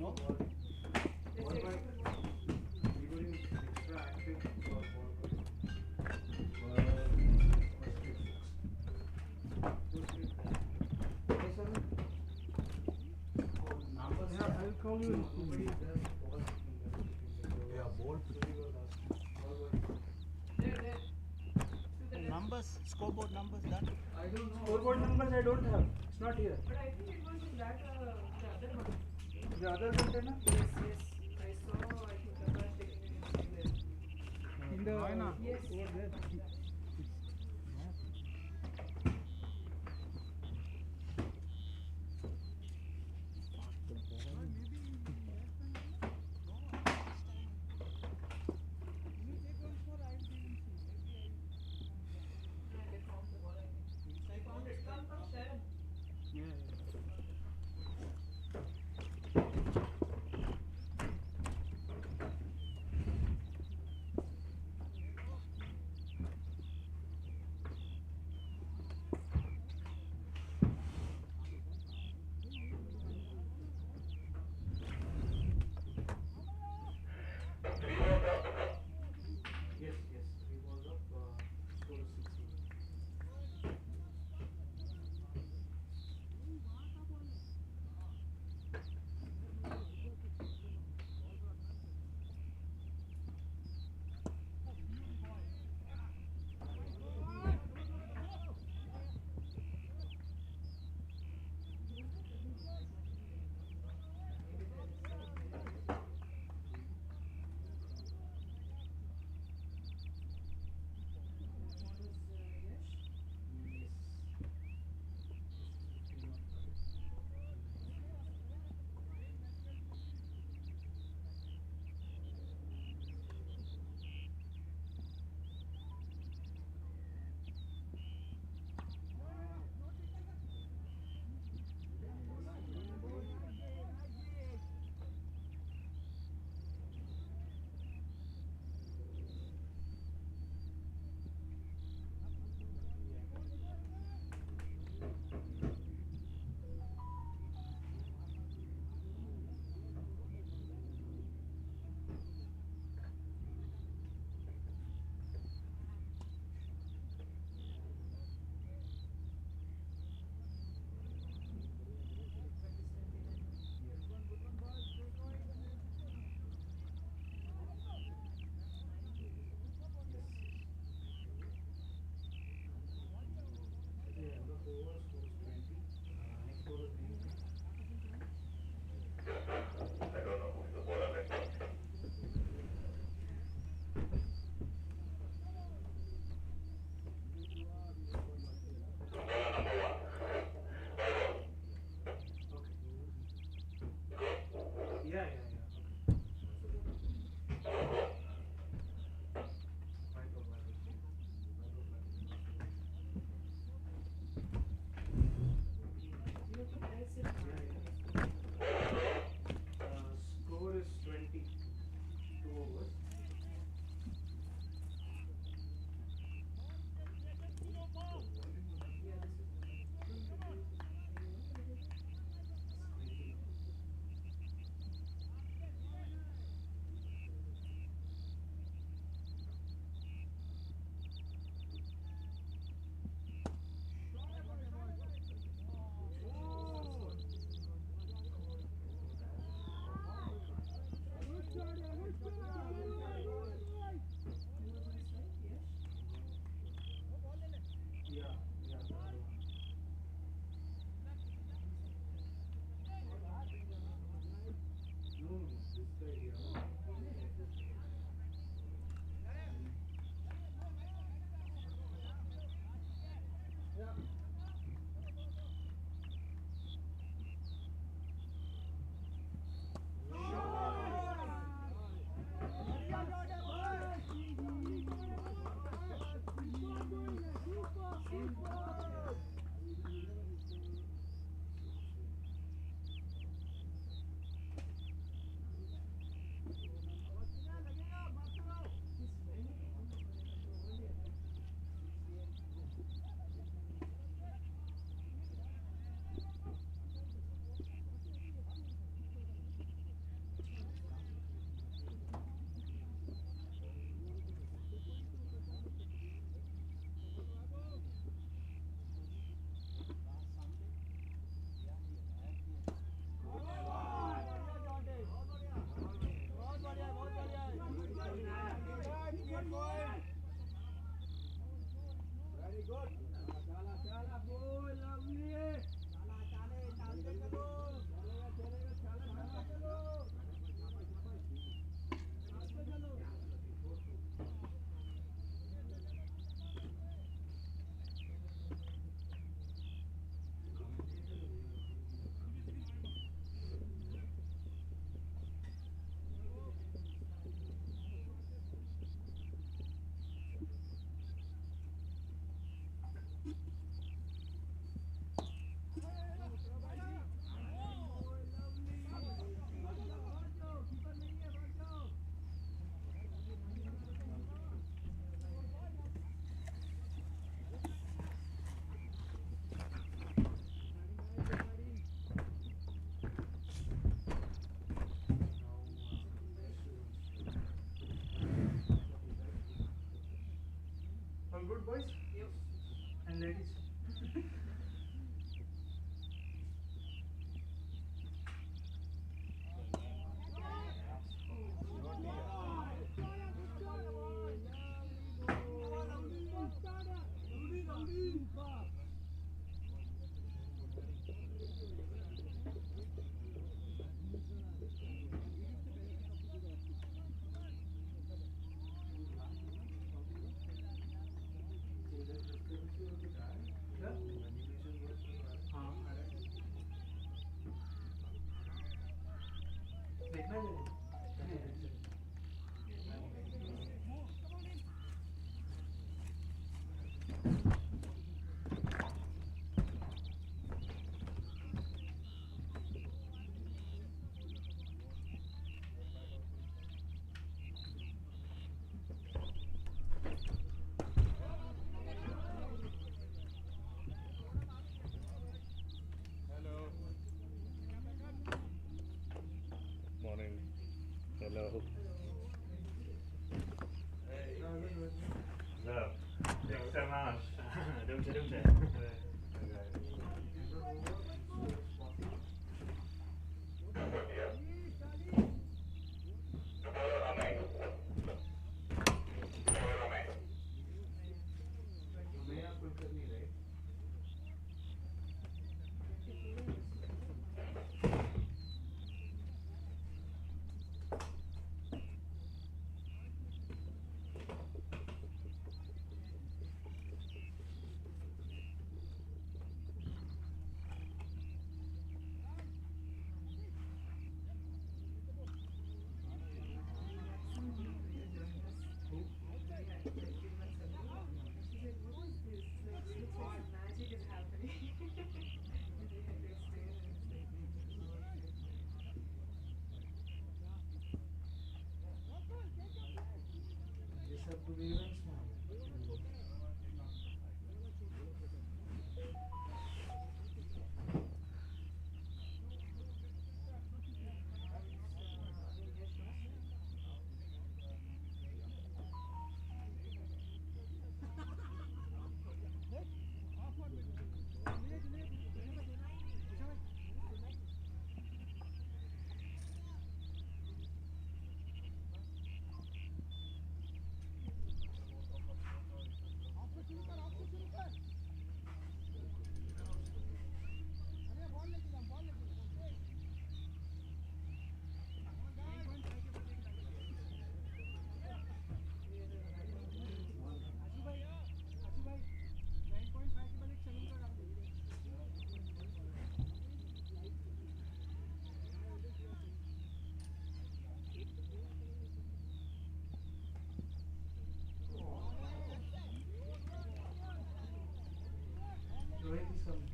No? Ball boy, figuring extra active for ball boy. Okay, sir. Numbers. Yeah, I will call you. Nobody does ball picking. Yeah, ball picking. Ball boy. Numbers, scoreboard numbers done. I don't know. Scoreboard numbers I don't have. It's not here. But I think it was in that, the other one. The other container? Yes, yes. I saw, I think Akash taking it inside there. In the Yes. over there. And they found the ball, I think. They found it. Come, Sharon. Yeah. Yes, yes. 3 balls up. Score is 16. Yeah, the over score is 20. Next ball is 19. Okay. Yeah, yeah, yeah. Okay. White or black is same. White or black is same. You have to press it. Score is 20. 2 overs. Yeah, this is. Squeaky. Yeah, yeah, the other one. No, no, no, this guy here. Good boys? Yep. And ladies? क्या? हाँ, आ रहा है। देखना चाहिए। नहीं, अच्छा। Morning. Hello. So, extra mass. Don't say. Magic is happening. This have to be even small. Rohit is coming.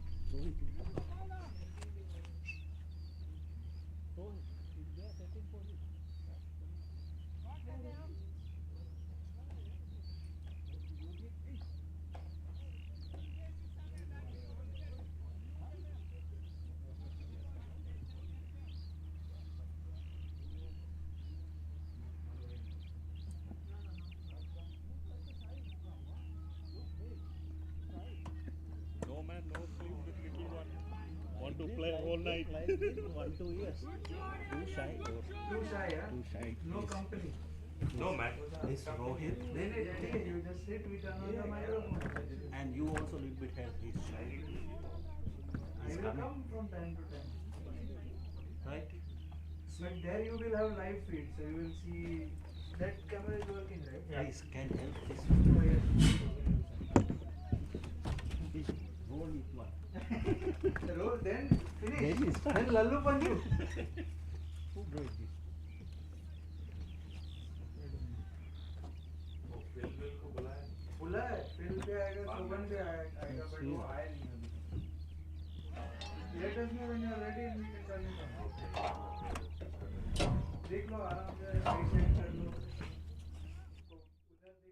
No man, no sleep with little one. Want to play all night. Like this, 1-2 years. Too shy. Too shy, yeah? Too shy. No company. No man. This Rohit, Then you just sit with another microphone. and you also little bit help. He's shy. I He's will coming, come from time to time. right? But there you will have live feed, so you will see that camera is working, right? Please, can help this. Oh, yes. Please, roll it one. Roll, then finish. Then you start. Then Lallu Panju. Who broke this? बुला है फिर पे आएगा सुबह पे आएगा but वो आया नहीं अभी let us know when you are ready and we can turn it on देख लो आराम से राइट साइड कर लो तो उधर देख के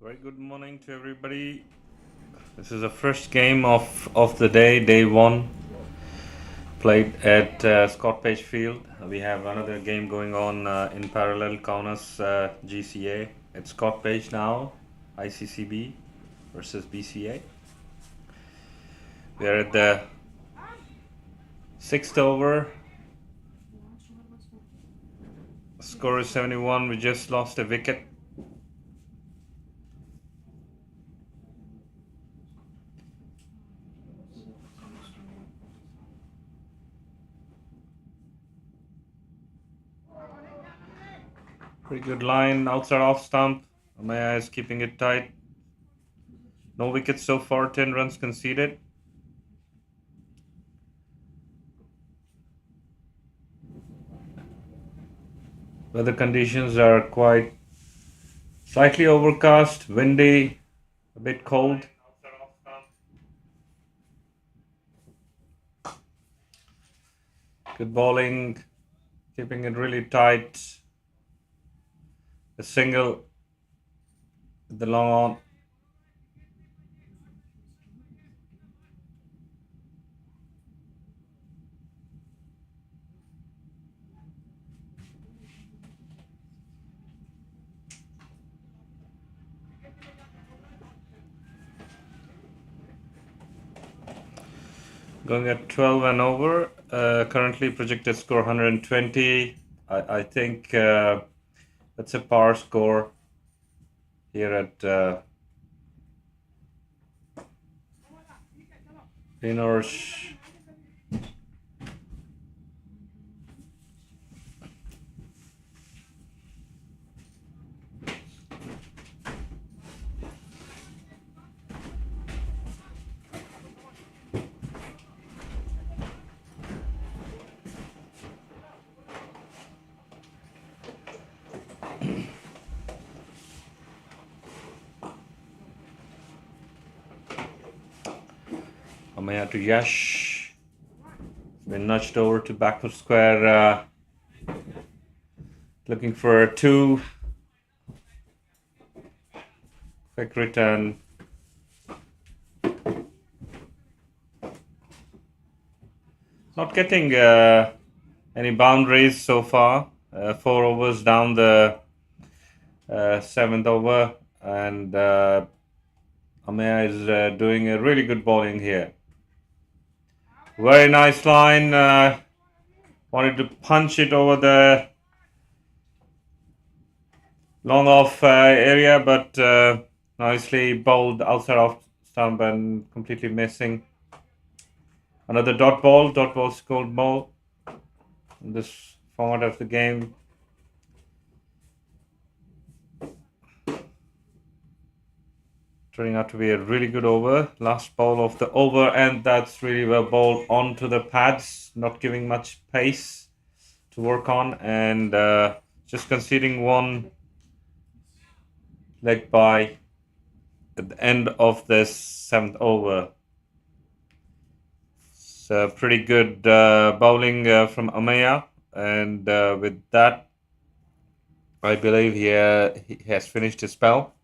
Very good morning to everybody. This is the first game of the day 1, played at Scott Page Field. We have another game going on in parallel, Kaunas GCA at Scott Page now, ICCB versus BCA. We are at the 6th over. Score is 71. We just lost a wicket. Pretty good line, outside off stump. Amaya is keeping it tight. No wickets so far, 10 runs conceded. Weather conditions are quite slightly overcast, windy, a bit cold. Good bowling, keeping it really tight. A single with the long on. Going at 12 and over. Currently projected score 120. I think that's a par score here at Innings. Amaya to Yash. Been nudged over to backward square. Looking for a 2. Quick return. Not getting any boundaries so far. 4 overs down the 7th over, and Amaya is doing a really good bowling here. Very nice line. Wanted to punch it over the long off area, but nicely bowled outside off stump and completely missing. Another dot ball scored ball in this format of the game. Turning out to be a really good over. Last ball of the over, and that's really well bowled onto the pads, not giving much pace to work on, and just conceding 1 leg bye at the end of this 7th over. So pretty good bowling from Amaya, and with that, I believe he has finished his spell.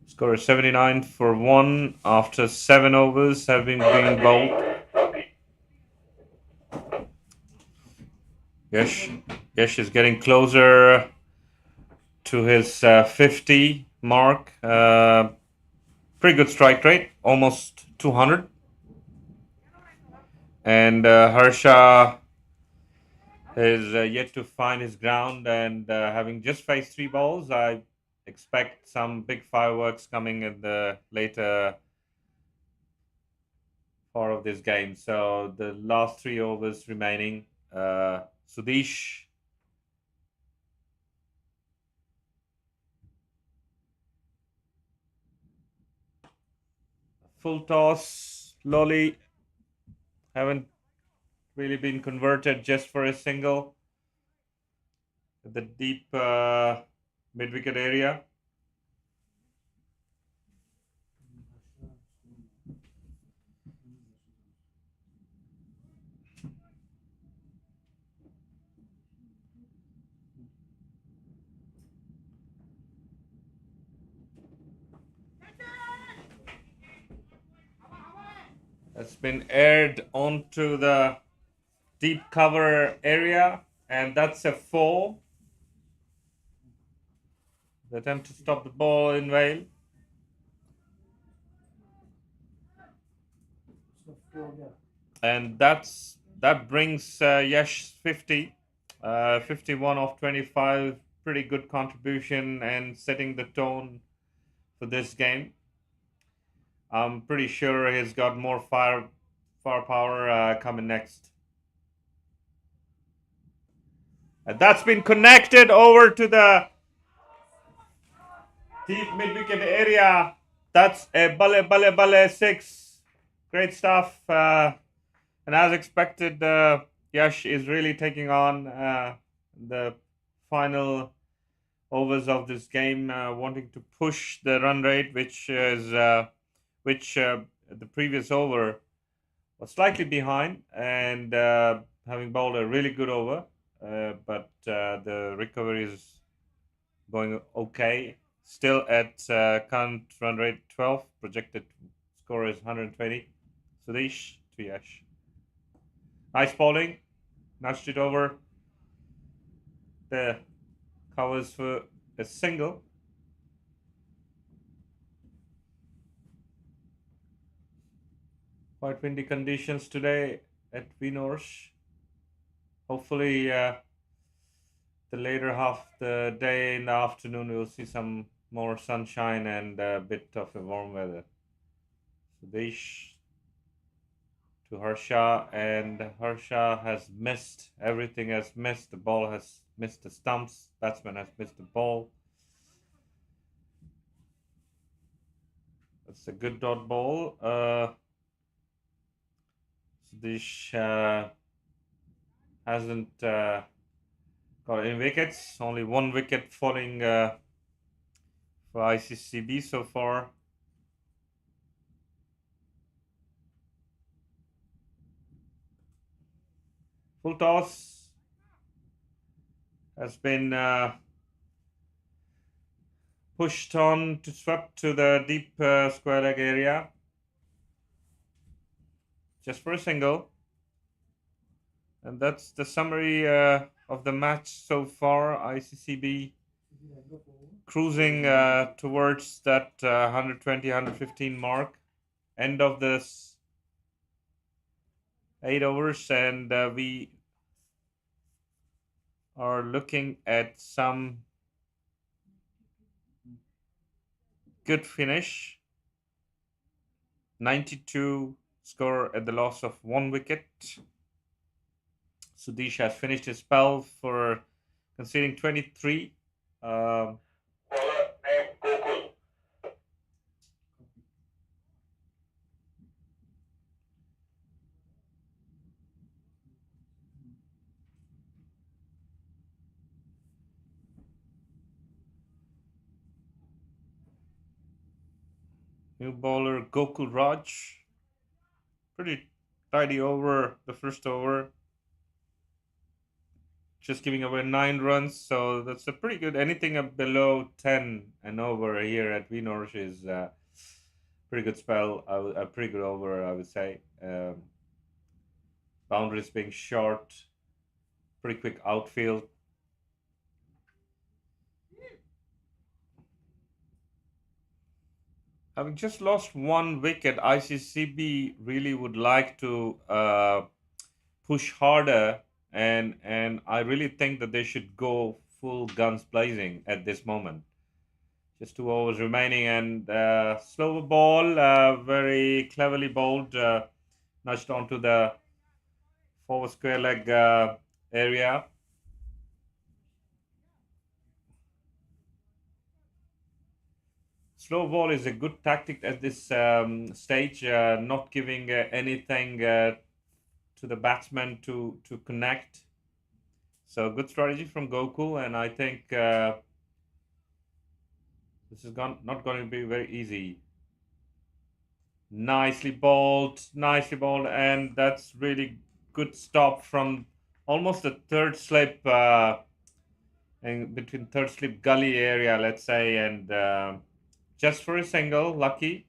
Score is 79 for 1 after 7 overs have been bowled. Yash is getting closer to his 50 mark. Pretty good strike rate, almost 200. And Harsha is yet to find his ground, and having just faced 3 balls, I expect some big fireworks coming in the later part of this game. So the last 3 overs remaining. Sudesh. Full toss, slowly. Haven't really been converted, just for a single at the deep mid-wicket area. That's been aired onto the deep cover area, and that's a 4. The attempt to stop the ball in vain. So 4, yeah. And that brings Yash 50, 51 of 25. Pretty good contribution and setting the tone for this game. I'm pretty sure he's got more firepower coming next. And that's been connected over to the deep mid-wicket area. That's a bale 6. Great stuff. And as expected, Yash is really taking on the final overs of this game, wanting to push the run rate, which the previous over was slightly behind, and having bowled a really good over, but the recovery is going okay. Still at current run rate 12, projected score is 120. Sudesh to Yash. Nice bowling, nudged it over the covers for a single. Quite windy conditions today at Vinorsh. Hopefully, the later half of the day in the afternoon, we'll see some more sunshine and a bit of a warm weather. Sudesh to Harsha, and Harsha has missed. Everything has missed. The ball has missed the stumps. Batsman has missed the ball. That's a good dot ball. Sudesh hasn't got any wickets. Only 1 wicket falling for Iccb so far. Full toss has been pushed on to swept to the deep square leg area. Just for a single. And that's the summary of the match so far. Iccb cruising towards that 120, 115 mark. End of this 8 overs, and we are looking at some good finish. 92 score at the loss of 1 wicket. Sudesh has finished his spell for conceding 23. New bowler Gokul Raj. Pretty tidy over the first over. Just giving away 9 runs, so that's a pretty good. Anything up below 10 and over here at Vinorsh is pretty good spell. A pretty good over, I would say. Boundaries being short, pretty quick outfield. Having just lost 1 wicket, Iccb really would like to push harder, and I really think that they should go full guns blazing at this moment. Just 2 overs remaining, and slower ball, very cleverly bowled, nudged onto the forward square leg area. Slow ball is a good tactic at this stage, not giving anything to the batsman to connect. So good strategy from Gokul, and I think this is not going to be very easy. Nicely bowled, and that's really good stop from almost the third slip, in between third slip gully area, let's say, and just for a single, lucky.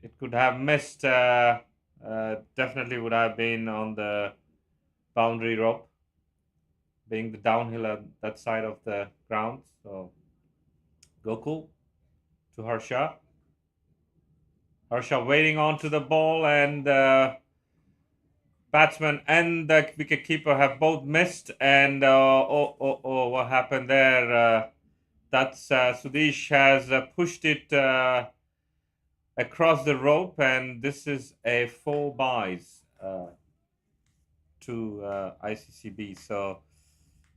it could have missed. Definitely would have been on the boundary rope, being the downhill at that side of the ground. So Gokul to Harsha. Harsha waiting on to the ball, and batsman and the wicketkeeper have both missed. And what happened there? That's Sudesh has pushed it across the rope, and this is a 4 byes to Iccb. So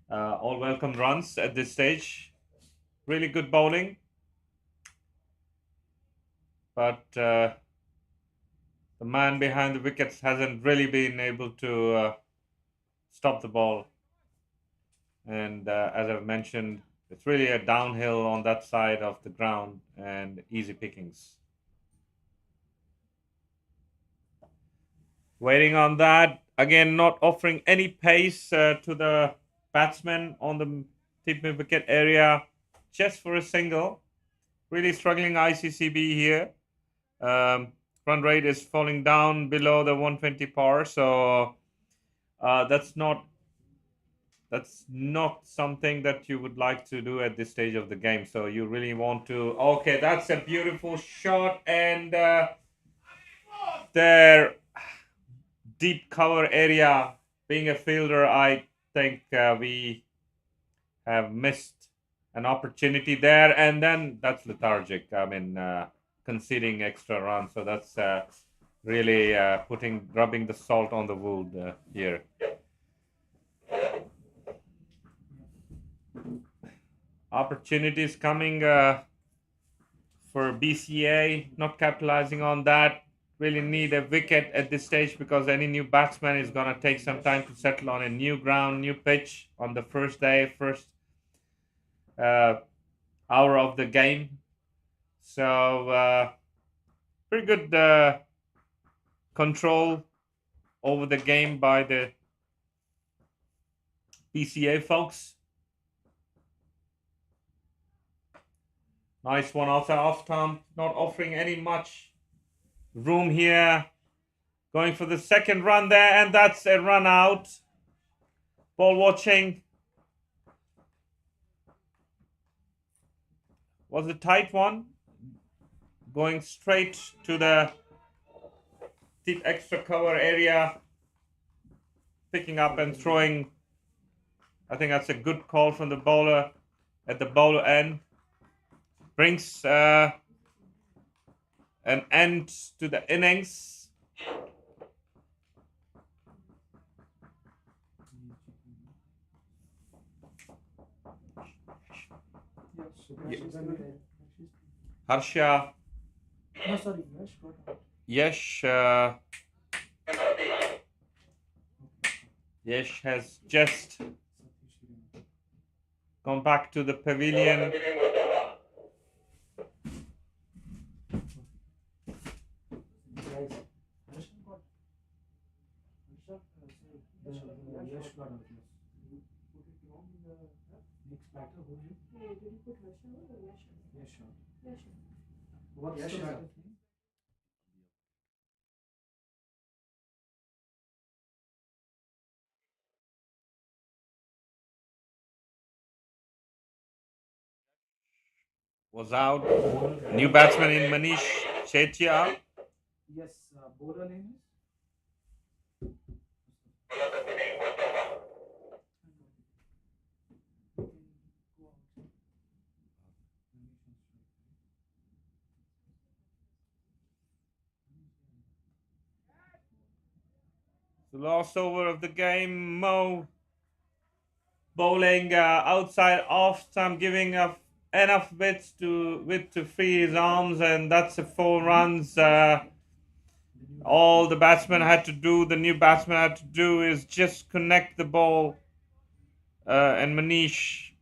all welcome runs at this stage. Really good bowling, but the man behind the wickets hasn't really been able to stop the ball. And as I've mentioned, it's really a downhill on that side of the ground and easy pickings. Waiting on that. Again, not offering any pace to the batsman on the tip mid wicket area, just for a single. Really struggling Iccb here. Run rate is falling down below the 120 par, so that's not something that you would like to do at this stage of the game. So you really want to. Okay, that's a beautiful shot, and there, deep cover area. Being a fielder, I think we have missed an opportunity there, and then that's lethargic. I mean, conceding extra runs. So that's really rubbing the salt on the wound here. Opportunities coming for BCA, not capitalizing on that. Really need a wicket at this stage, because any new batsman is going to take some time to settle on a new ground, new pitch on the first day, first hour of the game. So pretty good control over the game by the BCA folks. Nice one also off stump, not offering any much room here. Going for the second run there, and that's a run out. Ball watching. Was a tight one. Going straight to the deep extra cover area. Picking up and throwing. I think that's a good call from the bowler at the bowler end. Brings an end to the innings. Harsha. No, sorry, Yash got out. Yash. Yash has just gone back to the pavilion. Yash got out, yes. Put it wrong in the next batter, who did? Did you put Harsha or Yash? Yash out. Yash. What's Yash the is batter's name? Was out. New batsman in Manish Chetia. Yes, bowler name is? The last over of the game, Mo bowling outside off stump, giving enough width to free his arms, and that's a 4 runs. All the batsman had to do, the new batsman had to do, is just connect the ball, and Manish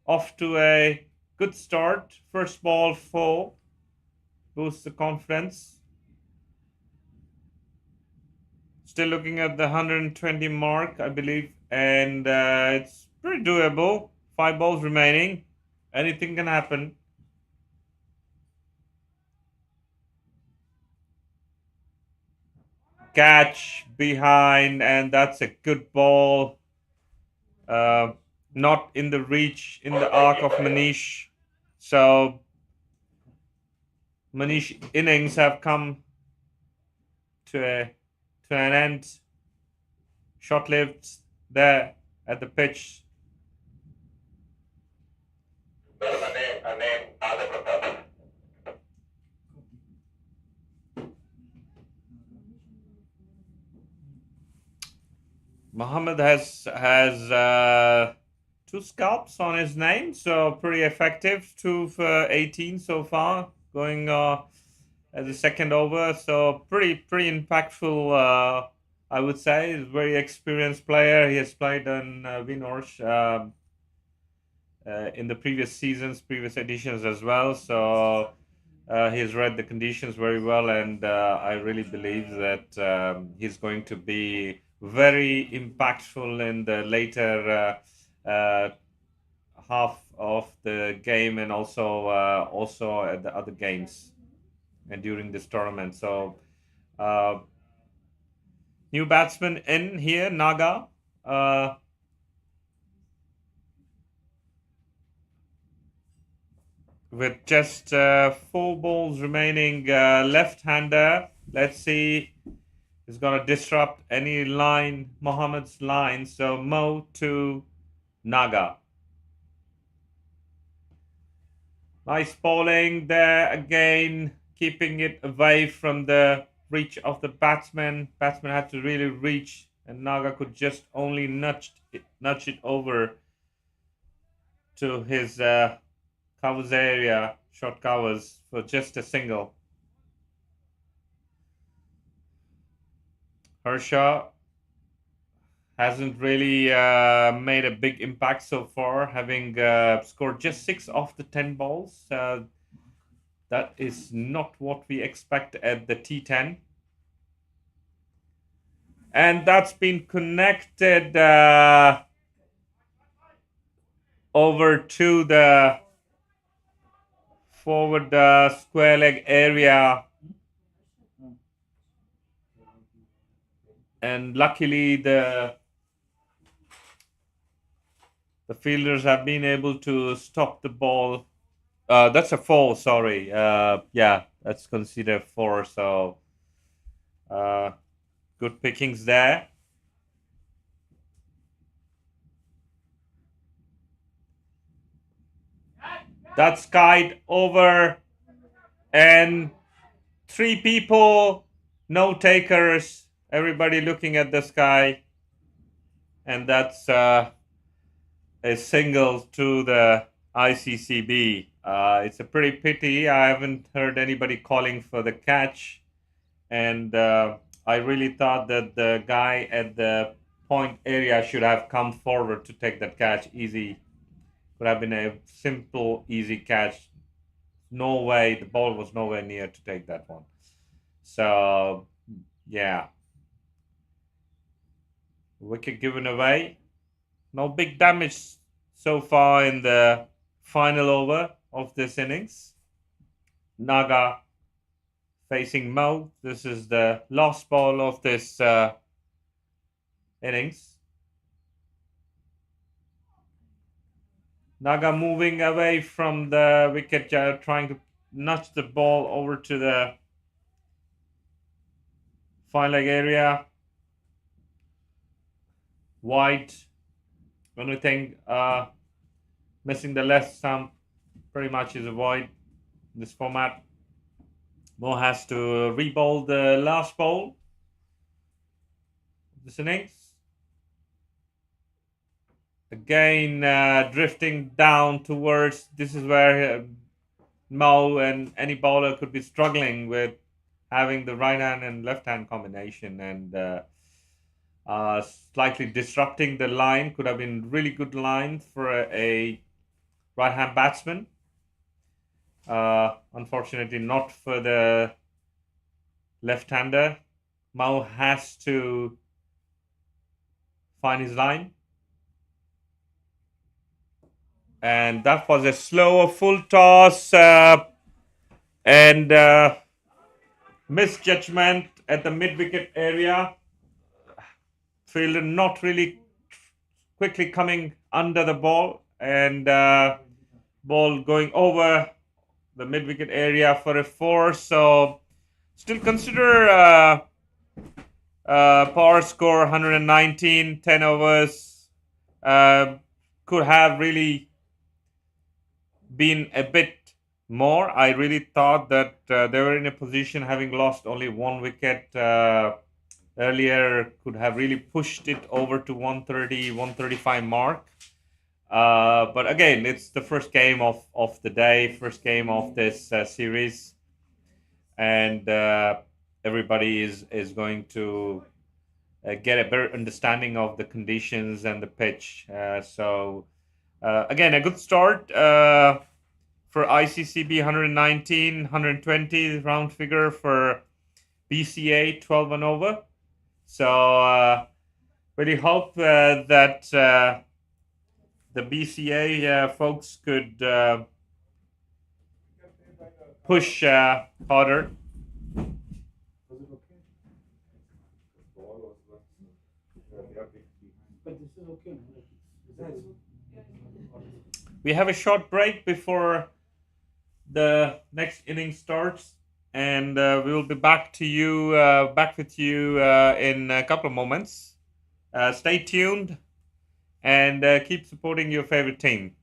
off to a good start. First ball 4, boosts the confidence. Still looking at the 120 mark, I believe, and it's pretty doable. 5 balls remaining. Anything can happen. catch behind, and that's a good ball. Not in the reach, in the arc of Manish. So Manish innings have come to an end. Short-lived there at the pitch. Mohammed has 2 scalps on his name, so pretty effective. 2 for 18 so far, going as a second over. So pretty impactful. I would say he's a very experienced player. He has played on Vinorsh in the previous seasons, previous editions as well. So he has read the conditions very well, and I really believe that he's going to be very impactful in the later half of the game, and also at the other games and during this tournament. So new batsman in here, Naga. With just 4 balls remaining, left-hander. Let's see. He's going to disrupt any line, Mohammed's line. So Mo to Naga. Nice bowling there again, keeping it away from the reach of the batsman. Batsman had to really reach, and Naga could just only nudge it over to his covers area, short covers, for just a single. Harsha hasn't really made a big impact so far, having scored just 6 off the 10 balls. That is not what we expect at the T10. And that's been connected over to the forward square leg area. And luckily the fielders have been able to stop the ball. That's a 4, sorry. Yeah, that's considered 4. So good pickings there. That's skied over, and 3 people, no takers. Everybody looking at the sky, and that's a single to the Iccb. It's a pretty pity. I haven't heard anybody calling for the catch, and I really thought that the guy at the point area should have come forward to take that catch. Easy, could have been a simple, easy catch. No way, the ball was nowhere near to take that one. So, yeah. Wicket given away. No big damage so far in the final over of this innings. Naga facing Mo. This is the last ball of this innings. Naga moving away from the wicket, trying to nudge the ball over to the fine leg area. Wide. Only thing missing the left stump pretty much is a void in this format. Mo has to re-bowl the last ball of this innings. Again, drifting down towards, this is where Mo and any bowler could be struggling with having the right hand and left hand combination, and slightly disrupting the line. Could have been really good line for a right hand batsman. Unfortunately not for the left hander. Mo has to find his line. And that was a slower full toss and misjudgment at the mid wicket area. Fielder not really quickly coming under the ball, and ball going over the mid wicket area for a 4. So still consider power score 119, 10 overs. Could have really been a bit more. I really thought that they were in a position, having lost only 1 wicket earlier, could have really pushed it over to 130, 135 mark. But again, it's the first game of the day, first game of this series, and everybody is going to get a better understanding of the conditions and the pitch. So again, a good start for Iccb. 119, 120 round figure for BCA 12 and over. So really hope that the BCA folks could push harder. But this is okay. We have a short break before the next inning starts, and we will be back with you in a couple of moments. Stay tuned and keep supporting your favorite team.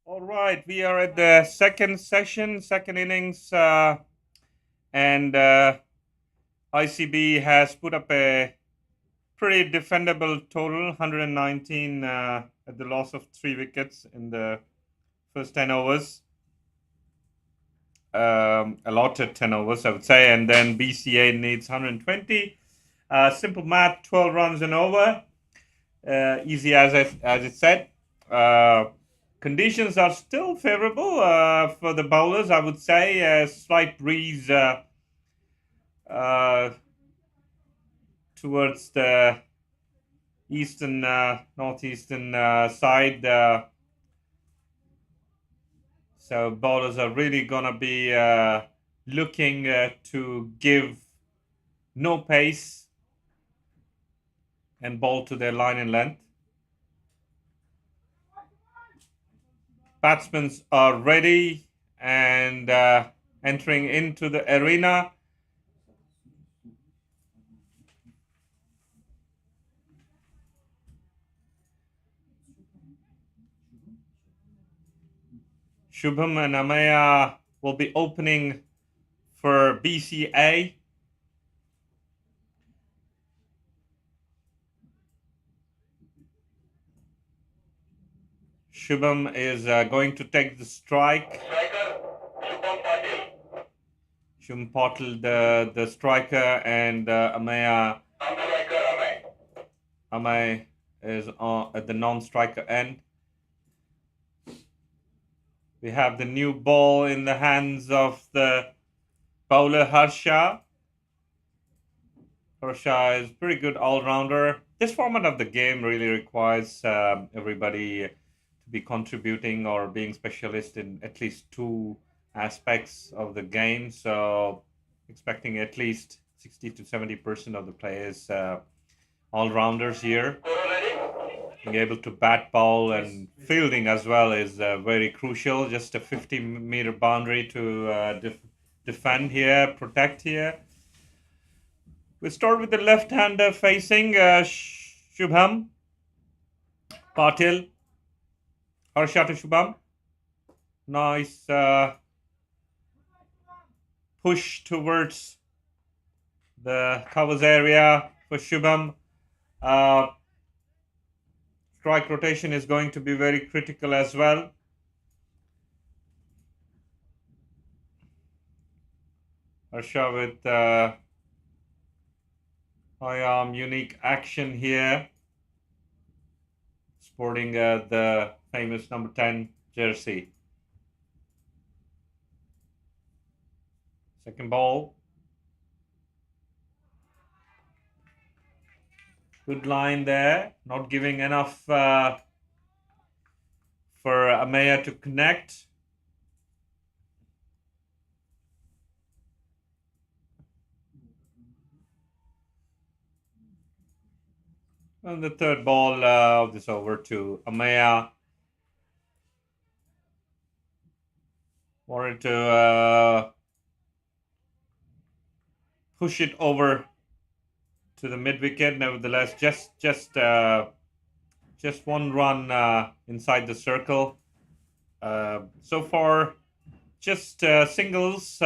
All right, we are at the second session, second innings, and ICB has put up a pretty defendable total, 119 at the loss of 3 wickets in the first 10 overs. Allotted 10 overs, I would say, and then BCA needs 120. Simple math, 12 runs an over. Easy as it said. Conditions are still favorable for the bowlers, I would say. A slight breeze towards the eastern, northeastern side. So bowlers are really going to be looking to give no pace and bowl to their line and length. Batsmen are ready and entering into the arena. Shubham and Amaya will be opening for BCA. Shubham is going to take the strike. Shubham Patil, the striker, and Amaya Amay is at the non-striker end. We have the new ball in the hands of the bowler Harsha. Harsha is a pretty good all-rounder. This format of the game really requires everybody to be contributing or being specialist in at least 2 aspects of the game. So expecting at least 60 to 70% of the players all-rounders here. Being able to bat, bowl, and fielding as well is very crucial. Just a 50-meter boundary to defend here, protect here. We start with the left-hander facing Shubham Patil. Harsha to Shubham. Nice push towards the covers area for Shubham. Strike rotation is going to be very critical as well. Harsha with high arm, unique action here. Sporting the famous number 10 jersey. Second ball. Good line there. Not giving enough for Amaya to connect. And the third ball of this over to Amaya. Wanted to push it over to the mid wicket. Nevertheless, just 1 run inside the circle. So far, just singles.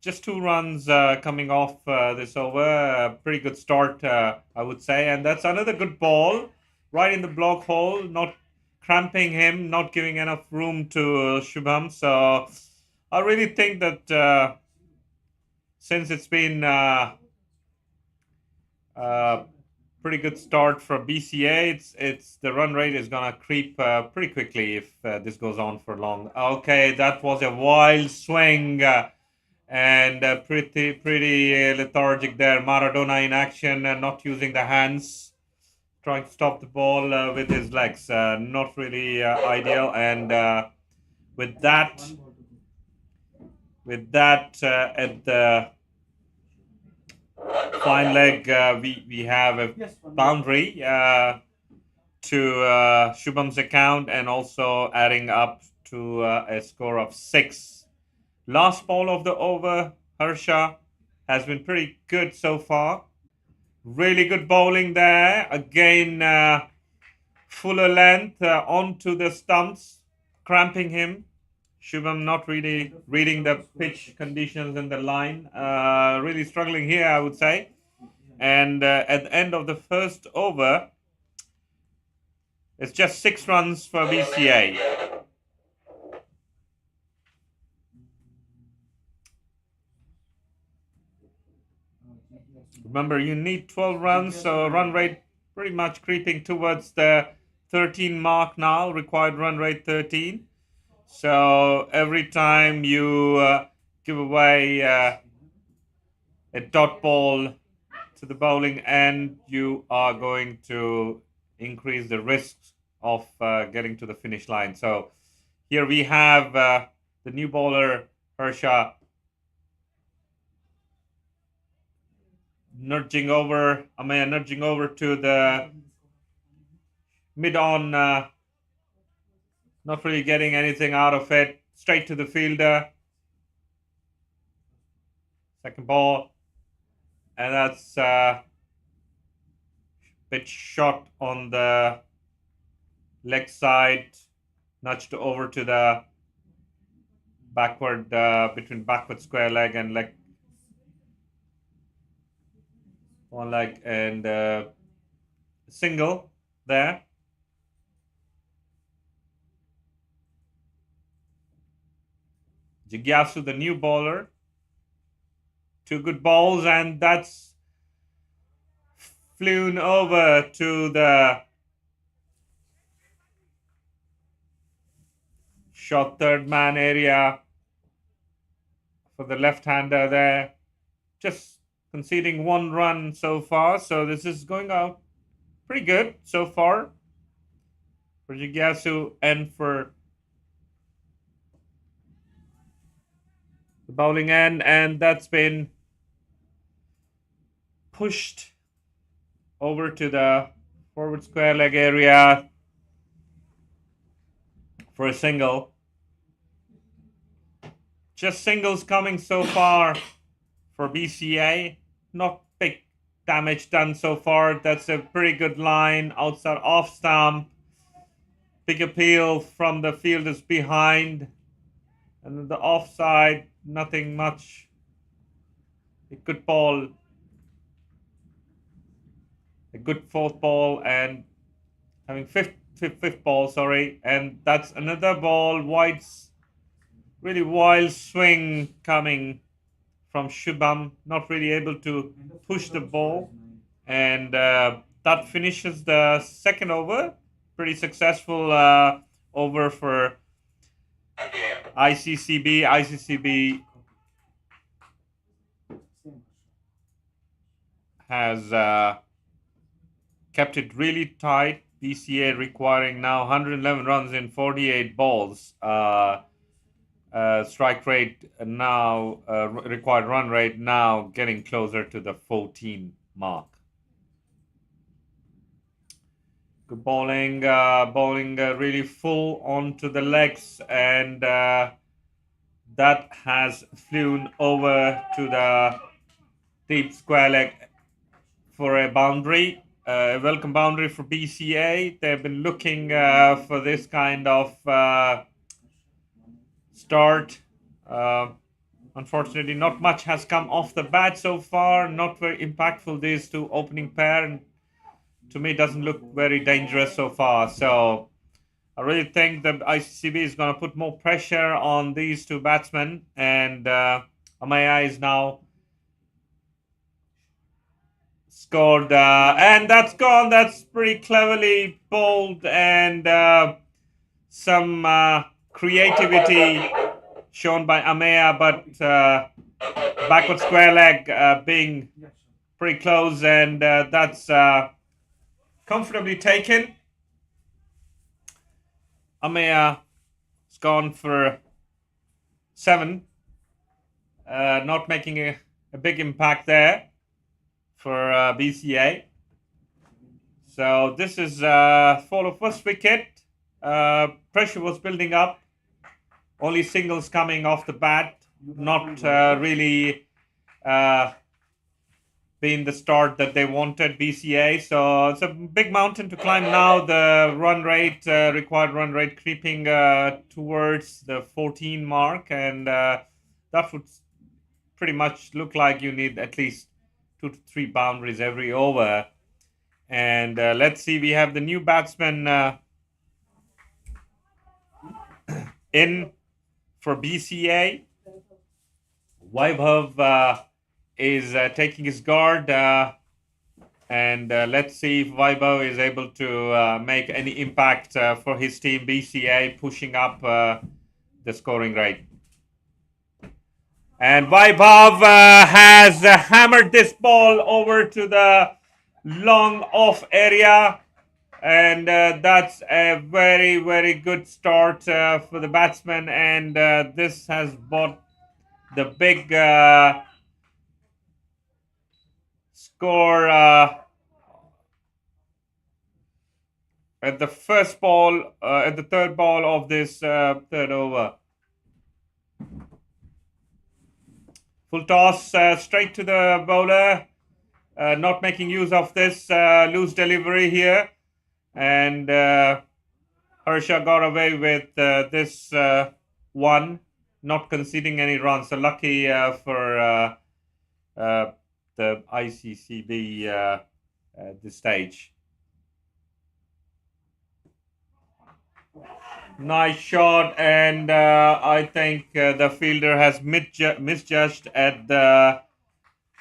Just 2 runs coming off this over. Pretty good start, I would say. And that's another good ball right in the block hole. Not cramping him, not giving enough room to Shubham. So I really think that since it's been pretty good start for BCA, it's the run rate is gonna creep pretty quickly if this goes on for long. Okay, that was a wild swing and pretty lethargic there. Maradona in action and not using the hands, trying to stop the ball with his legs. Not really ideal. And with that at the fine leg, we have a boundary to Shubham's account and also adding up to a score of 6. Last ball of the over, Harsha has been pretty good so far. Really good bowling there. Again, fuller length onto the stumps. cramping him. Shubham not really reading the pitch conditions in the line. Really struggling here, I would say. And at the end of the first over, it's just 6 runs for BCA. Remember, you need 12 runs, so run rate pretty much creeping towards the 13 mark now, required run rate 13. So every time you give away a dot ball to the bowling end, you are going to increase the risks of getting to the finish line. So here we have the new bowler, Harsha, nudging over to the mid-on, not really getting anything out of it. Straight to the fielder. Second ball. And that's pitch shot on the leg side. Nudged over to the backward, between backward square leg and leg. One leg and single there. Jigyasu, the new bowler. 2 good balls, and that's flown over to the short third man area for the left-hander there. Just conceding 1 run so far, so this is going out pretty good so far for Jigyasu and for the bowling end, and that's been pushed over to the forward square leg area for a single. Just singles coming so far for BCA. Not big damage done so far. That's a pretty good line outside off stump. Big appeal from the fielders behind. And the offside, nothing much. A good ball. A good 4th ball and having fifth ball, sorry. And that's another ball, really wild swing coming from Shubham. Not really able to push the ball. And that finishes the second over. Pretty successful over for ICCB. ICCB has kept it really tight. BCA requiring now 111 runs in 48 balls. Strike rate now, required run rate now getting closer to the 14 mark. Good bowling, really full onto the legs, and that has flown over to the deep square leg for a boundary. A welcome boundary for BCA. They've been looking for this kind of start. Unfortunately, not much has come off the bat so far. Not very impactful, these 2 opening pair. And to me, doesn't look very dangerous so far. So I really think that ICCB is going to put more pressure on these 2 batsmen. And Amaya is now scored, and that's gone. That's pretty cleverly bowled, and some creativity shown by Amaya, but backward square leg being pretty close, and that's comfortably taken. Amaya has gone for 7, not making a big impact there for BCA. So this is for the first wicket. Pressure was building up. Only singles coming off the bat. Not really been the start that they wanted, BCA. So it's a big mountain to climb now. The run rate, required run rate, creeping towards the 14 mark, and that would pretty much look like you need at least 2 to 3 boundaries every over. And let's see, we have the new batsman in for BCA. Vaibhav is taking his guard, and let's see if Vaibhav is able to make any impact for his team BCA, pushing up the scoring rate. And Vaibhav has hammered this ball over to the long off area. And that's a very, very good start for the batsman. And this has brought the big score at the first ball, at the third ball of this third over. Full toss straight to the bowler. Not making use of this loose delivery here. And Harsha got away with this one, not conceding any runs. So lucky for the Iccb at this stage. Nice shot, and I think the fielder has misjudged at the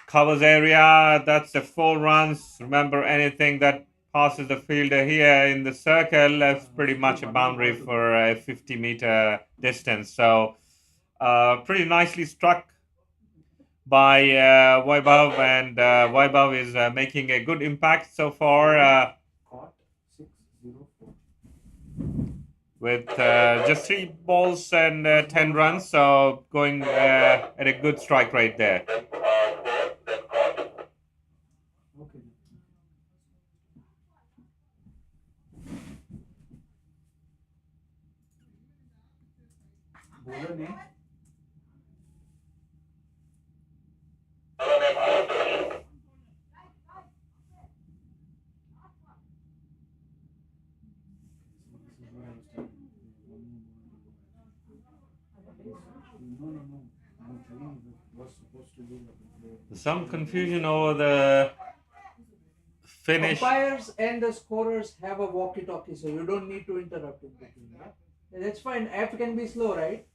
covers area. That's a 4 runs. Remember, anything that passes the fielder here in the circle, that's pretty much a boundary for a 50-meter distance. So pretty nicely struck by Vaibhav, and Vaibhav is making a good impact so far with just 3 balls and 10 runs. So going at a good strike rate there. बोलो नहीं Some confusion over the finish. Umpires and the scorers have a walkie-talkie, so you don't need to interrupt in between. Yeah? That's fine. F can be slow, right?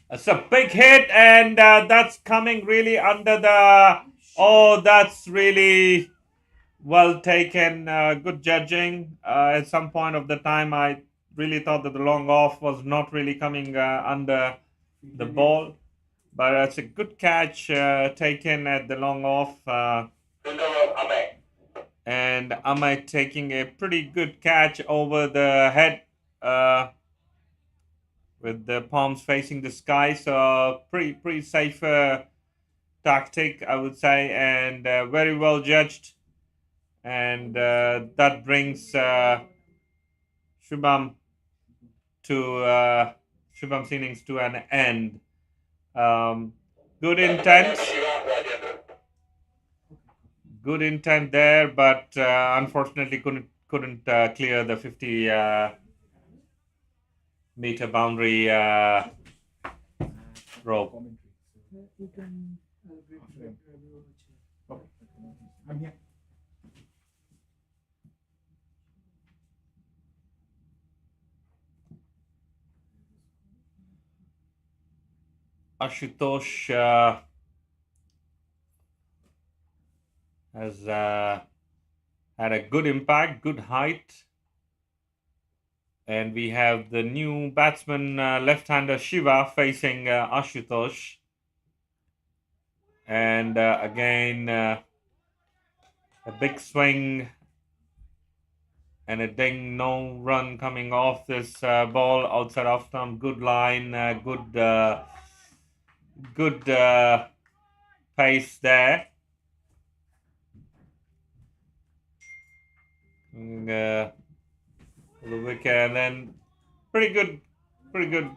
It's a big hit, and that's coming really under the... Oh, that's really well taken. Good judging. At some point of the time, I really thought that the long off was not really coming under the ball. But it's a good catch taken at the long off. And Amay taking a pretty good catch over the head with the palms facing the sky. So pretty safe tactic, I would say, and very well judged. And that brings Shubham's innings to an end. Good intent there, but unfortunately couldn't clear the 50-meter boundary rope. You can I'm here. Ashutosh has had a good impact, good height. And we have the new batsman, left-hander Shiva, facing Ashutosh. And again, a big swing and a ding, no run coming off this ball outside off stump. Good line, good pace there. And, the wicket, and then pretty good pretty good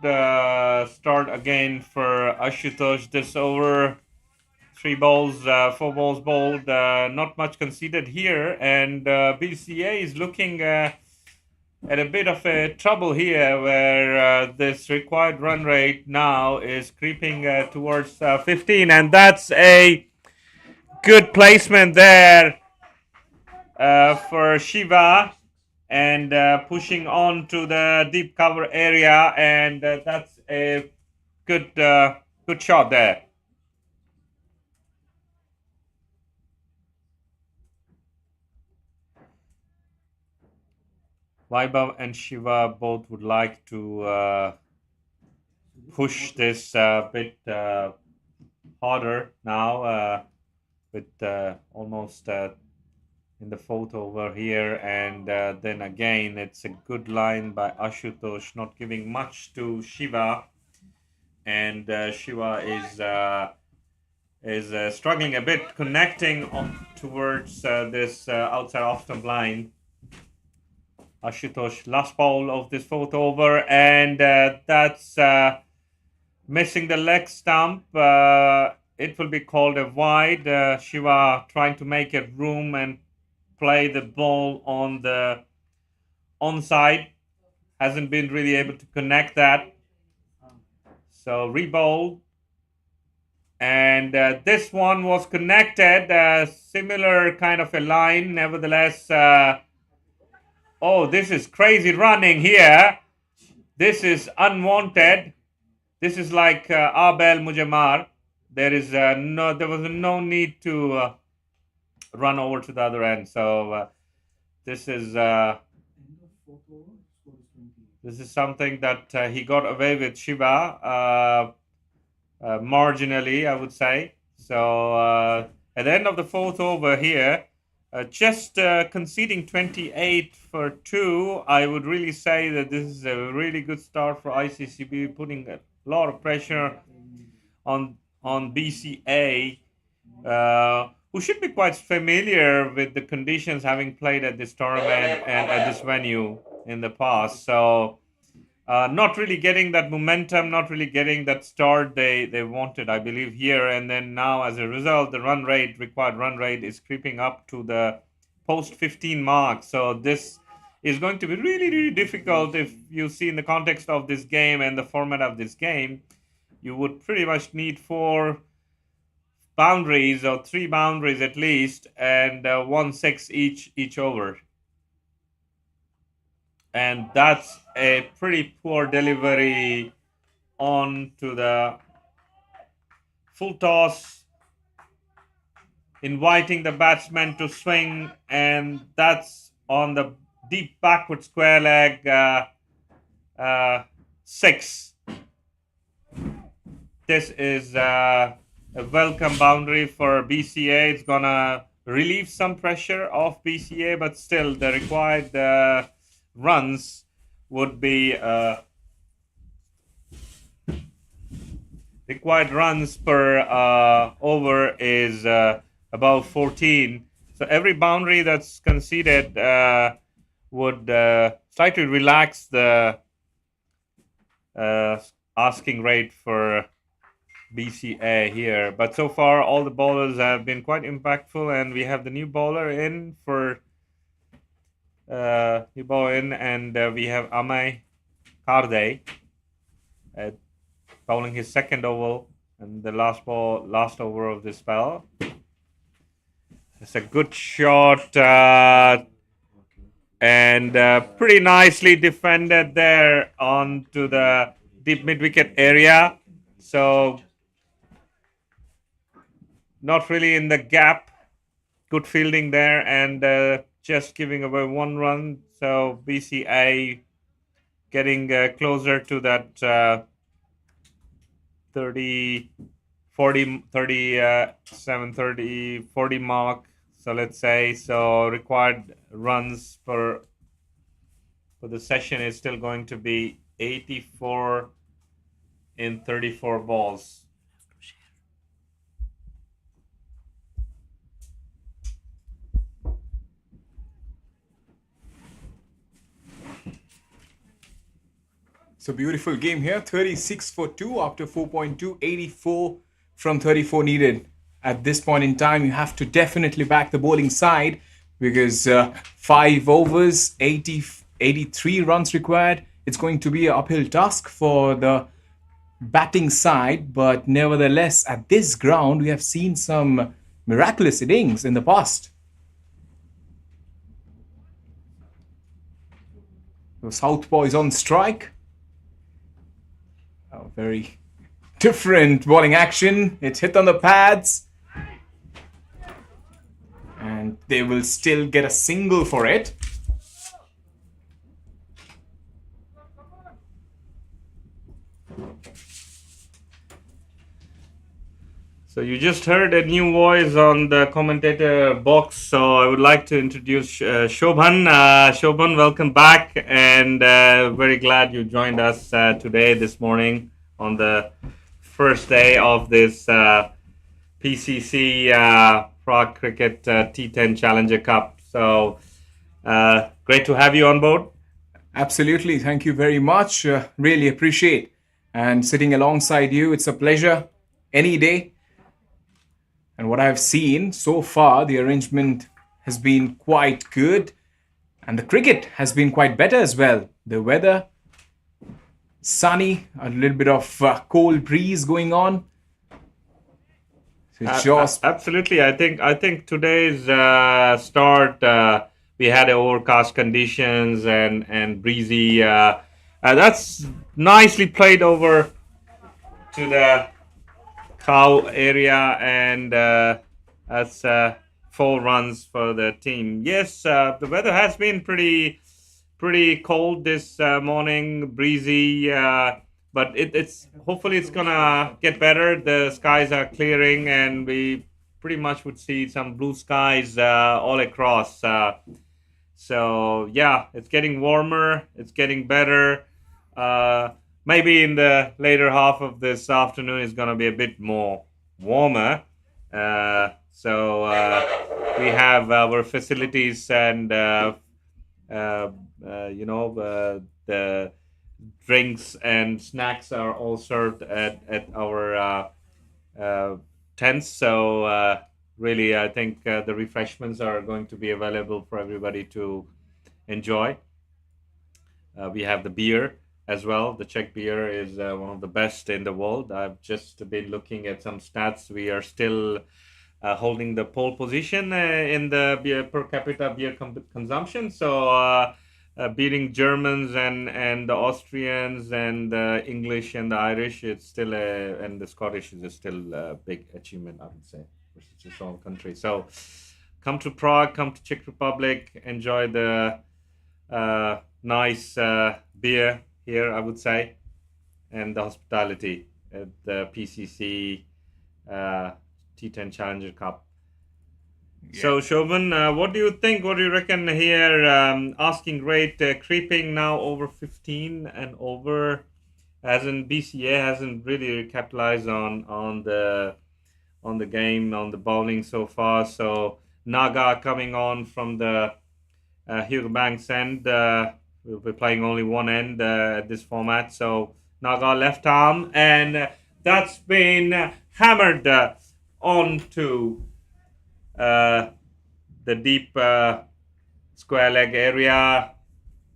start again for Ashutosh this over. 4 balls bowled, not much conceded here, and BCA is looking at a bit of a trouble here, where this required run rate now is creeping towards 15, and that's a good placement there for Shiva, and pushing on to the deep cover area, and that's a good shot there. Vaibhav and Shiva both would like to push this bit harder now, with almost in the 4th over here, and then again it's a good line by Ashutosh, not giving much to Shiva, and Shiva is struggling a bit connecting towards this outside off stump line. Ashutosh, last ball of this 4th over, and that's missing the leg stump. It will be called a wide. Shiva trying to make a room and play the ball on the onside. Hasn't been really able to connect that. So re-bowl. And this one was connected. Similar kind of a line. Nevertheless, oh, this is crazy running here. This is unwanted. This is like Abel Mujamar. There was no need to run over to the other end. So this is something that he got away with, Shiva, marginally, I would say. So at the end of the 4th over here, just conceding 28 for 2, I would really say that this is a really good start for Iccb, putting a lot of pressure on BCA, who should be quite familiar with the conditions, having played at this tournament and at this venue in the past. So not really getting that momentum, not really getting that start they wanted, I believe, here. And then now, as a result, the required run rate is creeping up to the post 15 mark. So this is going to be really, really difficult. If you see in the context of this game and the format of this game, you would pretty much need 4 boundaries or 3 boundaries at least, and 1/6 each over. And that's a pretty poor delivery on to the full toss, inviting the batsman to swing, and that's on the deep backward square leg, 6. This is a welcome boundary for BCA. It's gonna relieve some pressure off BCA, but still the required runs would be required runs per over is about 14. So every boundary that's conceded would slightly relax the asking rate for BCA here. But so far, all the bowlers have been quite impactful, and we have the new bowler in for and we have Amay Karde bowling his 2nd oval and the last over of this spell. It's a good shot, and pretty nicely defended there onto the deep mid-wicket area. So not really in the gap. Good fielding there, and just giving away 1 run. So BCA getting closer to that 30, 40, 37, 30, 40 mark. So let's say, so required runs for the session is still going to be 84 in 34 balls. It's a beautiful game here. 36 for 2 after 4.2, 84 from 34 needed. At this point in time, you have to definitely back the bowling side because 5 overs, 83 runs required. It's going to be an uphill task for the batting side, but nevertheless, at this ground, we have seen some miraculous innings in the past. The southpaw is on strike. A very different bowling action. It's hit on the pads. And they will still get a single for it. So you just heard a new voice on the commentator box. So I would like to introduce Shobhan. Shobhan, welcome back, and very glad you joined us today, this morning, on the first day of this PCC Prague Cricket T10 Challenger Cup. So great to have you on board. Absolutely. Thank you very much. Really appreciate. And sitting alongside you, it's a pleasure any day. And what I've seen so far, the arrangement has been quite good. And the cricket has been quite better as well. The weather, sunny, a little bit of cold breeze going on. So it's just... Absolutely. I think today's start, we had overcast conditions and breezy. That's nicely played over to the cow area, and that's 4 runs for the team. Yes, the weather has been pretty cold this morning, breezy, but it's hopefully it's gonna get better. The skies are clearing, and we pretty much would see some blue skies all across. So yeah, it's getting warmer, it's getting better. Maybe in the later half of this afternoon is going to be a bit more warmer. So we have our facilities, and the drinks and snacks are all served at our tents. So really, I think the refreshments are going to be available for everybody to enjoy. We have the beer as well. The Czech beer is one of the best in the world. I've just been looking at some stats. We are still holding the pole position in the beer per capita beer consumption. So beating Germans and the Austrians and the English and the Irish, it's still and the Scottish is still a big achievement, I would say, versus its own country. So come to Prague, come to Czech Republic, enjoy the nice beer here, I would say, and the hospitality at the PCC T10 Challenger Cup. Yeah. So, Shobhan, what do you think? What do you reckon here? Asking rate creeping now over 15 and over, as in BCA hasn't really capitalized on the game, on the bowling so far. So Naga coming on from the Hugo Banks end. We'll be playing only one end at this format. So Naga left arm, and that's been hammered onto the deep square leg area.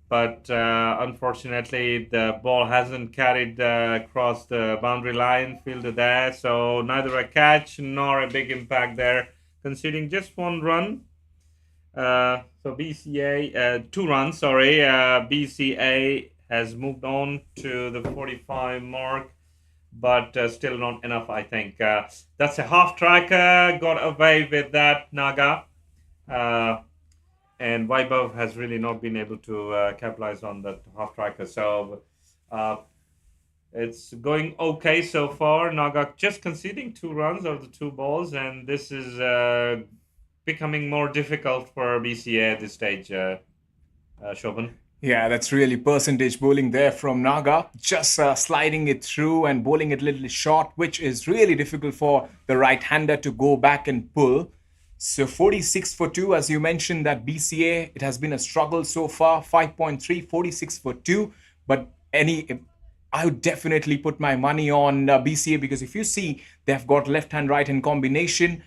But unfortunately, the ball hasn't carried across the boundary line, fielded there. So neither a catch nor a big impact there, conceding just 1 run. So BCA, 2 runs, sorry. BCA has moved on to the 45 mark, but still not enough, I think. That's a half tracker, got away with that, Naga. And Vaibhav has really not been able to capitalize on that half tracker. So it's going okay so far. Naga just conceding 2 runs out of the 2 balls, and this is becoming more difficult for BCA at this stage, Shobhan. Yeah, that's really percentage bowling there from Naga. Just sliding it through and bowling it a little short, which is really difficult for the right-hander to go back and pull. So 46 for 2, as you mentioned, that BCA, it has been a struggle so far. 5.3, 46 for 2. But I would definitely put my money on BCA, because if you see, they've got left-hand, right-hand combination.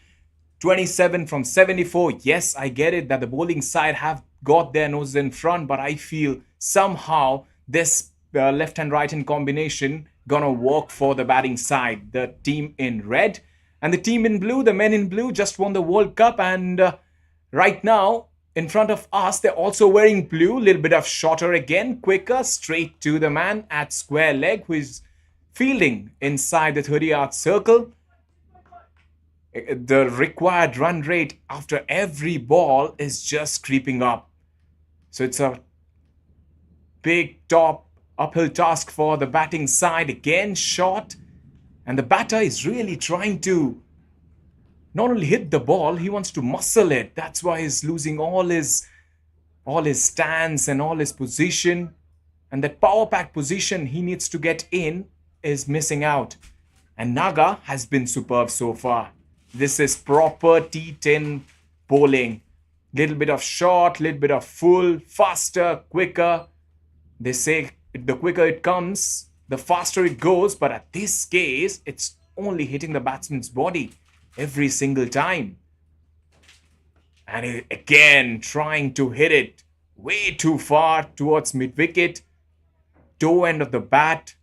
27 from 74. Yes, I get it that the bowling side have got their noses in front, but I feel somehow this left-hand, right-hand combination gonna work for the batting side. The team in red and the team in blue, the men in blue, just won the World Cup, and right now in front of us, they're also wearing blue, little bit of shorter again, quicker, straight to the man at square leg who is fielding inside the 30-yard circle. The required run rate after every ball is just creeping up. So it's a big top uphill task for the batting side. Again, short. And the batter is really trying to not only hit the ball, he wants to muscle it. That's why he's losing all his stance and all his position. And that power pack position he needs to get in is missing out. And Naga has been superb so far. This is proper T10 bowling. Little bit of short, little bit of full, faster, quicker. They say the quicker it comes, the faster it goes. But at this case, it's only hitting the batsman's body every single time. And again, trying to hit it way too far towards mid-wicket. Toe end of the bat.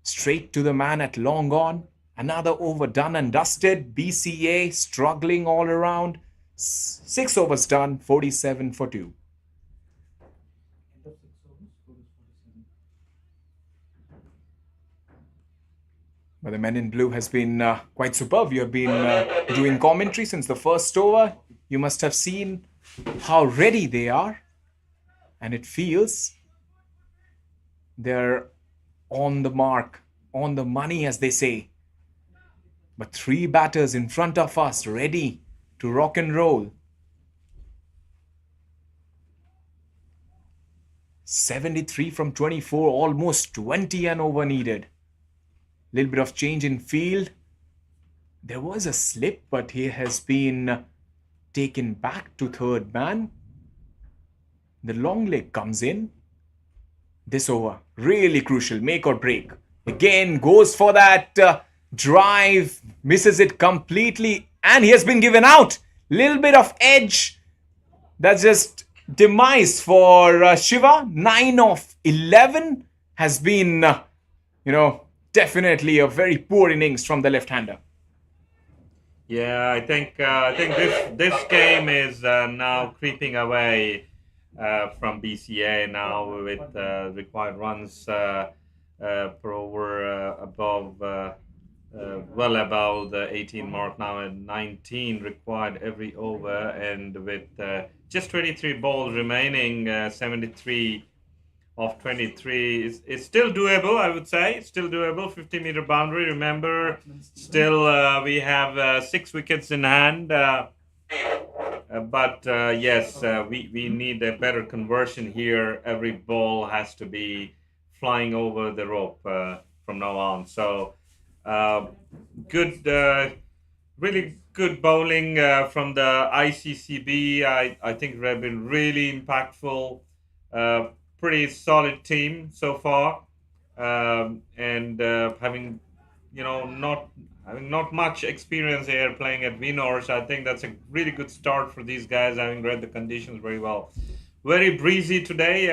Straight to the man at long on. Another over done and dusted. BCA struggling all around. 6 overs done, 47 for 2. But the men in blue has been quite superb. You have been doing commentary since the first over. You must have seen how ready they are. And it feels they're on the mark, on the money, as they say. But 3 batters in front of us, ready to rock and roll. 73 from 24, almost 20 and over needed. Little bit of change in field. There was a slip, but he has been taken back to third man. The long leg comes in. This over, really crucial, make or break. Again, goes for that drive, misses it completely, and he has been given out. Little bit of edge. That's just demise for Shiva. 9 of 11 has been, definitely a very poor innings from the left-hander. Yeah, I think this game is now creeping away from BCA now with required runs per over above well above the 18 mark now, at 19 required every over, and with just 23 balls remaining, 73 of 23 is still doable, I would say. Still doable. 50-meter boundary. Remember, still we have 6 wickets in hand. But yes, we need a better conversion here. Every ball has to be flying over the rope from now on. So good, really good bowling from the Iccb. I think they've been really impactful. Pretty solid team so far, and having not much experience here playing at Vinors, I think that's a really good start for these guys, having read the conditions very well. Very breezy today.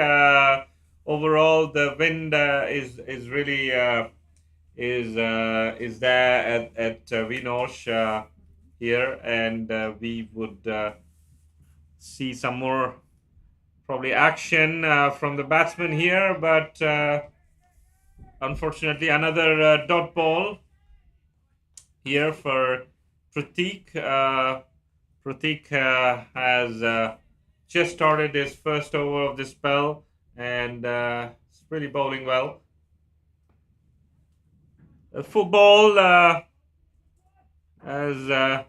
Overall, the wind is really is there at Vinors here, and we would see some more probably action from the batsman here, but unfortunately another dot ball here for Pratik. Pratik has just started his first over of this spell, and it's really bowling well. The football has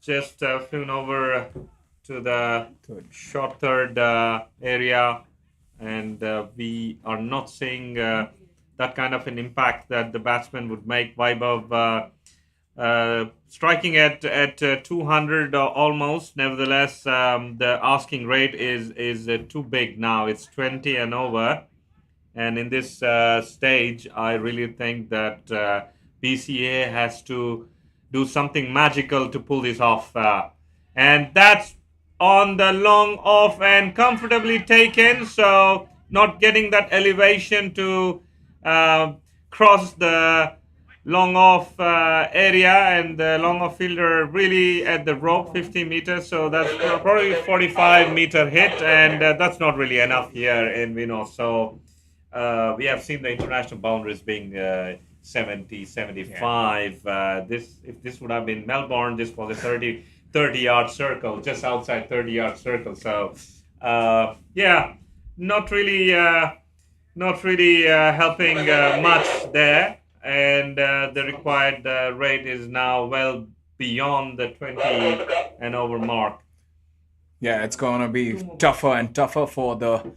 just flown over to the short third area, and we are not seeing that kind of an impact that the batsman would make. Vaibhav striking at 200 almost. Nevertheless, the asking rate is too big now. It's 20 and over, And in this stage, I really think that BCA has to do something magical to pull this off. And that's on the long off and comfortably taken. So not getting that elevation to uh, cross the long off area, and the long off fielder really at the rope 50 meters. So that's probably 45-meter hit, and that's not really enough here in Venus. So we have seen the international boundaries being 70, 75. If this would have been Melbourne, this was a 30-yard circle, just outside 30-yard circle. So yeah, not really helping much there, and the required rate is now well beyond the 20 and over mark. Yeah, it's going to be tougher and tougher for the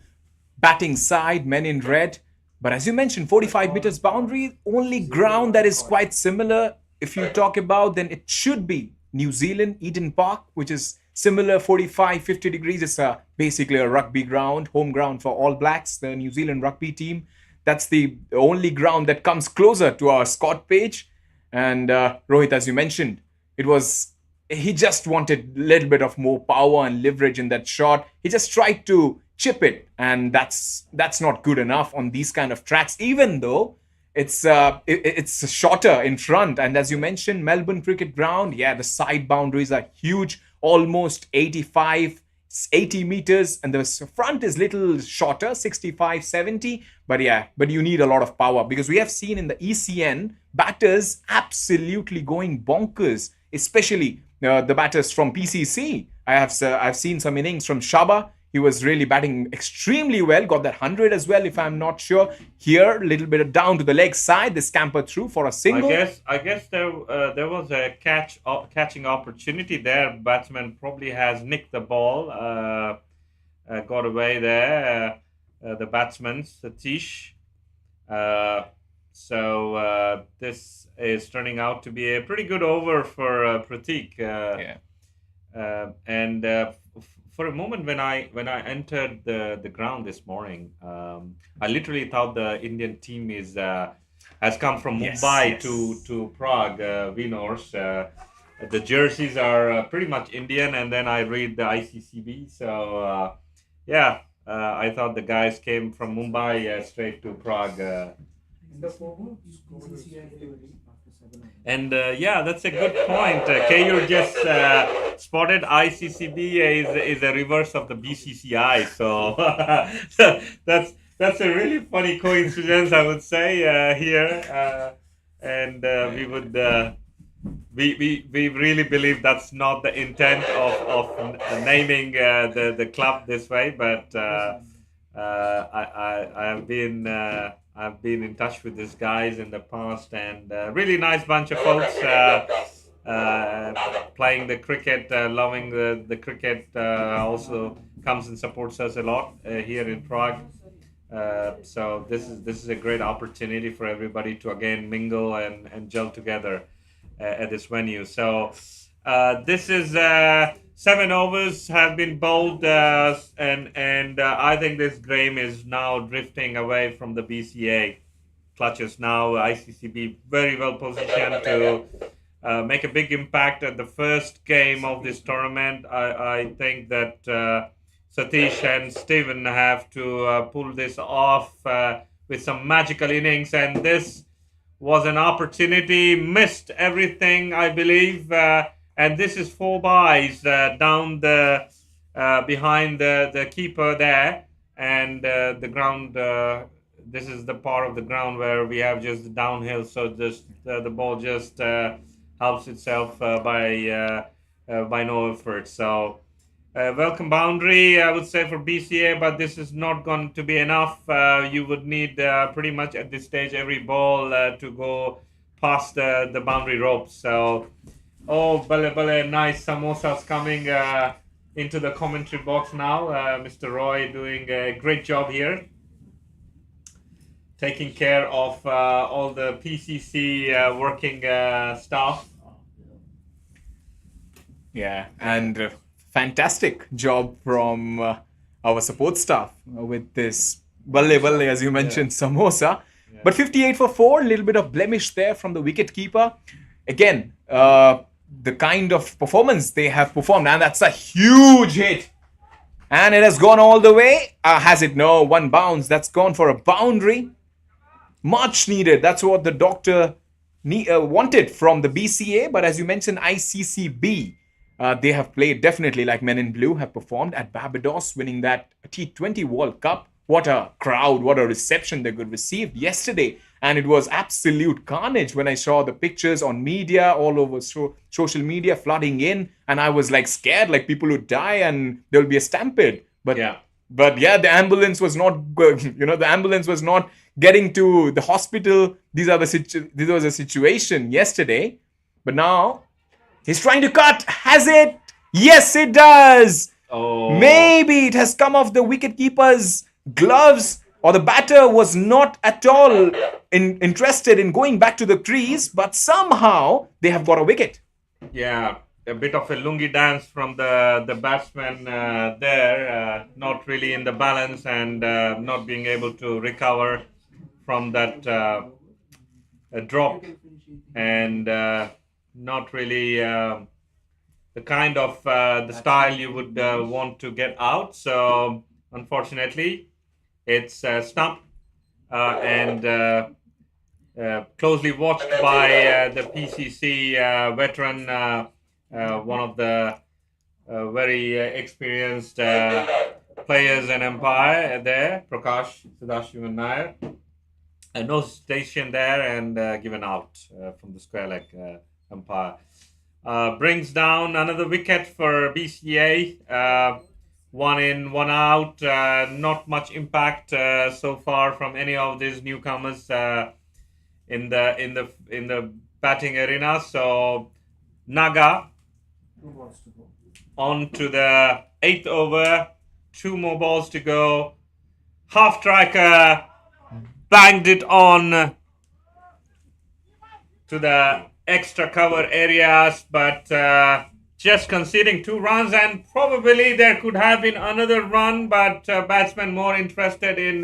batting side, men in red. But as you mentioned, 45 meters boundary, only ground that is quite similar, if you talk about, then it should be New Zealand, Eden Park, which is similar, 45, 50 degrees. It's basically a rugby ground, home ground for All Blacks, the New Zealand rugby team. That's the only ground that comes closer to our Scott page. And Rohit, as you mentioned, he just wanted a little bit of more power and leverage in that shot. He just tried to chip it, and that's not good enough on these kind of tracks, even though it's shorter in front. And as you mentioned, Melbourne cricket ground, yeah, the side boundaries are huge, almost 80 meters, and the front is little shorter, 65, 70. But you need a lot of power, because we have seen in the ECN batters absolutely going bonkers, especially the batters from PCC. I've seen some innings from Shaba. He was really batting extremely well, got that 100 as well, if I'm not sure. Here, a little bit down to the leg side, they scampered through for a single. I guess there was a catching opportunity there. Batsman probably has nicked the ball, got away there. The batsman, Satish. So this is turning out to be a pretty good over for Pratik. For a moment, when I entered the ground this morning, I literally thought the Indian team has come from Mumbai to Prague, Venus. The jerseys are pretty much Indian, and then I read the Iccb. So I thought the guys came from Mumbai straight to Prague. And that's a good point. KU just spotted ICCB is a reverse of the BCCI. So that's a really funny coincidence, I would say, here. We really believe that's not the intent of naming the club this way. But I've been in touch with these guys in the past, and really nice bunch of folks playing the cricket, loving the cricket. Also comes and supports us a lot here in Prague. So this is a great opportunity for everybody to again mingle and gel together at this venue. So this is 7 overs have been bowled, and I think this game is now drifting away from the BCA clutches. Now ICCB very well positioned to make a big impact at the first game of this tournament. I think that Satish and Steven have to pull this off with some magical innings, and this was an opportunity, missed everything, I believe. And this is 4 byes down the behind the keeper there, and the ground. This is the part of the ground where we have just the downhill, so just the ball just helps itself by no effort. So welcome boundary, I would say, for BCA, but this is not going to be enough. You would need pretty much at this stage every ball to go past the boundary ropes. So. Oh, bale, nice samosas coming into the commentary box now. Mr. Roy doing a great job here, taking care of all the PCC working staff. Yeah, and fantastic job from our support staff with this Balle balle, as you mentioned, samosa. But 58 for 4, a little bit of blemish there from the wicket keeper. Again, the kind of performance they have performed, and that's a huge hit. And it has gone all the way. Has it? No, one bounce. That's gone for a boundary. Much needed. That's what the doctor wanted from the BCA. But as you mentioned, ICCB, they have played definitely like Men in Blue have performed at Barbados, winning that T20 World Cup. What a crowd, what a reception they could receive yesterday. And it was absolute carnage when I saw the pictures on media, all over social media flooding in. And I was like scared, like people would die and there'll be a stampede. But yeah, the ambulance was not, the ambulance was not getting to the hospital. This was a situation yesterday. But now he's trying to cut. Has it? Yes, it does. Oh. Maybe it has come off the wicketkeeper's gloves, or the batter was not at all interested in going back to the crease, but somehow they have got a wicket. Yeah, a bit of a lungi dance from the batsman there, not really in the balance and not being able to recover from that drop, and not really the kind of the style you would want to get out. So unfortunately, it's stumped and closely watched by the PCC veteran, one of the very experienced players and umpire there, Prakash Sadashivan Nair. No station there and given out from the square leg umpire. Brings down another wicket for BCA. One in, one out. Not much impact so far from any of these newcomers in the batting arena. So Naga on to the 8th over. 2 more balls to go. Half striker banged it on to the extra cover areas, but just conceding 2 runs, and probably there could have been another run, but batsman more interested in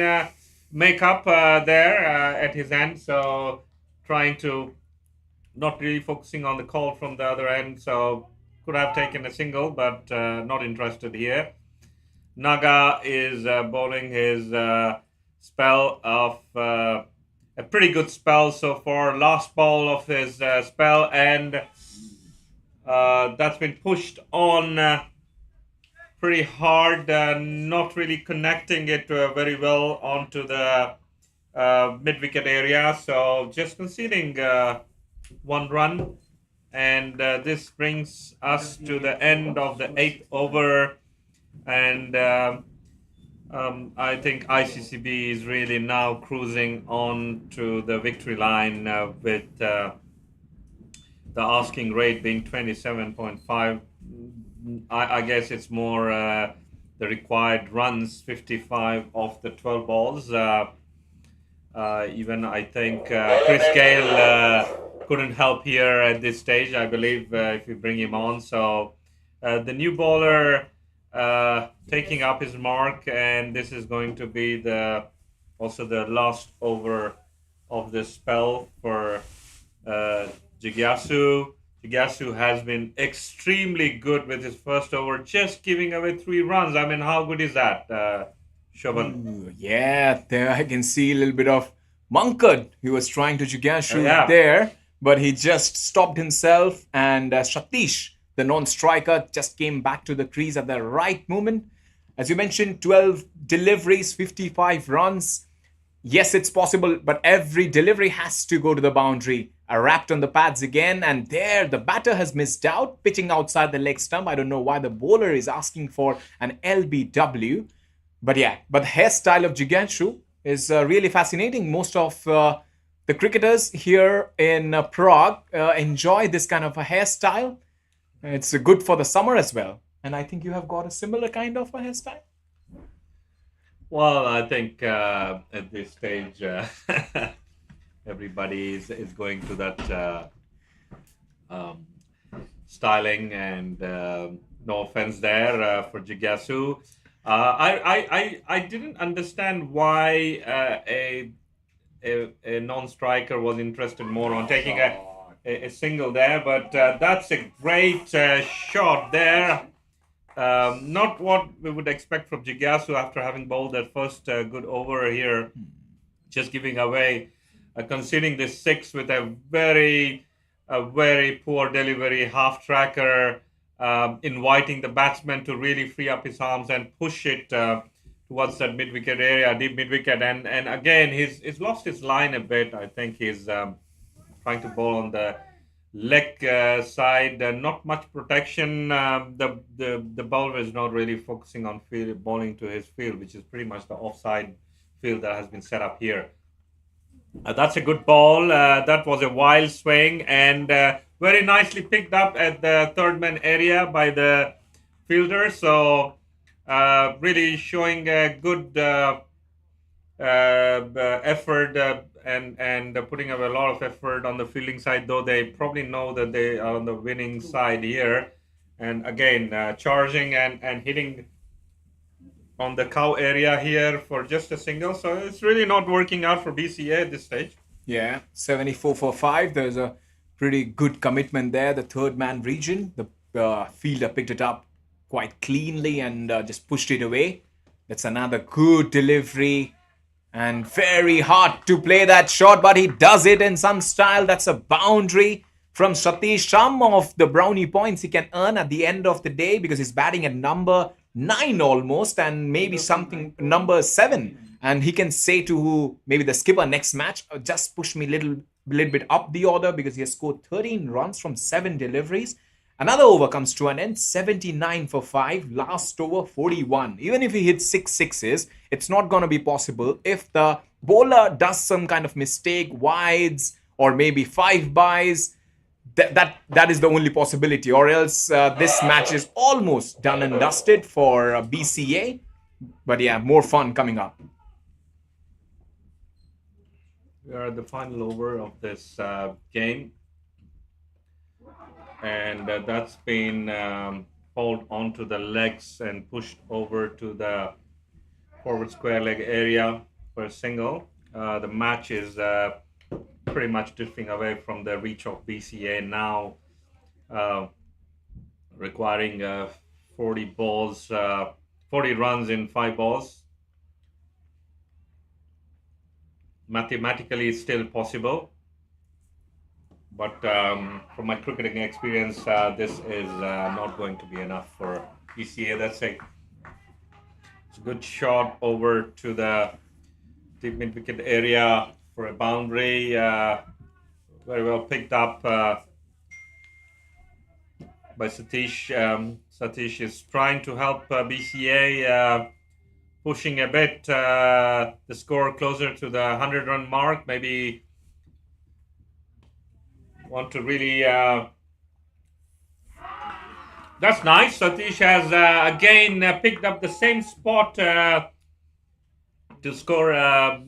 make up there at his end, so trying to not really focusing on the call from the other end, so could have taken a single, but not interested here. Naga is bowling his spell of a pretty good spell so far. Last ball of his spell, and that's been pushed on pretty hard, not really connecting it very well onto the mid-wicket area. So just conceding 1 run, and this brings us to the end of the 8th over, and I think ICCB is really now cruising on to the victory line with the asking rate being 27.5. I guess it's more the required runs, 55 of the 12 balls. Even I think Chris Gale couldn't help here at this stage, I believe, if you bring him on. So the new bowler taking up his mark, and this is going to be also the last over of this spell for Jigyasu. Jigyasu has been extremely good with his first over, just giving away 3 runs. I mean, how good is that, Shobhan? Yeah, there I can see a little bit of Mankad. He was trying to Jigyasu there, but he just stopped himself, and Satish, the non-striker, just came back to the crease at the right moment. As you mentioned, 12 deliveries, 55 runs. Yes, it's possible, but every delivery has to go to the boundary. Wrapped on the pads again, and there the batter has missed out, pitching outside the leg stump. I don't know why the bowler is asking for an LBW. But yeah, but the hairstyle of Jigyasu is really fascinating. Most of the cricketers here in Prague enjoy this kind of a hairstyle. It's good for the summer as well. And I think you have got a similar kind of a hairstyle. Well, I think at this stage, everybody is going to that styling, and no offense there for Jigyasu. I didn't understand why a non-striker was interested more on taking a single there, but that's a great shot there. Not what we would expect from Jigasu after having bowled that first good over here, just giving away, conceding this six with a very poor delivery, half tracker, inviting the batsman to really free up his arms and push it towards that mid wicket area, deep mid wicket, and again he's lost his line a bit. I think he's trying to bowl on the leg side, not much protection. The bowler is not really focusing on field, bowling to his field, which is pretty much the offside field that has been set up here. That's a good ball. That was a wild swing and very nicely picked up at the third man area by the fielder. So really showing a good effort and putting up a lot of effort on the fielding side, though they probably know that they are on the winning side here. And again, charging and hitting on the cow area here for just a single. So it's really not working out for BCA at this stage. Yeah, 74 for 5. There's a pretty good commitment there. The third man region, the fielder picked it up quite cleanly and just pushed it away. That's another good delivery. And very hard to play that shot, but he does it in some style. That's a boundary from Satish. Some of the brownie points he can earn at the end of the day because he's batting at number 9 almost and maybe something number 7. And he can say to maybe the skipper next match, just push me a little bit up the order because he has scored 13 runs from 7 deliveries. Another over comes to an end, 79 for 5, last over 41. Even if he hits 6 sixes, it's not going to be possible if the bowler does some kind of mistake, wides, or maybe 5 byes. That is the only possibility, or else this match is almost done and dusted for BCA. But yeah, more fun coming up. We are at the final over of this game. And that's been pulled onto the legs and pushed over to the forward square leg area for a single. The match is pretty much drifting away from the reach of BCA now, requiring 40 runs in 5 balls. Mathematically, it's still possible. But from my cricketing experience, this is not going to be enough for BCA. It's a good shot over to the deep mid wicket area for a boundary. Very well picked up by Satish. Satish is trying to help BCA, pushing a bit the score closer to the 100-run mark. Maybe want to really that's nice. Satish has again picked up the same spot to score a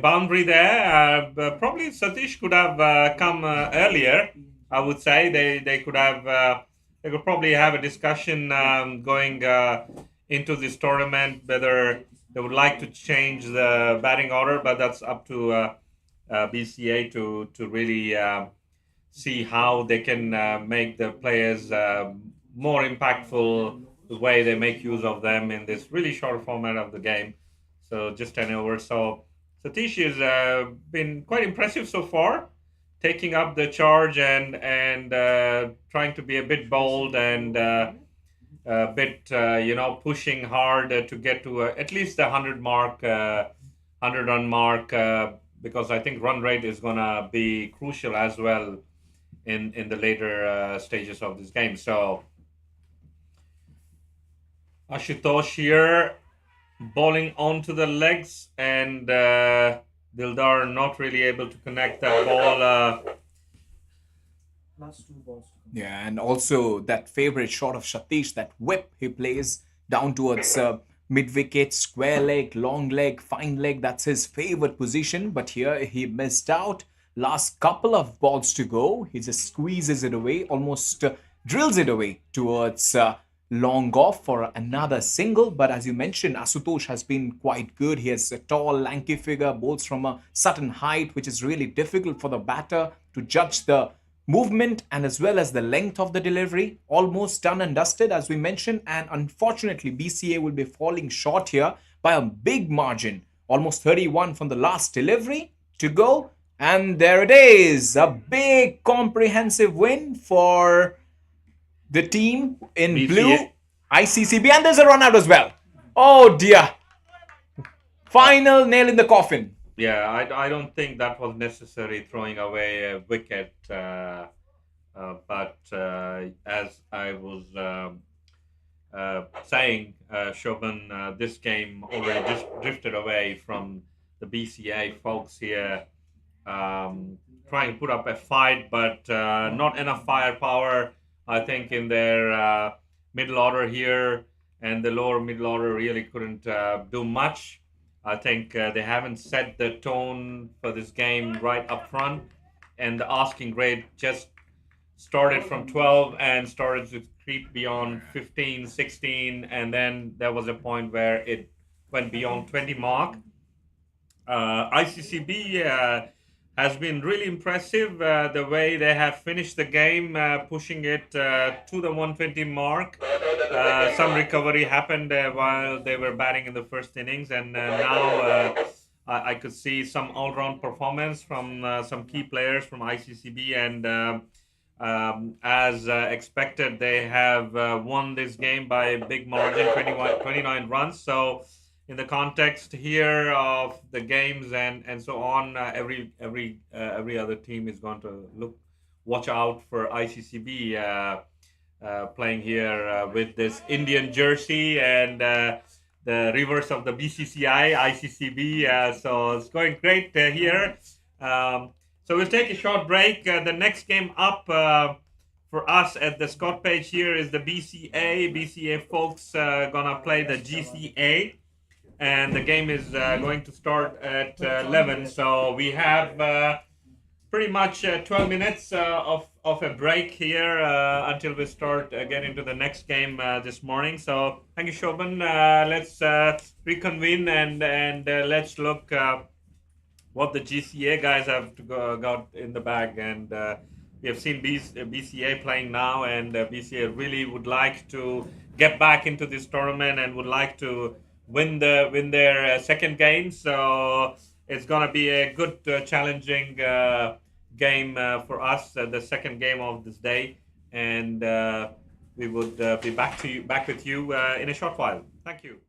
boundary there. Probably Satish could have come earlier. I would say they could have they could probably have a discussion going into this tournament whether they would like to change the batting order, but that's up to BCA to really see how they can make the players more impactful, the way they make use of them in this really short format of the game. So just 10 over. So Satish has been quite impressive so far, taking up the charge and trying to be a bit bold and a bit pushing hard to get to at least the 100-run mark, because I think run rate is gonna be crucial as well in the later stages of this game. So Ashutosh here bowling onto the legs, and Dildar not really able to connect that ball. Last 2 balls. Yeah, and also that favorite shot of Satish, that whip he plays down towards mid-wicket, square leg, long leg, fine leg. That's his favorite position. But here he missed out. Last couple of balls to go. He just squeezes it away, almost drills it away towards long off for another single. But as you mentioned, Asutosh has been quite good. He has a tall, lanky figure, bowls from a certain height, which is really difficult for the batter to judge the movement and as well as the length of the delivery. Almost done and dusted, as we mentioned. And unfortunately, BCA will be falling short here by a big margin. Almost 31 from the last delivery to go. And there it is. A big comprehensive win for the team in BCA. blue, ICCB, and there's a run out as well. Oh dear. Final nail in the coffin. Yeah, I don't think that was necessary throwing away a wicket. But as I was saying, Shobhan, this game already just drifted away from the BCA folks here, trying to put up a fight, but not enough firepower, I think, in their middle order here, and the lower middle order really couldn't do much. I think they haven't set the tone for this game right up front, and the asking grade just started from 12 and started to creep beyond 15, 16, and then there was a point where it went beyond 20 mark. ICCB has been really impressive the way they have finished the game, pushing it to the 120 mark. Some recovery happened while they were batting in the first innings, and now I could see some all-round performance from some key players from ICCB, and as expected, they have won this game by a big margin, 29 runs. So in the context here of the games and so on, every other team is going to watch out for ICCB playing here with this Indian jersey and the reverse of the BCCI ICCB. So it's going great here. So we'll take a short break. The next game up for us at the Scott page here is the BCA. BCA folks gonna play the GCA, and the game is going to start at 11. So we have pretty much 12 minutes of a break here until we start getting into the next game this morning. So thank you, Shobhan. Let's reconvene and let's look what the GCA guys have got in the bag. And we have seen BCA playing now, and BCA really would like to get back into this tournament and would like to win their second game. So it's gonna be a good challenging game for us, the second game of this day, and we would be back with you in a short while. Thank you.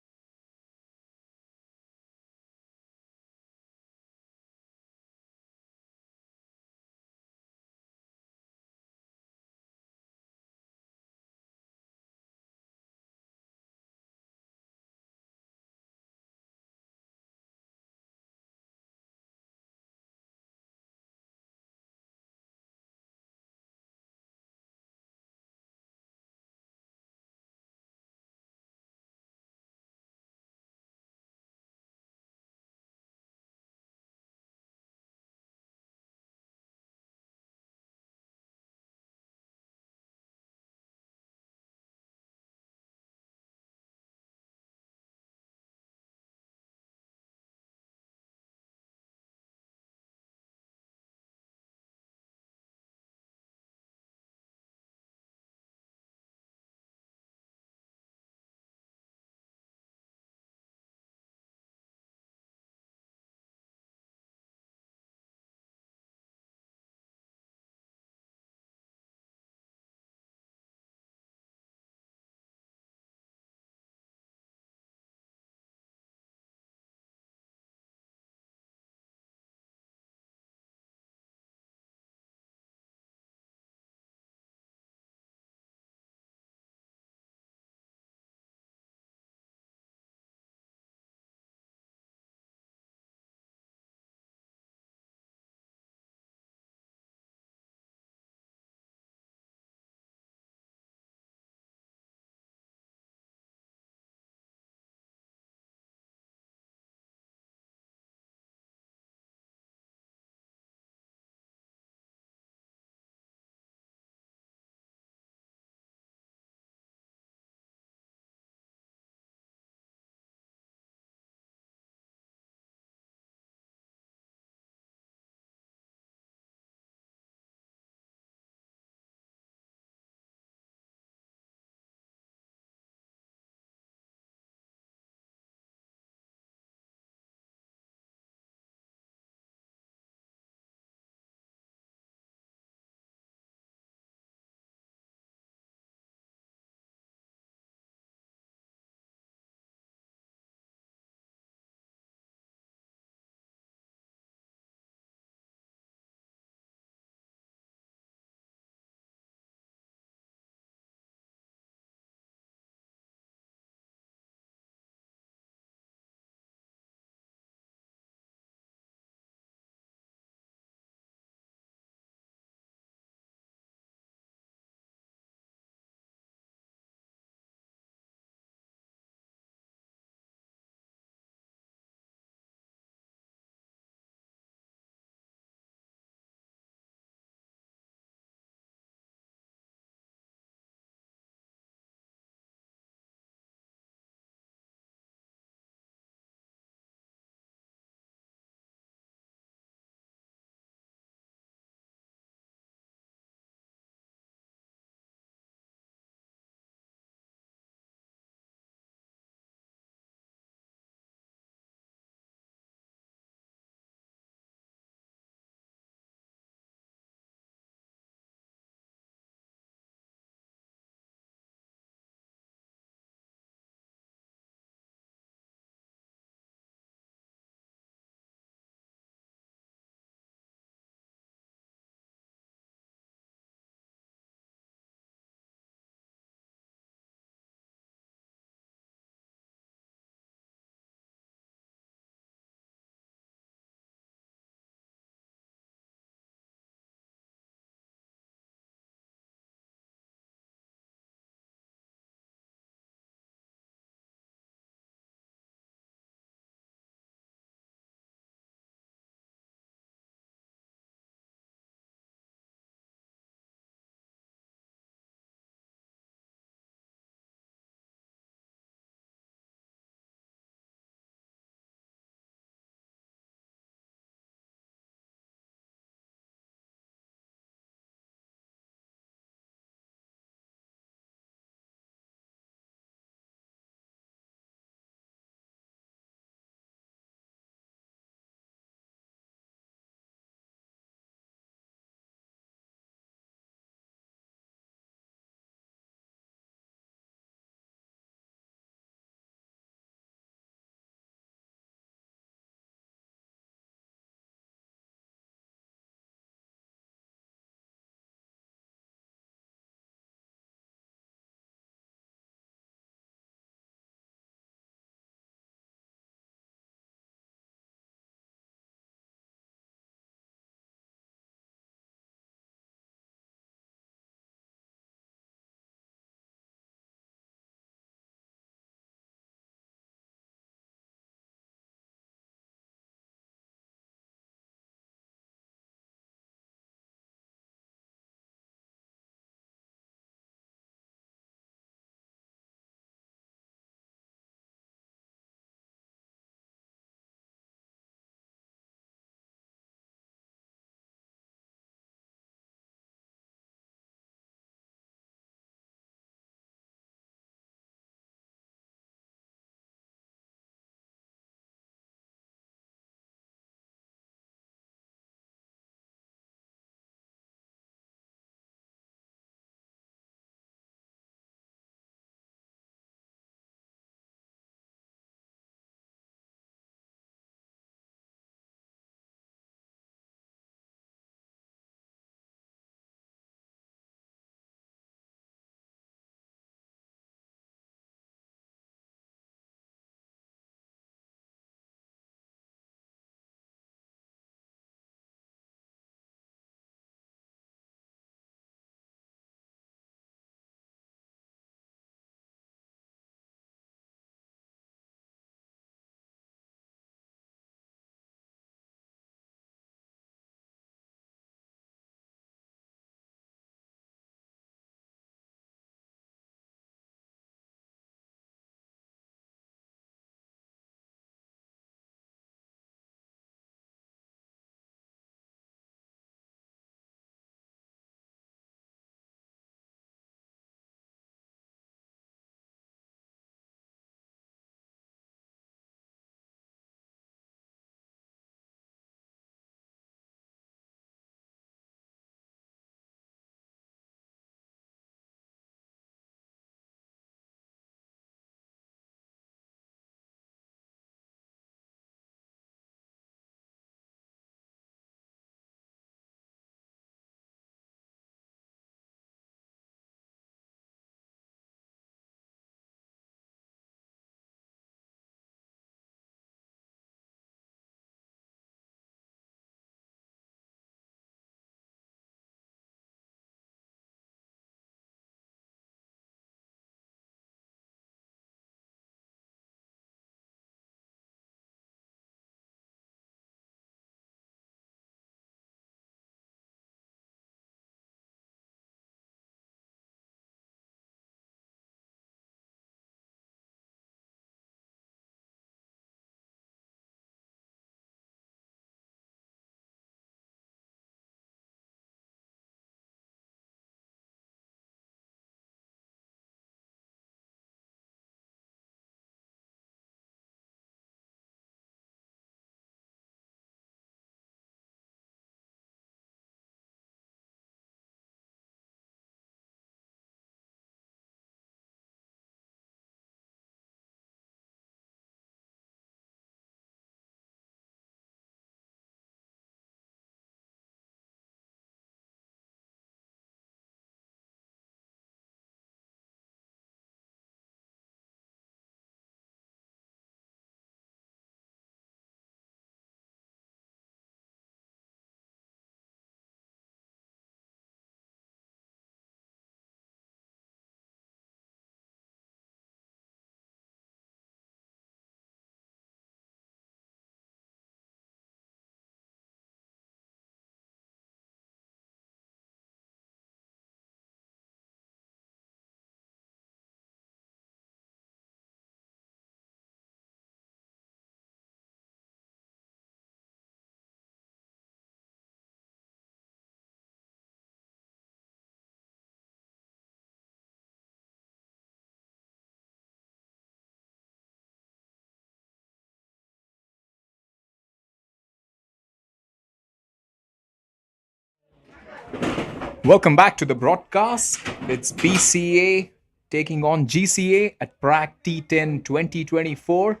Welcome back to the broadcast. It's BCA taking on GCA at Prague T10 2024.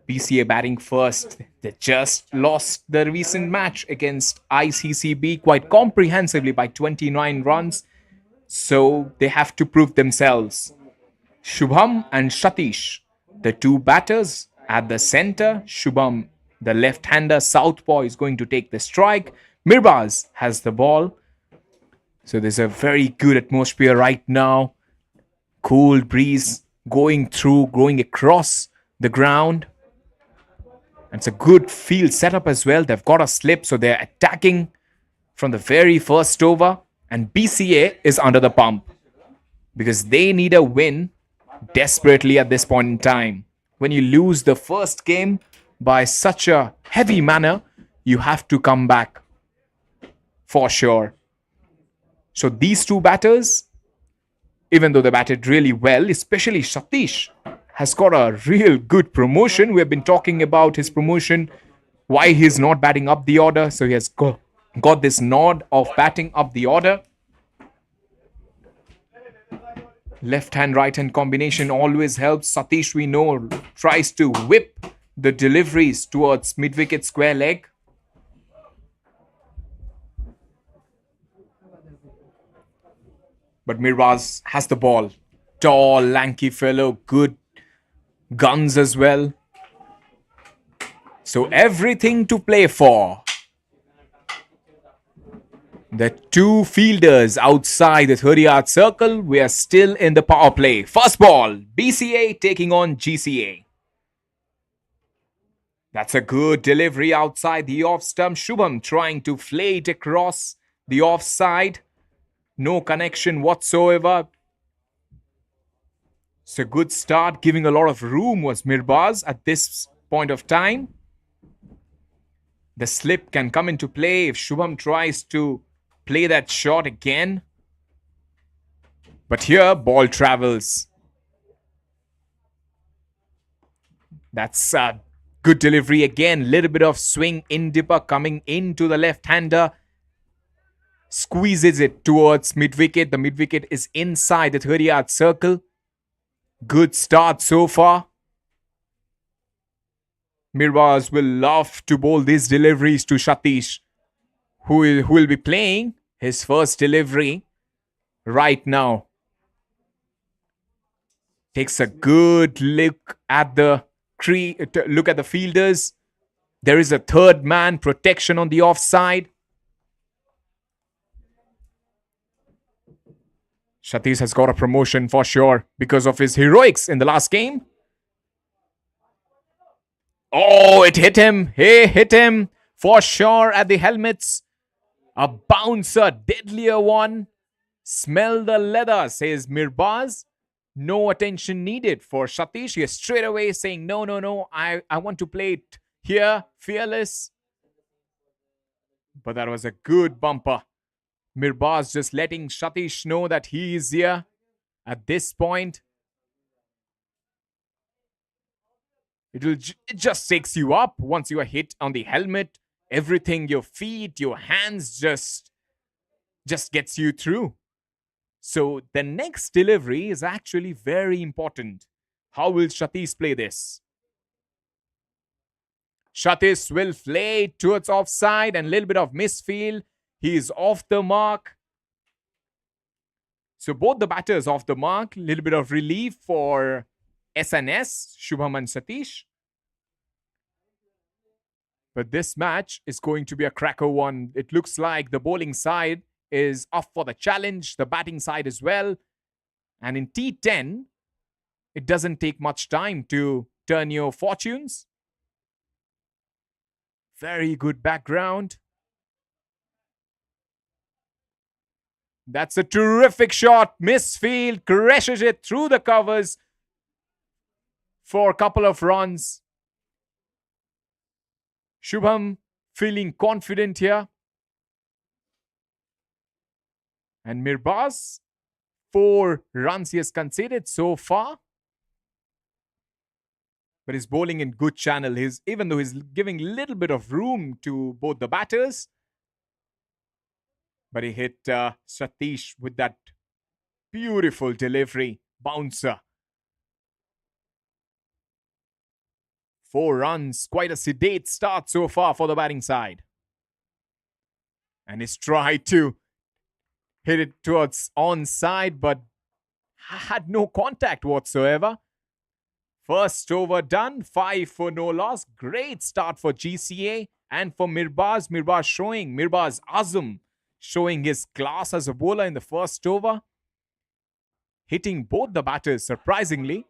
BCA batting first. They just lost the recent match against Iccb quite comprehensively by 29 runs. So they have to prove themselves. Shubham and Satish, the two batters at the center. Shubham, the left-hander southpaw, is going to take the strike. Mirbaz has the ball. So there's a very good atmosphere right now. Cool breeze going across the ground. And it's a good field setup as well. They've got a slip, so they're attacking from the very first over. And BCA is under the pump because they need a win desperately at this point in time. When you lose the first game by such a heavy manner, you have to come back for sure. So these two batters, even though they batted really well, especially Satish, has got a real good promotion. We have been talking about his promotion, why he's not batting up the order. So he has got this nod of batting up the order. Left hand, right hand combination always helps. Satish, we know, tries to whip the deliveries towards mid-wicket square leg. But Mirbaz has the ball. Tall, lanky fellow, good guns as well. So everything to play for. The two fielders outside the 30-yard circle. We are still in the power play. First ball, BCA taking on GCA. That's a good delivery outside the off stump. Shubham trying to flay it across the offside. No connection whatsoever. It's a good start. Giving a lot of room was Mirbaz at this point of time. The slip can come into play if Shubham tries to play that shot again. But here, ball travels. That's a good delivery again. Little bit of swing in dipper coming into the left-hander. Squeezes it towards mid-wicket. The mid-wicket is inside the 30-yard circle. Good start so far. Mirbaz will love to bowl these deliveries to Satish, who will be playing his first delivery right now. Takes a good look at the fielders. There is a third man protection on the offside. Satish has got a promotion for sure because of his heroics in the last game. Oh, it hit him. Hey, hit him for sure at the helmets. A bouncer, deadlier one. Smell the leather, says Mirbaz. No attention needed for Satish. He is straight away saying, no, I want to play it here, fearless. But that was a good bumper. Mirbaz just letting Satish know that he is here at this point. It just takes you up once you are hit on the helmet. Everything, your feet, your hands just gets you through. So the next delivery is actually very important. How will Satish play this? Satish will flay it towards offside and a little bit of misfield. He is off the mark. So both the batters off the mark. A little bit of relief for SNS, Shubham and Satish. But this match is going to be a cracker one. It looks like the bowling side is up for the challenge. The batting side as well. And in T10, it doesn't take much time to turn your fortunes. Very good background. That's a terrific shot. Misfield, crashes it through the covers for a couple of runs. Shubham feeling confident here. And Mirbaz, 4 runs he has conceded so far. But he's bowling in good channel. Even though he's giving a little bit of room to both the batters. But he hit Satish with that beautiful delivery bouncer. 4 runs, quite a sedate start so far for the batting side. And he's tried to hit it towards onside, but had no contact whatsoever. First over done, 5 for no loss. Great start for GCA and for Mirbaz. Mirbaz Azam showing his class as a bowler in the first over. Hitting both the batters, surprisingly.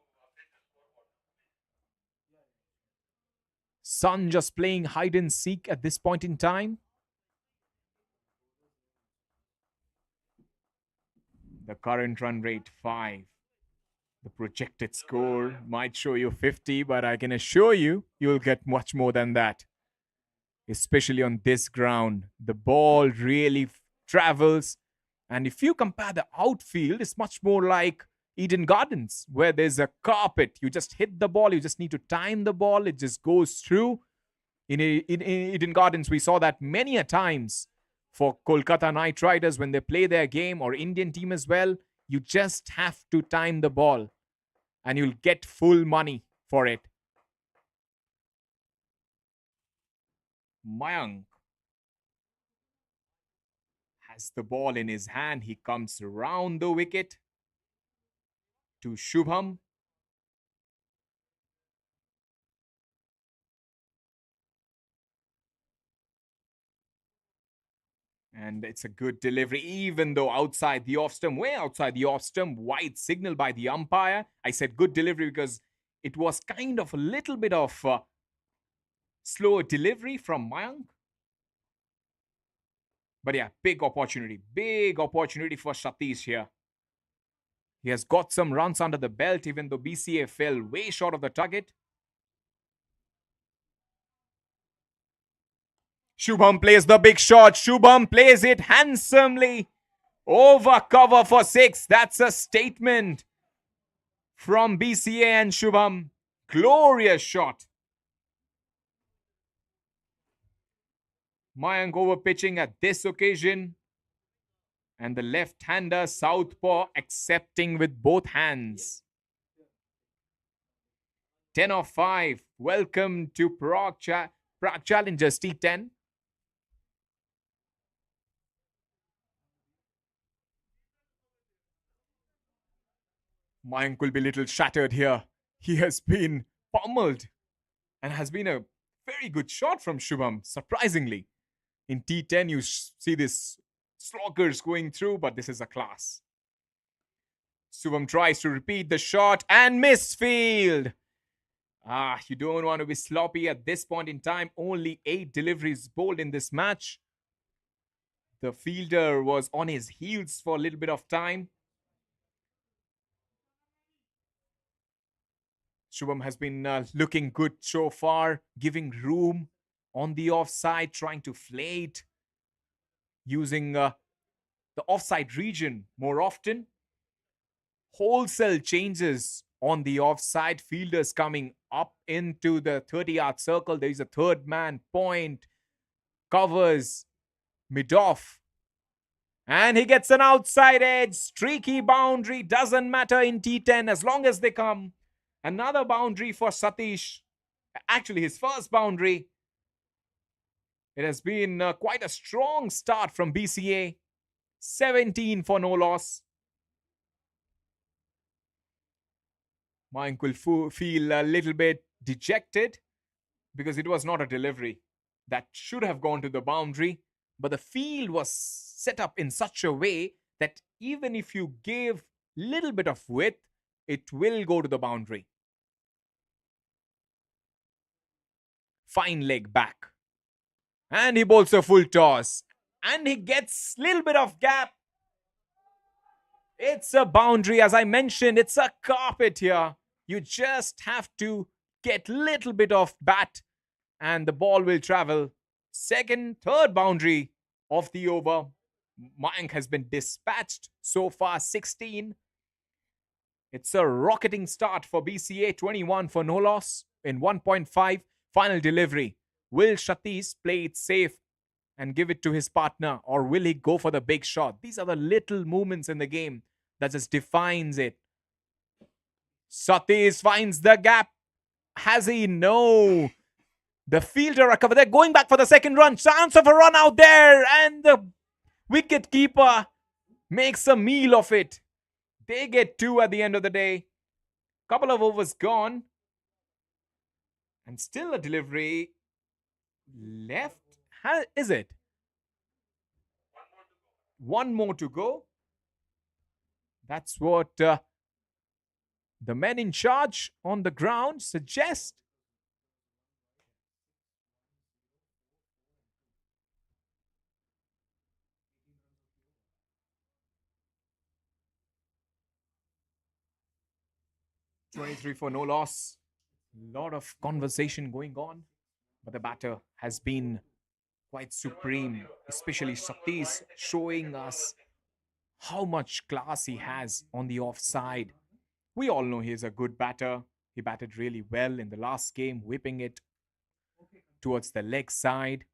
Sun just playing hide and seek at this point in time. The current run rate 5. The projected score might show you 50, but I can assure you, you'll get much more than that. Especially on this ground. The ball really travels. And if you compare the outfield, it's much more like Eden Gardens, where there's a carpet. You just hit the ball. You just need to time the ball. It just goes through. In Eden Gardens, we saw that many a times for Kolkata Knight Riders when they play their game, or Indian team as well. You just have to time the ball and you'll get full money for it. Mayank has the ball in his hand. He comes round the wicket to Shubham. And it's a good delivery, even though outside the off stump, way outside the off stump, wide signal by the umpire. I said good delivery because it was kind of a little bit of slow delivery from Mayank. But yeah, big opportunity for Satish here. He has got some runs under the belt, even though BCA fell way short of the target. Shubham plays the big shot. Shubham plays it handsomely. Over cover for 6. That's a statement from BCA and Shubham. Glorious shot. Mayank over pitching at this occasion. And the left-hander southpaw accepting with both hands. 10 of 5. Welcome to Prague Challengers T10. Mayank will be a little shattered here. He has been pummeled and has been a very good shot from Shubham, surprisingly. In T10, you see this sloggers going through, but this is a class. Shubham tries to repeat the shot and misfield. You don't want to be sloppy at this point in time. Only 8 deliveries bowled in this match. The fielder was on his heels for a little bit of time. Shubham has been looking good so far, giving room on the offside, trying to flay it, using the offside region more often. Wholesale changes on the offside. Fielders coming up into the 30-yard circle. There is a third man point. Covers mid-off. And he gets an outside edge. Streaky boundary. Doesn't matter in T10 as long as they come. Another boundary for Satish. Actually, his first boundary. It has been quite a strong start from BCA. 17 for no loss. Mayank will feel a little bit dejected because it was not a delivery that should have gone to the boundary. But the field was set up in such a way that even if you give little bit of width, it will go to the boundary. Fine leg back. And he bowls a full toss. And he gets little bit of gap. It's a boundary. As I mentioned, it's a carpet here. You just have to get little bit of bat and the ball will travel. Second, third boundary of the over. Mayank has been dispatched so far, 16. It's a rocketing start for BCA, 21 for no loss in 1.5. Final delivery. Will Satish play it safe and give it to his partner, or will he go for the big shot? These are the little moments in the game that just defines it. Satish finds the gap. Has he? No. The fielder recover. They're going back for the second run. Chance of a run out there. And the wicket keeper makes a meal of it. They get 2 at the end of the day. Couple of overs gone. And still a delivery left. How is it? One more to go. That's what the men in charge on the ground suggest. "23 for no loss." Lot of conversation going on, but the batter has been quite supreme, especially Satish, showing us how much class he has on the offside. We all know he's a good batter. He batted really well in the last game, whipping it towards the leg side.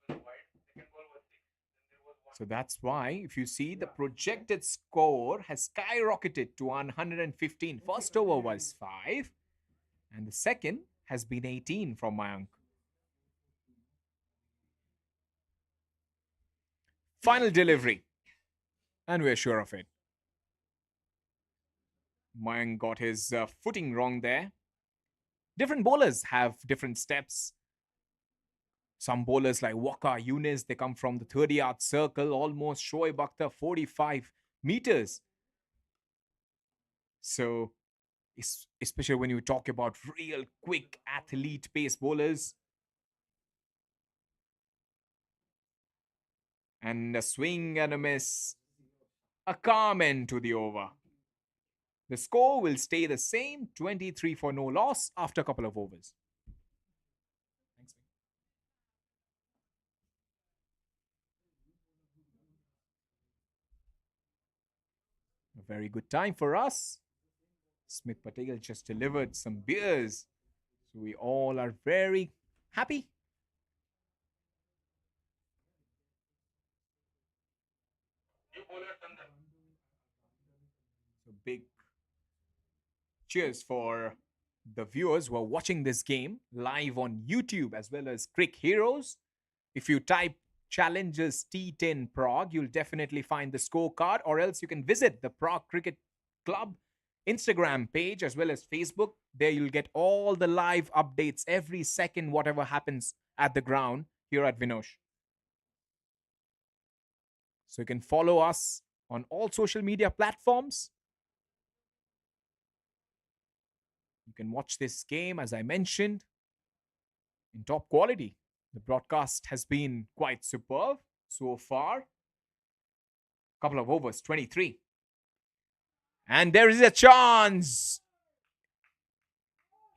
So that's why, if you see, the projected score has skyrocketed to 115. First over was 5, and the second has been 18 from Mayank. Final delivery, and we're sure of it. Mayank got his footing wrong there. Different bowlers have different steps. Some bowlers like Waqar Younis, they come from the 30-yard circle, almost Shoaib Akhtar 45 meters. So, especially when you talk about real quick athlete pace bowlers. And a swing and a miss. A calm end to the over. The score will stay the same, 23 for no loss after a couple of overs. Thanks. A very good time for us. Smith Patel just delivered some beers. So we all are very happy. So big cheers for the viewers who are watching this game live on YouTube as well as Crick Heroes. If you type Challenges T10 Prague, you'll definitely find the scorecard, or else you can visit the Prague Cricket Club Instagram page as well as Facebook. There you'll get all the live updates every second, whatever happens at the ground here at Vinosh. So you can follow us on all social media platforms. You can watch this game, as I mentioned, in top quality. The broadcast has been quite superb so far. Couple of overs, 23. And there is a chance.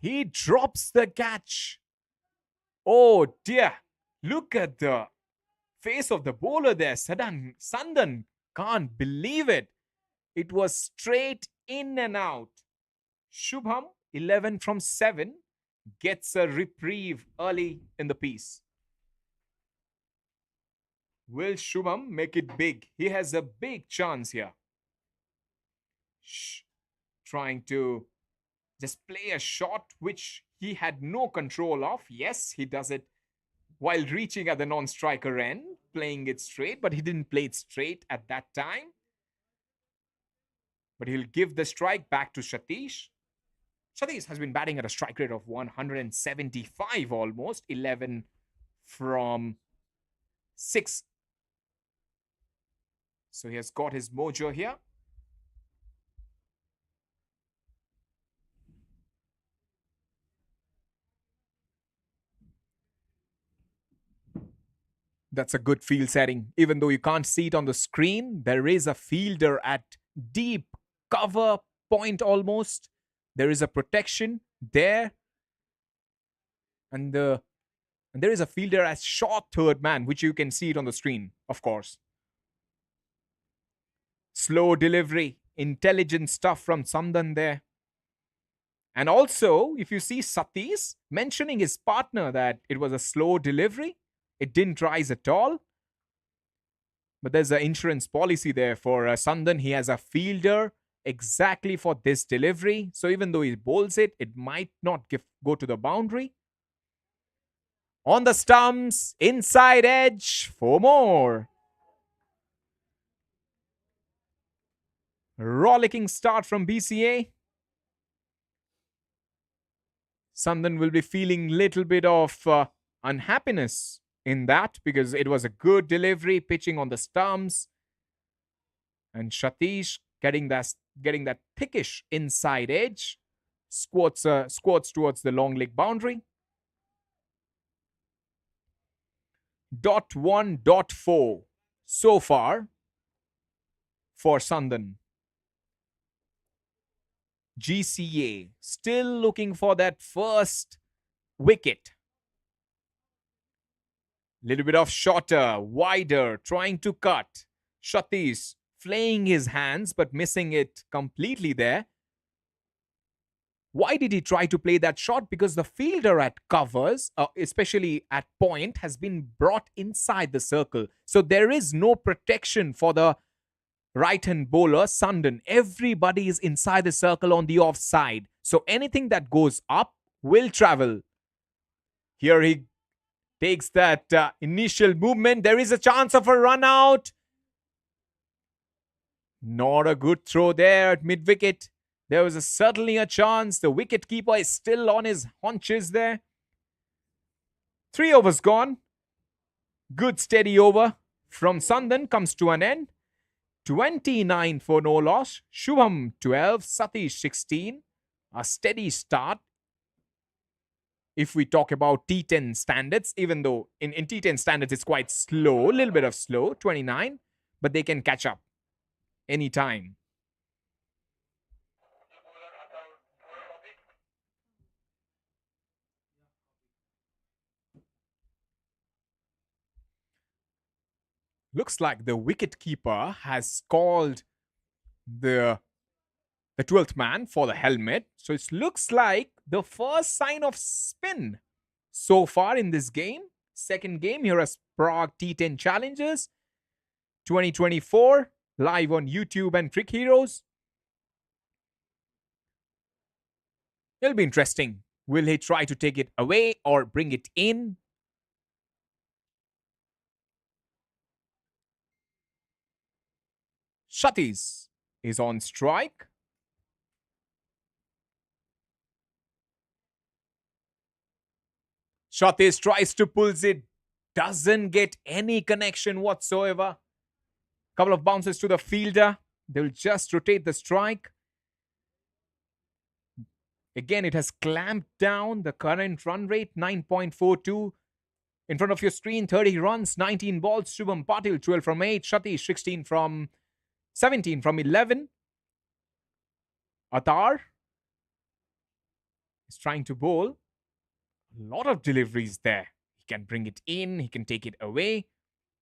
He drops the catch. Oh dear. Look at the face of the bowler there. Sandan can't believe it. It was straight in and out. Shubham, 11 from 7, gets a reprieve early in the piece. Will Shubham make it big? He has a big chance here. Trying to just play a shot which he had no control of. Yes, he does it while reaching at the non-striker end, playing it straight, but he didn't play it straight at that time. But he'll give the strike back to Satish. Satish has been batting at a strike rate of 175 almost, 11 from 6. So he has got his mojo here. That's a good field setting. Even though you can't see it on the screen, there is a fielder at deep cover point almost. There is a protection there. And there is a fielder as short third man, which you can see it on the screen, of course. Slow delivery, intelligent stuff from Sandan there. And also, if you see Satish mentioning his partner that it was a slow delivery, it didn't rise at all. But there's an insurance policy there for Sandan. He has a fielder exactly for this delivery. So even though he bowls it, it might not go to the boundary. On the stumps, inside edge, 4 more. Rollicking start from BCA. Sandan will be feeling little bit of unhappiness in that because it was a good delivery, pitching on the stumps. And Satish getting that thickish inside edge. Squats towards the long leg boundary. .1, .4 so far for Sandan. GCA still looking for that first wicket. Little bit of shorter, wider, trying to cut. Satish flaying his hands but missing it completely there. Why did he try to play that shot? Because the fielder at covers, especially at point, has been brought inside the circle. So there is no protection for the right-hand bowler, Sandan. Everybody is inside the circle on the offside. So anything that goes up will travel. Here he takes that initial movement. There is a chance of a run out. Not a good throw there at mid-wicket. There was certainly a chance. The wicket-keeper is still on his haunches there. 3 overs gone. Good steady over from Sandan comes to an end. 29 for no loss. Shubham 12, Satish 16. A steady start. If we talk about T10 standards, even though in T10 standards it's quite slow, a little bit of slow, 29, but they can catch up anytime. Looks like the wicket-keeper has called the 12th man for the helmet. So it looks like the first sign of spin so far in this game. Second game here as Prague T10 Challenges 2024 live on YouTube and Crick Heroes. It'll be interesting. Will he try to take it away or bring it in? Satish is on strike. Satish tries to pull it. Doesn't get any connection whatsoever. Couple of bounces to the fielder. They'll just rotate the strike. Again, it has clamped down the current run rate, 9.42. In front of your screen, 30 runs, 19 balls. Shubham Patil, 12 from 8. Satish, 17 from 11. Atar is trying to bowl. A lot of deliveries there. He can bring it in. He can take it away.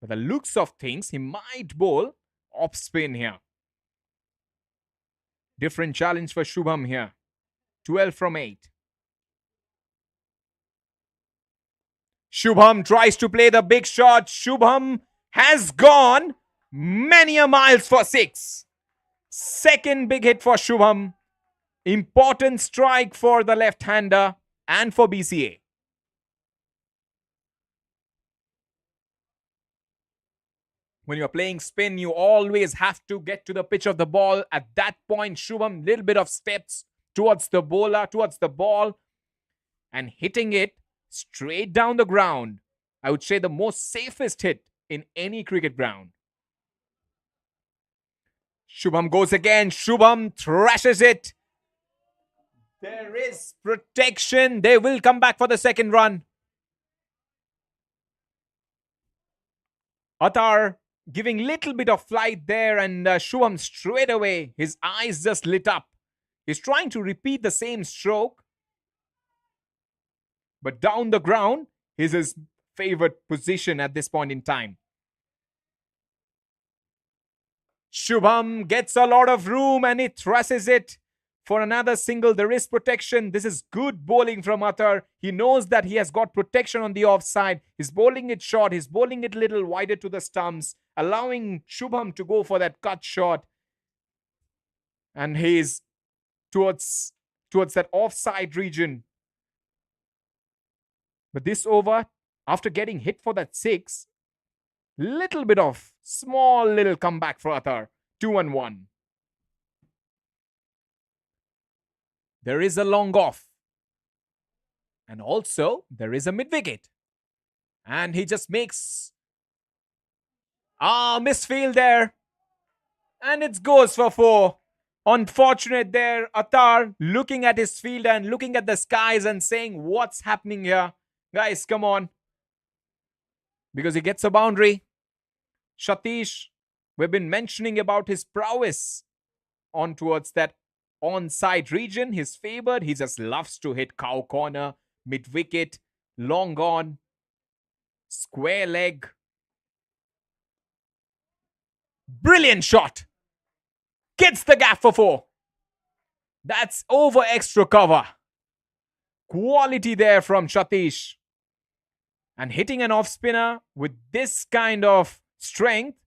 But the looks of things, he might bowl off spin here. Different challenge for Shubham here. 12 from 8. Shubham tries to play the big shot. Shubham has gone many a miles for 6. Second big hit for Shubham. Important strike for the left-hander and for BCA. When you're playing spin, you always have to get to the pitch of the ball. At that point, Shubham, little bit of steps towards the bowler, towards the ball, and hitting it straight down the ground. I would say the most safest hit in any cricket ground. Shubham goes again. Shubham thrashes it. There is protection. They will come back for the second run. Atar giving little bit of flight there, and Shubham straight away, his eyes just lit up. He's trying to repeat the same stroke. But down the ground is his favorite position at this point in time. Shubham gets a lot of room and he thrashes it for another single. There is protection. This is good bowling from Atar. He knows that he has got protection on the offside. He's bowling it short. He's bowling it a little wider to the stumps. allowing Shubham to go for that cut shot. And he's towards that offside region. But this over, after getting hit for that 6, little bit of small little comeback for Athar. 2-1. There is a long off. And also, there is a mid-wicket. And he just makes misfield there. And it goes for 4. Unfortunate there, Athar looking at his field and looking at the skies and saying, what's happening here? Guys, come on. Because he gets a boundary. Satish, we've been mentioning about his prowess on towards that onside region. He's favored. He just loves to hit cow corner, mid-wicket, long on, square leg. Brilliant shot. Gets the gap for 4. That's over extra cover. Quality there from Satish. And hitting an off spinner with this kind of strength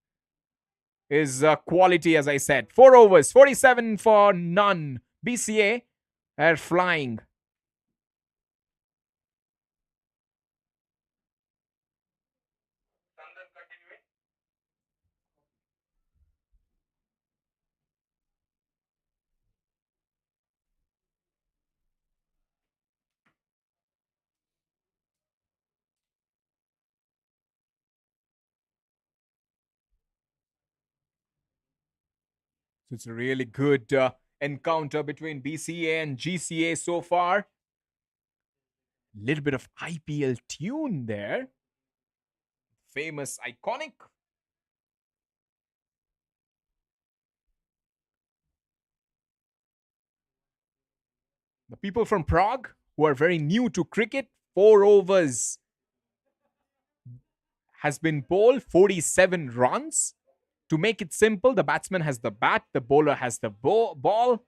is quality, as I said. 4 overs, 47 for none. BCA are flying. So it's a really good encounter between BCA and GCA so far. Little bit of IPL tune there. Famous, iconic. The people from Prague who are very new to cricket, 4 overs has been bowled, 47 runs. To make it simple, the batsman has the bat, the bowler has the ball.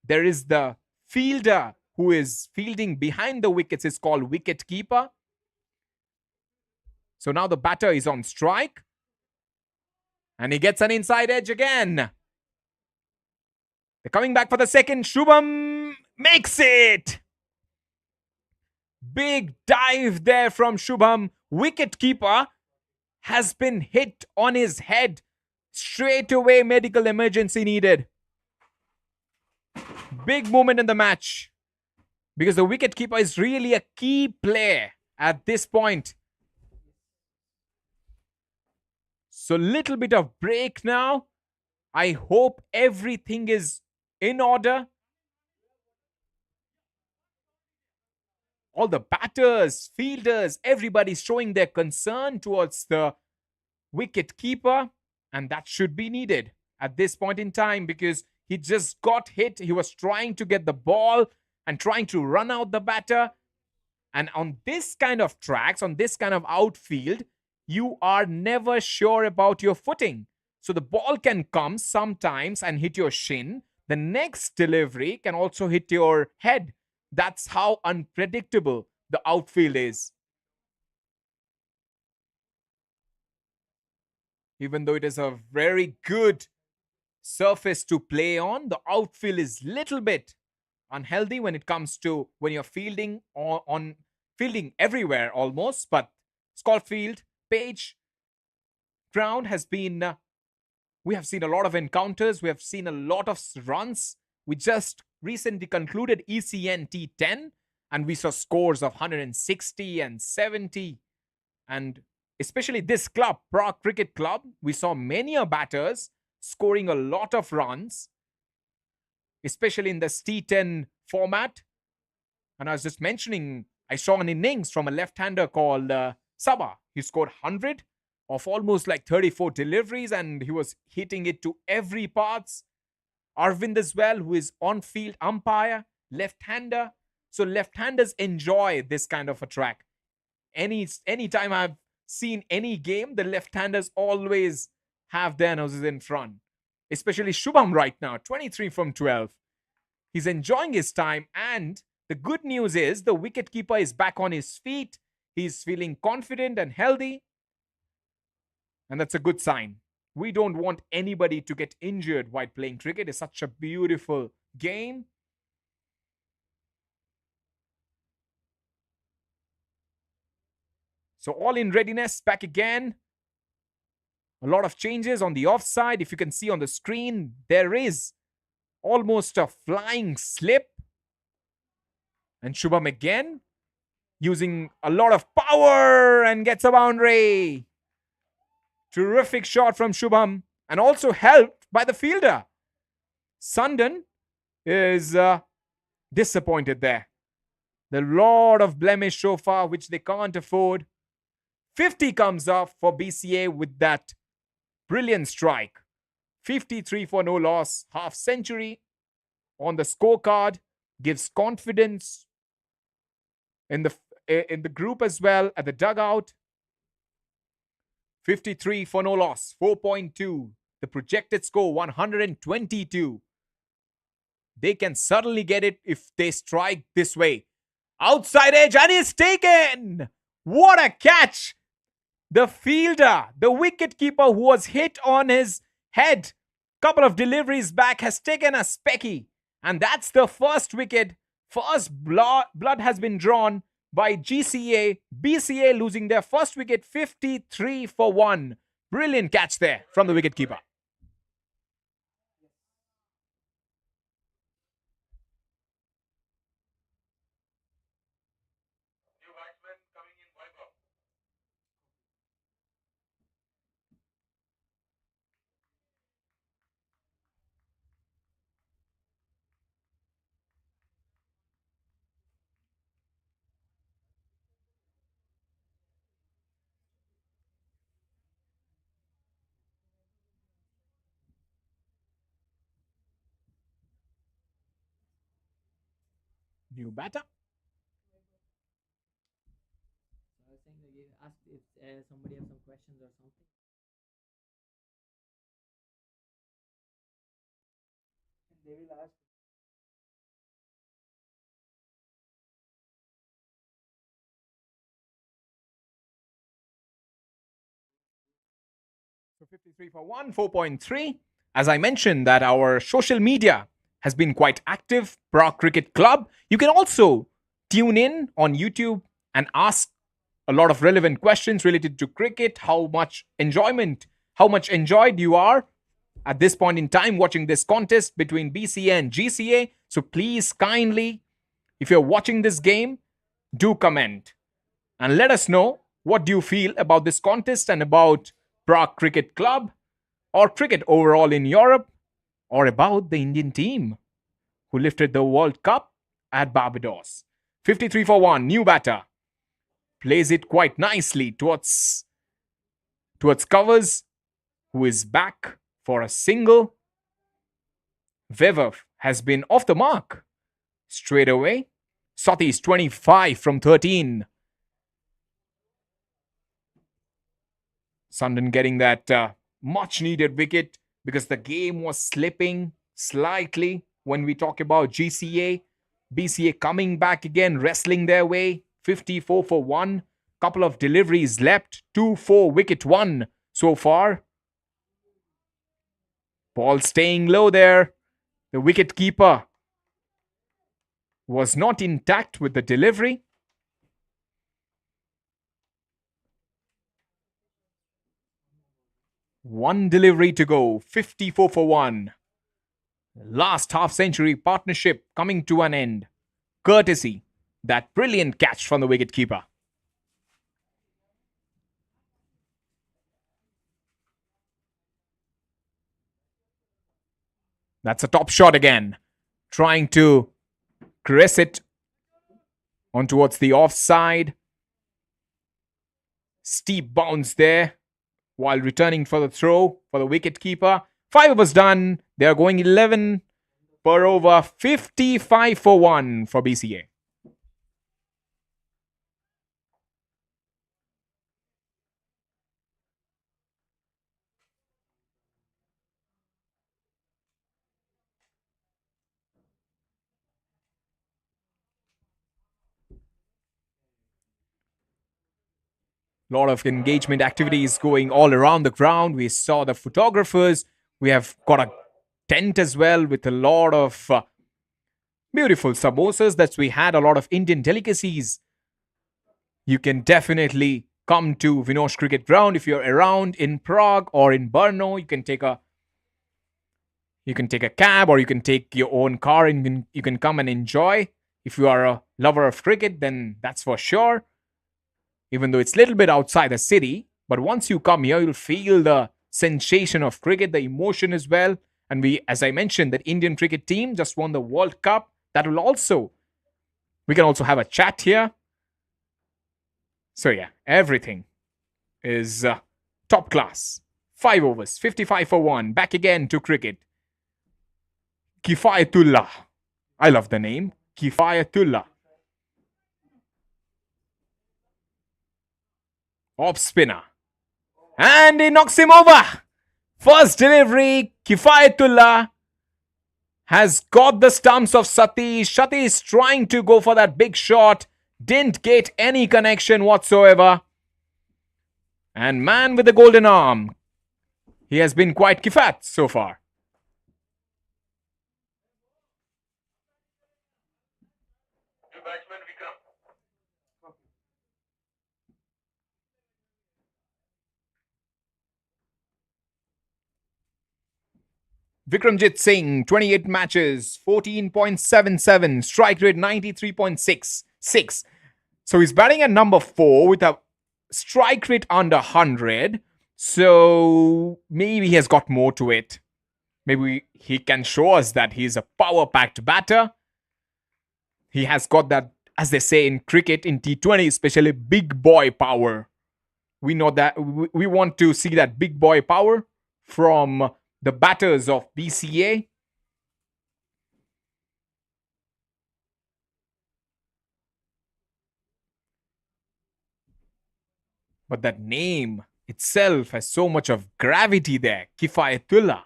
There is the fielder who is fielding behind the wickets, is called wicket keeper. So now the batter is on strike. And he gets an inside edge again. They're coming back for the second. Shubham makes it. Big dive there from Shubham. Wicket keeper has been hit on his head. Straight away, medical emergency needed. Big moment in the match. Because the wicketkeeper is really a key player at this point. So little bit of break now. I hope everything is in order. All the batters, fielders, everybody's showing their concern towards the wicketkeeper. And that should be needed at this point in time because he just got hit. He was trying to get the ball and trying to run out the batter. And on this kind of tracks, on this kind of outfield, you are never sure about your footing. So the ball can come sometimes and hit your shin. The next delivery can also hit your head. That's how unpredictable the outfield is. Even though it is a very good surface to play on, the outfield is little bit unhealthy when it comes to when you're fielding on fielding everywhere almost. But Schofield, Page, ground has been, we have seen a lot of encounters. We have seen a lot of runs. We just recently concluded ECN T10 and we saw scores of 160 and 70 and especially this club, Prague Cricket Club, we saw many batters scoring a lot of runs, especially in the T10 format. And I was just mentioning, I saw an innings from a left-hander called Saba. He scored 100 of almost like 34 deliveries and he was hitting it to every parts. Arvind as well, who is on-field umpire, left-hander. So left-handers enjoy this kind of a track. Anytime I've seen any game, the left-handers always have their noses in front. Especially Shubham right now, 23 from 12. He's enjoying his time and the good news is the wicketkeeper is back on his feet. He's feeling confident and healthy. And that's a good sign. We don't want anybody to get injured while playing cricket. It's such a beautiful game. So all in readiness, back again. A lot of changes on the offside. If you can see on the screen, there is almost a flying slip. And Shubham again using a lot of power and gets a boundary. Terrific shot from Shubham and also helped by the fielder. Sundon is disappointed there. The lot of blemish so far, which they can't afford. 50 comes off for BCA with that brilliant strike. 53 for no loss, half century on the scorecard, gives confidence in the group as well at the dugout. 53 for no loss, 4.2. The projected score 122. They can certainly get it if they strike this way. Outside edge and it's taken. What a catch! The fielder, the wicketkeeper who was hit on his head, couple of deliveries back, has taken a specky. And that's the first wicket. First blood has been drawn by GCA. BCA losing their first wicket, 53 for 1. Brilliant catch there from the wicketkeeper. New batter. I was saying that you asked if somebody has some questions or something. They will ask. So 53 for 1, 4.3. As I mentioned that our social media has been quite active, Prague Cricket Club. You can also tune in on YouTube and ask a lot of relevant questions related to cricket, how much enjoyed you are at this point in time watching this contest between BCA and GCA. So please kindly, if you're watching this game, do comment and let us know what do you feel about this contest and about Prague Cricket Club or cricket overall in Europe or about the Indian team who lifted the World Cup at Barbados. 53 for 1, new batter. Plays it quite nicely towards Covers, who is back for a single. Vever has been off the mark straight away. Sati's 25 from 13. Sundon getting that much needed wicket because the game was slipping slightly when we talk about GCA. BCA coming back again, wrestling their way. 54 for 1. Couple of deliveries left. 2-4 wicket 1 so far. Ball staying low there. The wicket keeper was not intact with the delivery. One delivery to go. 54 for 1. Last half-century partnership coming to an end. Courtesy that brilliant catch from the wicketkeeper. That's a top shot again. Trying to caress it on towards the offside. Steep bounce there while returning for the throw for the wicketkeeper. 5 overs done. They are going 11 per over. 55 for 1 for BCA. lot of engagement activities going all around the ground. We saw the photographers. We have got a tent as well with a lot of beautiful samosas that we had, a lot of Indian delicacies. You can definitely come to Vinosh Cricket Ground if you're around in Prague or in Brno. You can take a cab or you can take your own car and you can come and enjoy. If you are a lover of cricket, then that's for sure. Even though it's a little bit outside the city, but once you come here, you'll feel the sensation of cricket, the emotion as well. And as I mentioned, that Indian cricket team just won the World Cup. We can also have a chat here. So yeah, everything is top class. 5 overs, 55 for 1. Back again to cricket. Kifayatullah. I love the name. Kifayatullah. Off spinner. And he knocks him over. First delivery, Kifayatullah has got the stumps of Satish. Satish trying to go for that big shot. Didn't get any connection whatsoever. And man with the golden arm. He has been quite kifat so far. Vikramjit Singh, 28 matches, 14.77, strike rate 93.66. So he's batting at number 4 with a strike rate under 100. So maybe he has got more to it. Maybe he can show us that he's a power-packed batter. He has got that, as they say in cricket, in T20, especially big boy power. We know that we want to see that big boy power from the batters of BCA. But that name itself has so much of gravity there. Kifayatullah.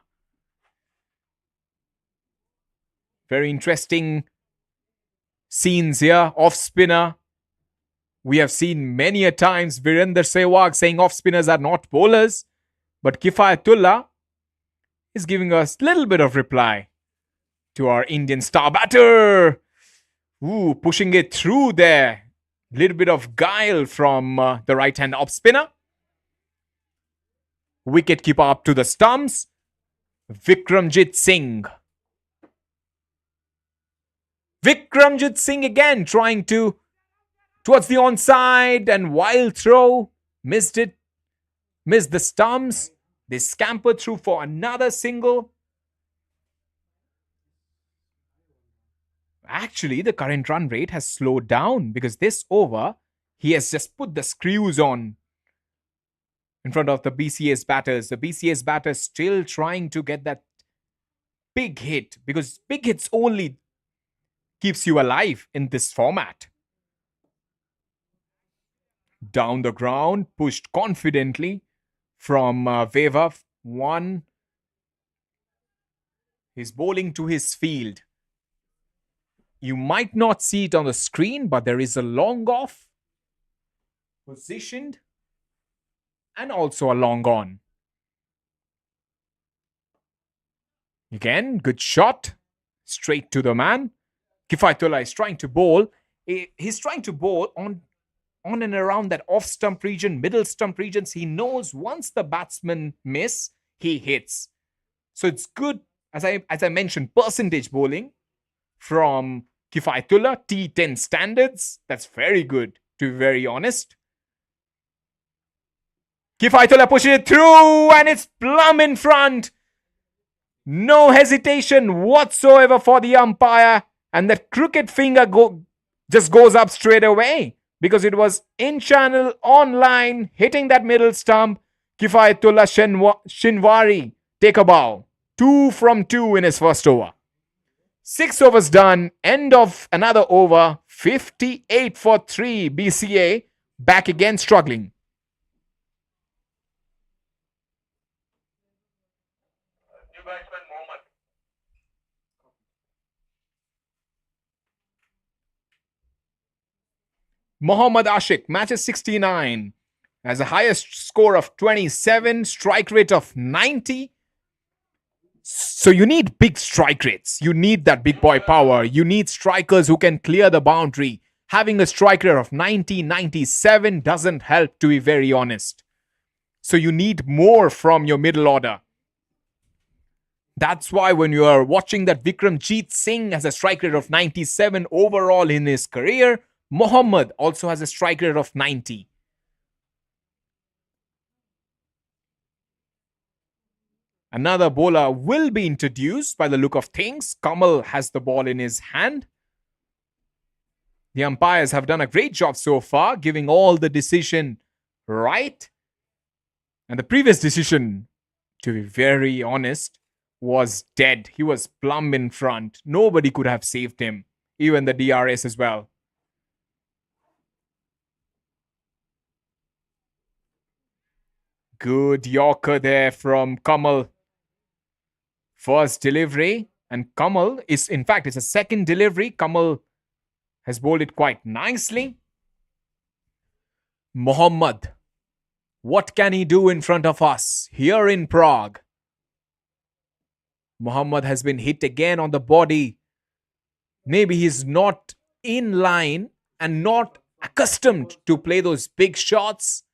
Very interesting scenes here. Off spinner. We have seen many a times Virender Sehwag saying off spinners are not bowlers. But Kifayatullah is giving us a little bit of reply to our Indian star batter. Ooh, pushing it through there. Little bit of guile from the right-hand off spinner. Wicket keeper up to the stumps. Vikramjit Singh. Vikramjit Singh again trying to towards the onside and wild throw. Missed it. Missed the stumps. They scampered through for another single. Actually, the current run rate has slowed down because this over, he has just put the screws on in front of the BCS batters. The BCS batters still trying to get that big hit because big hits only keeps you alive in this format. Down the ground, pushed confidently from Vaibhav. 1. He's bowling to his field. You might not see it on the screen, but there is a long off positioned and also a long on. Again, good shot. Straight to the man. Kifayatullah is trying to bowl. He's trying to bowl on and around that off stump region, middle stump regions. He knows once the batsmen miss, he hits. So it's good, as I mentioned, percentage bowling from Kifayatullah, T10 standards. That's very good, to be very honest. Kifayatullah pushing it through and it's plumb in front. No hesitation whatsoever for the umpire. And that crooked finger just goes up straight away because it was in channel, on line, hitting that middle stump. Kifayatullah Shinwari take a bow. 2 from 2 in his first over. 6 overs done. End of another over. 58 for 3. BCA back again struggling. Mohammad Ashik, matches 69. has a highest score of 27, strike rate of 90. So you need big strike rates. You need that big boy power. You need strikers who can clear the boundary. Having a strike rate of 90, 97 doesn't help, to be very honest. So you need more from your middle order. That's why when you are watching that Vikramjit Singh has a strike rate of 97 overall in his career, Mohammad also has a strike rate of 90. Another bowler will be introduced by the look of things. Kamal has the ball in his hand. The umpires have done a great job so far, giving all the decision right. And the previous decision, to be very honest, was dead. He was plumb in front. Nobody could have saved him, even the DRS as well. Good Yorker there from Kamal. First delivery, and Kamal is, in fact, it's a second delivery. Kamal has bowled it quite nicely. Mohammad, what can he do in front of us here in Prague? Mohammad has been hit again on the body. Maybe he's not in line and not accustomed to play those big shots.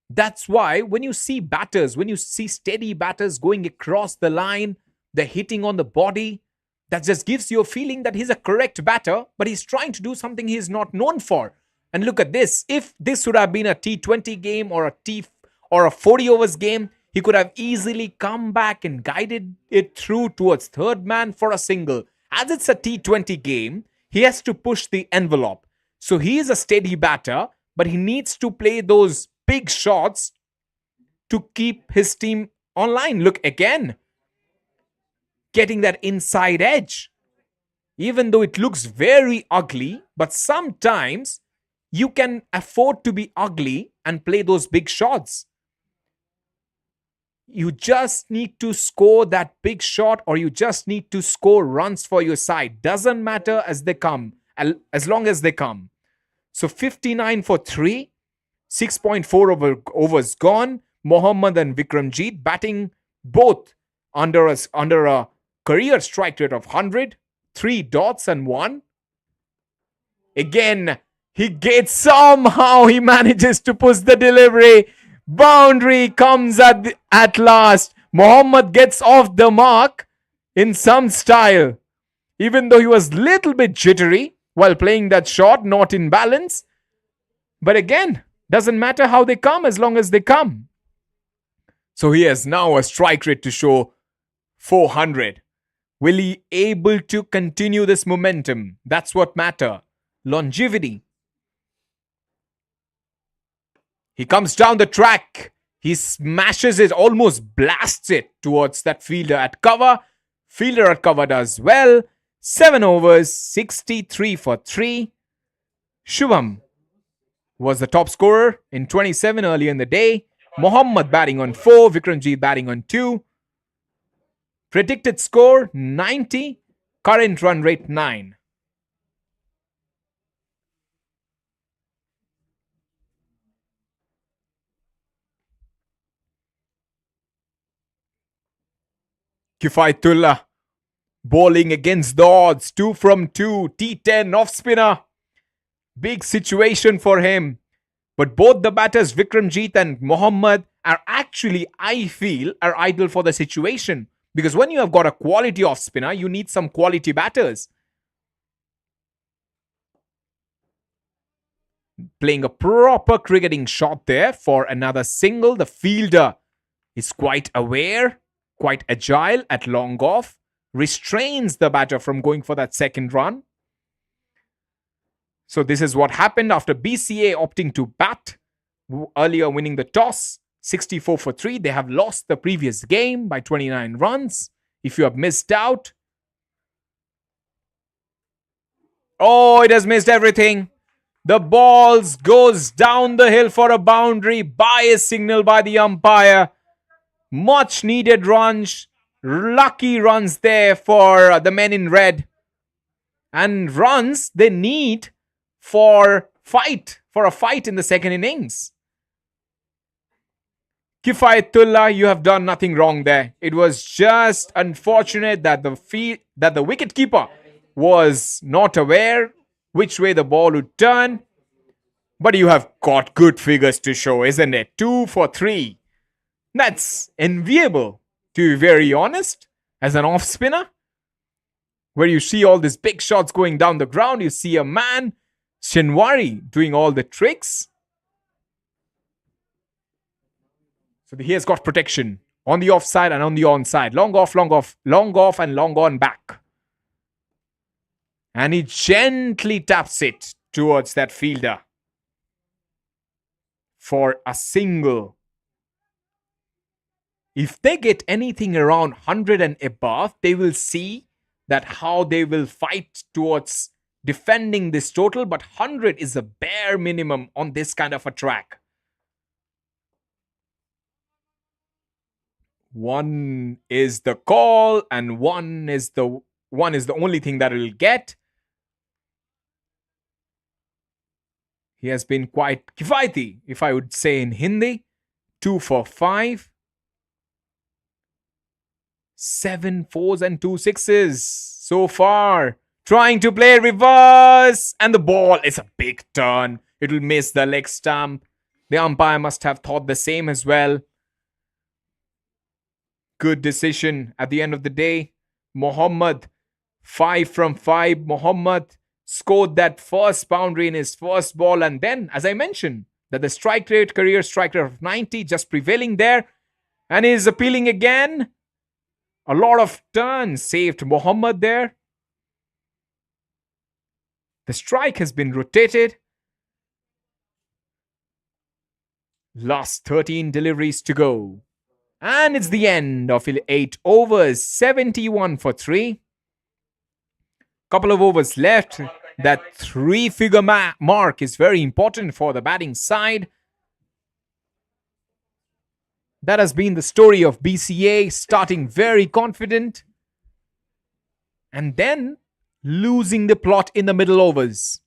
That's why when you see batters, when you see steady batters going across the line, they're hitting on the body, that just gives you a feeling that he's a correct batter, but he's trying to do something he's not known for. And look at this. If this would have been a T20 game or a 40 overs game, he could have easily come back and guided it through towards third man for a single. As it's a T20 game, he has to push the envelope. So he is a steady batter, but he needs to play those big shots to keep his team online. Look again, getting that inside edge. Even though it looks very ugly, but sometimes you can afford to be ugly and play those big shots. You just need to score that big shot, or you just need to score runs for your side. Doesn't matter as they come, as long as they come. So 59 for 3. 6.4 overs gone. Mohammad and Vikramjit batting both under a career strike rate of 100. 3 dots and 1. Again, somehow he manages to push the delivery. Boundary comes at last. Mohammad gets off the mark in some style. Even though he was a little bit jittery while playing that shot, not in balance. But again, doesn't matter how they come as long as they come. So he has now a strike rate to show 400. Will he able to continue this momentum? That's what matter. Longevity. He comes down the track. He smashes it, almost blasts it towards that fielder at cover. Fielder at cover does well. 7 overs, 63 for 3. Shubham was the top scorer in 27 earlier in the day. Mohammad batting on 4. Vikramjit batting on 2. Predicted score 90. Current run rate 9. Kifaitullah bowling against the odds. 2 from 2. T10 off spinner. Big situation for him. But both the batters, Vikramjit and Mohammad, are actually, I feel, are ideal for the situation. Because when you have got a quality off spinner, you need some quality batters. Playing a proper cricketing shot there for another single. The fielder is quite aware, quite agile at long off. Restrains the batter from going for that second run. So this is what happened after BCA opting to bat, earlier winning the toss, 64 for 3. They have lost the previous game by 29 runs. If you have missed out. Oh, it has missed everything. The ball goes down the hill for a boundary by a signal by the umpire. Much needed runs. Lucky runs there for the men in red. And runs they need for a fight in the second innings. Kifayatullah, you have done nothing wrong there. It was just unfortunate that the wicket keeper was not aware which way the ball would turn. But you have got good figures to show, isn't it? 2 for 3. That's enviable, to be very honest, as an off spinner. Where you see all these big shots going down the ground, you see a man, Shinwari, doing all the tricks. So he has got protection on the offside and on the onside. Long off, long off, long off and long on back. And he gently taps it towards that fielder for a single. If they get anything around 100 and above, they will see that how they will fight towards defending this total. But 100 is a bare minimum on this kind of a track. 1 is the call and 1 is the only thing that it will get. He has been quite kifayati, if I would say in Hindi. 2 for 5. 7 fours and 2 sixes so far. Trying to play reverse. And the ball is a big turn. It will miss the leg stump. The umpire must have thought the same as well. Good decision at the end of the day. Mohammad, 5 from 5. Mohammad scored that first boundary in his first ball. And then, as I mentioned, that the strike rate, career strike rate of 90, just prevailing there. And is appealing again. A lot of turns saved Mohammad there. The strike has been rotated. Last 13 deliveries to go. And it's the end of 8 overs. 71 for 3. Couple of overs left. That 3-figure mark is very important for the batting side. That has been the story of BCA, starting very confident and then losing the plot in the middle overs.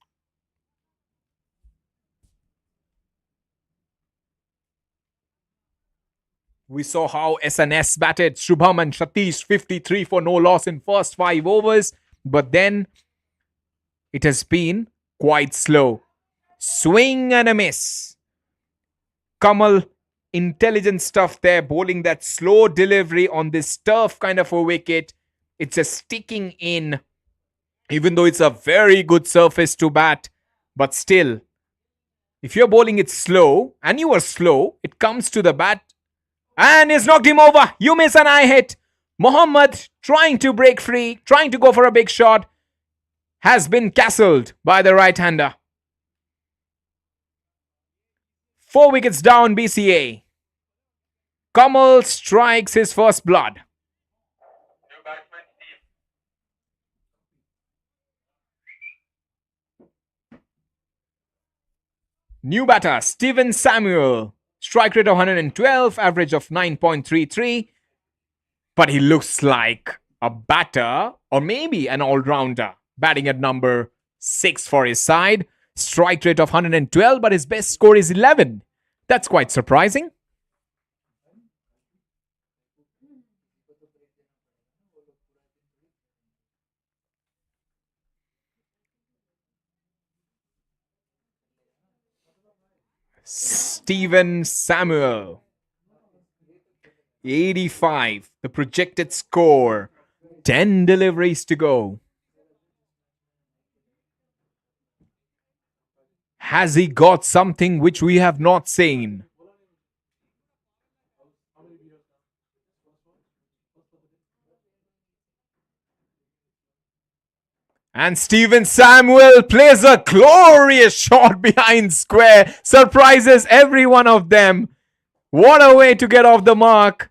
We saw how SNS batted Shubham and Satish, 53 for no loss in first 5 overs. But then it has been quite slow. Swing and a miss. Kamal, intelligent stuff there, bowling that slow delivery on this turf kind of a wicket. It's just sticking in, even though it's a very good surface to bat. But still, if you're bowling it slow, and you are slow, it comes to the bat and it's knocked him over. You miss and I hit. Mohammad trying to break free, trying to go for a big shot, has been castled by the right-hander. 4 wickets down, BCA. Kamal strikes his first blood. New batter, Steven Samuel. Strike rate of 112, average of 9.33. But he looks like a batter or maybe an all-rounder. Batting at number 6 for his side. Strike rate of 112, but his best score is 11. That's quite surprising. Steven Samuel. 85, the projected score. 10 deliveries to go. Has he got something which we have not seen? And Steven Samuel plays a glorious shot behind square. Surprises every one of them. What a way to get off the mark.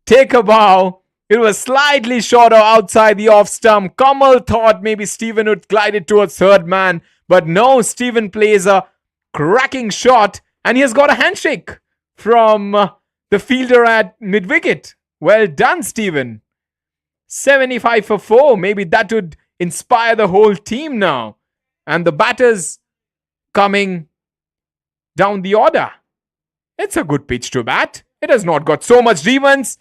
Take a bow. It was slightly short or outside the off stump. Kamal thought maybe Steven would glide it towards third man. But no, Steven plays a cracking shot. And he has got a handshake from the fielder at mid-wicket. Well done, Steven. 75 for 4. Maybe that would inspire the whole team now. And the batters coming down the order. It's a good pitch to bat. It has not got so much demons.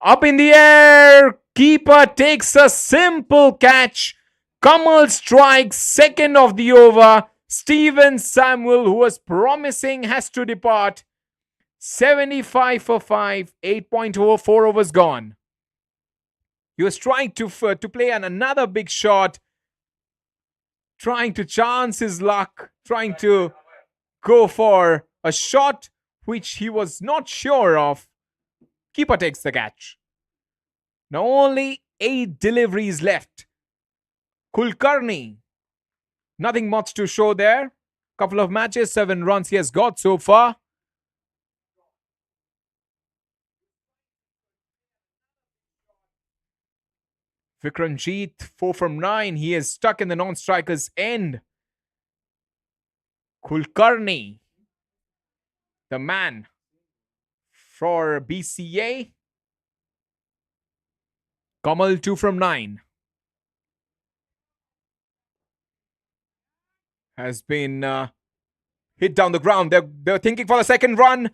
Up in the air. Keeper takes a simple catch. Kamal strikes second of the over. Steven Samuel, who was promising, has to depart. 75 for 5. 8.04 overs gone. He was trying to play another big shot. Trying to chance his luck. Trying to go for a shot which he was not sure of. Keeper takes the catch. Now only 8 deliveries left. Kulkarni. Nothing much to show there. Couple of matches, 7 runs he has got so far. Vikramjit, 4 from 9. He is stuck in the non-striker's end. Kulkarni, the man for BCA. Kamal, 2 from 9. Has been hit down the ground. They're thinking for the second run.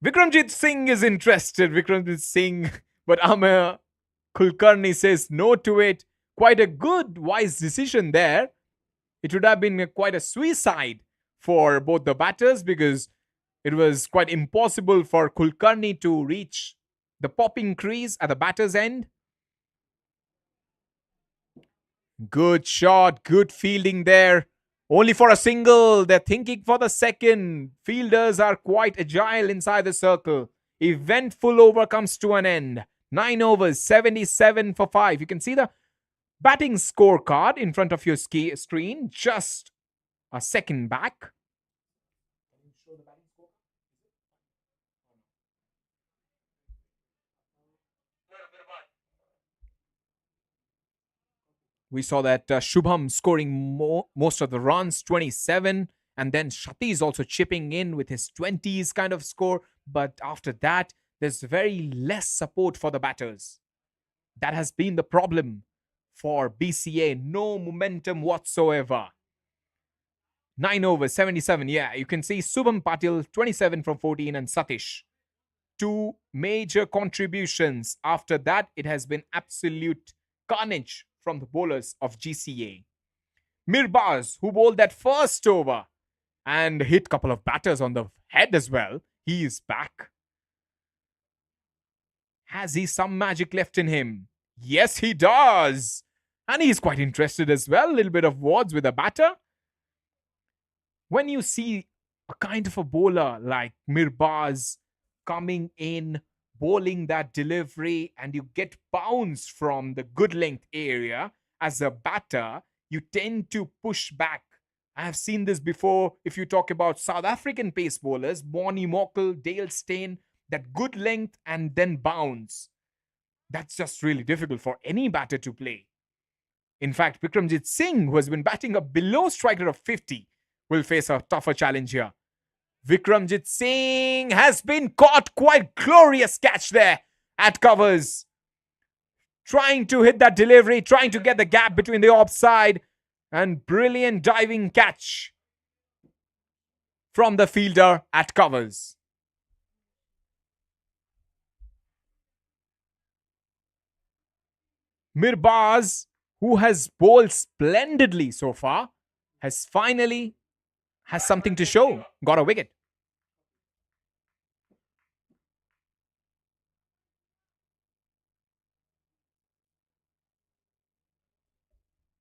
Vikramjit Singh is interested. Vikramjit Singh, but Amir Kulkarni says no to it. Quite a good, wise decision there. It would have been quite a suicide for both the batters because it was quite impossible for Kulkarni to reach the popping crease at the batter's end. Good shot, good fielding there. Only for a single. They're thinking for the second. Fielders are quite agile inside the circle. Eventful over comes to an end. 9 overs, 77 for 5. You can see the batting scorecard in front of your screen. Just a second back. We saw that Shubham scoring most of the runs, 27. And then Shati is also chipping in with his 20s kind of score. But after that, there's very less support for the batters. That has been the problem for BCA. No momentum whatsoever. 9 overs, 77. Yeah, you can see Subham Patil, 27 from 14, and Satish. 2 major contributions. After that, it has been absolute carnage from the bowlers of GCA. Mirbaz, who bowled that first over and hit a couple of batters on the head as well. He is back. Has he some magic left in him? Yes, he does. And he's quite interested as well. A little bit of words with a batter. When you see a kind of a bowler like Mirbaz coming in, bowling that delivery, and you get bounced from the good length area, as a batter, you tend to push back. I have seen this before. If you talk about South African pace bowlers, Bonnie Mockle, Dale Steyn, that good length and then bounce. That's just really difficult for any batter to play. In fact, Vikramjit Singh, who has been batting a below striker of 50, will face a tougher challenge here. Vikramjit Singh has been caught. Quite glorious catch there at covers. Trying to hit that delivery, trying to get the gap between the offside, and brilliant diving catch from the fielder at covers. Mirbaz, who has bowled splendidly so far, has finally something to show. Got a wicket.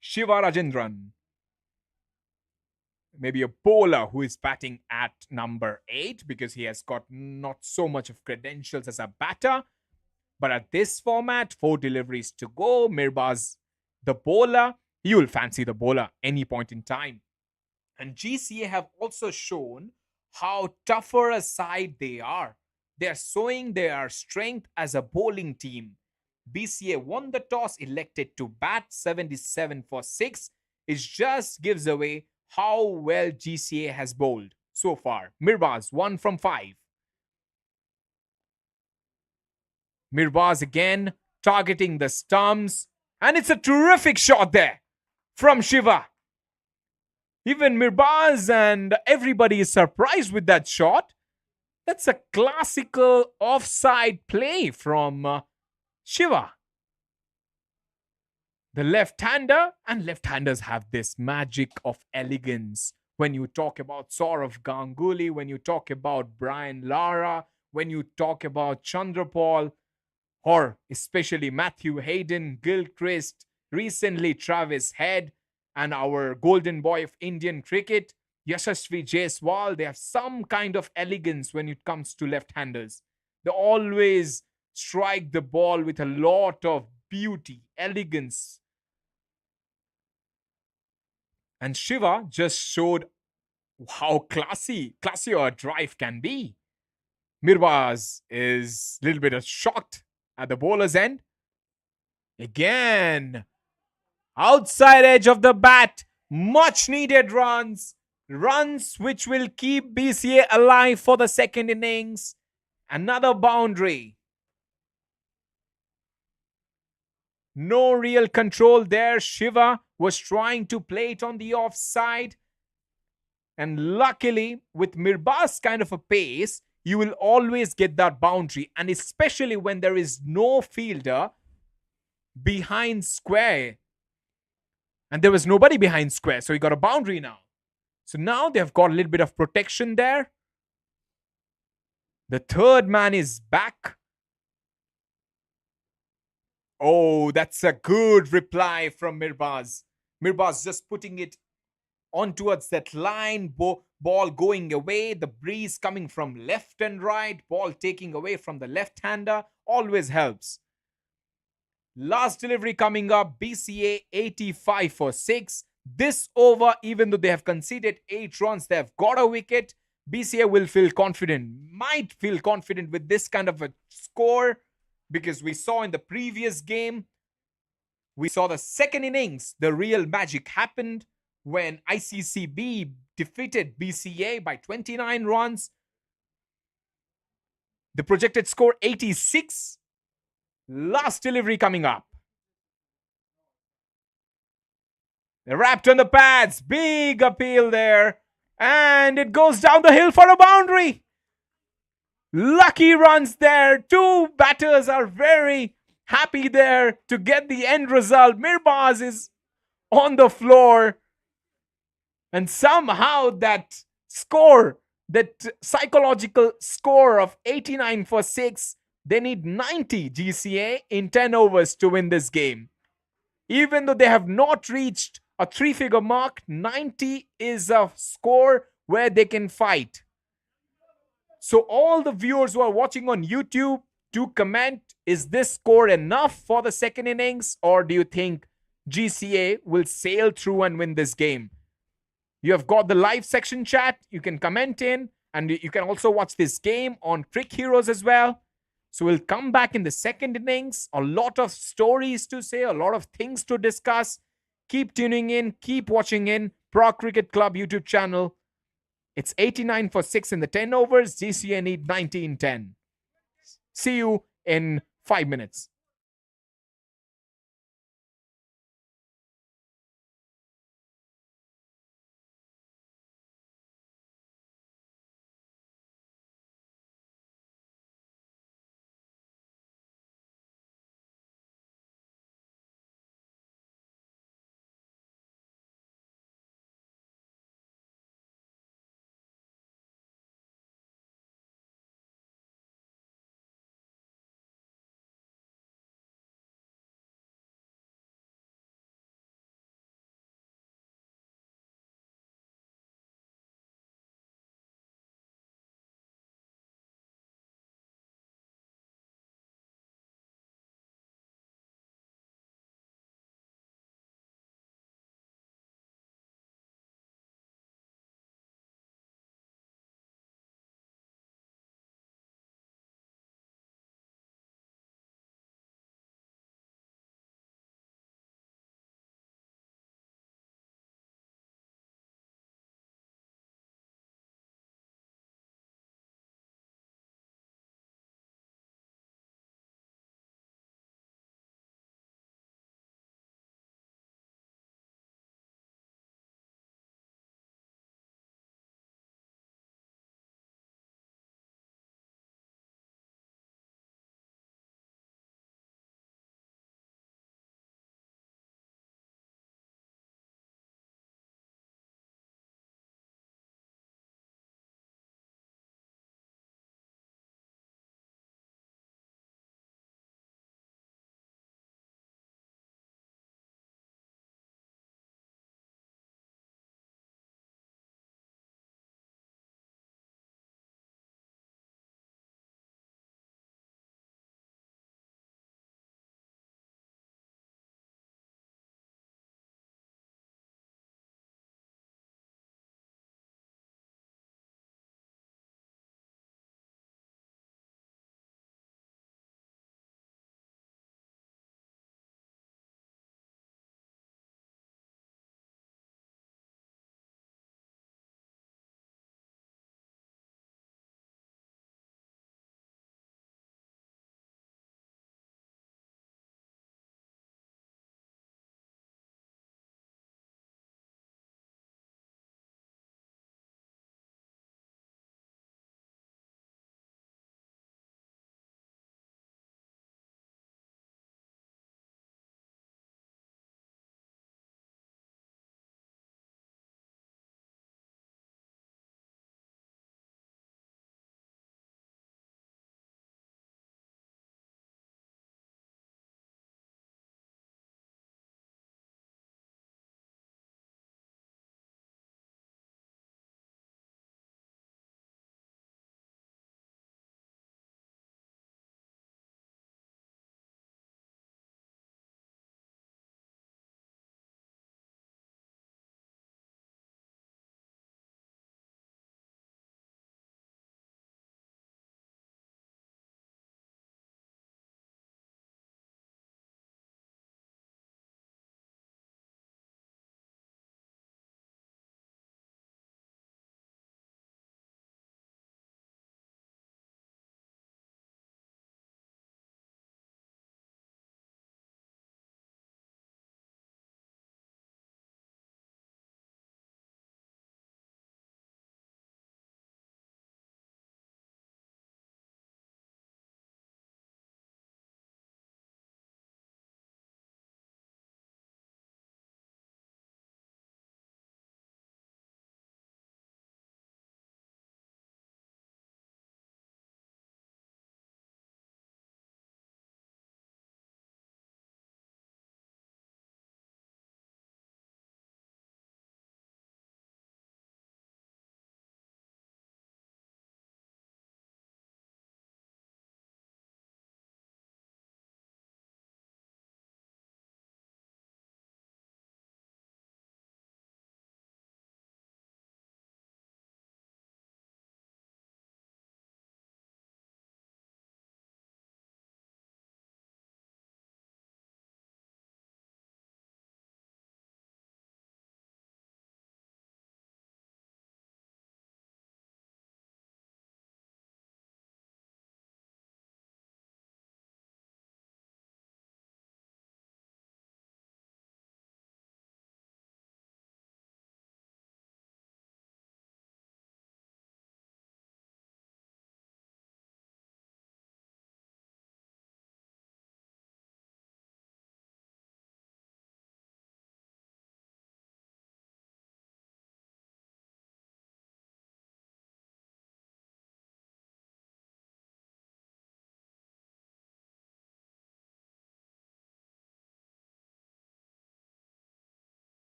Shiva Rajendran. Maybe a bowler who is batting at number 8 because he has got not so much of credentials as a batter. But at this format, 4 deliveries to go. Mirbaz, the bowler, you will fancy the bowler any point in time. And GCA have also shown how tougher a side they are. They are showing their strength as a bowling team. BCA won the toss, elected to bat, 77 for 6. It just gives away how well GCA has bowled so far. Mirbaz, 1 from 5. Mirbaz again targeting the stumps. And it's a terrific shot there from Shiva. Even Mirbaz and everybody is surprised with that shot. That's a classical offside play from Shiva. The left-hander, and left-handers have this magic of elegance. When you talk about Saurav Ganguly, when you talk about Brian Lara, when you talk about Chandrapal, or especially Matthew Hayden, Gilchrist, recently Travis Head, and our golden boy of Indian cricket, Yashasvi Jaiswal, they have some kind of elegance when it comes to left-handers. They always strike the ball with a lot of beauty, elegance. And Shiva just showed how classier a drive can be. Mirbaz is a little bit shocked at the bowler's end. Again, outside edge of the bat, much needed runs. Runs which will keep BCA alive for the second innings. Another boundary. No real control there. Shiva was trying to play it on the offside. And luckily, with Mirbaz kind of a pace, you will always get that boundary. And especially when there is no fielder behind square. And there was nobody behind square, so he got a boundary now. So now they've got a little bit of protection there. The third man is back. Oh, that's a good reply from Mirbaz. Mirbaz just putting it on towards that line. Ball going away. The breeze coming from left and right. Ball taking away from the left-hander. Always helps. Last delivery coming up. BCA 85 for 6. This over, even though they have conceded 8 runs, they have got a wicket. BCA will feel confident. Might feel confident with this kind of a score. Because we saw in the previous game, we saw the second innings, the real magic happened when Iccb defeated BCA by 29 runs. The projected score 86. Last delivery coming up. They're wrapped on the pads. Big appeal there. And it goes down the hill for a boundary. Lucky runs there. 2 batters are very happy there to get the end result. Mirbaz is on the floor. And somehow that score, that psychological score of 89 for 6, they need 90 GCA in 10 overs to win this game. Even though they have not reached a 3-figure mark, 90 is a score where they can fight. So all the viewers who are watching on YouTube, do comment, is this score enough for the second innings, or do you think GCA will sail through and win this game? You have got the live section chat. You can comment in, and you can also watch this game on Crick Heroes as well. So we'll come back in the second innings. A lot of stories to say, a lot of things to discuss. Keep tuning in, keep watching in Pro Cricket Club YouTube channel. It's 89 for 6 in the 10 overs. GCA need 90 in 10. See you in 5 minutes.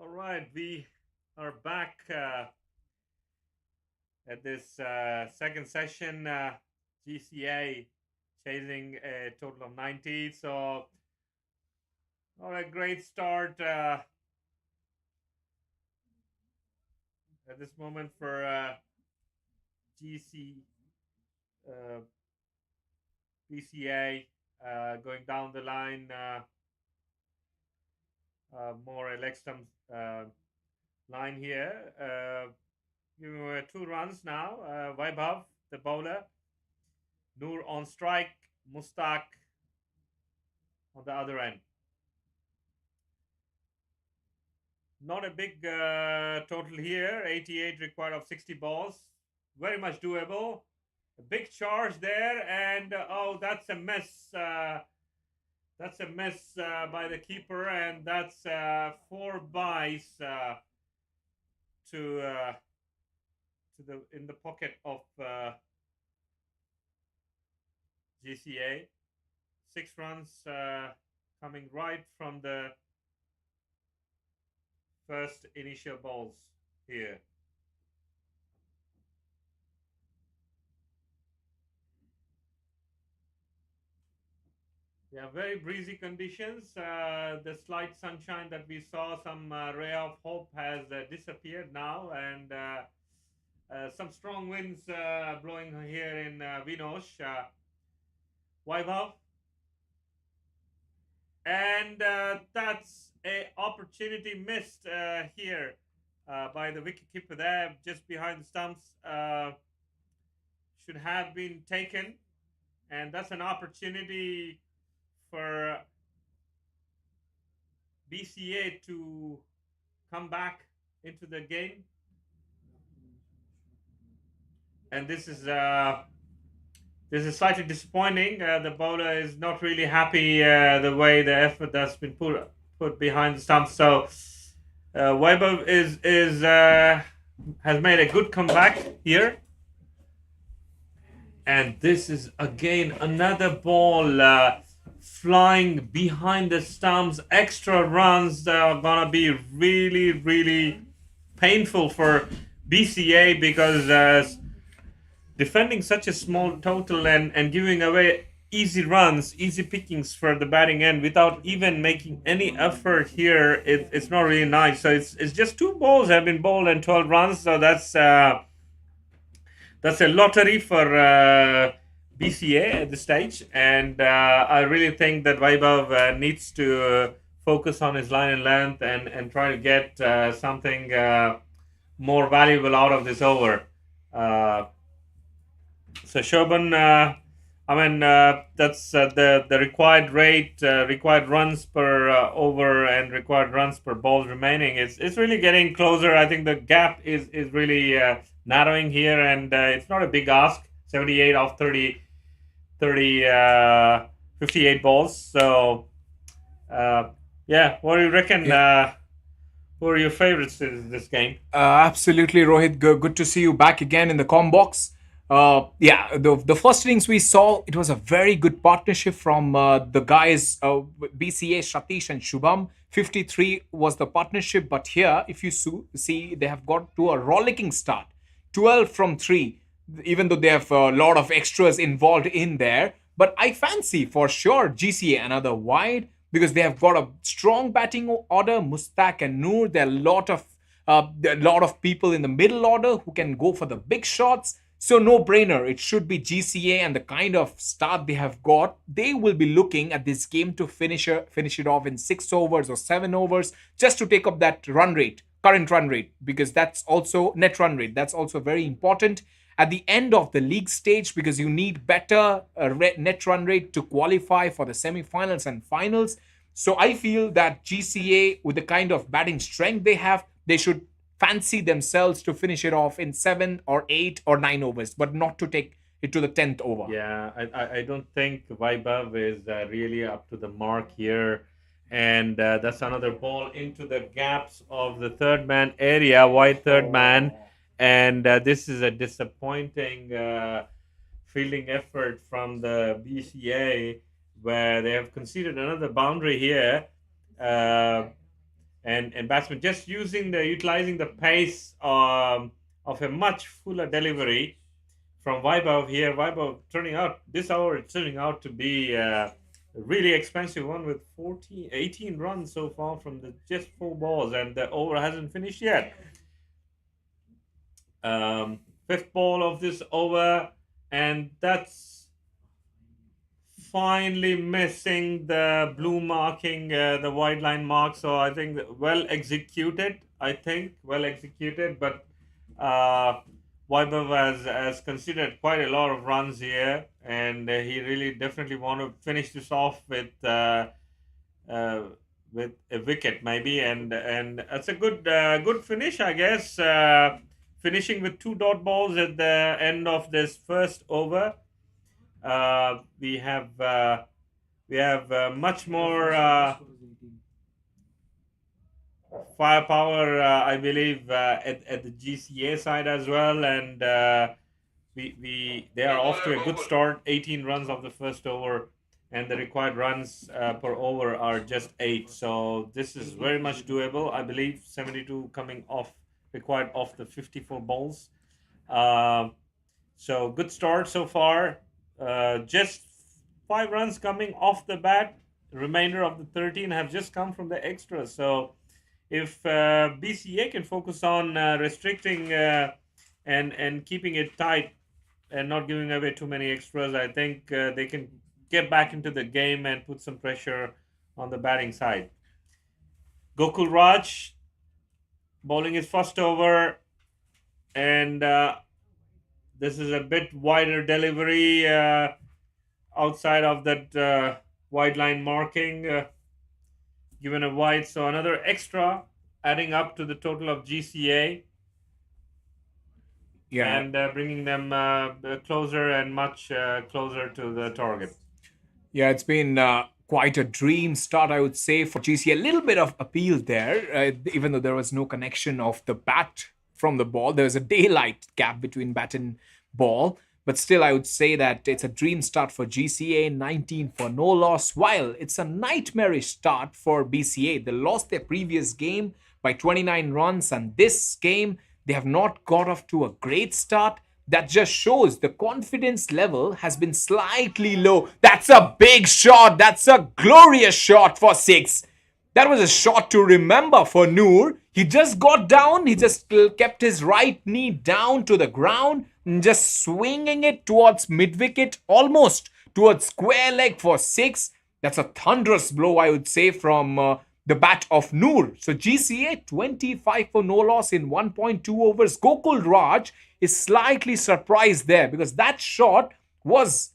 All right, we are back at this second session. GCA chasing a total of 90. So, all right, great start at this moment for GC BCA going down the line. More Alexstam line here. Giving away 2 runs now. Vaibhav, the bowler. Noor on strike. Mustaq on the other end. Not a big total here. 88 required of 60 balls. Very much doable. A big charge there, and oh, that's a miss. That's a miss by the keeper, and that's 4 byes to the in the pocket of GCA. 6 runs coming right from the first initial balls here. Yeah, very breezy conditions. The slight sunshine that we saw, some ray of hope has disappeared now, and some strong winds blowing here in Vinosh. Vaibhav. And that's a opportunity missed here by the wicketkeeper there, just behind the stumps. Should have been taken, and that's an opportunity for BCA to come back into the game. And this is slightly disappointing. The bowler is not really happy the way the effort that's been put behind the stumps. So Vaibhav has made a good comeback here. And this is again another ball flying behind the stumps. Extra runs that are gonna be really, really painful for BCA, because defending such a small total and giving away easy runs, easy pickings for the batting end without even making any effort here, it's not really nice. So it's just 2 balls have been bowled and 12 runs. So that's a lottery for BCA at this stage, and I really think that Vaibhav needs to focus on his line and length and try to get something more valuable out of this over. So Shobhan, that's the required rate, required runs per over, and required runs per ball remaining. It's really getting closer. I think the gap is really narrowing here, and it's not a big ask. 78 off 58 balls. So yeah, what do you reckon? Yeah. Who are your favorites in this game? Absolutely, Rohit. Good to see you back again in the comm box. The first innings we saw, it was a very good partnership from the guys, BCA, Satish and Shubham. 53 was the partnership, but here, if you see, they have got to a rollicking start. 12 from 3, even though they have a lot of extras involved in there. But I fancy for sure GCA another wide, because they have got a strong batting order. Mustaq and Noor, there are a lot of people in the middle order who can go for the big shots. So no brainer, it should be GCA, and the kind of start they have got, they will be looking at this game to finish it off in 6 overs or 7 overs, just to take up that run rate, current run rate, because that's also net run rate. That's also very important at the end of the league stage, because you need better net run rate to qualify for the semi-finals and finals. So I feel that GCA, with the kind of batting strength they have, they should fancy themselves to finish it off in 7 or 8 or 9 overs, but not to take it to the 10th over. Yeah, I don't think Vaibhav is really up to the mark here. And that's another ball into the gaps of the third man area, wide third man. And this is a disappointing fielding effort from the BCA, where they have conceded another boundary here. and batsmen just utilizing the pace of a much fuller delivery from Vaibhav here. Vaibhav this hour it's turning out to be a really expensive one with 18 runs so far from the just 4 balls, and the over hasn't finished yet. Fifth ball of this over, and that's finally missing the blue marking, the wide line mark. So I think well executed. But Vaibhav has considered quite a lot of runs here, and he really definitely want to finish this off with a wicket maybe, and it's a good finish, I guess. Finishing with 2 dot balls at the end of this first over. We have much more firepower, I believe, at the GCA side as well, and they are off to a good start. 18 runs of the first over, and the required runs per over are just 8. So this is very much doable. I believe 72 coming off required off the 54 balls. So good start so far. Just 5 runs coming off the bat. The remainder of the 13 have just come from the extras. So if BCA can focus on restricting and keeping it tight and not giving away too many extras, I think they can get back into the game and put some pressure on the batting side. Gokul Raj bowling his first over, and this is a bit wider delivery outside of that wide line marking, given a wide, so another extra adding up to the total of GCA. Yeah. And bringing them closer and much closer to the target. Yeah, it's been quite a dream start, I would say, for GCA. A little bit of appeal there, even though there was no connection of the bat from the ball. There was a daylight gap between bat and ball. But still, I would say that it's a dream start for GCA, 19 for no loss, while it's a nightmarish start for BCA. They lost their previous game by 29 runs, and this game, they have not got off to a great start. That just shows the confidence level has been slightly low. That's a big shot. That's a glorious shot for 6. That was a shot to remember for Noor. He just got down. He just kept his right knee down to the ground and just swinging it towards mid-wicket, almost towards square leg for 6. That's a thunderous blow, I would say, from the bat of Noor. So GCA 25 for no loss in 1.2 overs. Gokul Raj is slightly surprised there because that shot was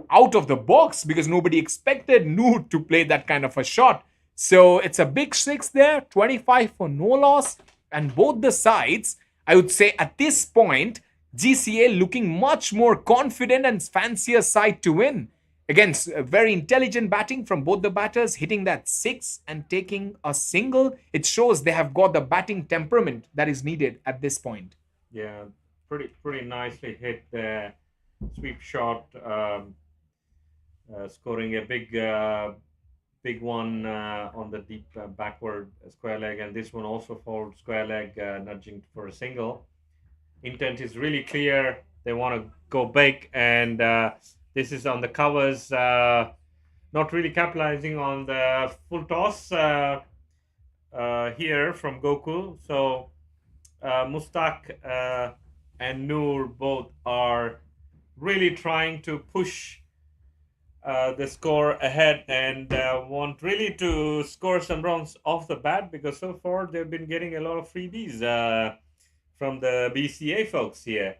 out of the box because nobody expected Noor to play that kind of a shot. So it's a big 6 there, 25 for no loss. And both the sides, I would say at this point, GCA looking much more confident and fancier side to win. Against very intelligent batting from both the batters, hitting that 6 and taking a single. It shows they have got the batting temperament that is needed at this point. Yeah, pretty nicely hit the sweep shot, scoring a big one on the deep backward square leg, and this one also for square leg, nudging for a single. Intent is really clear. They want to go big, and this is on the covers, not really capitalizing on the full toss here from Gokul. So Mustaq and Noor both are really trying to push the score ahead and want really to score some runs off the bat, because so far they've been getting a lot of freebies from the BCA folks here.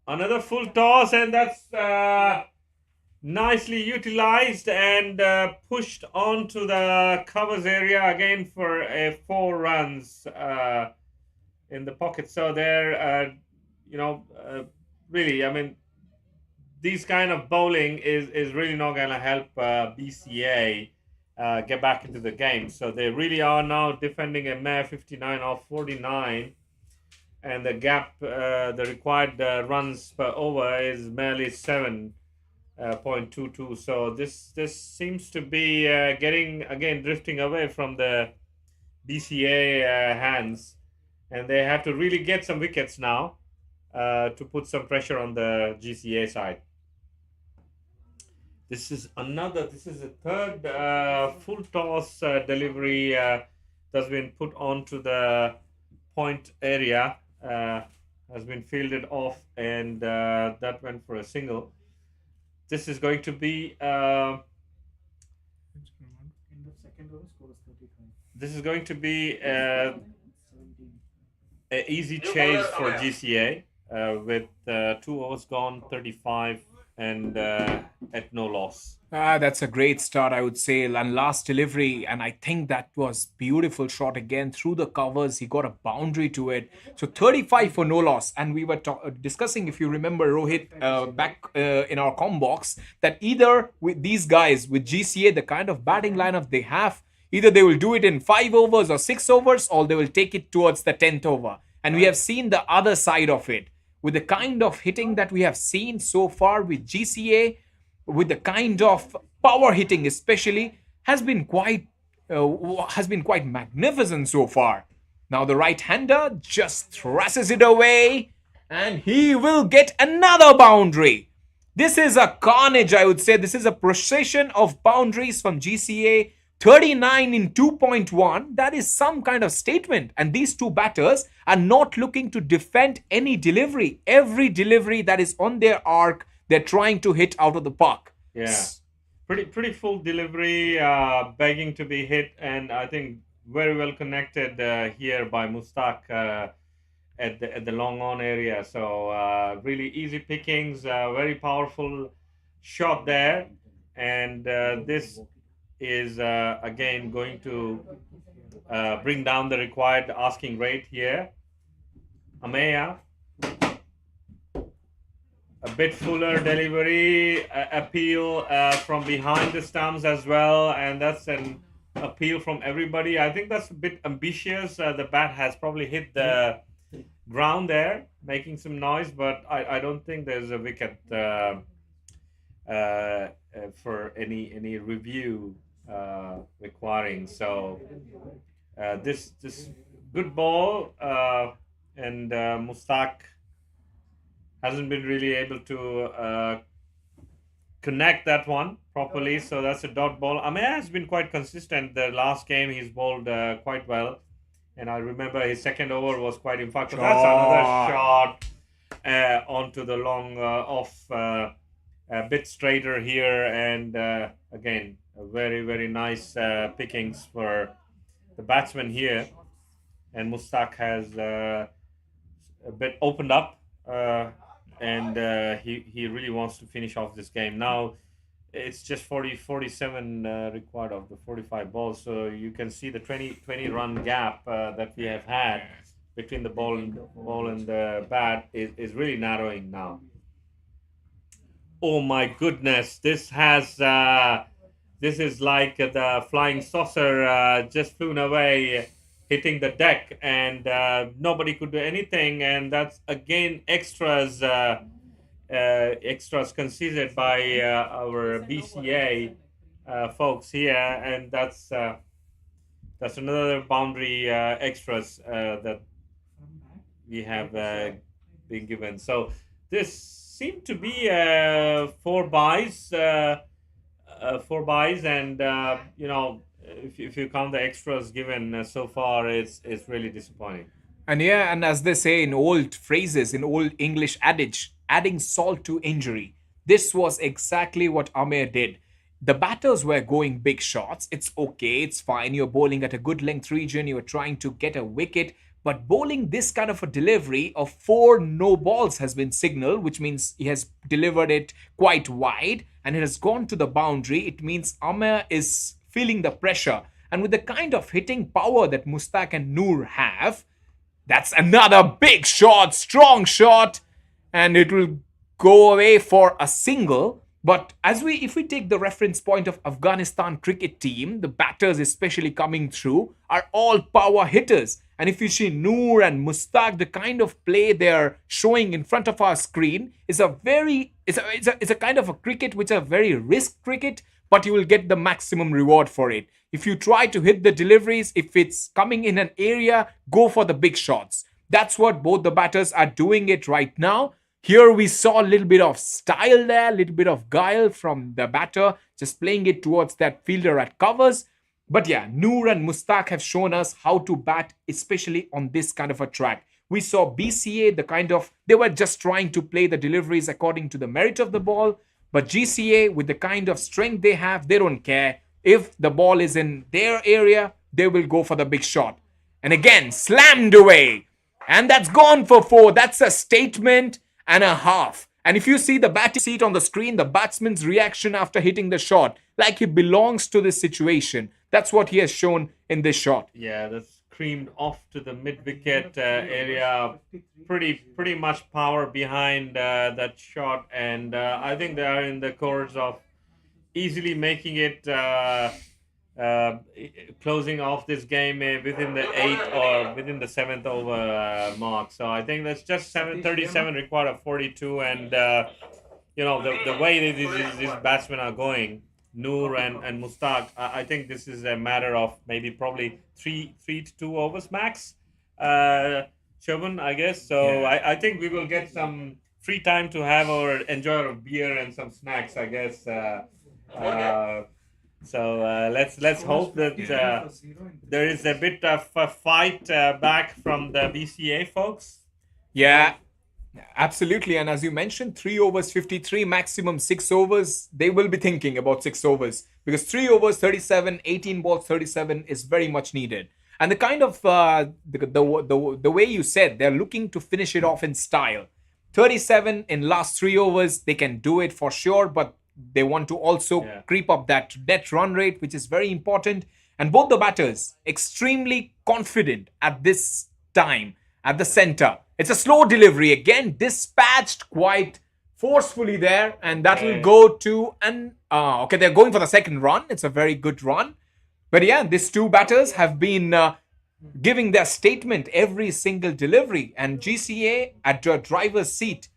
Another full toss, and that's nicely utilized and pushed onto the covers area again for 4 runs in the pocket. So they're, really, I mean, these kind of bowling is really not going to help BCA get back into the game. So they really are now defending a mere 59 off 49. And the gap, the required runs per over is merely 7. 0.22. So this seems to be getting again drifting away from the BCA hands, and they have to really get some wickets now to put some pressure on the GCA side. This is a third full toss delivery that's been put onto the point area, has been fielded off, and that went for a single. This is going to be In the second over, score is 35. this is going to be 17. an easy chase for GCA with 2 overs gone, 35, and at no loss. That's a great start, I would say. And last delivery, and I think that was beautiful shot again through the covers. He got a boundary to it. So 35 for no loss. And we were discussing, if you remember, Rohit, back in our com box, that either with these guys, with GCA, the kind of batting lineup they have, either they will do it in 5 overs or 6 overs, or they will take it towards the 10th over. And we have seen the other side of it. With the kind of hitting that we have seen so far with GCA, with the kind of power hitting especially, has been quite magnificent so far. Now the right-hander just thrashes it away, and he will get another boundary. This is a carnage, I would say. This is a procession of boundaries from GCA. 39 in 2.1, that is some kind of statement. And these two batters are not looking to defend any delivery. Every delivery that is on their arc, they're trying to hit out of the park. Yeah, pretty full delivery, begging to be hit, and I think very well connected here by Mustaq at the long on area. So really easy pickings, very powerful shot there, and this is again going to bring down the required asking rate here. Ameya, a bit fuller delivery, appeal from behind the stumps as well, and that's an appeal from everybody. I think that's a bit ambitious. The bat has probably hit the ground there, making some noise, but I don't think there's a wicket for any review requiring. So this good ball, and Mustaq hasn't been really able to connect that one properly. So that's a dot ball. Ameya has been quite consistent. The last game he's bowled quite well, and I remember his second over was quite impactful. That's another shot onto the long off, a bit straighter here, and again a very nice pickings for the batsman here, and Mustaq has a bit opened up, and he really wants to finish off this game. Now it's just 47 required of the 45 balls, so you can see the 20 run gap that we have had between the ball and the bat is really narrowing now. Oh my goodness, this is like the flying saucer just flew away, hitting the deck, and nobody could do anything. And that's again extras conceded by our BCA folks here, and that's another boundary extras that we have been given. So this seemed to be 4 buys, and if you count the extras given so far, it's really disappointing. And yeah, and as they say in old phrases, in old English adage, adding salt to injury. This was exactly what Ameya did. The batters were going big shots. It's okay, it's fine. You're bowling at a good length region. You're trying to get a wicket. But bowling this kind of a delivery of 4 no balls has been signaled, which means he has delivered it quite wide and it has gone to the boundary. It means Ameya is feeling the pressure. And with the kind of hitting power that Mustaq and Noor have, that's another big shot, strong shot, and it will go away for a single. But if we take the reference point of Afghanistan cricket team, the batters especially coming through are all power hitters. And if you see Noor and Mustaq, the kind of play they're showing in front of our screen is it's a kind of a cricket which is a very risk cricket, but you will get the maximum reward for it. If you try to hit the deliveries, if it's coming in an area, go for the big shots. That's what both the batters are doing it right now. Here we saw a little bit of style there, a little bit of guile from the batter, just playing it towards that fielder at covers. But yeah, Noor and Mustaq have shown us how to bat, especially on this kind of a track. We saw BCA, they were just trying to play the deliveries according to the merit of the ball. But GCA, with the kind of strength they have, they don't care. If the ball is in their area, they will go for the big shot. And again, slammed away. And that's gone for 4. That's a statement and a half. And if you see the batting seat on the screen, the batsman's reaction after hitting the shot, like he belongs to this situation. That's what he has shown in this shot. Yeah, that's creamed off to the mid-wicket area. Pretty much power behind that shot. And I think they are in the course of easily making it closing off this game within the 8th or within the 7th over mark. So I think that's just 7:37 required of 42, and the way these batsmen are going, Noor and Mustaq, I think this is a matter of probably 3 to 2 overs max. Shobhan, I guess. So yeah. I think we will get some free time to have or enjoy our beer and some snacks, I guess. So let's hope that there is a bit of a fight back from the BCA folks. Yeah, absolutely. And as you mentioned, 3 overs 53, maximum 6 overs. They will be thinking about 6 overs because 3 overs 37, 18 balls 37 is very much needed. And the kind of the way you said, they're looking to finish it off in style. 37 in last 3 overs, they can do it for sure, but they want to also creep up that net run rate, which is very important. And both the batters extremely confident at this time at the center. It's a slow delivery again, dispatched quite forcefully there, and that will go to they're going for the second run. It's a very good run. But yeah, these 2 batters have been giving their statement every single delivery, and GCA at the driver's seat.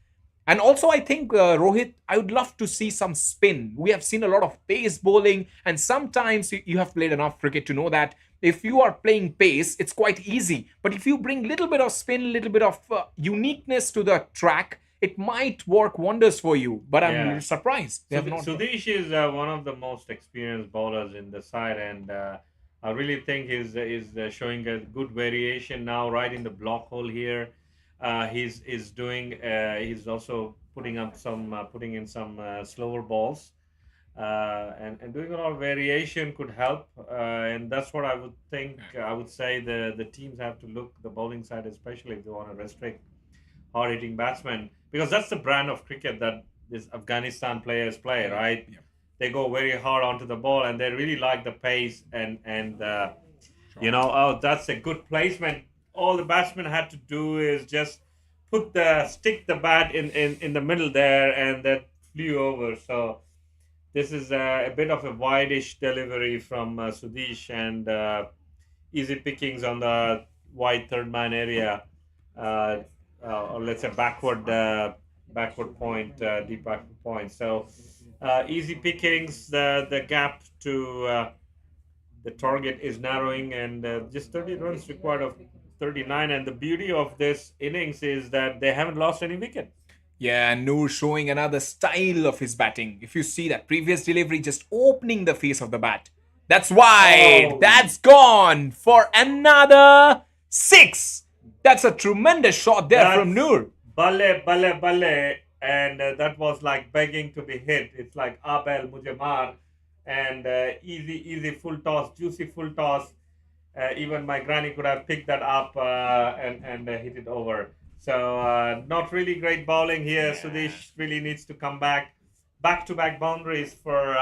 And also, I think, Rohit, I would love to see some spin. We have seen a lot of pace bowling, and sometimes you have played enough cricket to know that if you are playing pace, it's quite easy. But if you bring a little bit of spin, a little bit of uniqueness to the track, it might work wonders for you. But I'm surprised. Sudesh is one of the most experienced bowlers in the side, and I really think he's showing a good variation now, right in the block hole here. He's also putting in some slower balls, and doing a lot of variation could help, and that's what I would think. I would say the teams have to look, the bowling side especially, if they want to restrict hard hitting batsmen, because that's the brand of cricket that these Afghanistan players play, right? Yeah. They go very hard onto the ball, and they really like the pace, and that's a good placement. All the batsman had to do is just stick the bat in the middle there, and that flew over. So this is a bit of a wide-ish delivery from Sudesh, and easy pickings on the wide third man area, or let's say backward point, deep backward point. So easy pickings. The gap to the target is narrowing, and just 30 runs required of 39. And the beauty of this innings is that they haven't lost any wicket. Yeah, and Noor showing another style of his batting. If you see that previous delivery, just opening the face of the bat. That's wide. Oh. That's gone for another 6. That's a tremendous shot there from Noor. Balle. And that was like begging to be hit. It's like Abel Mujamar, and easy full toss, juicy full toss. Even my granny could have picked that up and hit it over. So not really great bowling here. Sudesh really needs to come back. Back-to-back boundaries for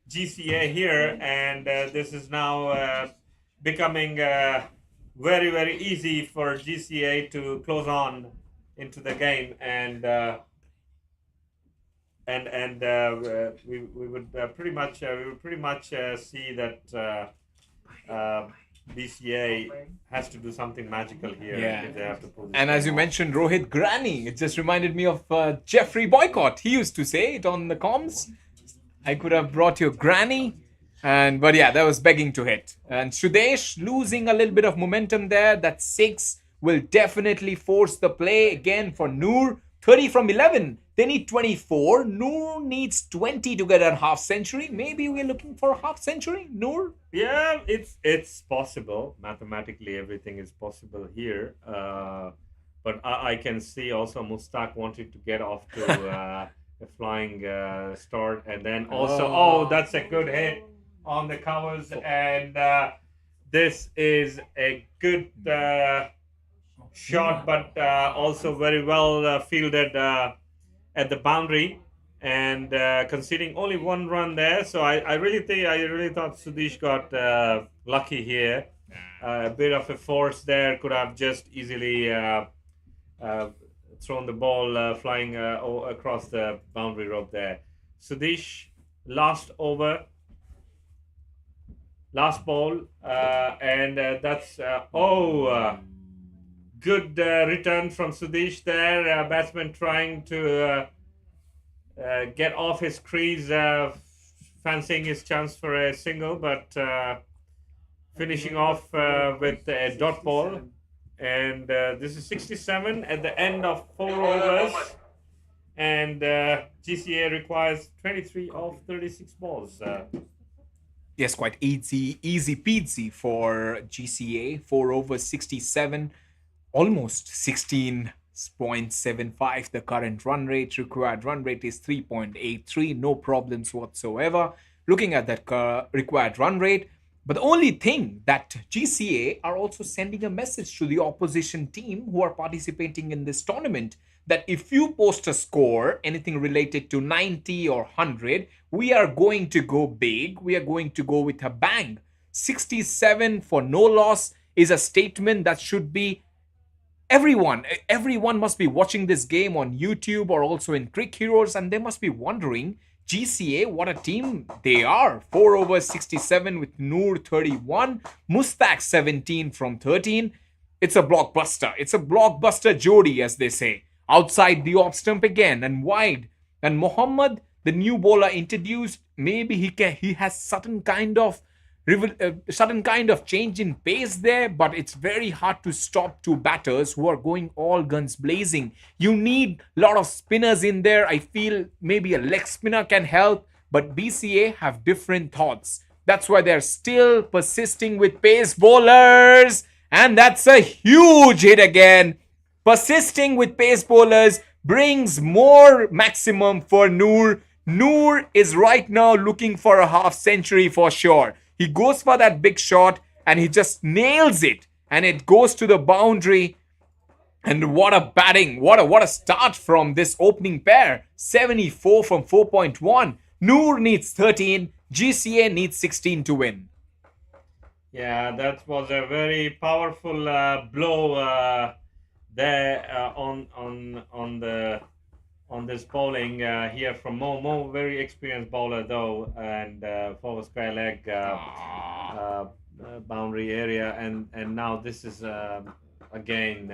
GCA here, and this is now becoming very, very easy for GCA to close on into the game. And we would pretty much see that BCA has to do something magical here. Yeah. If they have to pull this And as you game off. mentioned, Rohit Granny, it just reminded me of Jeffrey Boycott. He used to say it on the comms. I could have brought your granny. But yeah, that was begging to hit. And Sudesh losing a little bit of momentum there. That 6 will definitely force the play again for Noor. 30 from 11. They need 24. Noor needs 20 to get a half century. Maybe we're looking for a half century, Noor. Yeah, it's possible. Mathematically, everything is possible here. But I can see also Mustaq wanted to get off to a flying start, and then also that's a good hit on the covers, and this is a good shot, but also very well fielded at the boundary, and conceding only one run there. So I really thought Sudesh got lucky here. A bit of a force there, could have just easily thrown the ball flying across the boundary rope there. Sudesh, last over, last ball, and that's good return from Sudesh there. Batsman trying to get off his crease, fancying his chance for a single, but finishing off with a dot ball. And this is 67 at the end of 4 overs. And GCA requires 23 of 36 balls. Yes, quite easy peasy for GCA. 4 overs, 67. Almost 16.75 the current run rate. Required run rate is 3.83. No problems whatsoever. Looking at that required run rate. But the only thing that GCA are also sending a message to the opposition team who are participating in this tournament that if you post a score, anything related to 90 or 100, we are going to go big. We are going to go with a bang. 67 for no loss is a statement that should be everyone must be watching this game on YouTube or also in Crick Heroes, and they must be wondering, GCA, what a team they are. 4 overs, 67 with Noor 31, Mustaq 17 from 13. It's a blockbuster. It's a blockbuster jodi, as they say. Outside the off stump again and wide. And Mohammad, the new bowler introduced, maybe he has certain kind of change in pace there, but it's very hard to stop 2 batters who are going all guns blazing. You need a lot of spinners in there. I feel maybe a leg spinner can help, but BCA have different thoughts. That's why they're still persisting with pace bowlers, and that's a huge hit again. Persisting with pace bowlers brings more maximum for Noor. Noor is right now looking for a half century for sure. He goes for that big shot and he just nails it. And it goes to the boundary. And what a batting. What a start from this opening pair. 74 from 4.1. Noor needs 13. GCA needs 16 to win. Yeah, that was a very powerful blow there on this bowling here from Mo. Very experienced bowler though, and forward square leg boundary area, and now this is again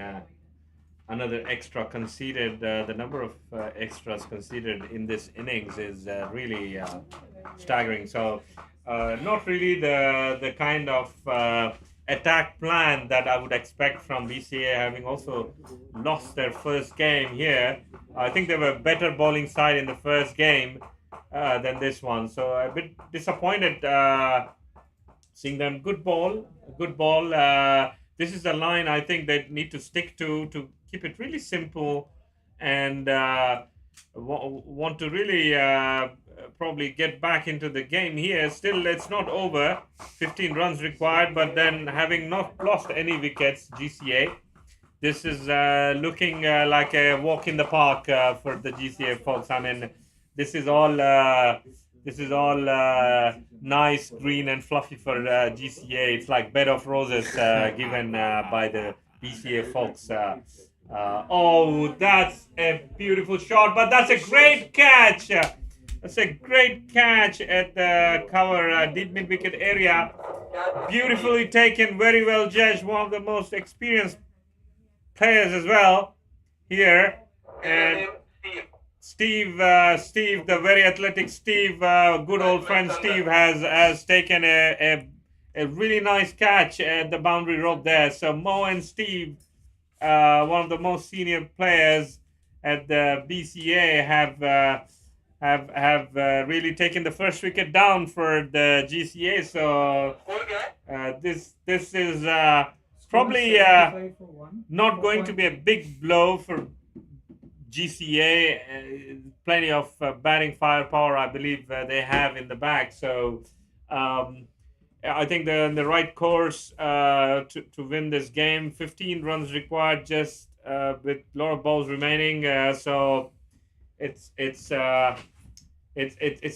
another extra conceded. The number of extras conceded in this innings is really staggering. So not really the kind of attack plan that I would expect from BCA, having also lost their first game here. I think they were a better bowling side in the first game than this one. So a bit disappointed seeing them. Good ball. This is the line I think they need to stick to keep it really simple, and want to really probably get back into the game here. Still, it's not over. 15 runs required, but then having not lost any wickets, GCA, this is looking like a walk in the park for the GCA folks. I mean, this is all nice, green and fluffy for GCA. It's like bed of roses given by the BCA folks. Oh, that's a beautiful shot, but that's a great catch. That's a great catch at the cover, deep mid wicket area. Beautifully taken, very well judged. One of the most experienced players as well here. And Steve, the very athletic Steve, good old friend Steve, has taken a really nice catch at the boundary rope there. So Mo and Steve, one of the most senior players at the BCA, have really taken the first wicket down for the GCA. So this is probably 75 for 1. not going to be a big blow for GCA. Plenty of batting firepower, I believe they have in the back. So I think they're in the right course to win this game. 15 runs required, just with a lot of balls remaining. So it's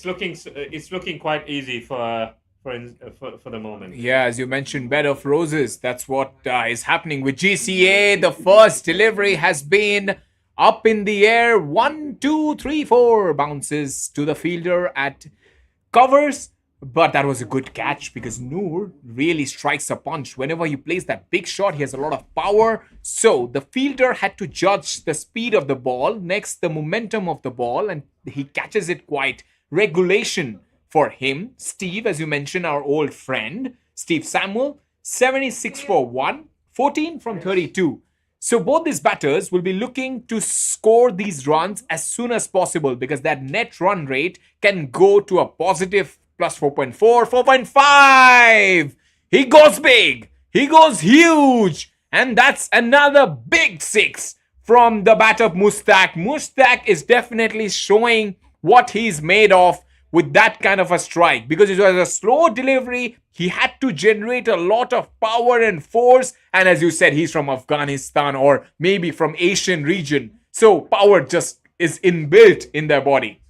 looking quite easy for the moment. Yeah, as you mentioned, bed of roses. That's what is happening with GCA. The first delivery has been up in the air. 1, 2, 3, 4 bounces to the fielder at covers. But that was a good catch because Noor really strikes a punch. Whenever he plays that big shot, he has a lot of power. So the fielder had to judge the speed of the ball, next the momentum of the ball, and he catches it quite regulation for him. Steve, as you mentioned, our old friend, Steve Samuel, 76 for 1, 14 from 32. So both these batters will be looking to score these runs as soon as possible because that net run rate can go to a positive plus 4.4, 4.5. He goes big. He goes huge. And that's another big 6 from the batter Mushtaq. Mushtaq is definitely showing what he's made of with that kind of a strike because it was a slow delivery. He had to generate a lot of power and force. And as you said, he's from Afghanistan or maybe from Asian region. So power just is inbuilt in their body.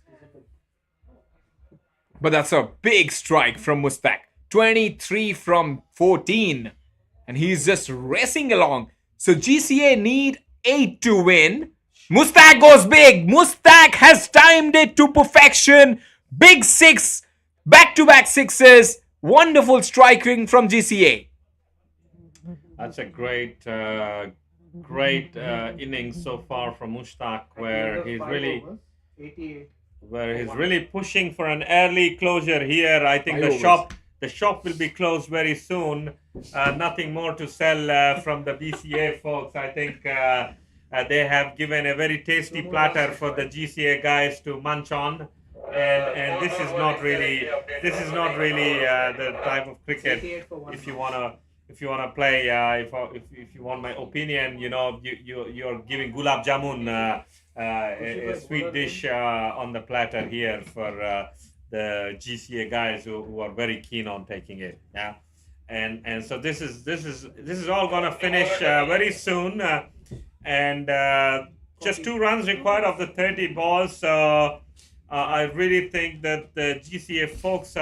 But that's a big strike from Mushtaq. 23 from 14. And he's just racing along. So GCA need 8 to win. Mushtaq goes big. Mushtaq has timed it to perfection. Big 6. Back-to-back 6s. Wonderful striking from GCA. That's a great innings so far from Mushtaq, where he's really 88. pushing for an early closure here. I think the shop will be closed very soon. Nothing more to sell from the BCA folks. I think they have given a very tasty platter for the GCA guys to munch on, and this is not really the type of cricket. 88 for 1. If you wanna play, if you want my opinion, you're giving gulab jamun. A sweet dish on the platter here for the GCA guys who are very keen on taking it. Yeah, and so this is all gonna finish very soon, and just 2 runs required of the 30 balls. So I really think that the GCA folks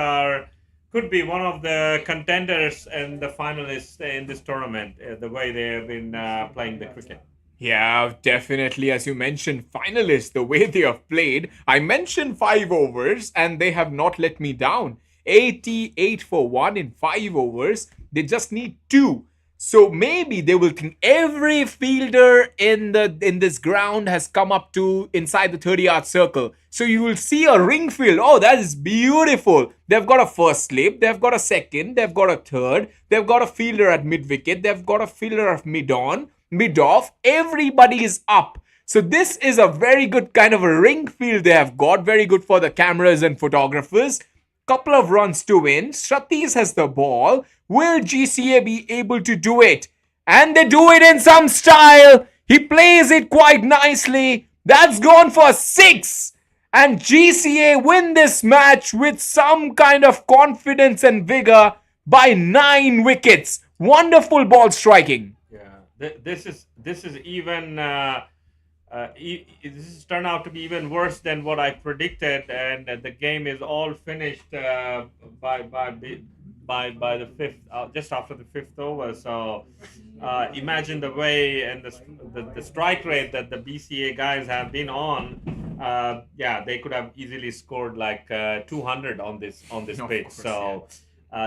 could be one of the contenders and the finalists in this tournament. The way they have been playing the cricket. Yeah, definitely. As you mentioned, finalists, the way they have played. I mentioned 5 overs and they have not let me down. 88 for 1 in 5 overs. They just need 2. So maybe they will think every fielder in this ground has come up to inside the 30-yard circle. So you will see a ring field. Oh, that is beautiful. They've got a first slip. They've got a second. They've got a third. They've got a fielder at mid-wicket. They've got a fielder at mid-on. Mid-off, everybody is up. So this is a very good kind of a ring field they have got. Very good for the cameras and photographers. Couple of runs to win. Satish has the ball. Will GCA be able to do it? And they do it in some style. He plays it quite nicely. That's gone for 6. And GCA win this match with some kind of confidence and vigor by 9 wickets. Wonderful ball striking. This is even this has turned out to be even worse than what I predicted, and the game is all finished by the 5th, just after the 5th over. So imagine the way and the strike rate that the BCA guys have been on, yeah, they could have easily scored like 200 on this Of pitch. course, So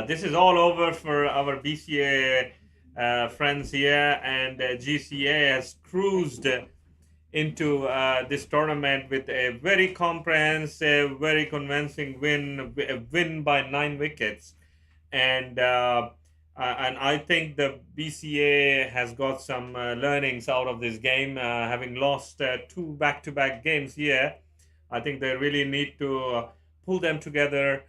this is all over for our BCA friends here, and GCA has cruised into this tournament with a very comprehensive, very convincing win, a win by 9 wickets, and I think the BCA has got some learnings out of this game, having lost 2 back-to-back games here. I think they really need to pull them together,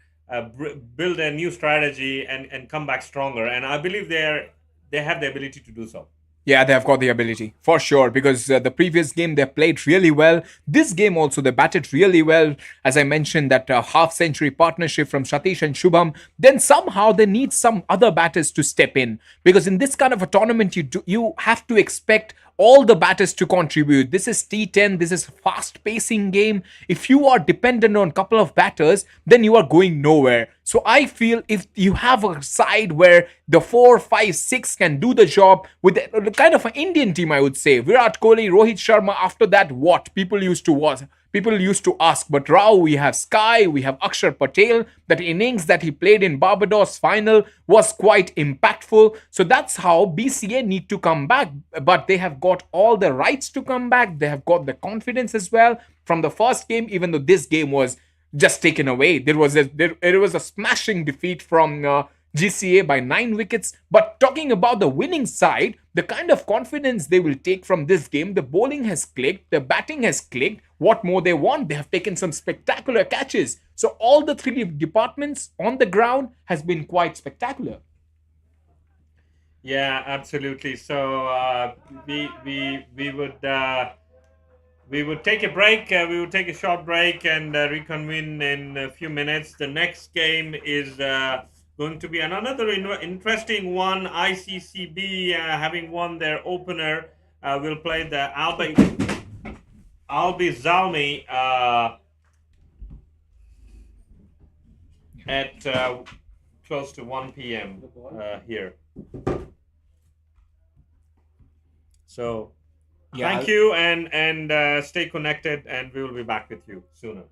build a new strategy, and come back stronger. And I believe they have the ability to do so. Yeah, they have got the ability for sure because the previous game they played really well. This game also they batted really well. As I mentioned, that half-century partnership from Satish and Shubham. Then somehow they need some other batters to step in because in this kind of a tournament you have to expect all the batters to contribute. This is T10. This is a fast-pacing game. If you are dependent on a couple of batters, then you are going nowhere. So I feel if you have a side where the 4, 5, 6 can do the job with the kind of an Indian team, I would say Virat Kohli, Rohit Sharma. After that, what people used to watch. People used to ask, but Rao, we have Sky, we have Akshar Patel. That innings that he played in Barbados final was quite impactful. So that's how BCA need to come back. But they have got all the rights to come back. They have got the confidence as well from the first game, even though this game was just taken away. There was a smashing defeat from GCA by 9 wickets. But talking about the winning side, the kind of confidence they will take from this game, the bowling has clicked, the batting has clicked. What more they want? They have taken some spectacular catches. So all the 3 departments on the ground has been quite spectacular. Yeah, absolutely. So we would take a break. We would take a short break and reconvene in a few minutes. The next game is going to be another interesting one. Iccb, having won their opener, will play the Alby Zalmi at close to 1 p.m. Here. So thank you, and stay connected, and we will be back with you sooner.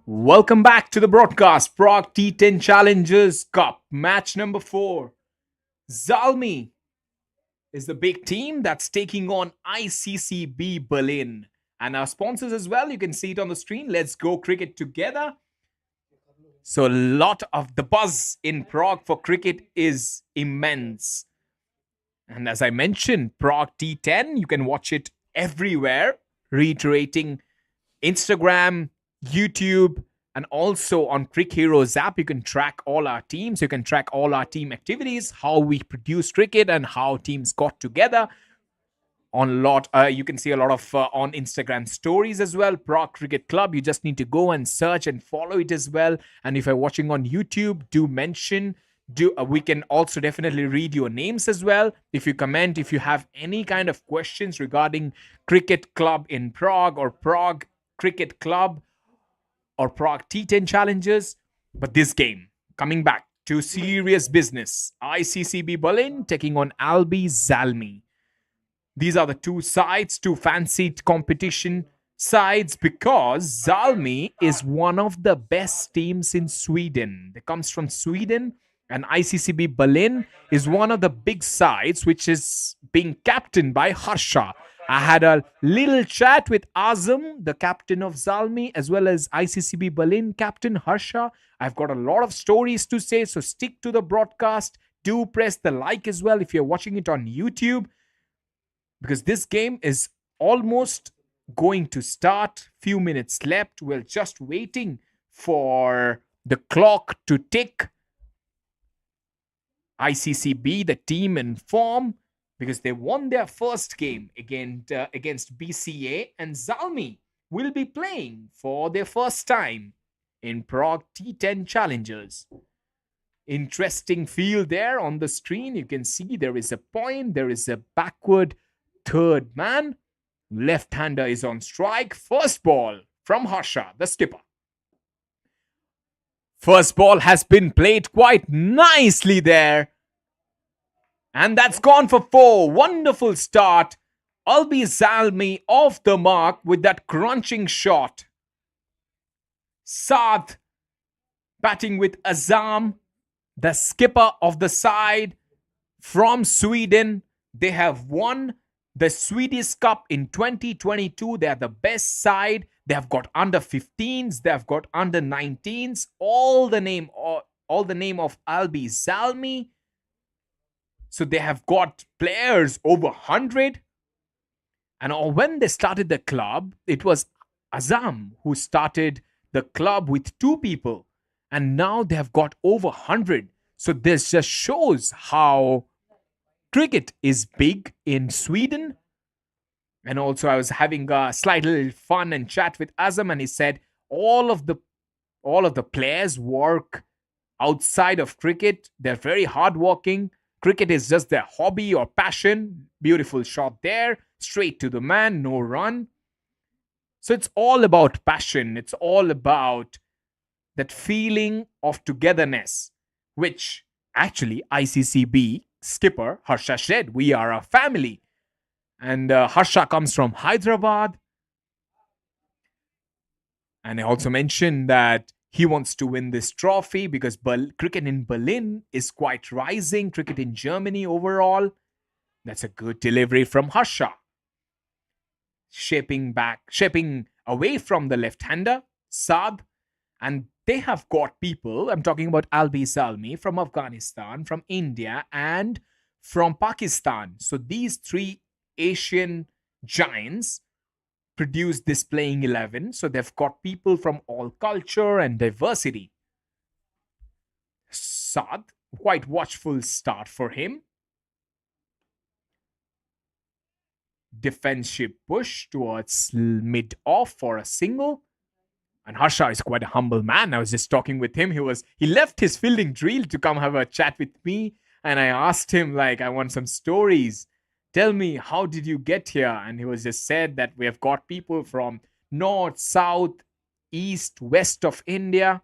Welcome back to the broadcast. Prague T10 Challengers Cup, match number 4. Zalmi is the big team that's taking on Iccb Berlin. And our sponsors as well, you can see it on the screen. Let's go cricket together. So a lot of the buzz in Prague for cricket is immense. And as I mentioned, Prague T10, you can watch it everywhere, reiterating Instagram, YouTube, and also on Crick Heroes app. You can track all our teams. You can track all our team activities, how we produce cricket and how teams got together. You can see a lot of on Instagram stories as well. Prague Cricket Club. You just need to go and search and follow it as well. And if you're watching on YouTube, do mention. We can also definitely read your names as well. If you comment, if you have any kind of questions regarding Cricket Club in Prague or Prague Cricket Club or Prague T10 Challengers. But this game, coming back to serious business. Iccb Berlin taking on Alby Zalmi. These are the two sides, two fancied competition sides, because Zalmi is one of the best teams in Sweden. They comes from Sweden, and Iccb Berlin is one of the big sides which is being captained by Harsha. I had a little chat with Azam, the captain of Zalmi, as well as Iccb Berlin captain Harsha. I've got a lot of stories to say, so stick to the broadcast. Do press the like as well if you're watching it on YouTube, because this game is almost going to start. Few minutes left. We're just waiting for the clock to tick. Iccb, the team in form, because they won their first game against BCA, and Zalmi will be playing for their first time in Prague T10 Challengers. Interesting field there on the screen. You can see there is a point, there is a backward third man. Left-hander is on strike. First ball from Harsha, the skipper. First ball has been played quite nicely there. And that's gone for 4. Wonderful start. Alby Zalmi off the mark with that crunching shot. Saad batting with Azam, the skipper of the side from Sweden. They have won the Swedish Cup in 2022. They are the best side. They have got under 15s. They have got under 19s. All the name of Alby Zalmi. So they have got players over 100. And when they started the club, it was Azam who started the club with 2 people. And now they have got over 100. So this just shows how cricket is big in Sweden. And also I was having a slight little fun and chat with Azam, and he said all of the players work outside of cricket. They're very hardworking. Cricket is just their hobby or passion. Beautiful shot there. Straight to the man, no run. So it's all about passion. It's all about that feeling of togetherness, which actually Iccb skipper Harsha said, we are a family. And Harsha comes from Hyderabad. And I also mentioned that he wants to win this trophy because cricket in Berlin is quite rising. Cricket in Germany overall. That's a good delivery from Harsha. Shaping away from the left-hander, Saad. And they have got people, I'm talking about Alby Zalmi, from Afghanistan, from India, and from Pakistan. So these 3 Asian giants produce this playing 11. So they've got people from all culture and diversity. Saad, quite watchful start for him. Defensive push towards mid-off for a single. And Harsha is quite a humble man. I was just talking with him. He left his fielding drill to come have a chat with me. And I asked him, I want some stories. Tell me, how did you get here? And he was just said that we have got people from north, south, east, west of India.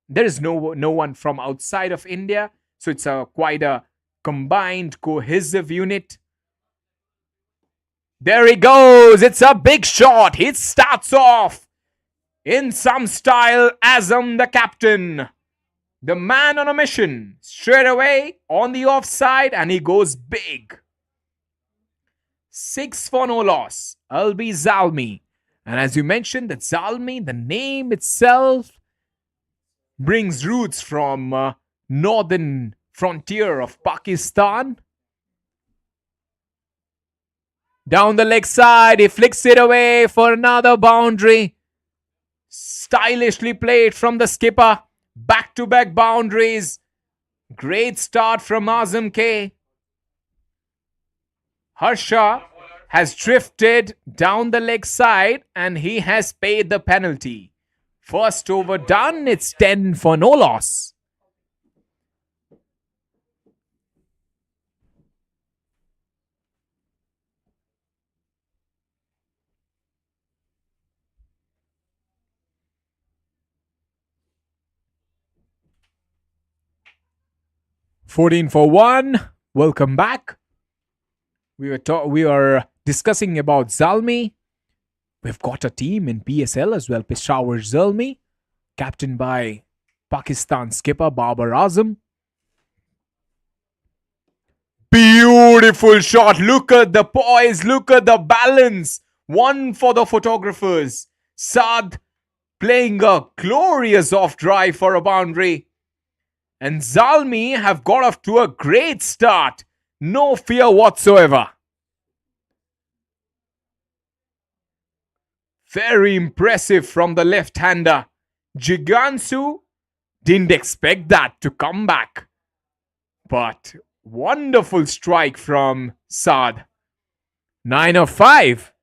There is no one from outside of India. So it's quite a combined, cohesive unit. There he goes. It's a big shot. It starts off In some style, Azam the captain, the man on a mission, straight away on the offside, and he goes big. 6 for no loss. Alby Zalmi. And as you mentioned, that Zalmi, the name itself, brings roots from northern frontier of Pakistan. Down the leg side, he flicks it away for another boundary. Stylishly played from the skipper. Back-to-back boundaries. Great start from Azam K. Harsha has drifted down the leg side and he has paid the penalty. First over done, it's 10 for no loss. $14 for 1. Welcome back. We are discussing about Zalmi. We've got a team in PSL as well. Peshawar Zalmi, captained by Pakistan skipper Babar Azam. Beautiful shot. Look at the poise. Look at the balance. One for the photographers. Saad playing a glorious off drive for a boundary. And Zalmi have got off to a great start. No fear whatsoever. Very impressive from the left-hander. Jigansu didn't expect that to come back. But wonderful strike from Saad. 9 of 5.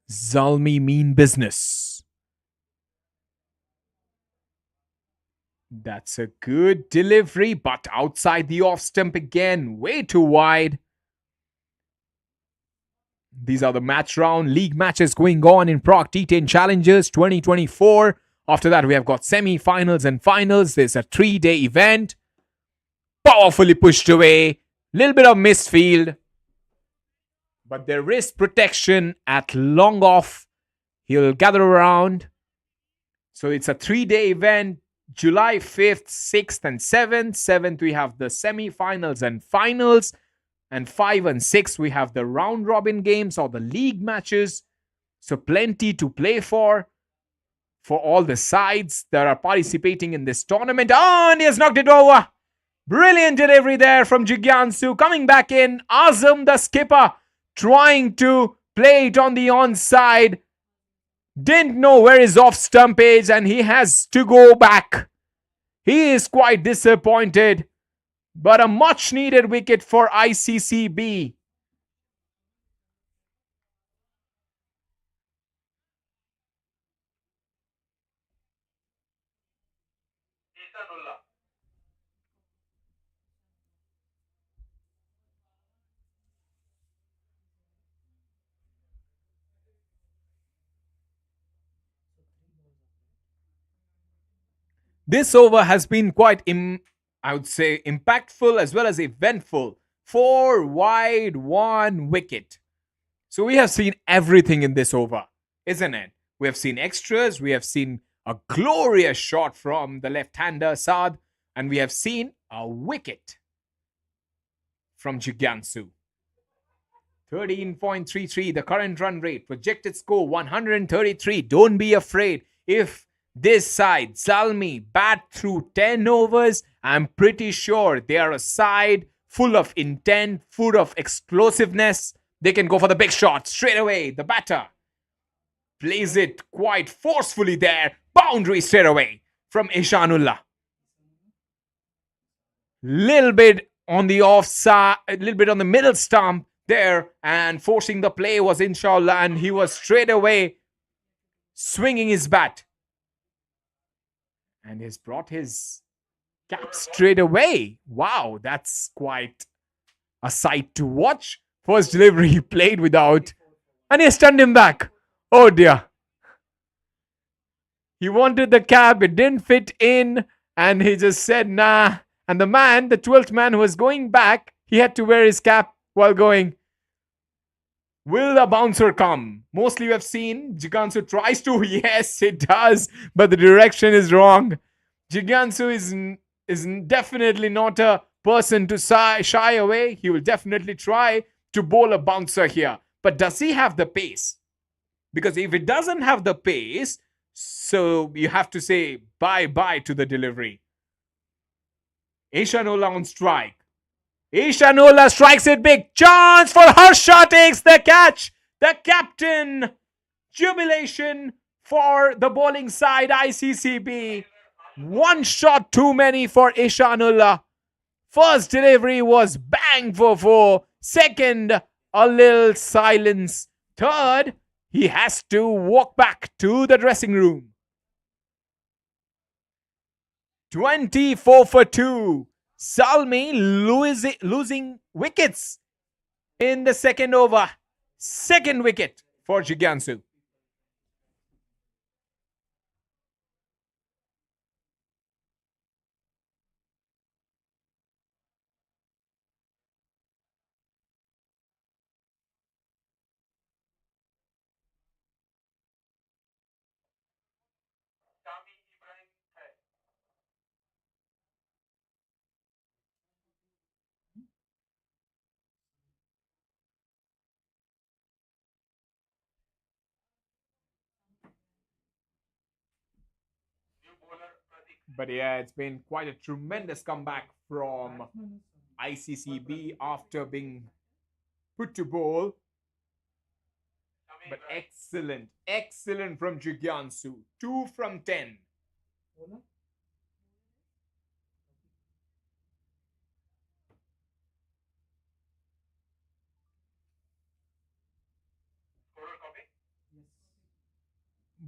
Zalmi mean business. That's a good delivery, but outside the off stump again. Way too wide. These are the match round league matches going on in Prague T10 Challengers 2024. After that, we have got semi-finals and finals. There's a 3-day event. Powerfully pushed away. Little bit of misfield. But there is protection at long off. He'll gather around. So it's a 3-day event. July 5th, 6th and 7th. 7th we have the semi-finals and finals. And 5 and 6 we have the round robin games or the league matches. So plenty to play for all the sides that are participating in this tournament. Oh, and he has knocked it over. Brilliant delivery there from Jigyansu. Coming back in. Azam, the skipper, trying to play it on the onside. Didn't know where his off stump is and he has to go back. He is quite disappointed. But a much needed wicket for Iccb. This over has been quite, I would say, impactful as well as eventful. 4 wide, 1 wicket. So we have seen everything in this over, isn't it? We have seen extras. We have seen a glorious shot from the left-hander, Saad. And we have seen a wicket from Jigyansu. 13.33, the current run rate. Projected score, 133. Don't be afraid. If this side, Zalmi, bat through 10 overs, I'm pretty sure they are a side full of intent, full of explosiveness. They can go for the big shot straight away. The batter plays it quite forcefully there. Boundary straight away from Ishanullah. Little bit on the offside, a little bit on the middle stump there, and forcing the play was Inshallah, and he was straight away swinging his bat. And he's brought his cap straight away. Wow, that's quite a sight to watch. First delivery he played without, and he stunned him back. Oh dear. He wanted the cap, it didn't fit in, and he just said nah. And the man, the 12th man who was going back, he had to wear his cap while going. Will the bouncer come? Mostly we have seen Jigansu tries to. Yes, it does. But the direction is wrong. Jigansu is definitely not a person to shy away. He will definitely try to bowl a bouncer here. But does he have the pace? Because if it doesn't have the pace, so you have to say bye-bye to the delivery. Ishanola on strike. Ishanola strikes it big. Chance for Harsha, takes the catch. The captain. Jubilation for the bowling side, ICCB. One shot too many for Ishanola. First delivery was bang for 4. Second, a little silence. Third, he has to walk back to the dressing room. 24 for 2. Zalmi losing wickets in the second over. Second wicket for Jigansu. But yeah, it's been quite a tremendous comeback from ICCB after being put to bowl. But excellent from Jigansu. 2 from 10.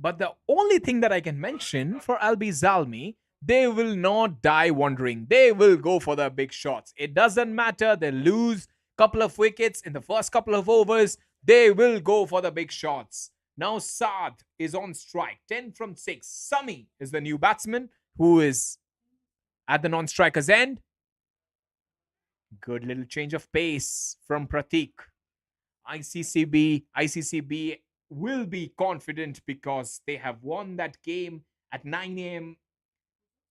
But the only thing that I can mention for Alby Zalmi, they will not die wondering. They will go for the big shots. It doesn't matter. They lose couple of wickets in the first couple of overs. They will go for the big shots. Now Saad is on strike. 10 from 6. Sami is the new batsman who is at the non-striker's end. Good little change of pace from Pratik. ICCB will be confident because they have won that game at 9 a.m.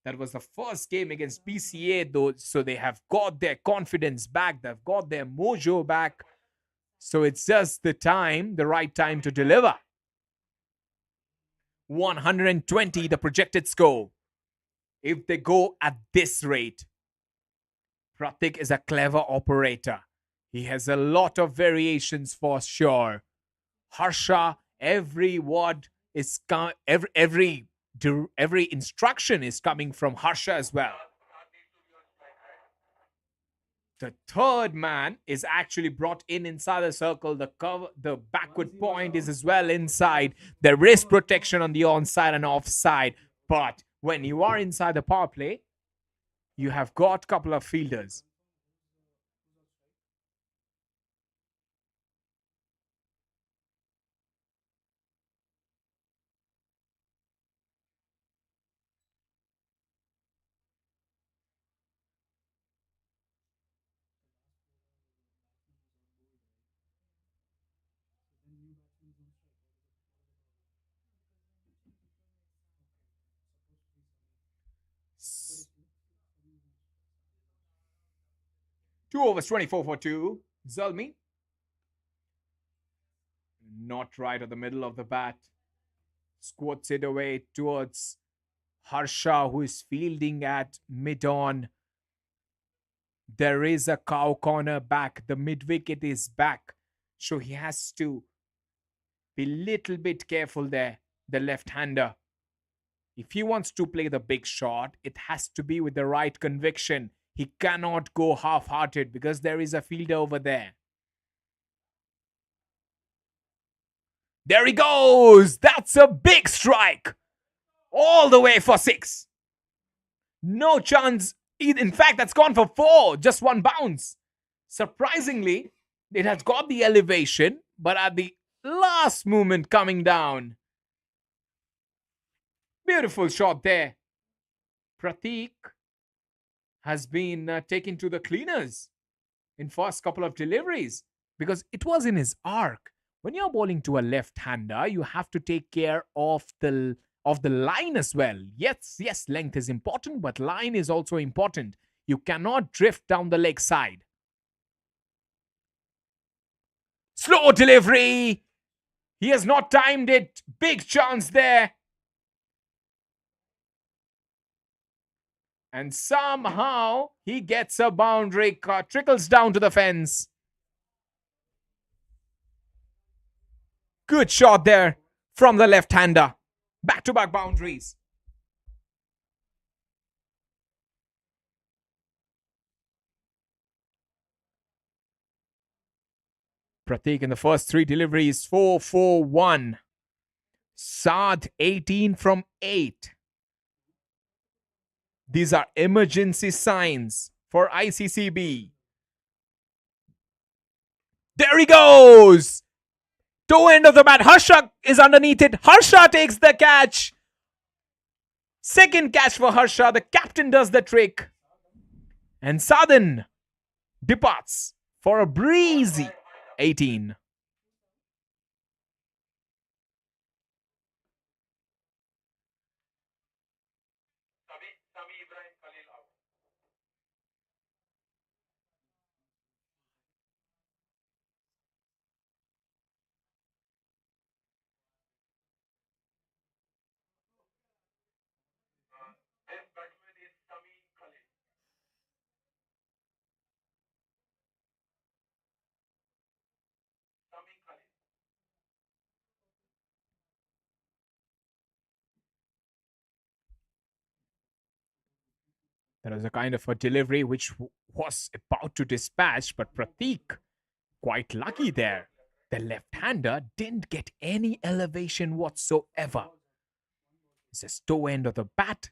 That was the first game against PCA, though, so they have got their confidence back. They've got their mojo back. So it's just the right time to deliver. 120, the projected score. If they go at this rate, Pratik is a clever operator. He has a lot of variations for sure. Harsha, every word is every instruction is coming from Harsha as well. The third man is actually brought inside the circle. The backward point is as well inside. There is protection on the onside and offside. But when you are inside the power play, you have got a couple of fielders. Two overs, 24 for 2. Zalmi. Not right at the middle of the bat. Squats it away towards Harsha, who is fielding at mid-on. There is a cow corner back. The mid-wicket is back. So he has to be a little bit careful there, the left-hander. If he wants to play the big shot, it has to be with the right conviction. He cannot go half-hearted because there is a fielder over there. There he goes! That's a big strike! All the way for 6. No chance. In fact, that's gone for 4. Just one bounce. Surprisingly, it has got the elevation, but at the last moment coming down. Beautiful shot there. Pratik has been taken to the cleaners in first couple of deliveries because it was in his arc. when you're bowling to a left-hander, you have to take care of the line as well. Yes, length is important, but line is also important. You cannot drift down the leg side. Slow delivery. He has not timed it. Big chance there. And somehow he gets a boundary, trickles down to the fence. Good shot there from the left-hander. Back-to-back boundaries. Pratik in the first 3 deliveries, 4-4-1. Saad 18 from 8. These are emergency signs for Iccb. There he goes! Toe end of the bat. Harsha is underneath it. Harsha takes the catch. Second catch for Harsha. The captain does the trick. And Sadhan departs for a breezy 18. There was a kind of a delivery which was about to dispatch, but Pratik, quite lucky there. The left-hander didn't get any elevation whatsoever. It's a toe end of the bat,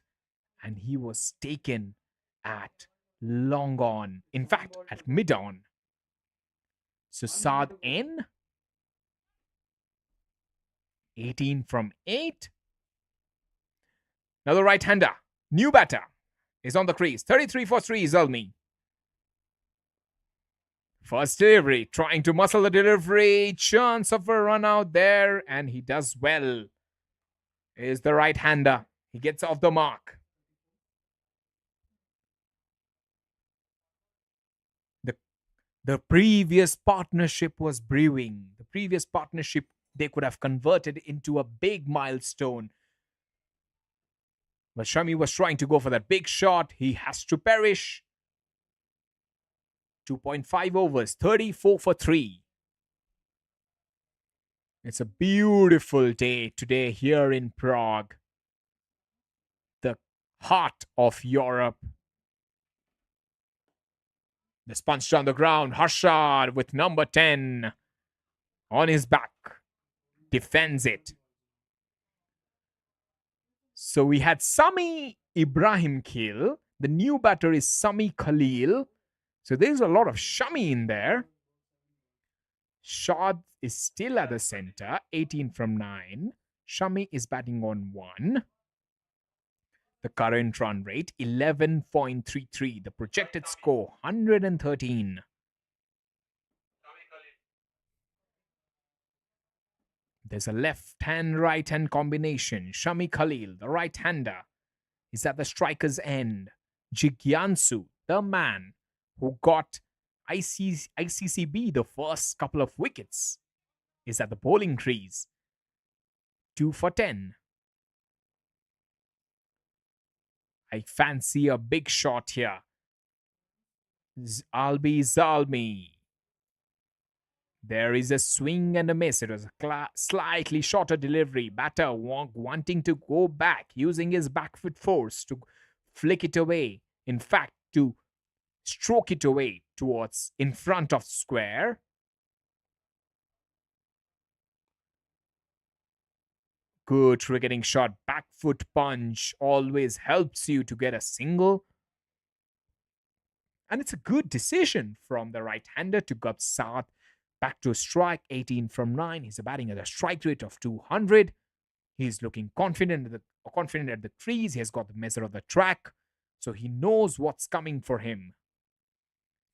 and he was taken at long on. In fact, at mid on. So Saad N, 18 from 8. Now the right-hander, new batter, is on the crease. 33 for 3, Zalmi. First delivery, trying to muscle the delivery. Chance of a run out there, and he does well. Is the right-hander. He gets off the mark. The previous partnership was brewing. The previous partnership, they could have converted into a big milestone. But Shami was trying to go for that big shot. He has to perish. 2.5 overs, 34 for 3. It's a beautiful day today here in Prague. The heart of Europe. The sponge on the ground. Harsha with number 10 on his back. Defends it. So we had Sami Ibrahim Kil. The new batter is Sami Khalil. So there's a lot of Shami in there. Shad is still at the center, 18 from 9. Shami is batting on 1. The current run rate, 11.33. The projected score, 113. There's a left-hand, right-hand combination. Shami Khalil, the right-hander, is at the striker's end. Jigyansu, the man who got ICCB the first couple of wickets, is at the bowling crease. 2 for 10. I fancy a big shot here. Alby Zalmi. There is a swing and a miss. It was a slightly shorter delivery. Batter wanting to go back, using his back foot force to flick it away. In fact, to stroke it away towards in front of square. Good cricketing shot. Back foot punch always helps you to get a single. And it's a good decision from the right-hander to get Saad back to strike. 18 from 9. He's batting at a strike rate of 200. He's looking confident at the crease. He has got the measure of the track. So he knows what's coming for him.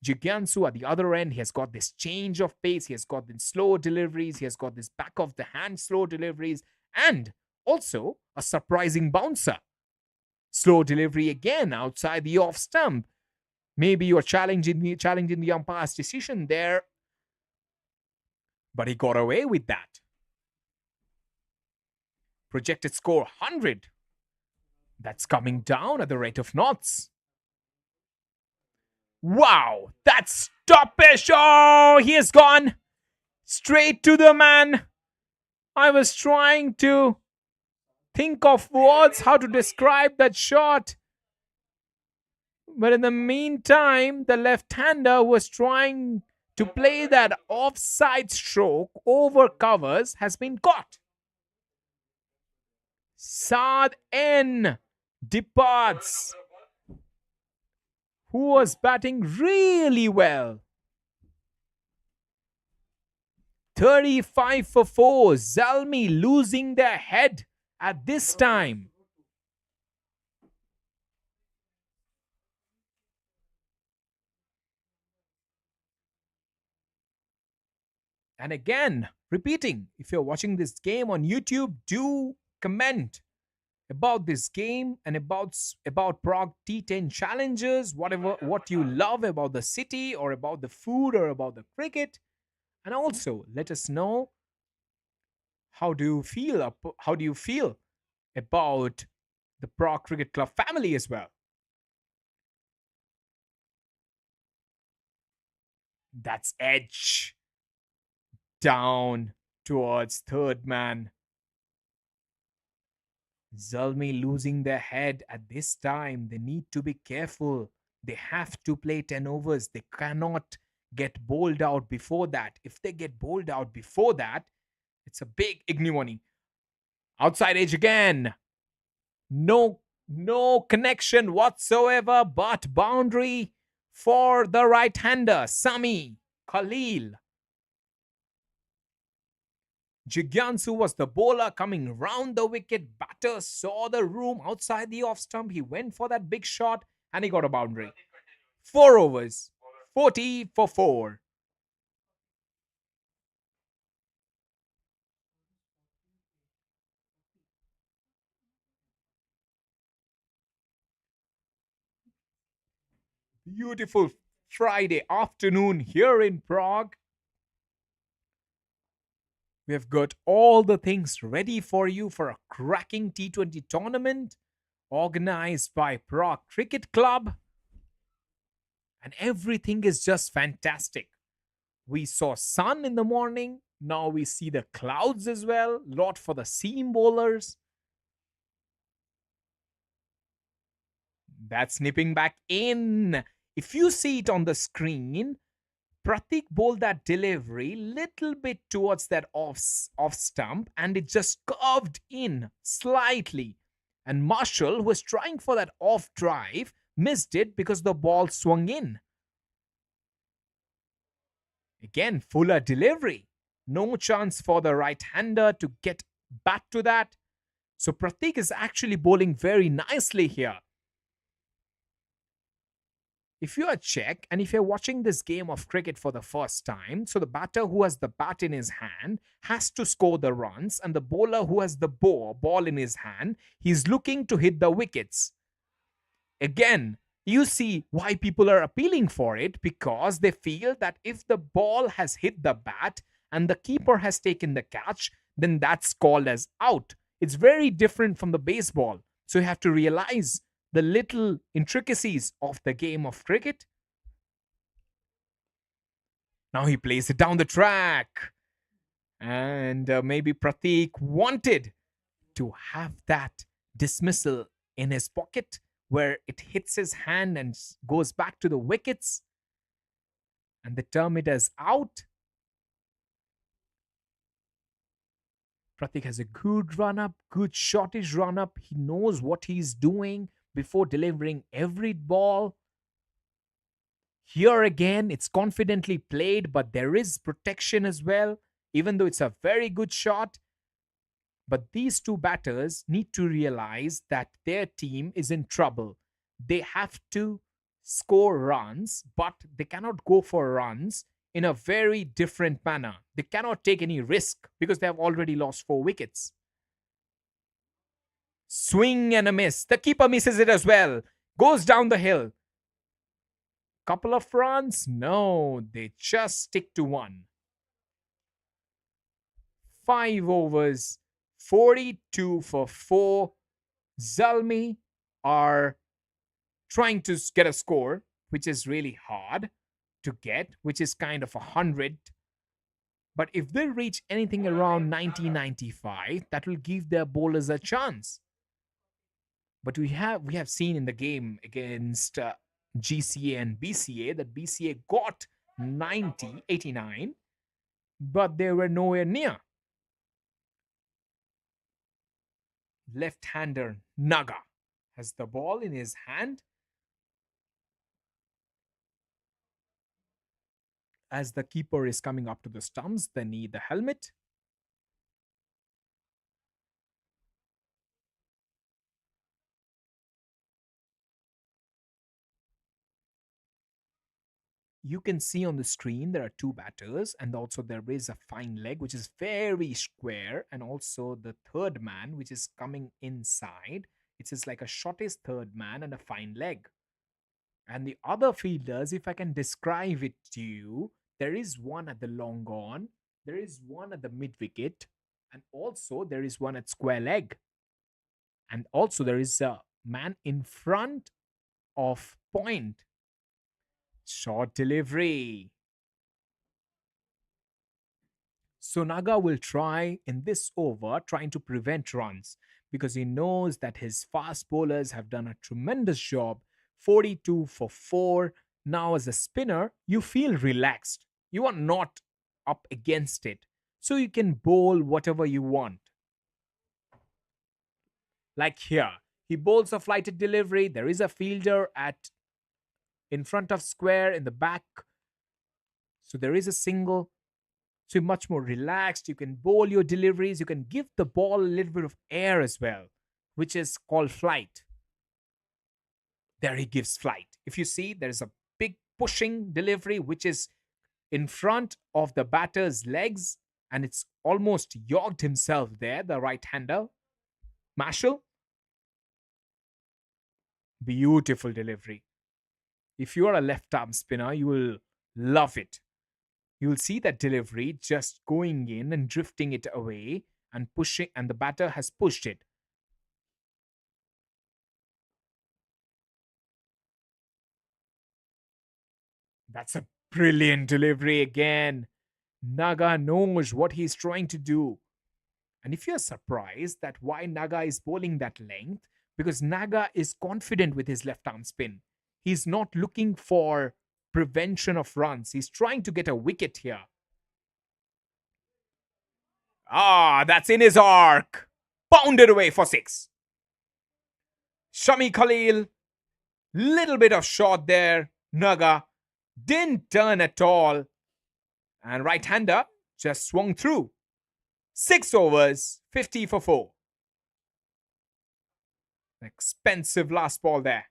Jigyansu at the other end, he has got this change of pace, he has got the slow deliveries, he has got this back of the hand slow deliveries, and also a surprising bouncer. Slow delivery again outside the off stump. Maybe you're challenging the umpire's decision there, but he got away with that. Projected score 100. That's coming down at the rate of knots. Wow, that's stoppage. Oh, he has gone straight to the man. I was trying to think of words how to describe that shot. But in the meantime, the left-hander was trying to play that offside stroke over covers has been caught. Saad N departs, who was batting really well. 35 for 4. Zalmi losing their head at this time. And again, repeating, if you're watching this game on YouTube, do comment about this game and about Prague T10 challenges, what you love about the city or about the food or about the cricket. And also let us know how do you feel about the Prague Cricket Club family as well. That's edge down towards third man. Zalmi losing their head at this time. They need to be careful. They have to play 10 overs. They cannot get bowled out before that. If they get bowled out before that, it's a big ignominy. Outside edge again. No connection whatsoever, but boundary for the right-hander, Sami Khalil. Jigyansu was the bowler coming round the wicket. Batter saw the room outside the off stump. He went for that big shot and he got a boundary. 4 overs, 40 for 4. Beautiful Friday afternoon here in Prague. We have got all the things ready for you for a cracking T20 tournament organized by Prague Cricket Club. And everything is just fantastic. We saw sun in the morning. Now we see the clouds as well. Lot for the seam bowlers. That's nipping back in. If you see it on the screen, Pratik bowled that delivery little bit towards that off stump and it just curved in slightly. And Marshall, who was trying for that off drive, missed it because the ball swung in. Again, fuller delivery. No chance for the right-hander to get back to that. So Pratik is actually bowling very nicely here. If you are Czech and if you're watching this game of cricket for the first time, so the batter who has the bat in his hand has to score the runs, and the bowler who has the ball in his hand, he's looking to hit the wickets. Again, you see why people are appealing for it, because they feel that if the ball has hit the bat and the keeper has taken the catch, then that's called as out. It's very different from the baseball. So you have to realize the little intricacies of the game of cricket. Now he plays it down the track. And maybe Pratik wanted to have that dismissal in his pocket where it hits his hand and goes back to the wickets. And they term it as out. Pratik has a good run-up, good shortish run-up. He knows what he's doing before delivering every ball. Here again, it's confidently played, but there is protection as well, even though it's a very good shot. But these two batters need to realize that their team is in trouble. They have to score runs, but they cannot go for runs in a very different manner. They cannot take any risk because they have already lost 4 wickets. Swing and a miss. The keeper misses it as well. Goes down the hill. Couple of runs? No, they just stick to 1. 5 overs, 42 for 4. Zalmi are trying to get a score, which is really hard to get, which is kind of 100. But if they reach anything around 90-95, that will give their bowlers a chance. But we have seen in the game against GCA and BCA that BCA got 90, 89, but they were nowhere near. Left-hander Naga has the ball in his hand. As the keeper is coming up to the stumps, they need the helmet. You can see on the screen there are 2 batters, and also there is a fine leg which is very square, and also the third man which is coming inside. It is like a shortest third man and a fine leg. And the other fielders, if I can describe it to you, there is one at the long on, there is one at the mid wicket, and also there is one at square leg. And also there is a man in front of point. Short delivery. So Naga will try in this over, trying to prevent runs, because he knows that his fast bowlers have done a tremendous job. 42 for 4. Now as a spinner, you feel relaxed. You are not up against it. So you can bowl whatever you want. Like here, he bowls a flighted delivery. There is a fielder in front of square in the back. So there is a single. So you're much more relaxed. You can bowl your deliveries. You can give the ball a little bit of air as well, which is called flight. There he gives flight. If you see, there's a big pushing delivery, which is in front of the batter's legs, and it's almost yogged himself there, the right-hander, Marshall. Beautiful delivery. If you are a left-arm spinner, you will love it. You will see that delivery just going in and drifting it away and pushing, and the batter has pushed it. That's a brilliant delivery again. Naga knows what he's trying to do. And if you're surprised that why Naga is bowling that length, because Naga is confident with his left arm spin. He's not looking for prevention of runs. He's trying to get a wicket here. That's in his arc. Pounded away for 6. Shami Khalil. Little bit of shot there. Naga didn't turn at all. And right-hander just swung through. 6 overs, 50 for 4. Expensive last ball there.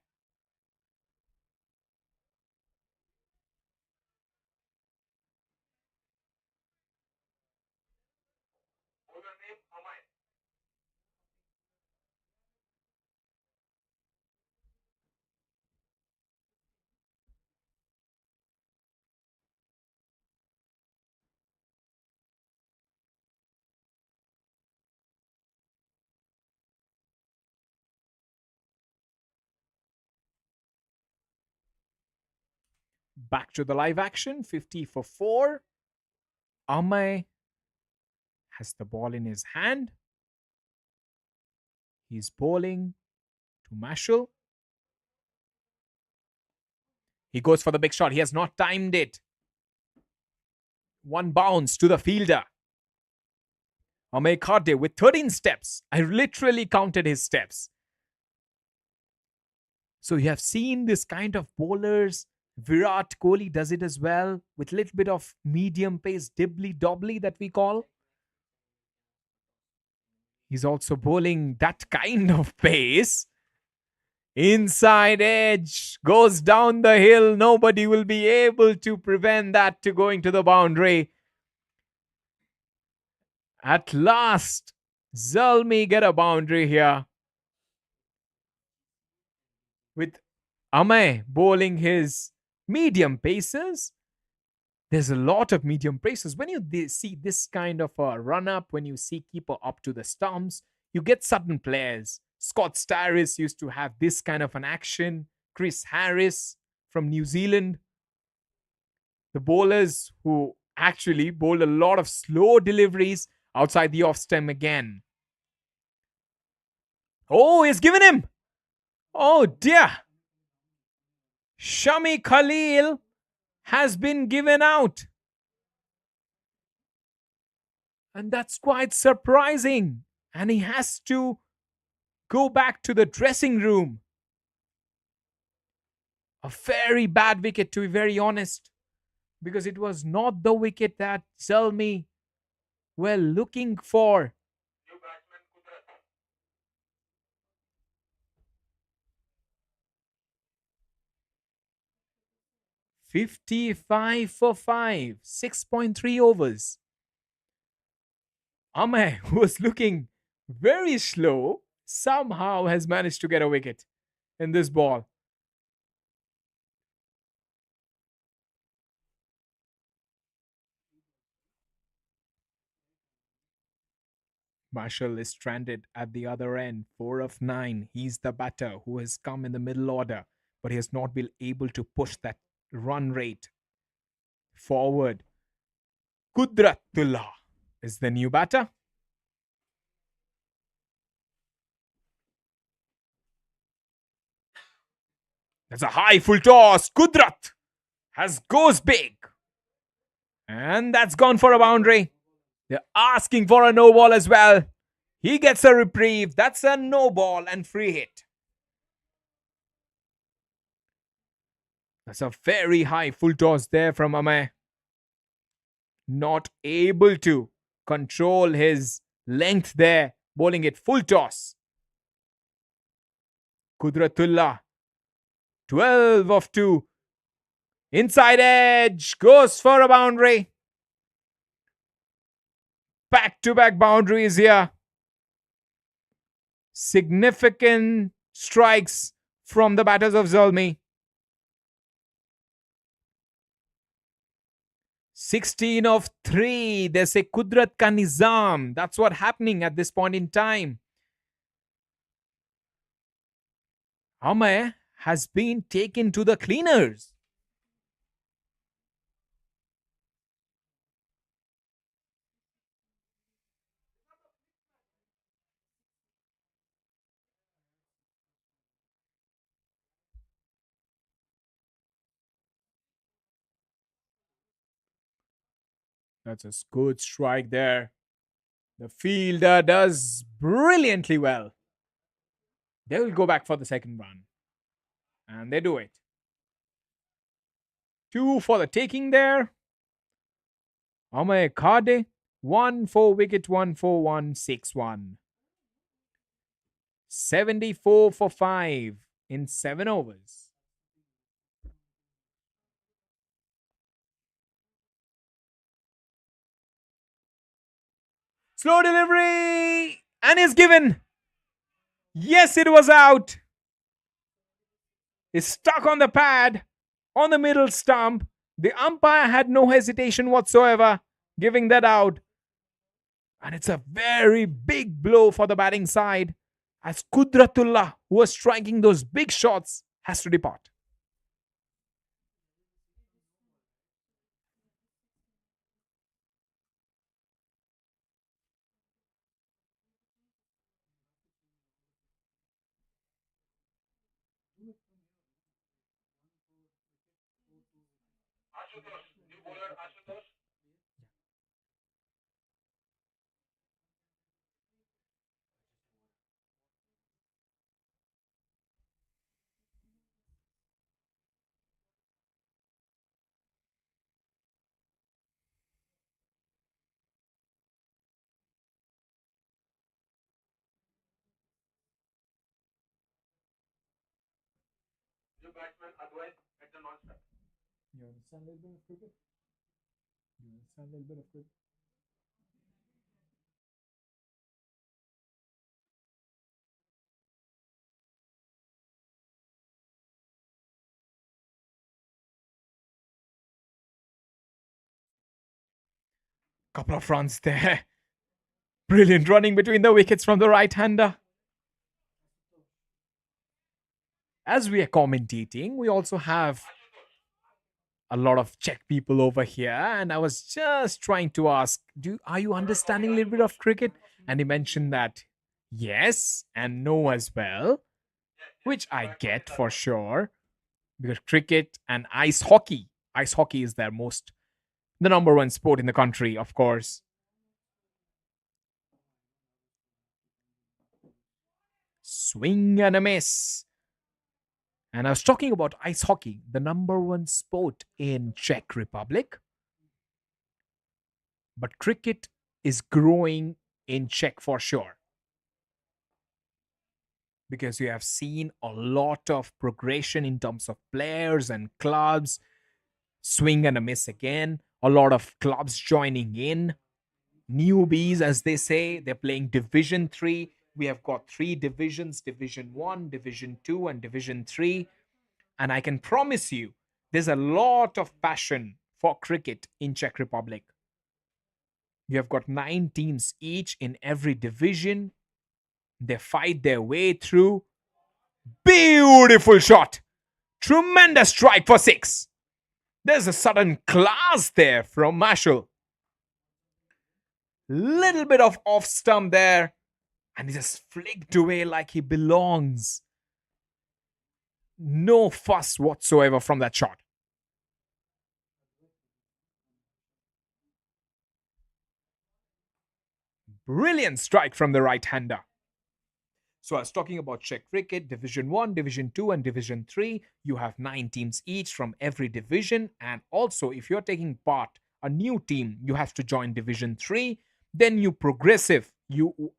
Back to the live action, 50 for 4. Amay has the ball in his hand. He's bowling to Marshall. He goes for the big shot. He has not timed it. One bounce to the fielder. Amay Khade with 13 steps. I literally counted his steps. So you have seen this kind of bowlers. Virat Kohli does it as well with a little bit of medium pace, dibbly-dobbly that we call. He's also bowling that kind of pace. Inside edge goes down the hill. Nobody will be able to prevent that to going to the boundary. At last, Zalmi get a boundary here. With Amay bowling his medium paces. There's a lot of medium paces. When you see this kind of a run up, when you see keeper up to the stumps, you get certain players. Scott Starris used to have this kind of an action. Chris Harris from New Zealand. The bowlers who actually bowl a lot of slow deliveries outside the off stem again. Oh, he's given him. Oh dear. Shami Khalil has been given out. And that's quite surprising. And he has to go back to the dressing room. A very bad wicket, to be very honest, because it was not the wicket that Zalmi were looking for. 55 for 5, 6.3 overs. Amay, who was looking very slow, somehow has managed to get a wicket in this ball. Marshall is stranded at the other end, 4 of 9. He's the batter who has come in the middle order, but he has not been able to push that run rate forward. Kudratullah is the new batter. That's a high full toss. Kudrat goes big. And that's gone for a boundary. They're asking for a no ball as well. He gets a reprieve. That's a no ball and free hit. That's a very high full toss there from Amay. Not able to control his length there, bowling it full toss. Kudratullah, 12 of 2. Inside edge, goes for a boundary. Back-to-back boundaries here. Significant strikes from the batters of Zalmi. 16 of 3. They say Kudrat ka Nizam. That's what's happening at this point in time. Amay has been taken to the cleaners. That's a good strike there. The fielder does brilliantly well. They will go back for the second run. And they do it. 2 for the taking there. Amay Khade, 1 for wicket, 1 for 1, 6-1. 74 for 5 in 7 overs. Slow delivery and is given. Yes, it was out. It's stuck on the pad on the middle stump. The umpire had no hesitation whatsoever giving that out. And it's a very big blow for the batting side as Kudratullah, who was striking those big shots, has to depart. You understand a little bit of cricket? You understand a little bit of cricket? Couple of runs there. Brilliant running between the wickets from the right-hander. As we are commentating, we also have a lot of Czech people over here, and I was just trying to ask, are you understanding a little bit of cricket? And he mentioned that yes and no as well, which I get for sure, because cricket and ice hockey is the number one sport in the country, of course. Swing and a miss. And I was talking about ice hockey, the number one sport in Czech Republic. But cricket is growing in Czech for sure. Because you have seen a lot of progression in terms of players and clubs. Swing and a miss again. A lot of clubs joining in. Newbies, as they say, they're playing Division 3. We have got 3 divisions, Division 1, Division 2, and Division 3. And I can promise you, there's a lot of passion for cricket in Czech Republic. You have got 9 teams each in every division. They fight their way through. Beautiful shot. Tremendous strike for 6. There's a sudden class there from Marshall. Little bit of off stump there. And he just flicked away like he belongs. No fuss whatsoever from that shot. Brilliant strike from the right-hander. So I was talking about Czech cricket, Division 1, Division 2, and Division 3. You have 9 teams each from every division. And also, if you're taking part, a new team, you have to join Division 3. Then you progressive.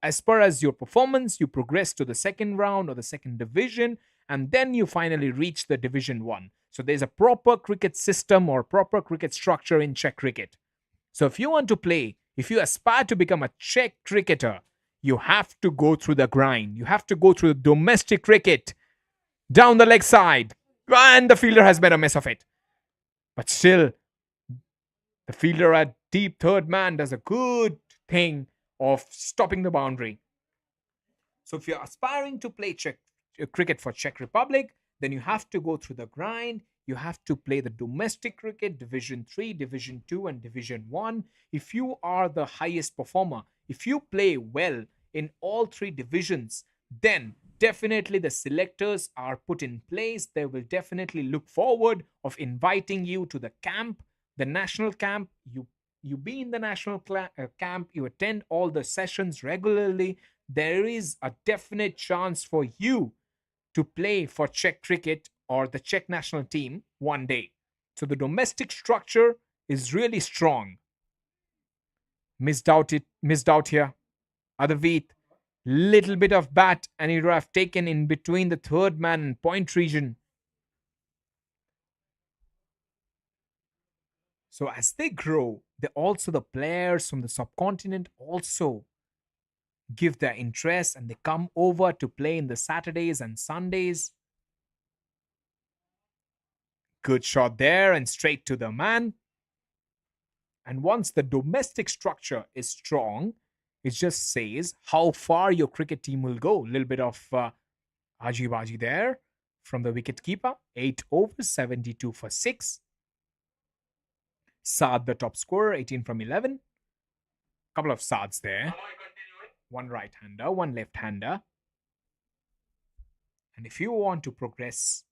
As per as your performance, you progress to the second round or the second division. And then you finally reach the Division 1. So there's a proper cricket system or proper cricket structure in Czech cricket. So if you want to play, if you aspire to become a Czech cricketer, you have to go through the grind. You have to go through the domestic cricket. Down the leg side. And the fielder has made a mess of it. But still, the fielder at deep third man does a good thing of stopping the boundary. So if you're aspiring to play cricket for Czech Republic, then you have to go through the grind. You have to play the domestic cricket, Division 3, Division 2, and Division 1. If you are the highest performer, if you play well in all 3 divisions, then definitely the selectors are put in place. They will definitely look forward of inviting you to the camp, the national camp. You be in the national camp, you attend all the sessions regularly. There is a definite chance for you to play for Czech cricket or the Czech national team one day. So the domestic structure is really strong. Missed out here. Adaveet, little bit of bat and he would have taken in between the third man and point region. So as they grow, the players from the subcontinent also give their interest and they come over to play in the Saturdays and Sundays. Good shot there and straight to the man. And once the domestic structure is strong, it just says how far your cricket team will go. A little bit of Aji Baji there from the wicket keeper. 8 overs, 72 for 6. Saad, the top scorer, 18 from 11. Couple of Saads there. One right-hander, one left-hander. And if you want to progress,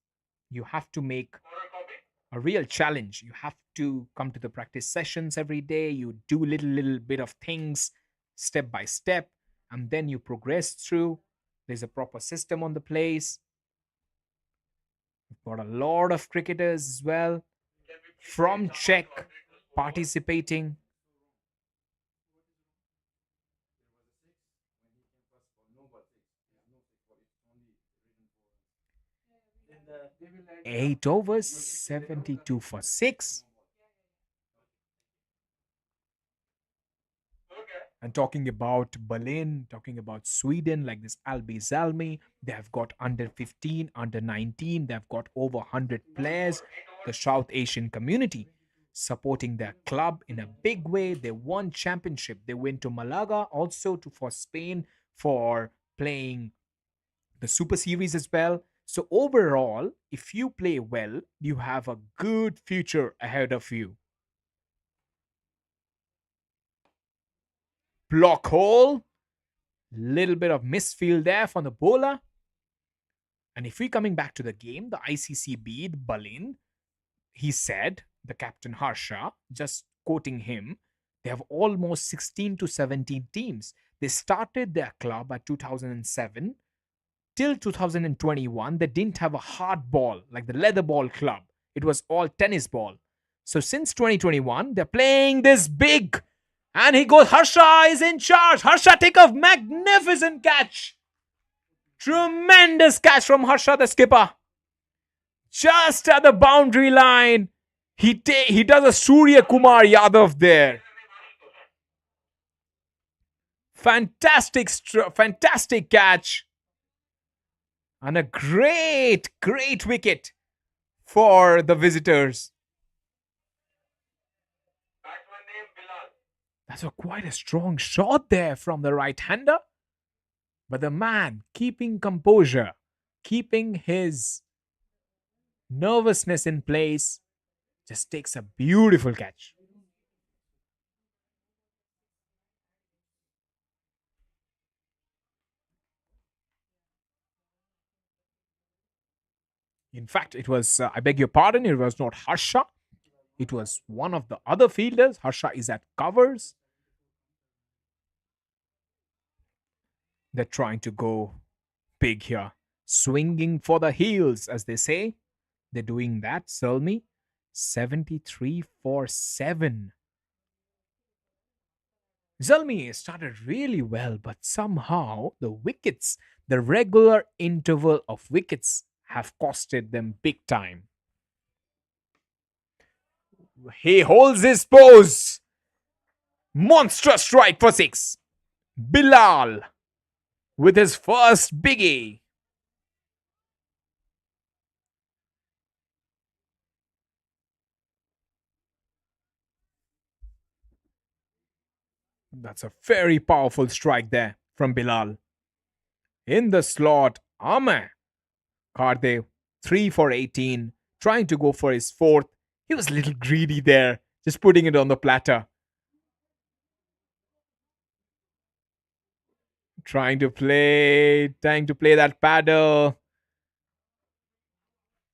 you have to make a real challenge. You have to come to the practice sessions every day. You do little bit of things step by step, and then you progress through. There's a proper system on the place. We've got a lot of cricketers as well from Czech participating. They will add 8 overs, 72 for 6. And talking about Berlin, talking about Sweden, like this Alby Zalmi, they have got under 15, under 19, they've got over 100 players. The South Asian community supporting their club in a big way. They won championship. They went to Malaga also for Spain for playing the Super Series as well. So overall, if you play well, you have a good future ahead of you. Block hole. Little bit of misfield there from the bowler. And if we're coming back to the game, the ICC Berlin, he said, the captain Harsha, just quoting him, they have almost 16 to 17 teams. They started their club at 2007. Till 2021, they didn't have a hard ball like the leather ball club. It was all tennis ball. So since 2021, they're playing this big. And he goes, Harsha is in charge. Harsha take a magnificent catch. Tremendous catch from Harsha, the skipper. Just at the boundary line. He does a Surya Kumar Yadav there. Fantastic catch. And a great wicket for the visitors. That's quite a strong shot there from the right-hander. But the man keeping composure, keeping his nervousness in place, just takes a beautiful catch. In fact, it was, I beg your pardon, it was not Harsha. It was one of the other fielders. Harsha is at covers. They're trying to go big here. Swinging for the heels, as they say. They're doing that. Zalmi, 73 for 7. Zalmi started really well, but somehow the wickets, the regular interval of wickets, have costed them big time. He holds his pose. Monstrous strike for 6. Bilal with his first biggie. That's a very powerful strike there from Bilal. In the slot, Ame Kardev, 3 for 18, trying to go for his 4th. He was a little greedy there, just putting it on the platter. Trying to play that paddle.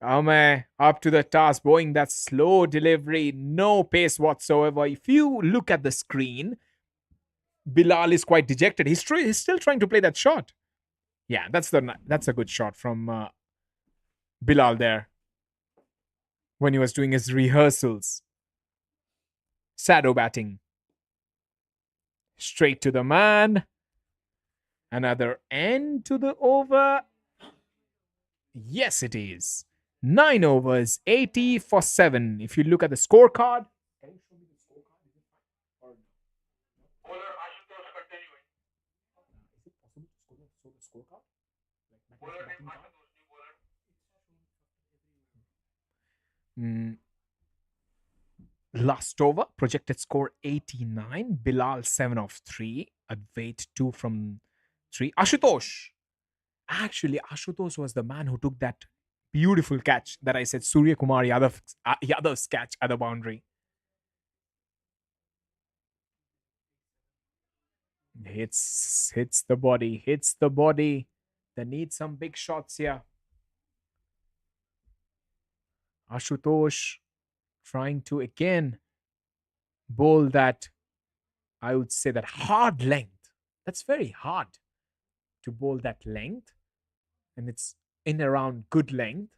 Ame up to the task, bowling that slow delivery, no pace whatsoever. If you look at the screen, Bilal is quite dejected. He's still trying to play that shot. Yeah, that's a good shot from Bilal there when he was doing his rehearsals. Shadow batting. Straight to the man. Another end to the over. Yes, it is. 9 overs, 80 for 7. If you look at the scorecard. Can you show me the scorecard? Is it fine? Or no? Is it possible to show the scorecard? Last over, projected score 89. Bilal 7 of 3. Advait 2 from 3. Ashutosh. Actually, Ashutosh was the man who took that beautiful catch that I said, Surya Kumar Yadav's catch at the boundary. Hits the body. They need some big shots here. Ashutosh trying to again bowl that, I would say, that hard length. That's very hard to bowl that length. And it's in around good length.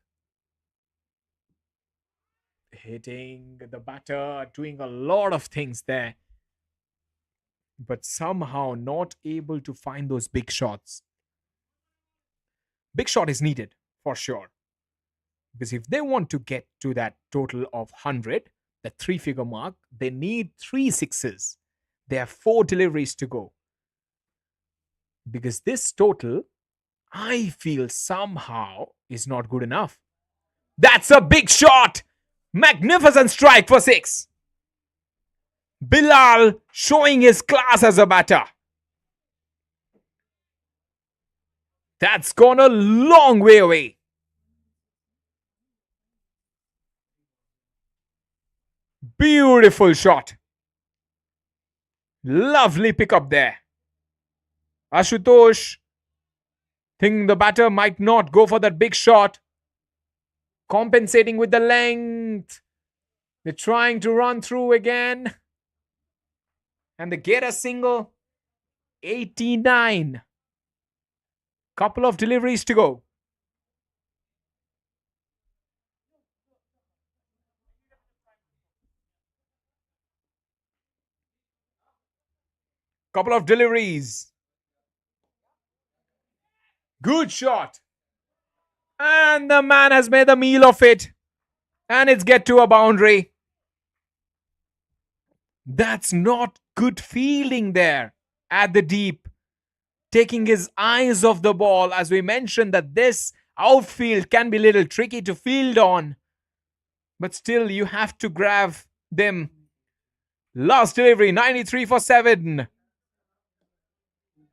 Hitting the batter, doing a lot of things there. But somehow not able to find those big shots. Big shot is needed, for sure. Because if they want to get to that total of 100, the three-figure mark, they need 3 6s. They have 4 deliveries to go. Because this total, I feel somehow is not good enough. That's a big shot! Magnificent strike for 6. Bilal showing his class as a batter. That's gone a long way away. Beautiful shot. Lovely pickup there. Ashutosh think the batter might not go for that big shot. Compensating with the length. They're trying to run through again. And they get a single. 89. Couple of deliveries to go. Couple of deliveries. Good shot. And the man has made a meal of it. And it's get to a boundary. That's not good fielding there at the deep. Taking his eyes off the ball. As we mentioned that this outfield can be a little tricky to field on. But still you have to grab them. Last delivery, 93 for 7.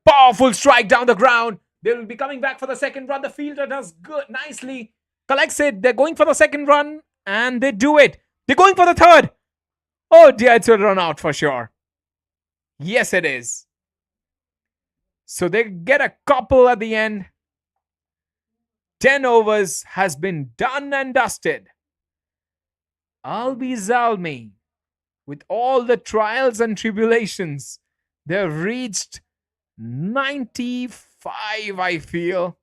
Powerful strike down the ground. They will be coming back for the second run. The fielder does good, nicely. Collects it. They're going for the second run. And they do it. They're going for the third. Oh dear, it's a run out for sure. Yes, it is. So they get a couple at the end. 10 overs has been done and dusted. Alby Zalmi, with all the trials and tribulations, they've reached 95, I feel.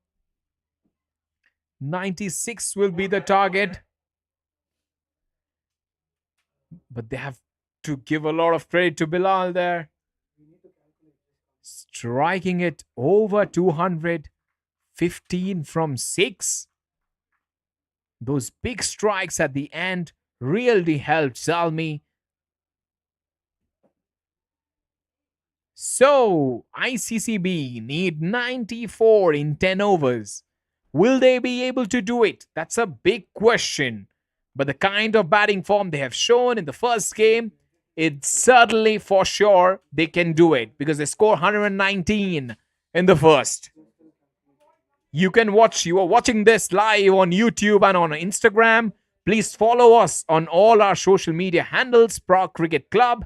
96 will be the target. But they have to give a lot of credit to Bilal there. Striking it over 200. 15 from 6. Those big strikes at the end really helped Zalmi. So, Iccb need 94 in 10 overs. Will they be able to do it? That's a big question. But the kind of batting form they have shown in the first game, it's certainly for sure they can do it. Because they score 119 in the first. You are watching this live on YouTube and on Instagram. Please follow us on all our social media handles, Prague Cricket Club.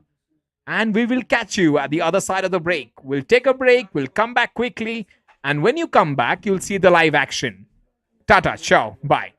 And we will catch you at the other side of the break. We'll take a break. We'll come back quickly. And when you come back, you'll see the live action. Tata, ciao, bye.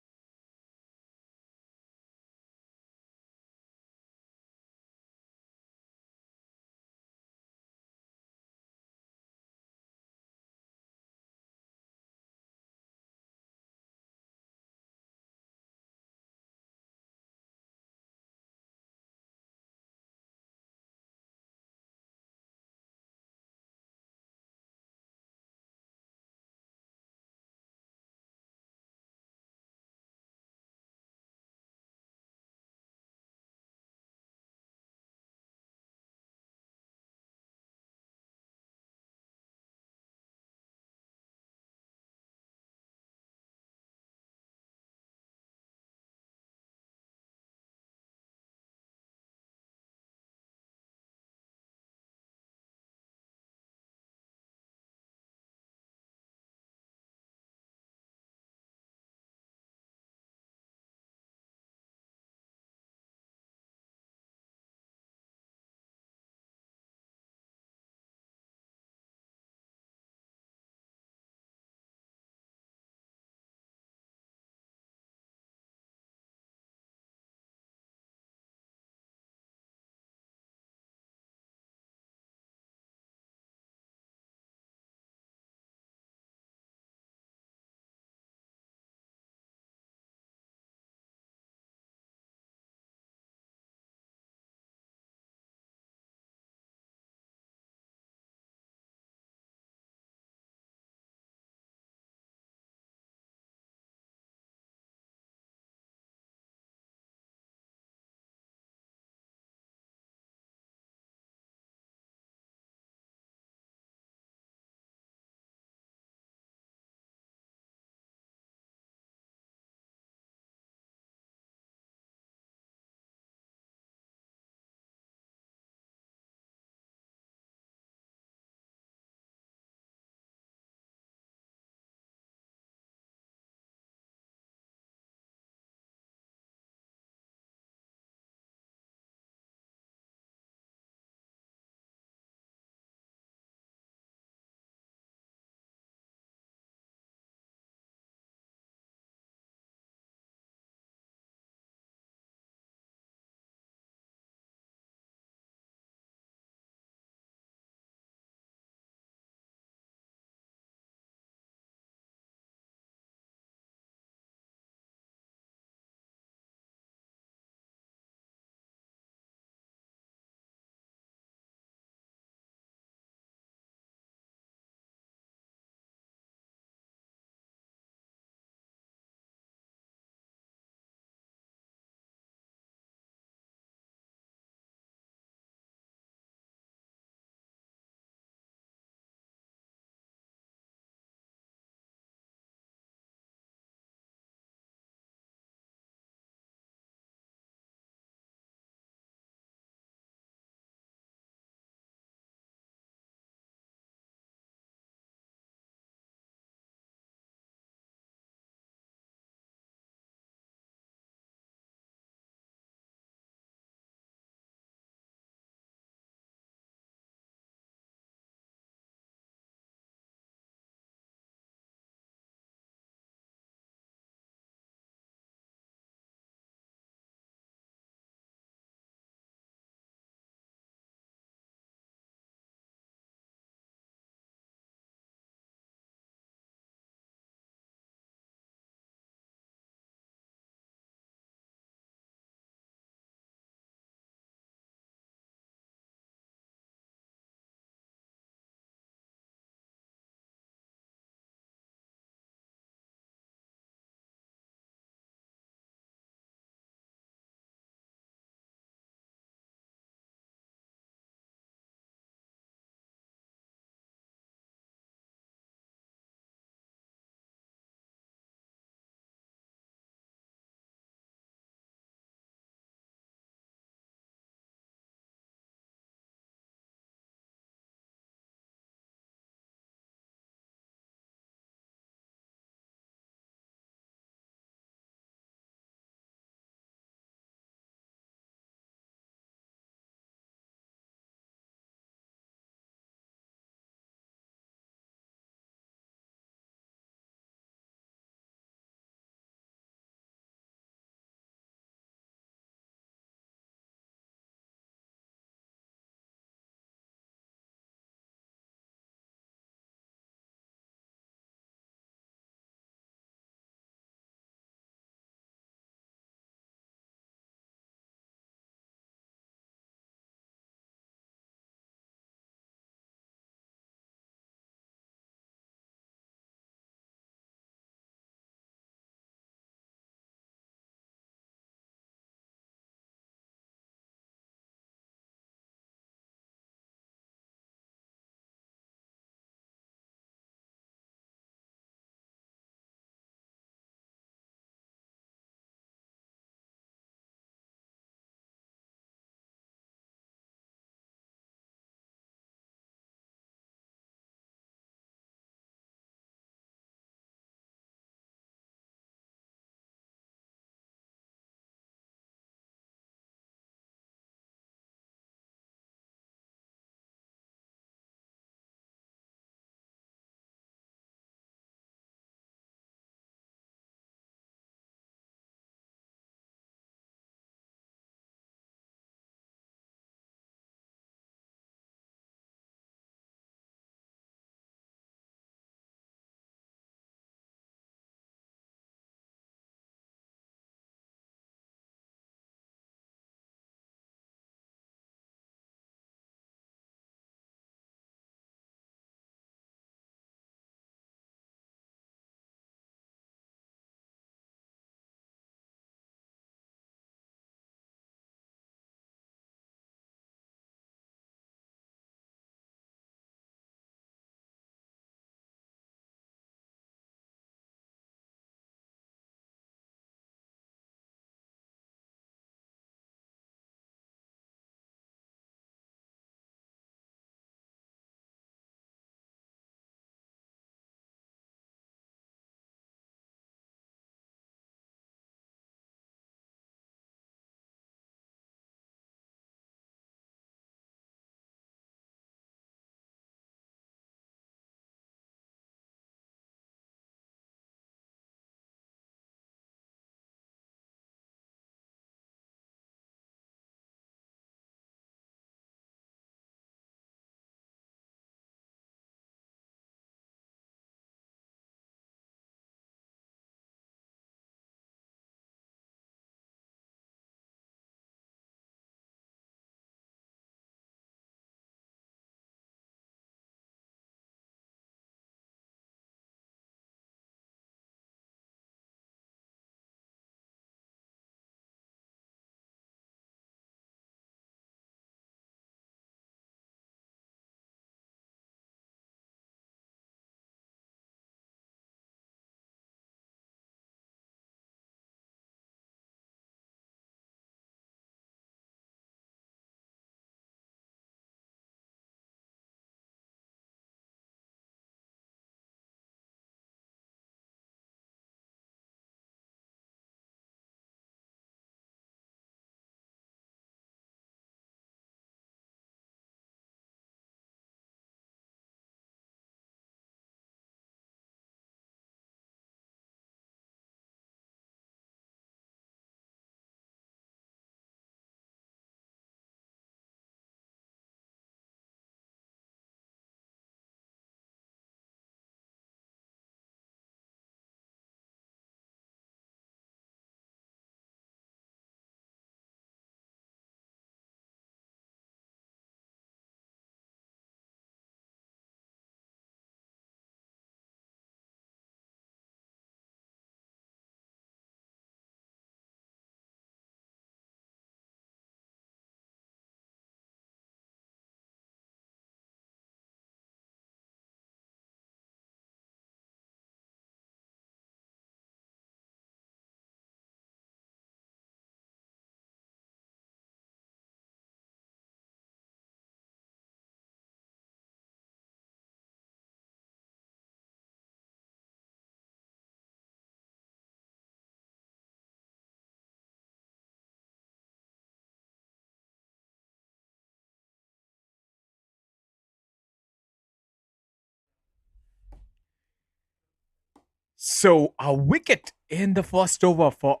So a wicket in the first over for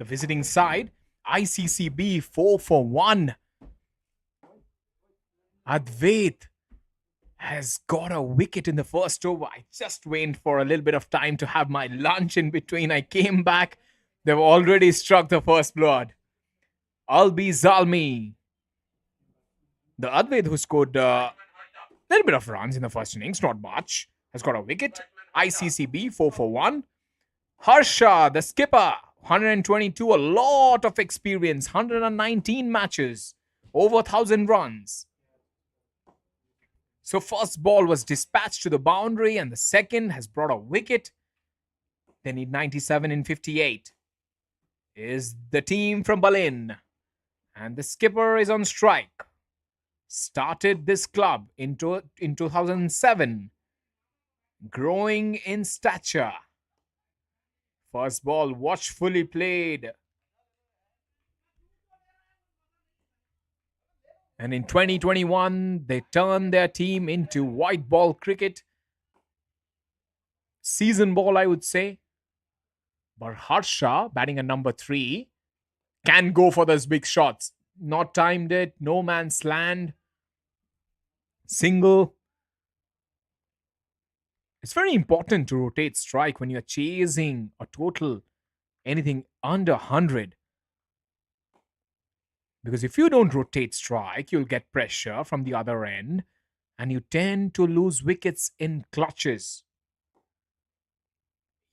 the visiting side. ICCB 4 for 1. Advait has got a wicket in the first over. I just waited for a little bit of time to have my lunch in between. I came back. They've already struck the first blood. Alby Zalmi. The Advait who scored a little bit of runs in the first innings, not much, has got a wicket. ICCB 4 for 1. Harsha, the skipper, 122, a lot of experience, 119 matches, over 1,000 runs. So first ball was dispatched to the boundary and the second has brought a wicket. They need 97 in 58. Is the team from Berlin. And the skipper is on strike. Started this club in 2007. Growing in stature. First ball watchfully played. And in 2021, they turned their team into white ball cricket. Season ball, I would say. But Harsha, batting at number 3, can go for those big shots. Not timed it, no man's land. Single. It's very important to rotate strike when you're chasing a total anything under 100. Because if you don't rotate strike, you'll get pressure from the other end and you tend to lose wickets in clutches.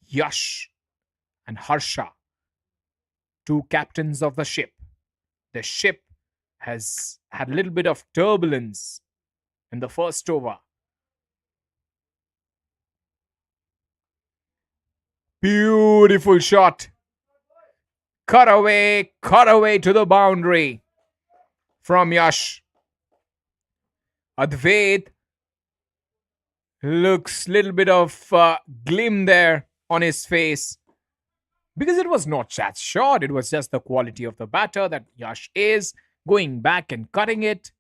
Yash and Harsha, 2 captains of the ship. The ship has had a little bit of turbulence in the first over. Beautiful shot. Cut away to the boundary from Yash. Advait looks a little bit of glim there on his face. Because it was not that shot, it was just the quality of the batter that Yash is. Going back and cutting it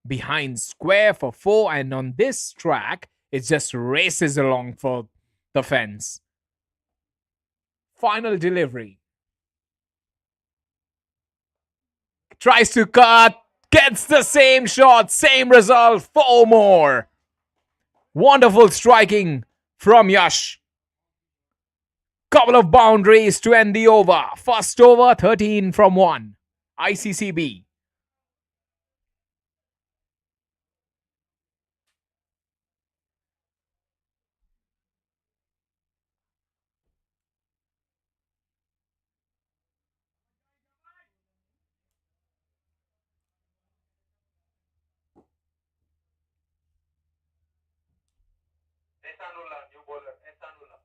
behind square for 4. And on this track, it just races along for the fence. Final delivery. Tries to cut. Gets the same shot. Same result. 4 more. Wonderful striking from Yash. Couple of boundaries to end the over. First over, 13 from 1. ICCB. New bowler, Esanullah.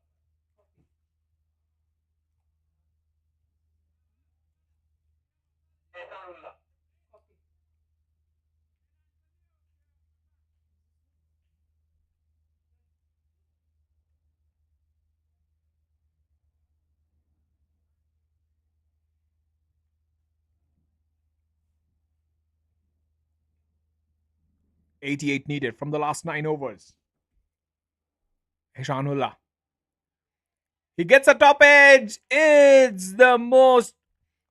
88 needed from the last 9 overs. Hishanullah. He gets a top edge. It's the most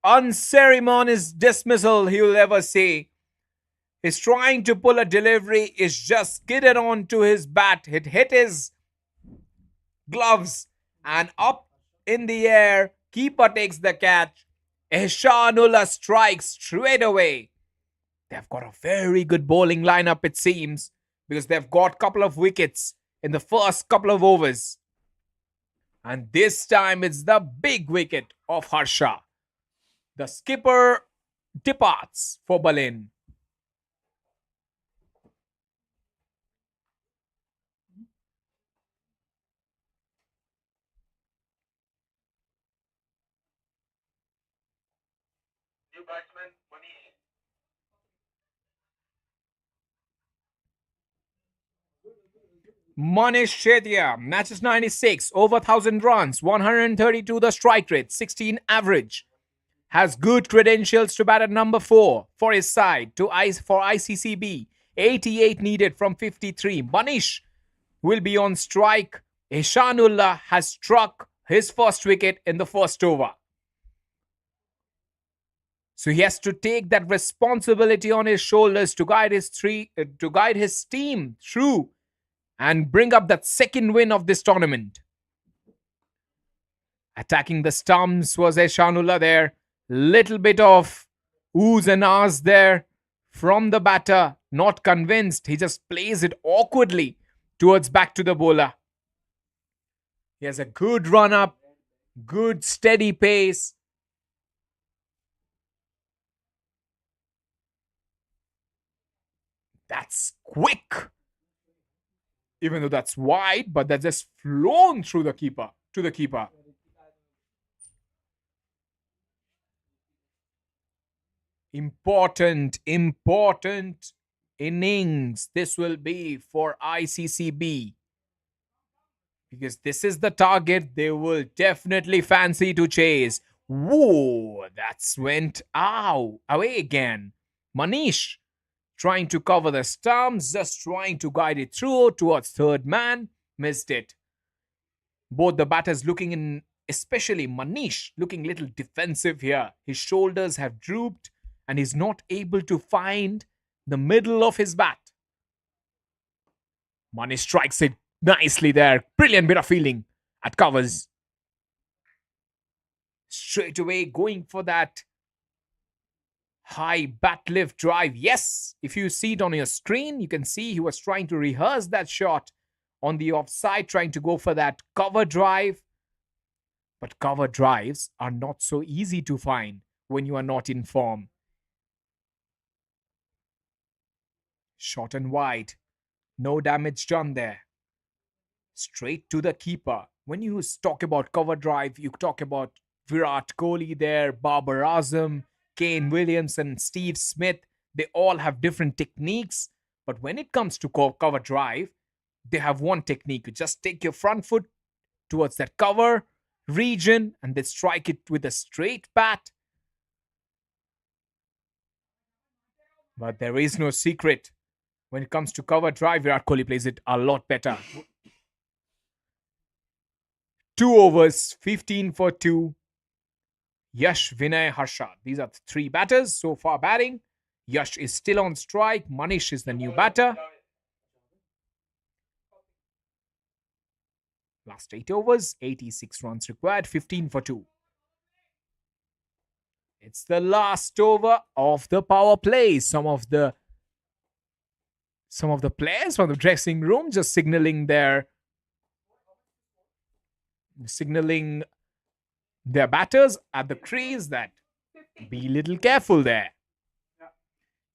unceremonious dismissal he'll ever see. He's trying to pull a delivery. It's just skidded onto his bat. It hit his gloves and up in the air. Keeper takes the catch. Hishanullah strikes straight away. They've got a very good bowling lineup, it seems, because they've got a couple of wickets in the first couple of overs. And this time it's the big wicket of Harsha. The skipper departs for Berlin. New batsman, Manish. Manish Shetya, matches 96, over 1,000 runs, 132 the strike rate, 16 average. Has good credentials to bat at number 4 for his side for ICCB. 88 needed from 53. Manish will be on strike Ihsanullah has struck his first wicket in the first over. So he has to take that responsibility on his shoulders to guide his team through and bring up that second win of this tournament. Attacking the stumps was Ihsanullah there. Little bit of oohs and ahs there from the batter. Not convinced. He just plays it awkwardly towards back to the bowler. He has a good run up, good steady pace. That's quick. Even though that's wide, but that's just flown through the keeper, to the keeper. Important innings this will be for Iccb. Because this is the target they will definitely fancy to chase. Whoa, that's went away again. Manish trying to cover the stumps, just trying to guide it through towards third man, missed it. Both the batters looking in, especially Manish, looking a little defensive here. His shoulders have drooped and he's not able to find the middle of his bat. Manish strikes it nicely there. Brilliant bit of fielding at covers. Straight away going for that high bat lift drive. Yes, if you see it on your screen, you can see he was trying to rehearse that shot on the offside, trying to go for that cover drive. But cover drives are not so easy to find when you are not in form. Short and wide. No damage done there. Straight to the keeper. When you talk about cover drive, you talk about Virat Kohli there, Babar Azam, Kane Williamson, Steve Smith. They all have different techniques. But when it comes to cover drive, they have one technique. You just take your front foot towards that cover region and then strike it with a straight bat. But there is no secret. When it comes to cover drive, Virat Kohli plays it a lot better. 2 overs, 15 for 2. Yash, Vinay, Harsha. These are the 3 batters so far batting. Yash is still on strike. Manish is the new batter. Last 8 overs, 86 runs required, 15 for 2. It's the last over of the power play. Some of the players from the dressing room just signaling their batters at the crease that be a little careful there.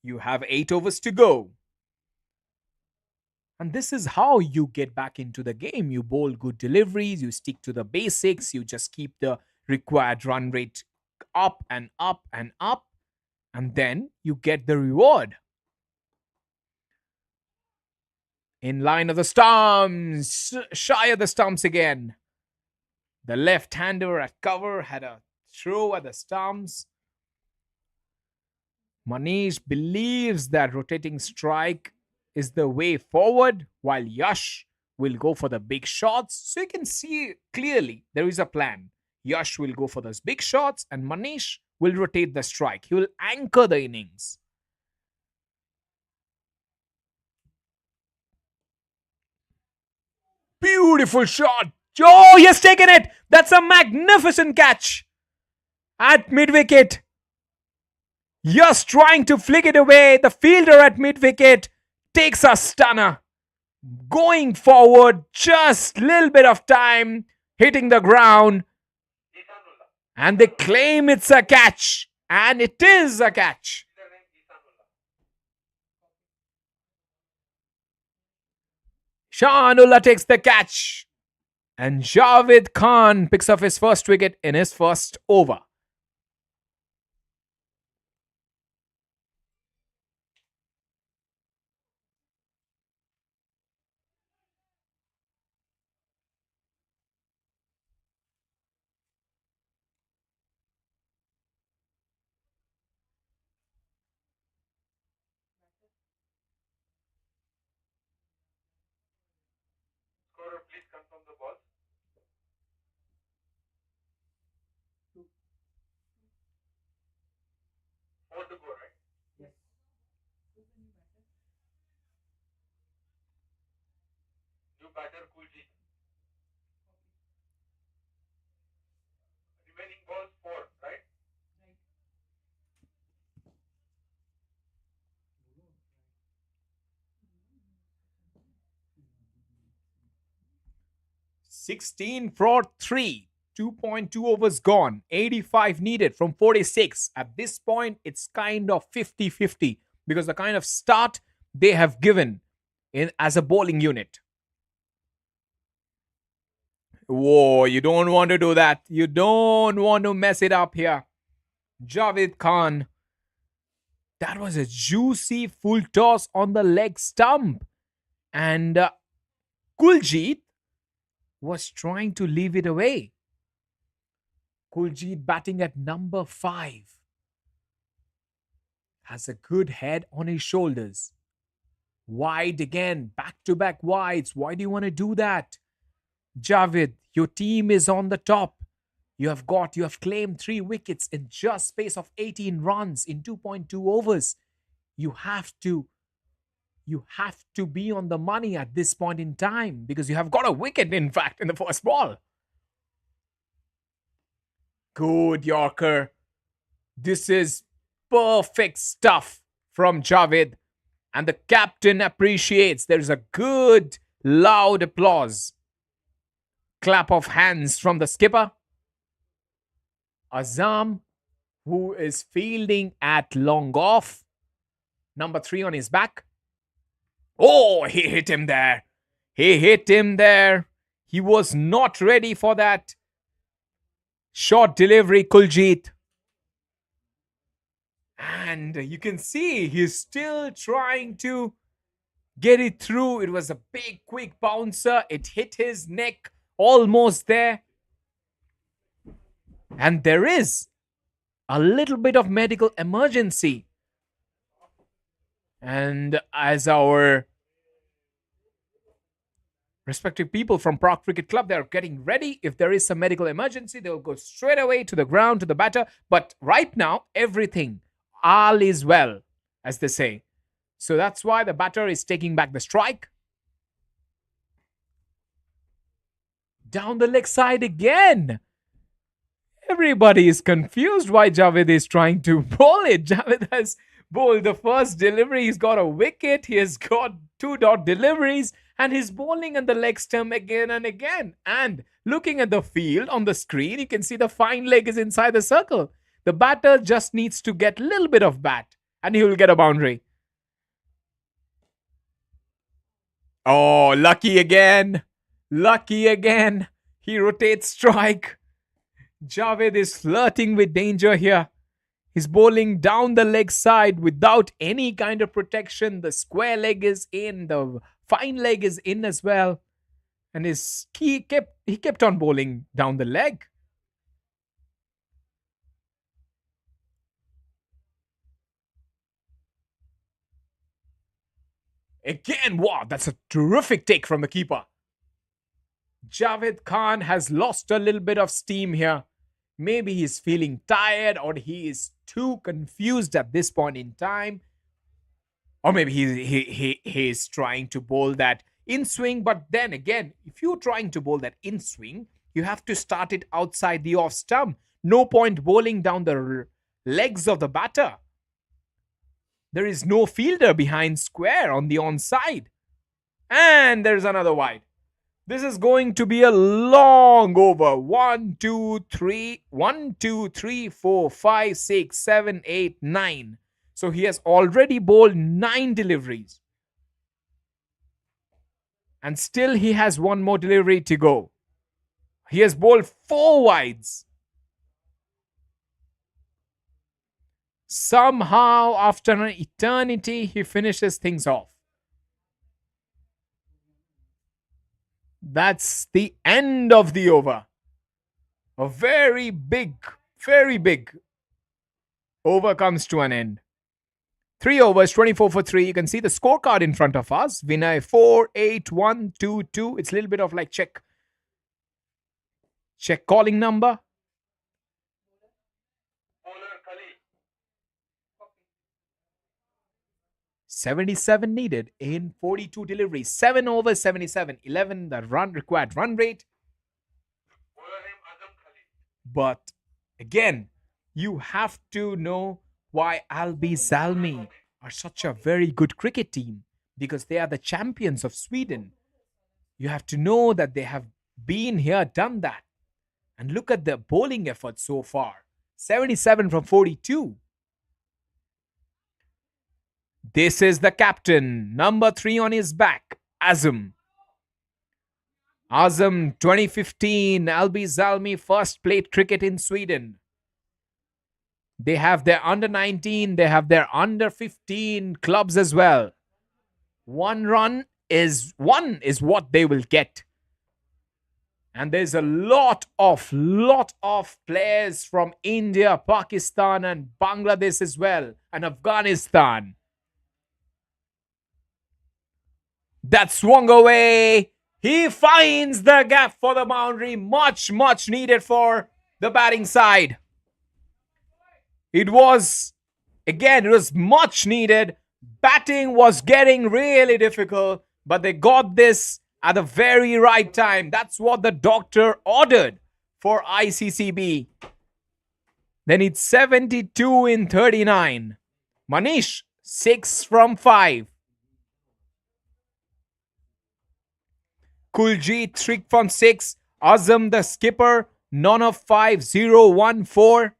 You have 8 overs to go. And this is how you get back into the game. You bowl good deliveries, you stick to the basics, you just keep the required run rate up and up and up, and then you get the reward. In line of the stumps, shy of the stumps again. The left-hander at cover had a throw at the stumps. Manish believes that rotating strike is the way forward, while Yash will go for the big shots. So you can see clearly there is a plan. Yash will go for those big shots and Manish will rotate the strike. He will anchor the innings. Beautiful shot. Oh, he has taken it. That's a magnificent catch at mid-wicket. Yash trying to flick it away. The fielder at mid-wicket takes a stunner. Going forward, just a little bit of time, hitting the ground. And they claim it's a catch. And it is a catch. Ihsanullah takes the catch. And Javed Khan picks up his first wicket in his first over. 16 for 3. 2.2 overs gone. 85 needed from 46. At this point, it's kind of 50-50 because the kind of start they have given in as a bowling unit. Whoa, you don't want to do that. You don't want to mess it up here. Javed Khan. That was a juicy full toss on the leg stump. And Kuljit was trying to leave it away. Kuljit batting at number 5. Has a good head on his shoulders. Wide again, back-to-back wides. Why do you want to do that? Javed, your team is on the top. You have claimed 3 wickets in just space of 18 runs in 2.2 overs. You have to be on the money at this point in time because you have got a wicket, in fact, in the first ball. Good Yorker. This is perfect stuff from Javed. And the captain appreciates. There's a good, loud applause. Clap of hands from the skipper. Azam, who is fielding at long off. Number 3 on his back. Oh, he hit him there. He was not ready for that short delivery, Kuljit. And you can see he's still trying to get it through. It was a big, quick bouncer. It hit his neck almost there. And there is a little bit of medical emergency. And as our respective people from Prague Cricket Club, they're getting ready. If there is some medical emergency, they'll go straight away to the ground, to the batter. But right now, everything, all is well, as they say. So that's why the batter is taking back the strike. Down the leg side again. Everybody is confused why Javed is trying to bowl it. Javed has bowled the first delivery. He's got a wicket. He has got 2 dot deliveries. And he's bowling on the leg stump again and again. And looking at the field on the screen, you can see the fine leg is inside the circle. The batter just needs to get a little bit of bat. And he will get a boundary. Oh, lucky again. He rotates strike. Javed is flirting with danger here. He's bowling down the leg side without any kind of protection. The square leg is in. The fine leg is in as well. And he kept on bowling down the leg. Again, wow, that's a terrific take from the keeper. Javed Khan has lost a little bit of steam here. Maybe he's feeling tired or he is too confused at this point in time. Or maybe he is trying to bowl that in swing. But then again, if you're trying to bowl that in swing, you have to start it outside the off stump. No point bowling down the legs of the batter. There is no fielder behind square on the onside. And there's another wide. This is going to be a long over. 1, 2, 3, 4, 5, 6, 7, 8, 9. So he has already bowled 9 deliveries. And still he has 1 more delivery to go. He has bowled 4 wides. Somehow, after an eternity, he finishes things off. That's the end of the over. A very big over comes to an end. 3 overs, 24 for 3. You can see the scorecard in front of us. Vinay 4, 8, 1, 2, 2. It's a little bit of like Czech calling number. 77 needed in 42 deliveries. 7 overs, 77. 11 the required run rate. But again, you have to know why Alby Zalmi are such a very good cricket team. Because they are the champions of Sweden. You have to know that they have been here, done that. And look at the bowling effort so far. 77 from 42. This is the captain, number 3 on his back, Azam. Azam, 2015, Alby Zalmi first played cricket in Sweden. They have their under 19, they have their under 15 clubs as well. One run is what they will get. And there's a lot of players from India, Pakistan and Bangladesh as well, and Afghanistan. That swung away. He finds the gap for the boundary. Much needed for the batting side. It was much needed. Batting was getting really difficult, but they got this at the very right time. That's what the doctor ordered for Iccb. Then it's 72 in 39. Manish, 6 from 5. Kuljit, 3 from 6. Azam, the skipper, none of 5, 0, 1, 4.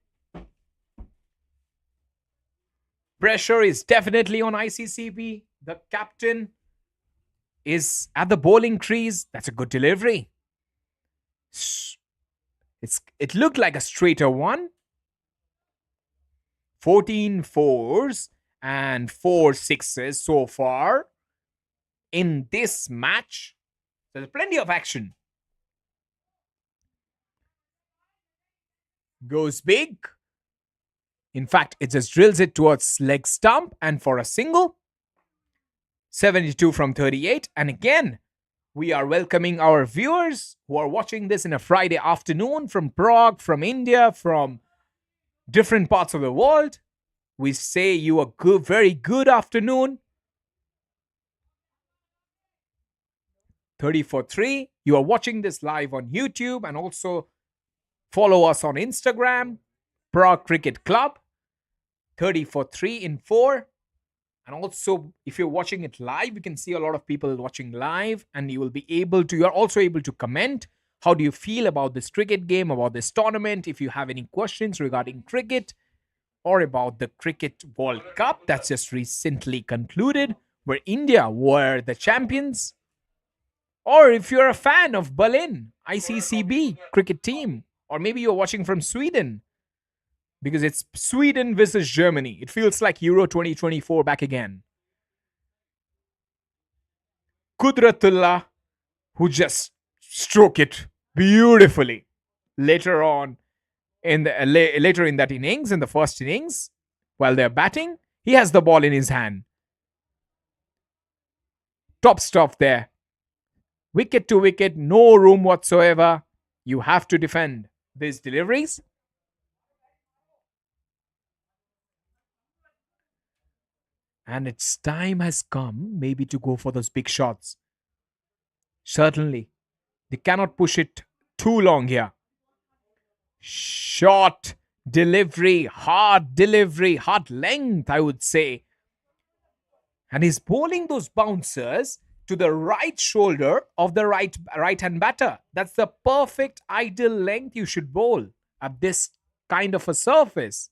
Pressure is definitely on Iccb. The captain is at the bowling crease. That's a good delivery. It looked like a straighter one. 14 fours and 4 sixes so far in this match. There's plenty of action. Goes big. In fact, it just drills it towards leg stump and for a single. 72 from 38. And again, we are welcoming our viewers who are watching this in a Friday afternoon from Prague, from India, from different parts of the world. We say you a very good afternoon. 30-for-3. You are watching this live on YouTube and also follow us on Instagram, Prague Cricket Club. 30-for-3 in 4. And also, if you're watching it live, you can see a lot of people watching live, and you are also able to comment. How do you feel about this cricket game, about this tournament? If you have any questions regarding cricket or about the Cricket World Cup that's just recently concluded, where India were the champions. Or if you're a fan of Berlin, Iccb cricket team, or maybe you're watching from Sweden, because it's Sweden versus Germany. It feels like Euro 2024 back again. Kudratullah, who just struck it beautifully later on later in that innings, in the first innings, while they're batting, he has the ball in his hand. Top stuff there. Wicket to wicket, no room whatsoever. You have to defend these deliveries. And its time has come maybe to go for those big shots. Certainly, they cannot push it too long here. Short delivery, hard length, I would say. And he's bowling those bouncers to the right shoulder of the right-hand batter. That's the perfect ideal length you should bowl at this kind of a surface.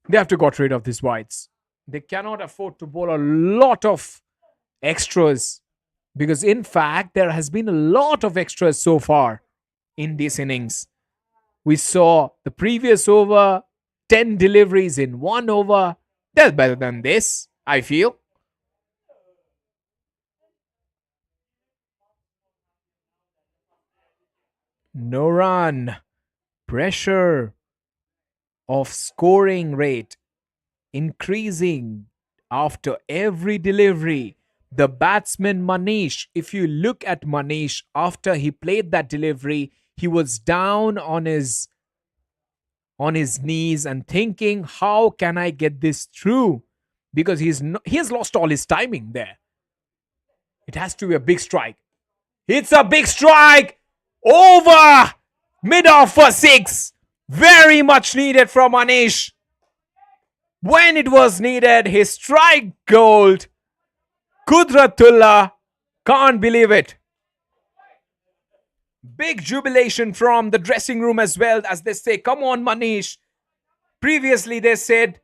They have to get rid of these wides. They cannot afford to bowl a lot of extras, because in fact there has been a lot of extras so far in this innings. We saw the previous over, 10 deliveries in 1 over. That's better than this, I feel. No run. Pressure of scoring rate increasing after every delivery. The batsman Manish, if you look at Manish, after he played that delivery, he was down on his knees and thinking, how can I get this through? Because he has lost all his timing there. It has to be a big strike. It's a big strike! Over! Mid-off for 6. Very much needed from Manish. When it was needed, his strike gold. Kudratullah Can't believe it. Big jubilation from the dressing room as well, as they say, come on, Manish. Previously, they said,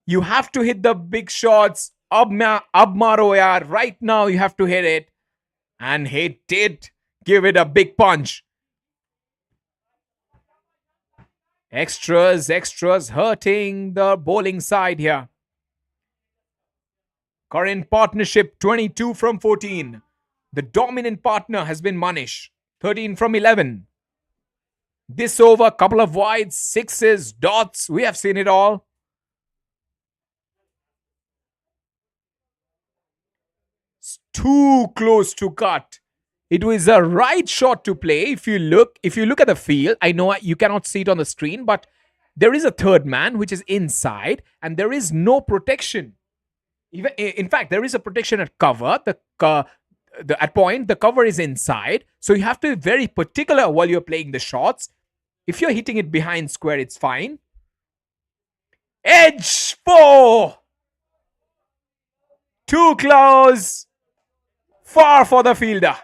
you have to hit the big shots. Ab maro yaar. Right now, you have to hit it. And he did give it a big punch. Extras hurting the bowling side here. Current partnership 22 from 14. The dominant partner has been Manish, 13 from 11. This over, couple of wides, sixes, dots. We have seen it all. It's too close to cut. It was a right shot to play. If you look at the field, I know you cannot see it on the screen, but there is a third man which is inside, and there is no protection. Even in fact, there is a protection at cover. At point, the cover is inside, so you have to be very particular while you're playing the shots. If you're hitting it behind square, it's fine. Edge 4. Too close. Far for the fielder.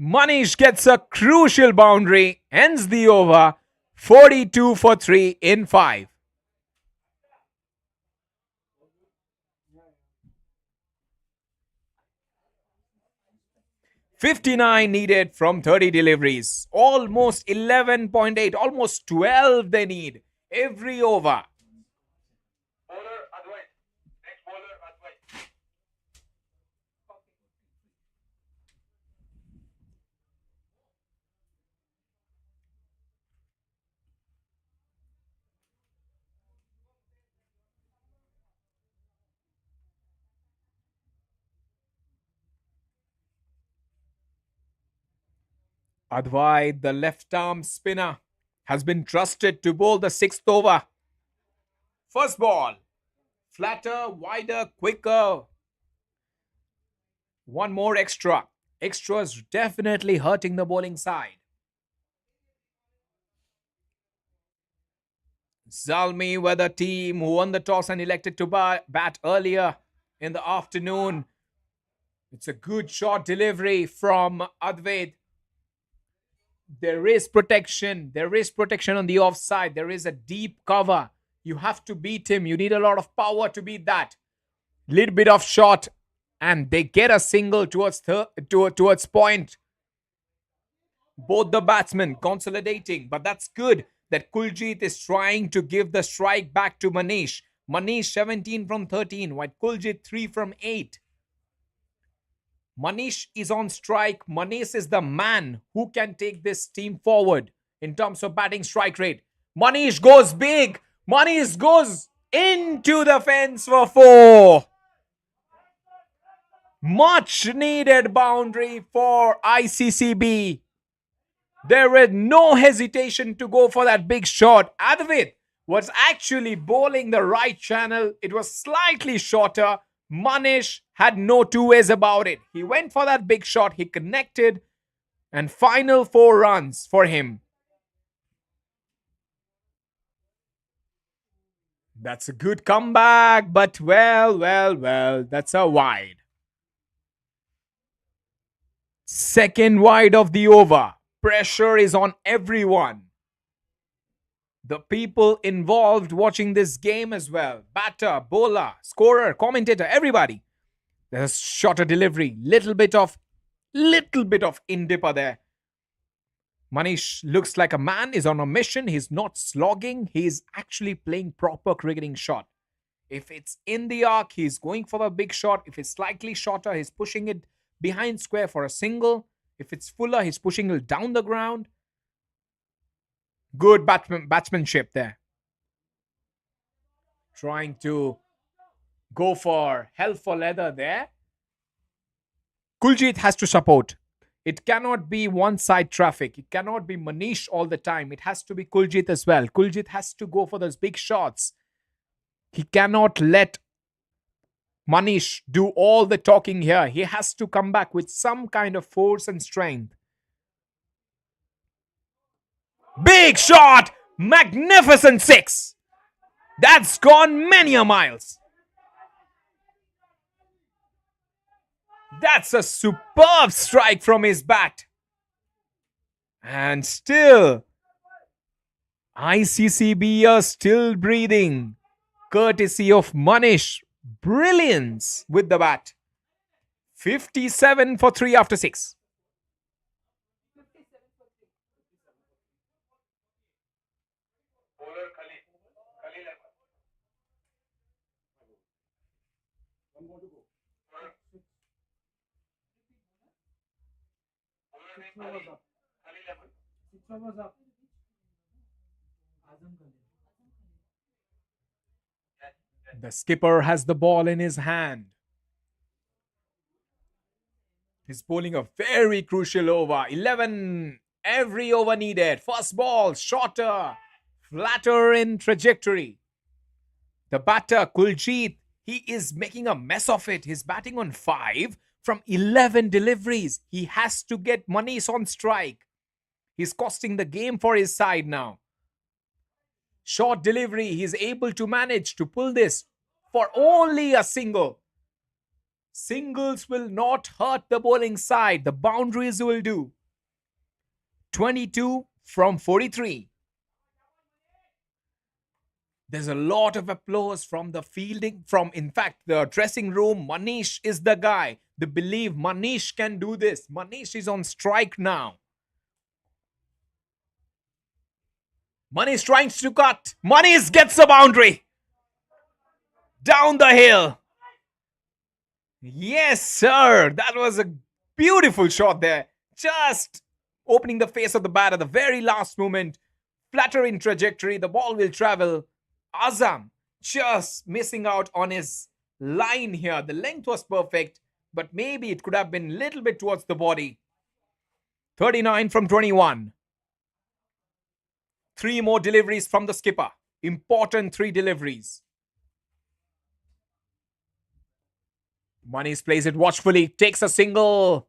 Manish gets a crucial boundary, ends the over, 42 for 3 in 5. $59 needed from 30 deliveries. Almost 11.8, almost 12 they need every over. Advait, the left-arm spinner, has been trusted to bowl the sixth over. First ball. Flatter, wider, quicker. One more extra. Extras definitely hurting the bowling side. Zalmi were the team who won the toss and elected to bat earlier in the afternoon. It's a good short delivery from Advait. There is protection. There is protection on the offside. There is a deep cover. You have to beat him. You need a lot of power to beat that. Little bit of shot, and they get a single towards point. Both the batsmen consolidating, but that's good that Kuljit is trying to give the strike back to Manish. Manish 17 from 13, while Kuljit 3 from 8. Manish is on strike. Manish is the man who can take this team forward in terms of batting strike rate. Manish goes big. Manish goes into the fence for 4. Much needed boundary for Iccb. There was no hesitation to go for that big shot. Advait was actually bowling the right channel. It was slightly shorter. Manish had no two ways about it. He went for that big shot. He connected. And final 4 runs for him. That's a good comeback. But well, that's a wide. Second wide of the over. Pressure is on everyone. The people involved watching this game as well. Batter, bowler, scorer, commentator, everybody. There's a shorter delivery. Little bit of in-dipper there. Manish looks like a man, is on a mission. He's not slogging. He's actually playing proper cricketing shot. If it's in the arc, he's going for a big shot. If it's slightly shorter, he's pushing it behind square for a single. If it's fuller, he's pushing it down the ground. Good batsmanship there. Trying to go for hell for leather there. Kuljit has to support. It cannot be one-side traffic. It cannot be Manish all the time. It has to be Kuljit as well. Kuljit has to go for those big shots. He cannot let Manish do all the talking here. He has to come back with some kind of force and strength. Big shot! Magnificent 6! That's gone many a miles. That's a superb strike from his bat. And still, ICCB are still breathing, courtesy of Manish. Brilliance with the bat. 57 for 3 after 6. Six overs up. 6 overs up. Azam Khalil. The skipper has the ball in his hand. He's bowling a very crucial over. 11 every over needed. First ball, shorter, flatter in trajectory. The batter, Kuljit, he is making a mess of it. He's batting on 5 from 11 deliveries. He has to get Manish on strike. He's costing the game for his side now. Short delivery, he's able to manage to pull this for only a single. Singles will not hurt the bowling side. The boundaries will do. 22 from 43. There's a lot of applause from the fielding, in fact, the dressing room. Manish is the guy. They believe Manish can do this. Manish is on strike now. Manish trying to cut. Manish gets a boundary. Down the hill. Yes, sir. That was a beautiful shot there. Just opening the face of the bat at the very last moment. Flatter in trajectory. The ball will travel. Azam just missing out on his line here. The length was perfect, but maybe it could have been a little bit towards the body. 39 from 21. 3 more deliveries from the skipper. Important 3 deliveries. Manish plays it watchfully. Takes a single.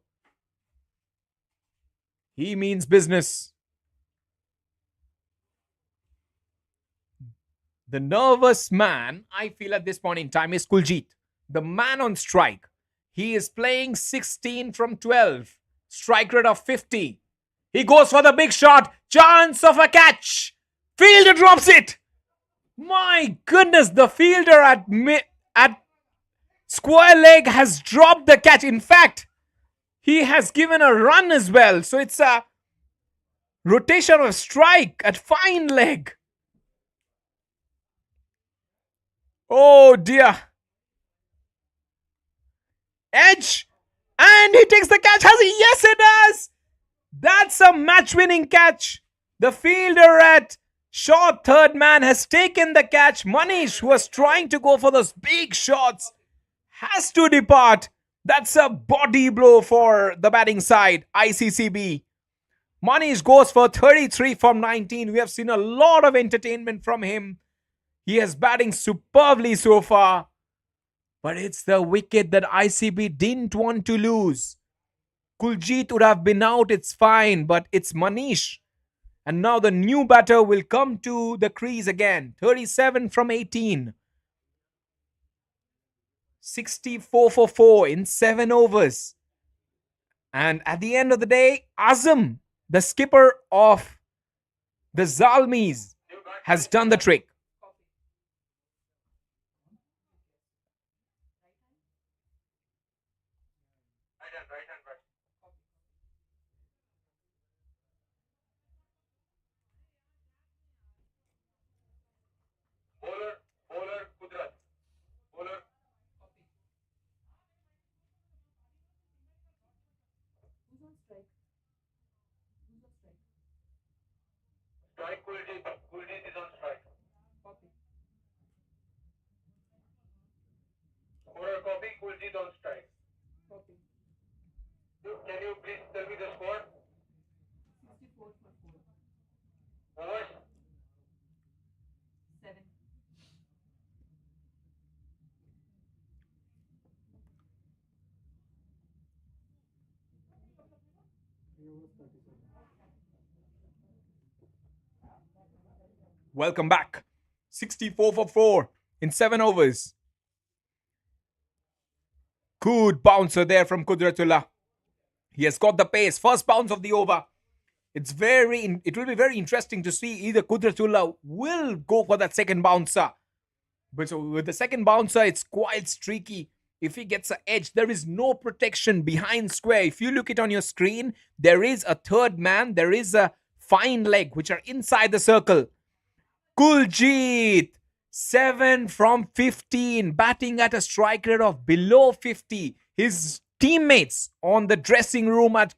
He means business. The nervous man, I feel at this point in time, is Kuljit. The man on strike. He is playing 16 from 12. Strike rate of 50. He goes for the big shot. Chance of a catch. Fielder drops it. My goodness, the fielder at square leg has dropped the catch. In fact, he has given a run as well. So it's a rotation of strike at fine leg. Oh dear. Edge. And he takes the catch. Has he? Yes, it does. That's a match-winning catch. The fielder at short third man has taken the catch. Manish, who was trying to go for those big shots, has to depart. That's a body blow for the batting side, ICCB. Manish goes for 33 from 19. We have seen a lot of entertainment from him. He is batting superbly so far. But it's the wicket that ICB didn't want to lose. Kuljit would have been out, it's fine, but it's Manish. And now the new batter will come to the crease again. 37 from 18. 64 for 4 in 7 overs. And at the end of the day, Azam, the skipper of the Zalmis, has done the trick. Strike Kuljit. Kuljit is on strike. Scorer copy. Kuljit on strike. Can you please tell me the score? 64 for 4. Overs? 7. Welcome back. 64 for 4 in 7 overs. Good bouncer there from Kudratullah. He has got the pace. First bounce of the over. It will be very interesting to see either Kudratullah will go for that second bouncer. But so with the second bouncer, it's quite streaky. If he gets an edge, there is no protection behind square. If you look it on your screen, there is a third man. There is a fine leg, which are inside the circle. Kuljeet, 7 from 15, batting at a strike rate of below 50. His teammates on the dressing room at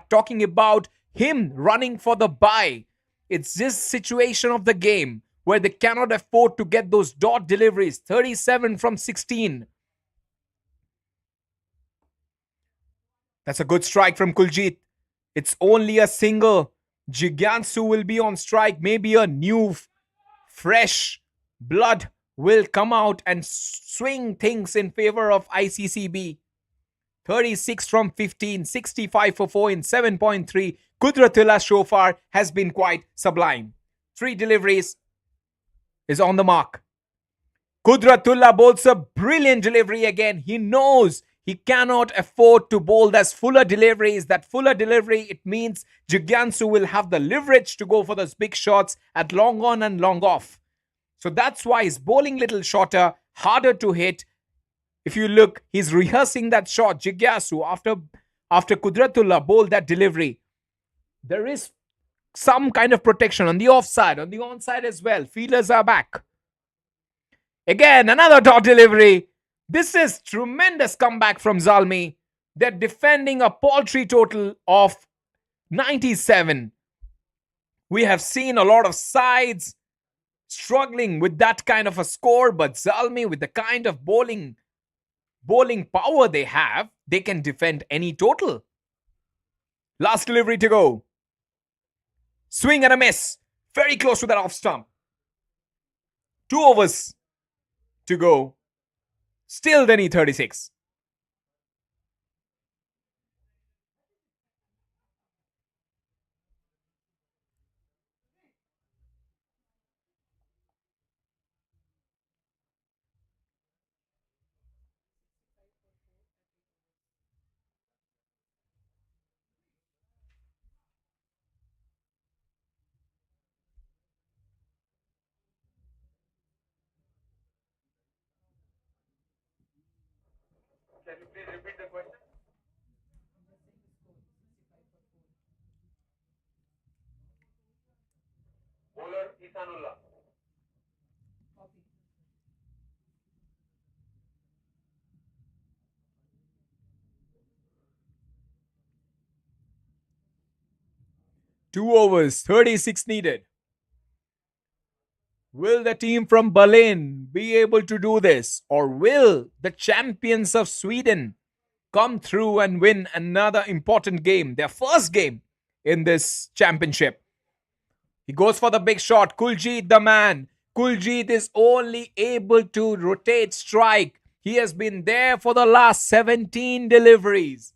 talking about him running for the bye. It's this situation of the game where they cannot afford to get those dot deliveries. 37 from 16. That's a good strike from Kuljeet. It's only a single. Jigyansu will be on strike. Maybe a new, fresh blood will come out and swing things in favor of Iccb. 36 from 15, 65 for 4 in 7.3. Kudratullah so far has been quite sublime. 3 deliveries is on the mark. Kudratullah bowls a brilliant delivery again. He knows he cannot afford to bowl as fuller deliveries. That fuller delivery, it means Jigyansu will have the leverage to go for those big shots at long on and long off. So that's why he's bowling little shorter, harder to hit. If you look, he's rehearsing that shot. Jigyansu, after Kudratullah bowled that delivery, there is some kind of protection on the offside, on the onside as well. Fielders are back. Again, another dot delivery. This is tremendous comeback from Zalmi. They're defending a paltry total of 97. We have seen a lot of sides struggling with that kind of a score, but Zalmi, with the kind of bowling power they have, they can defend any total. Last delivery to go. Swing and a miss. Very close to that off stump. 2 overs to go. Still they need 36. Can you please repeat the question? Bowler Isanullah. Two overs, 36 needed. Will the team from Berlin be able to do this? Or will the champions of Sweden come through and win another important game, their first game in this championship? He goes for the big shot. Kuljeet, the man. Kuljeet is only able to rotate strike. He has been there for the last 17 deliveries.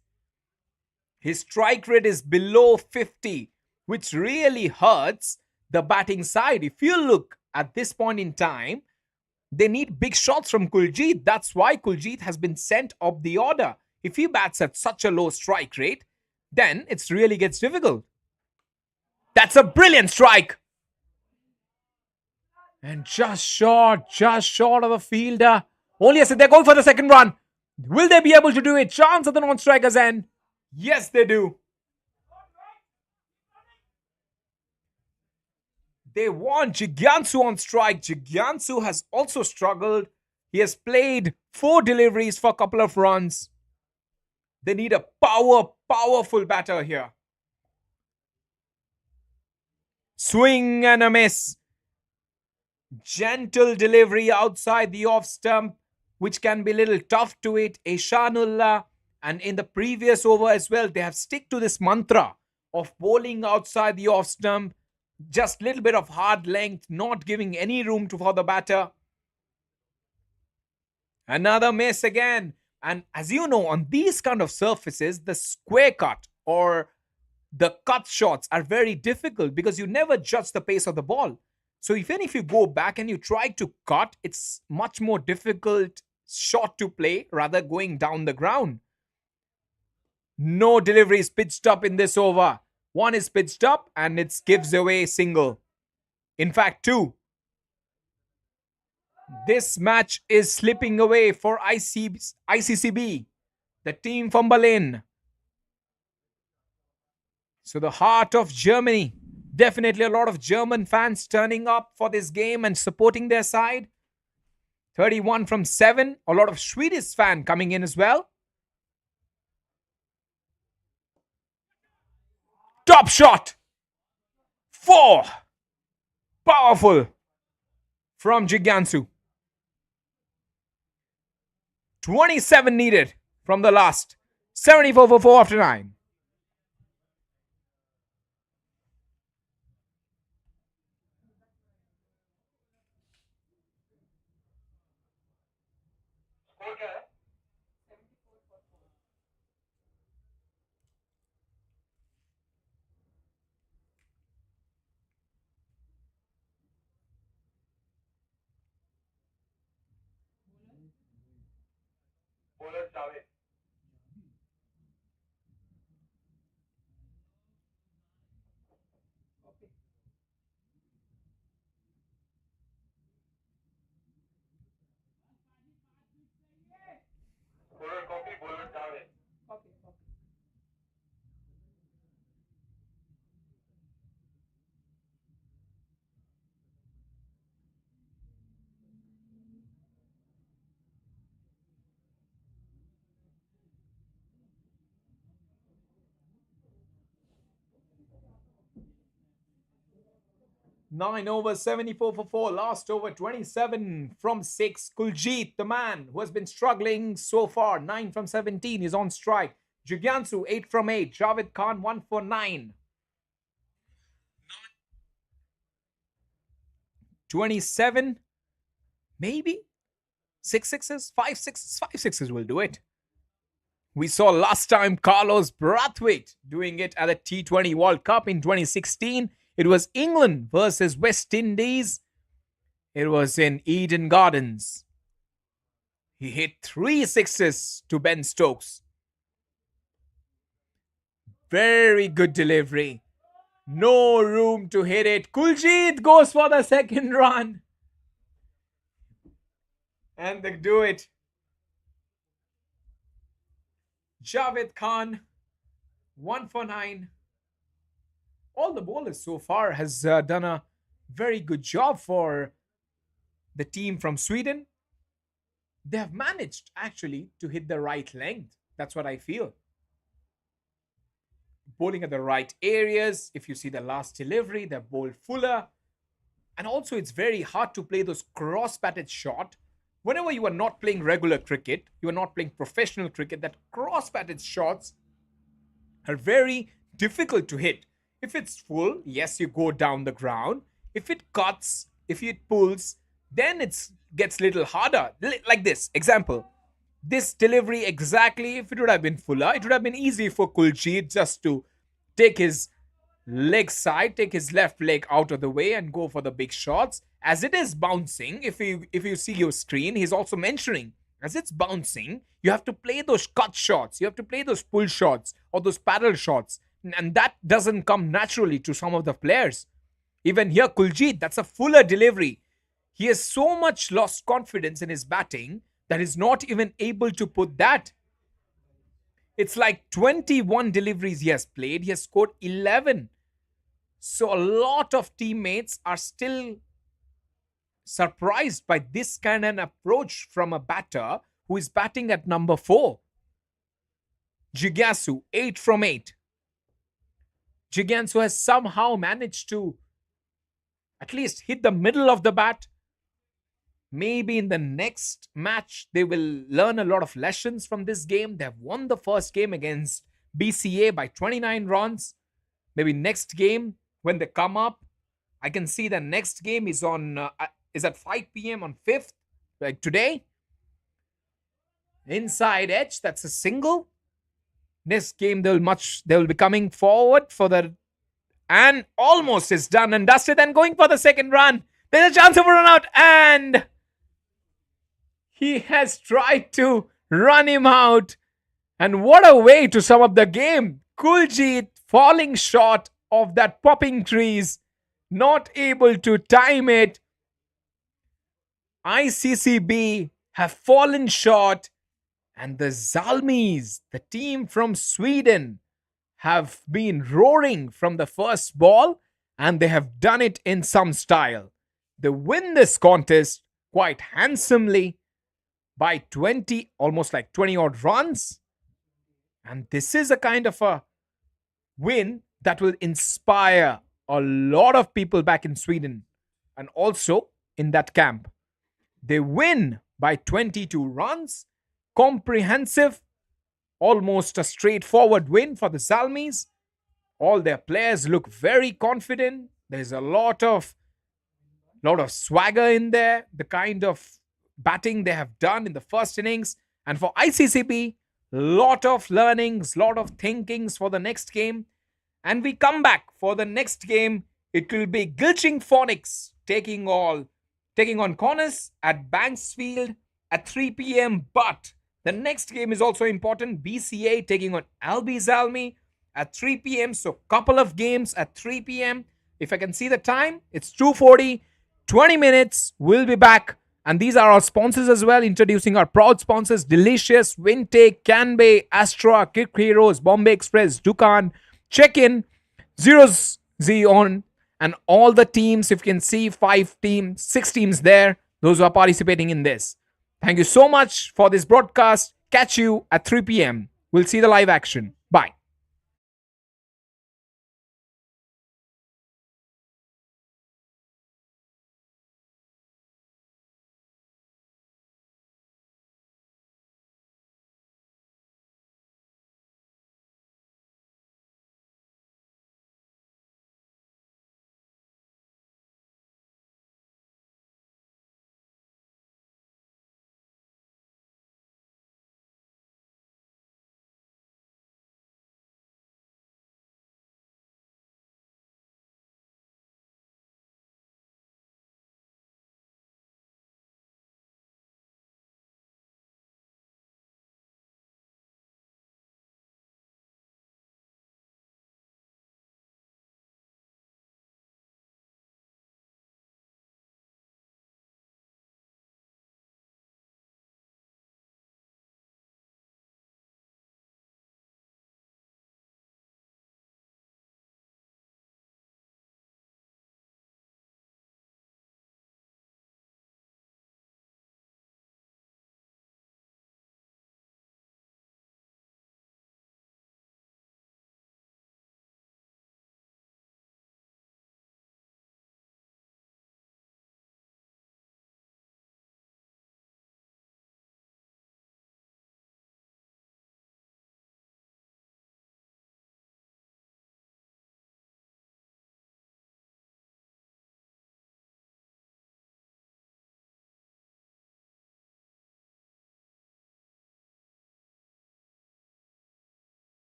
His strike rate is below 50, which really hurts the batting side. If you look at this point in time, they need big shots from Kuljeet. That's why Kuljeet has been sent up the order. If he bats at such a low strike rate, then it really gets difficult. That's a brilliant strike. And just short of the fielder. Only as they're going for the second run. Will they be able to do it? Chance at the non-strikers end. Yes, they do. They want Jigyansu on strike. Jigyansu has also struggled. He has played 4 deliveries for a couple of runs. They need a powerful batter here. Swing and a miss. Gentle delivery outside the off stump, which can be a little tough to it. Ishanullah, and in the previous over as well, they have stick to this mantra of bowling outside the off stump. Just a little bit of hard length, not giving any room for the batter. Another miss again. And as you know, on these kind of surfaces, the square cut or the cut shots are very difficult because you never judge the pace of the ball. So even if you go back and you try to cut, it's much more difficult shot to play, rather going down the ground. No deliveries pitched up in this over. One is pitched up and it gives away single. In fact, two. This match is slipping away for ICCB, the team from Berlin. So the heart of Germany. Definitely a lot of German fans turning up for this game and supporting their side. 31 from 7. A lot of Swedish fan coming in as well. Top shot. 4. Powerful from Jigantsu. 27 needed from the last. 74 for 4 after 9. Nine over 74 for 4. Last over 27 from 6. Kuljit, the man who has been struggling so far. 9 from 17 is on strike. Jigantsu 8 from 8. Javed Khan 1 for 9. 27. Maybe 6 sixes, 5 sixes. 5 sixes will do it. We saw last time Carlos Brathwaite doing it at the T20 World Cup in 2016. It was England versus West Indies. It was in Eden Gardens. He hit 3 sixes to Ben Stokes. Very good delivery. No room to hit it. Kuljit goes for the second run. And they do it. Javed Khan, 1 for 9. All the bowlers so far has done a very good job for the team from Sweden. They have managed actually to hit the right length. That's what I feel. Bowling at the right areas. If you see the last delivery, they're bowled fuller. And also it's very hard to play those cross-batted shot. Whenever you are not playing regular cricket, you are not playing professional cricket, that cross-batted shots are very difficult to hit. If it's full, yes, you go down the ground. If it cuts, if it pulls, then it gets a little harder. Like this, example. This delivery exactly, if it would have been fuller, it would have been easy for Kuljit just to take his leg side, take his left leg out of the way and go for the big shots. As it is bouncing, if you see your screen, he's also mentioning, as it's bouncing, you have to play those cut shots. You have to play those pull shots or those paddle shots. And that doesn't come naturally to some of the players. Even here, Kuljit, that's a fuller delivery. He has so much lost confidence in his batting that he's not even able to put that. It's like 21 deliveries he has played. He has scored 11. So a lot of teammates are still surprised by this kind of approach from a batter who is batting at number 4. Jigantsu, 8 from 8. Jigantsu has somehow managed to at least hit the middle of the bat. Maybe in the next match, they will learn a lot of lessons from this game. They have won the first game against BCA by 29 runs. Maybe next game, when they come up, I can see the next game is at 5 p.m. on 5th, like today. Inside edge, that's a single. Next game, they will be coming forward for the, and almost is done and dusted and going for the second run. There's a chance of a run out, and He has tried to run him out. And what a way to sum up the game. Kuljit falling short of that popping trees, not able to time it. Iccb have fallen short, and the Zalmis, the team from Sweden, have been roaring from the first ball, and they have done it in some style. They win this contest quite handsomely by 20, almost like 20 odd runs. And this is a kind of a win that will inspire a lot of people back in Sweden and also in that camp. They win by 22 runs, comprehensive, almost a straightforward win for the Zalmis. All their players look very confident. There's a lot of swagger in there, the kind of batting they have done in the first innings. And for ICCB, lot of learnings, lot of thinkings for the next game. And we come back for the next game. It will be Gilching Phonics taking on Connors at Banksfield at 3 p.m. But the next game is also important. BCA taking on Alby Zalmi at 3 p.m. So couple of games at 3 p.m. If I can see the time, it's 2:40. 20 minutes. We'll be back. And these are our sponsors as well. Introducing our proud sponsors: Delicious, Wintake, Canbay, Astra, Kick Heroes, Bombay Express, Dukan, Check-in, Zeros Zeon, and all the teams. If you can see 6 teams there, those who are participating in this. Thank you so much for this broadcast. Catch you at 3 p.m. We'll see the live action. Bye.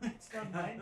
now. It's not mine.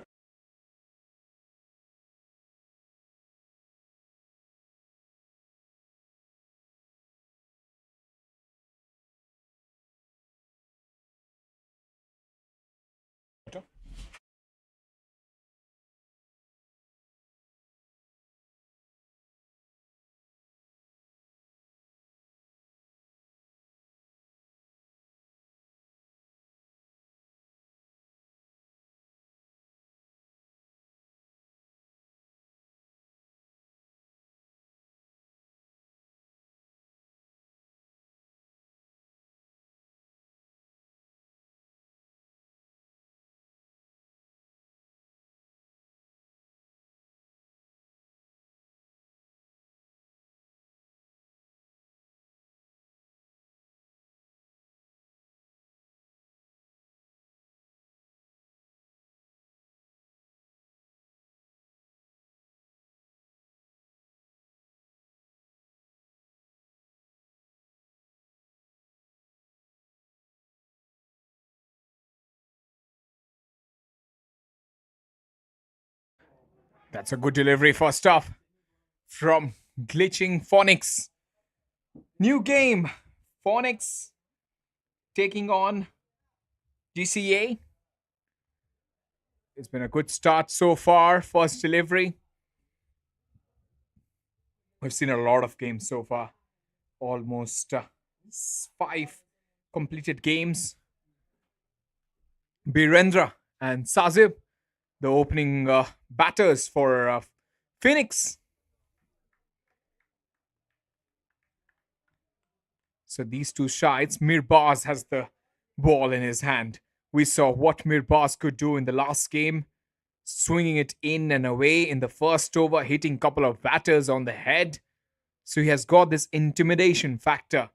That's a good delivery first off from Glitching Phonics. New game. Phonics taking on GCA. It's been a good start so far. First delivery. We've seen a lot of games so far. Almost 5 completed games. Birendra and Sazib, the opening batters for Phoenix. So these two sides, Mirbaz has the ball in his hand. We saw what Mirbaz could do in the last game, swinging it in and away in the first over, hitting a couple of batters on the head. So he has got this intimidation factor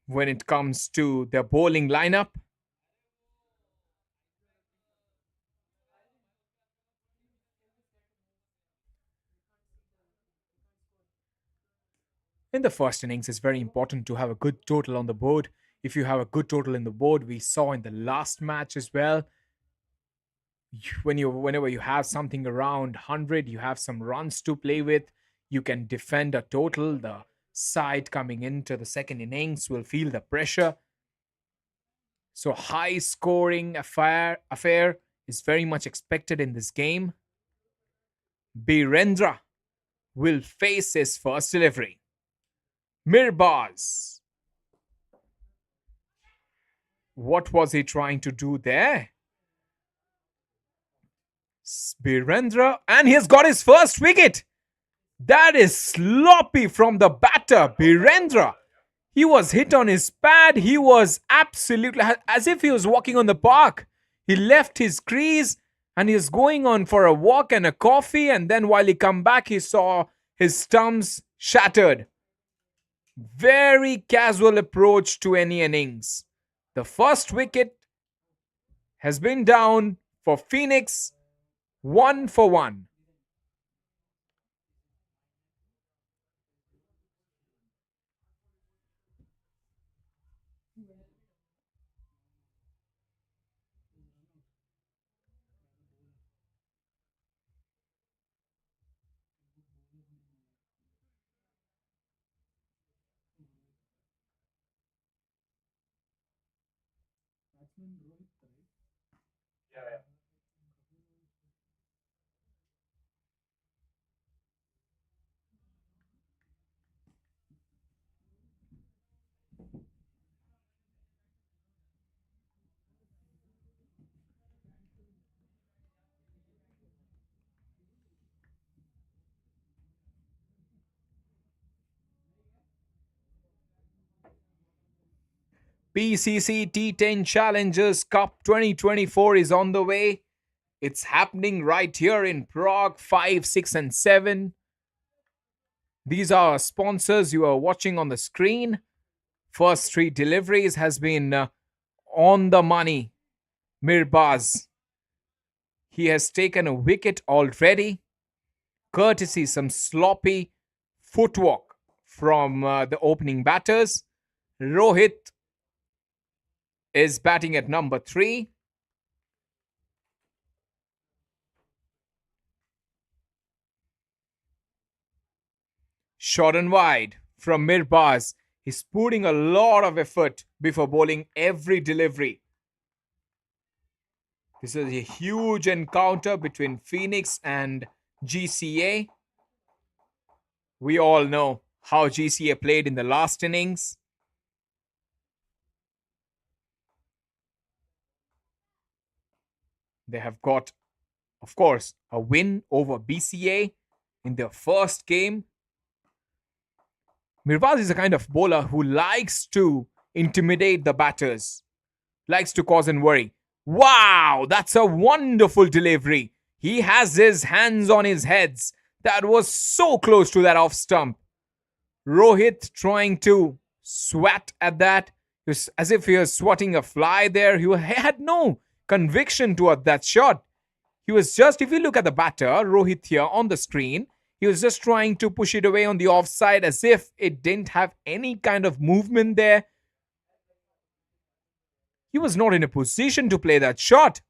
when it comes to their bowling lineup. In the first innings, it's very important to have a good total on the board. If you have a good total in the board, we saw in the last match as well, whenever you have something around 100, you have some runs to play with, you can defend a total. The side coming into the second innings will feel the pressure. So high scoring affair is very much expected in this game. Birendra will face his first delivery. Mirbaz. What was he trying to do there? Birendra, and he's got his first wicket. That is sloppy from the batter, Birendra. He was hit on his pad. He was absolutely as if he was walking on the park. He left his crease and he's going on for a walk and a coffee, and then while he come back, he saw his stumps shattered. Very casual approach to any innings. The first wicket has been down for Phoenix, 1 for 1. PCC T10 Challengers Cup 2024 is on the way. It's happening right here in Prague, 5, 6 and 7. These are our sponsors you are watching on the screen. First 3 deliveries has been on the money. Mirbaz. He has taken a wicket already. Courtesy some sloppy footwork from the opening batters. Rohit is batting at number 3. Short and wide from Mirbaz. He's putting a lot of effort before bowling every delivery. This is a huge encounter between Phoenix and GCA. We all know how GCA played in the last innings. They have got, of course, a win over BCA in their first game. Mirbaz is a kind of bowler who likes to intimidate the batters, likes to cause and worry. Wow, that's a wonderful delivery. He has his hands on his heads. That was so close to that off stump. Rohit trying to swat at that. It was as if he was swatting a fly there. He had no conviction toward that shot. He was just, if you look at the batter, Rohit here on the screen, he was just trying to push it away on the offside as if it didn't have any kind of movement there. He was not in a position to play that shot.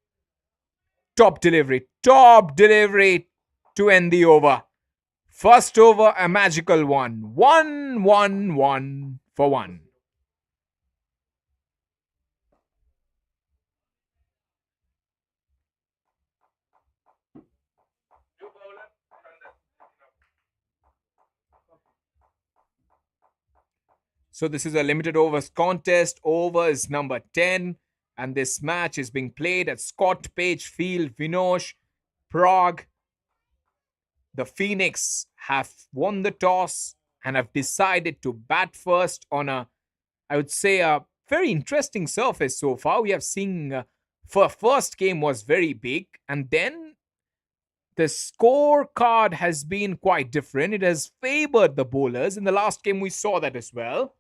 Top delivery to end the over. First over, a magical one. 1-1-1 for 1. So this is a limited overs contest. Over is number 10. And this match is being played at Scott Page Field, Vinosh, Prague. The Phoenix have won the toss and have decided to bat first on a, I would say, a very interesting surface so far. We have seen for first game was very big, and then the scorecard has been quite different. It has favored the bowlers. In the last game, we saw that as well.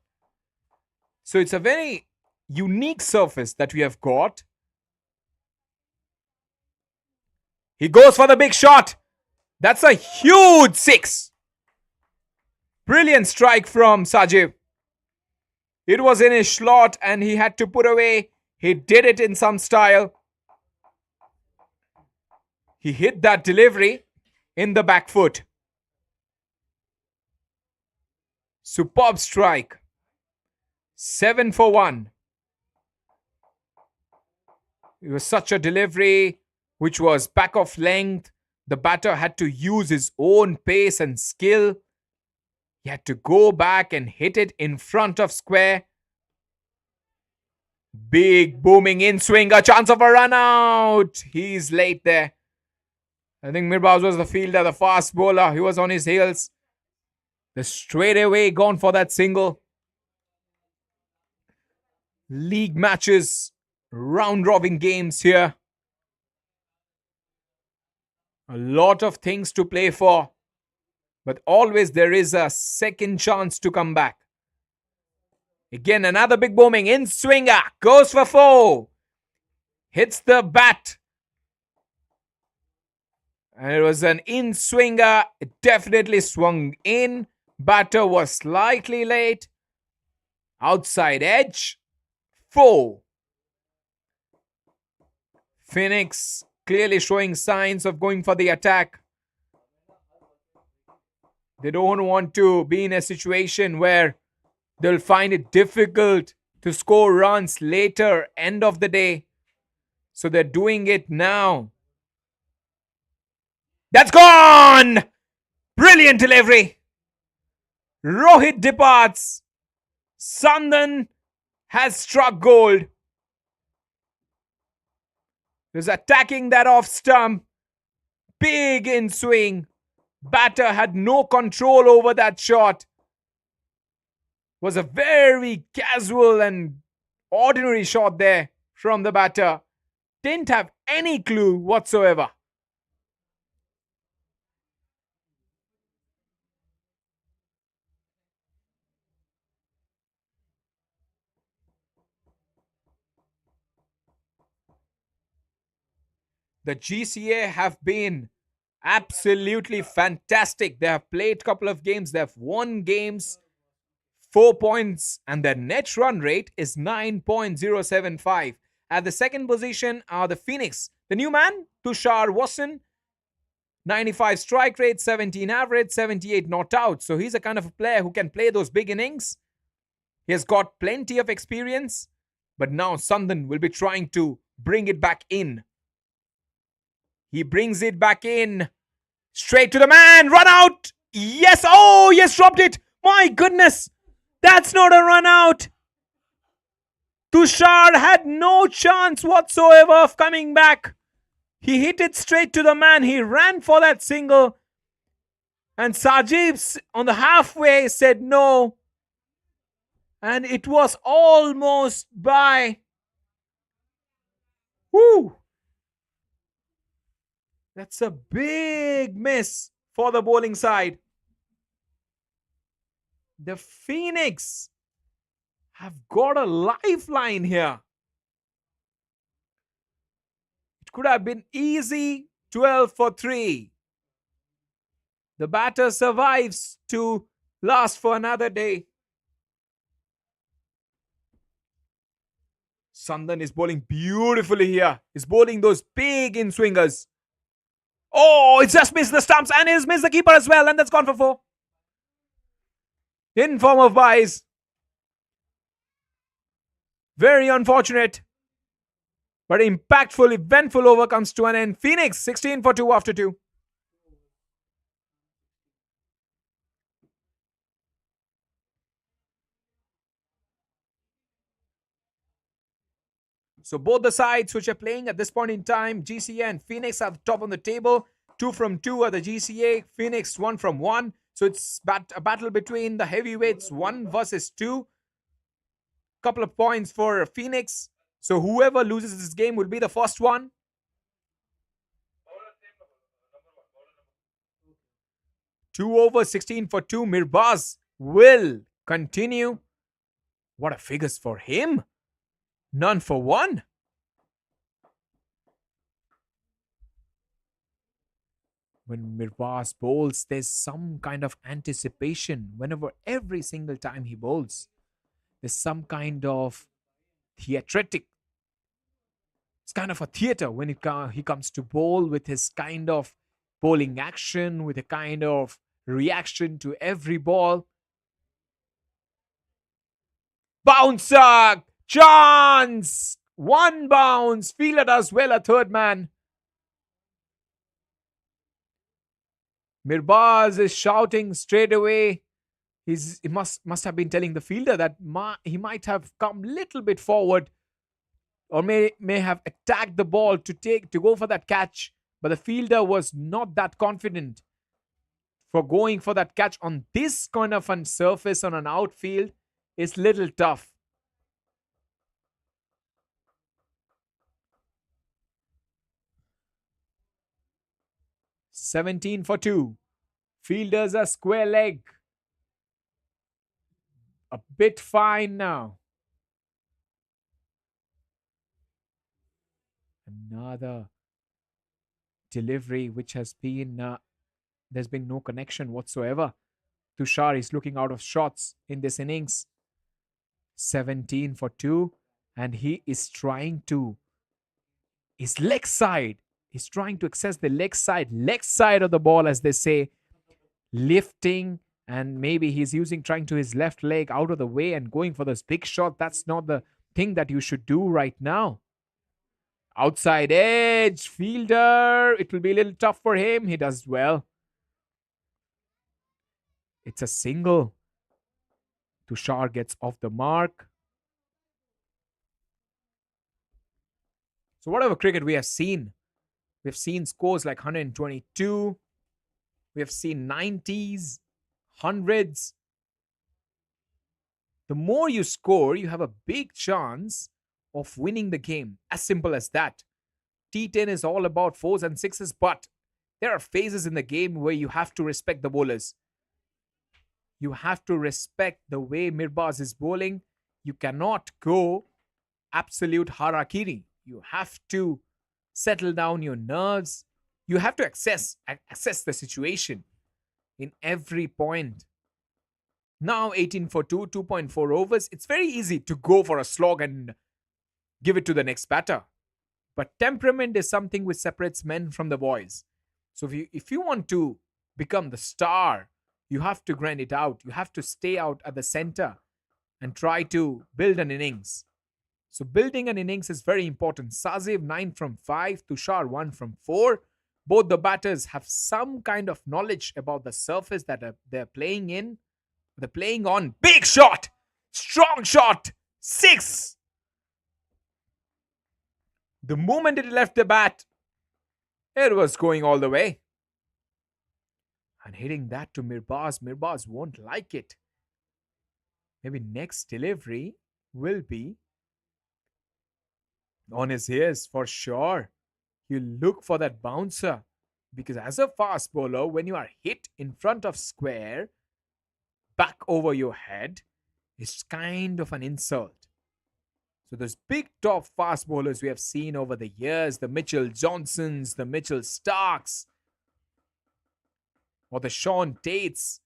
So it's a very unique surface that we have got. He goes for the big shot. That's a huge 6. Brilliant strike from Sajiv. It was in his slot and he had to put away. He did it in some style. He hit that delivery in the back foot. Superb strike. 7 for 1. It was such a delivery which was back of length. The batter had to use his own pace and skill. He had to go back and hit it in front of square. Big booming in swing, a chance of a run out. He's late there. I think Mirbaz was the fielder, the fast bowler. He was on his heels. The straight away gone for that single. League matches, round-robin games here. A lot of things to play for. But always there is a second chance to come back. Again, another big booming in swinger. Goes for 4. Hits the bat. And it was an in swinger. It definitely swung in. Batter was slightly late. Outside edge. 4. Phoenix clearly showing signs of going for the attack. They don't want to be in a situation where they'll find it difficult to score runs later, end of the day. So they're doing it now. That's gone! Brilliant delivery. Rohit departs. Sandan has struck gold. He's attacking that off stump. Big in swing. Batter had no control over that shot. Was a very casual and ordinary shot there from the batter. Didn't have any clue whatsoever. The GCA have been absolutely fantastic. They have played a couple of games. They have won games. 4 points. And their net run rate is 9.075. At the second position are the Phoenix. The new man, Tushar Wasson. 95 strike rate, 17 average, 78 not out. So he's a kind of a player who can play those big innings. He has got plenty of experience. But now Sandan will be trying to bring it back in. He brings it back in. Straight to the man. Run out. Yes. Oh, yes, dropped it. My goodness. That's not a run out. Tushar had no chance whatsoever of coming back. He hit it straight to the man. He ran for that single. And Sajib on the halfway said no. And it was almost by. Woo! That's a big miss for the bowling side. The Phoenix have got a lifeline here. It could have been easy 12 for 3. The batter survives to last for another day. Sandan is bowling beautifully here. He's bowling those big in-swingers. Oh, it's just missed the stumps and he's missed the keeper as well. And that's gone for 4. In form of byes. Very unfortunate. But impactful, eventful over comes to an end. Phoenix 16 for 2 after 2. So both the sides which are playing at this point in time, GCA and Phoenix are top on the table. 2 from 2 are the GCA. Phoenix 1 from 1. So it's a battle between the heavyweights, 1 versus 2. Couple of points for Phoenix. So whoever loses this game will be the first one. Two over, 16 for 2. Mirbaz will continue. What a figures for him. None for 1. When Mirbaz bowls, there's some kind of anticipation. Whenever, every single time he bowls, there's some kind of theatric. It's kind of a theater when he comes to bowl, with his kind of bowling action, with a kind of reaction to every ball. Bouncer! Chance! 1 bounce. Fielder does well, a third man. Mirbaz is shouting straight away. He must have been telling the fielder that he might have come a little bit forward, or may have attacked the ball to go for that catch. But the fielder was not that confident for going for that catch on this kind of a surface on an outfield. Is little tough. $17 for 2. Fielders are square leg. A bit fine now. Another delivery which has been, there's been no connection whatsoever. Tushar is looking out of shots in this innings. 17 for 2. And he is trying to, his leg side, he's trying to access the leg side of the ball, as they say, lifting, and maybe he's trying to his left leg out of the way and going for this big shot. That's not the thing that you should do right now. Outside edge, fielder, it will be a little tough for him. He does well. It's a single. Tushar gets off the mark. So whatever cricket we have seen scores like 122. We have seen 90s, 100s. The more you score, you have a big chance of winning the game. As simple as that. T10 is all about 4s and 6s, but there are phases in the game where you have to respect the bowlers. You have to respect the way Mirbaz is bowling. You cannot go absolute harakiri. You have to settle down your nerves. You have to assess the situation in every point. Now 18 for 2, 2.4 overs. It's very easy to go for a slog and give it to the next batter. But temperament is something which separates men from the boys. So if you want to become the star, you have to grind it out. You have to stay out at the center and try to build an innings. So building an innings is very important. Saziv 9 from 5, Tushar 1 from 4. Both the batters have some kind of knowledge about the surface that they're playing in. They're playing on. Big shot! Strong shot! 6! The moment it left the bat, it was going all the way. And hitting that to Mirbaz. Mirbaz won't like it. Maybe next delivery will be on his ears for sure. You look for that bouncer, because as a fast bowler, when you are hit in front of square, back over your head, it's kind of an insult. So those big top fast bowlers we have seen over the years, the Mitchell Johnsons, the Mitchell Starks, or the Sean Tates,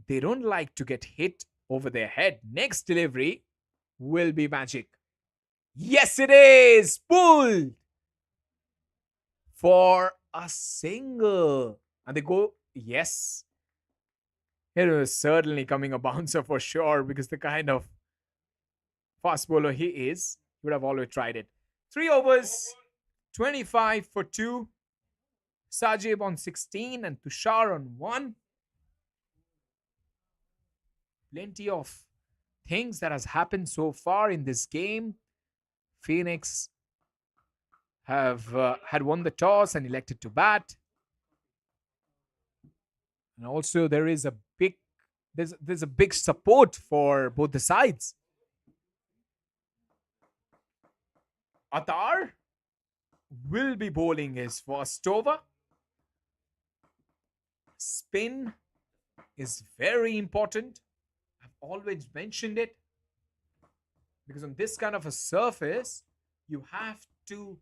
they don't like to get hit over their head. Next delivery will be magic. Yes, it is! Pulled for a single. And they go, yes. It was certainly coming a bouncer for sure, because the kind of fast bowler he is, he would have always tried it. 3 overs, 25 for 2. Sajib on 16 and Tushar on 1. Plenty of things that has happened so far in this game. Phoenix have had won the toss and elected to bat. And also there is a big there's a big support for both the sides. Attar will be bowling his first over. Spin is very important. I've always mentioned it, because on this kind of a surface, you have to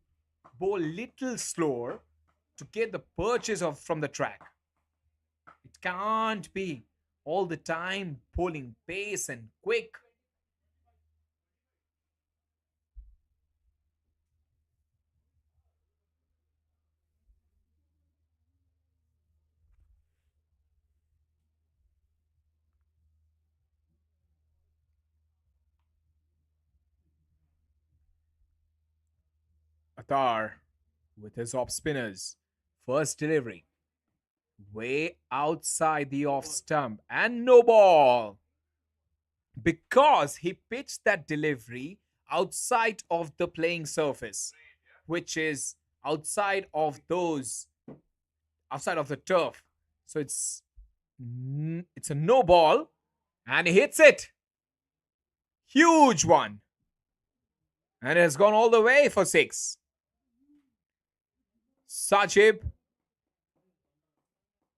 bowl little slower to get the purchase from the track. It can't be all the time bowling pace and quick. Attar with his off spinners. First delivery. Way outside the off stump. And no ball. Because he pitched that delivery outside of the playing surface, which is outside of the turf. So it's a no ball. And he hits it. Huge one. And it has gone all the way for 6. Sajib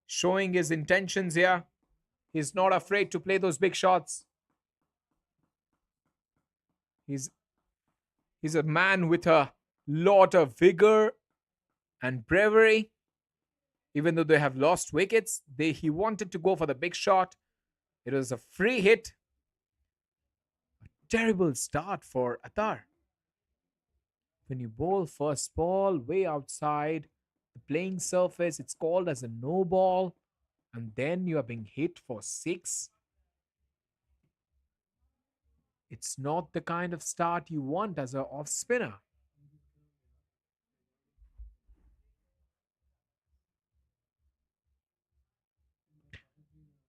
showing his intentions here. He's not afraid to play those big shots. He's a man with a lot of vigor and bravery. Even though they have lost wickets, he wanted to go for the big shot. It was a free hit. A terrible start for Attar. When you bowl first ball way outside the playing surface, it's called as a no ball, and then you are being hit for 6. It's not the kind of start you want as an off spinner.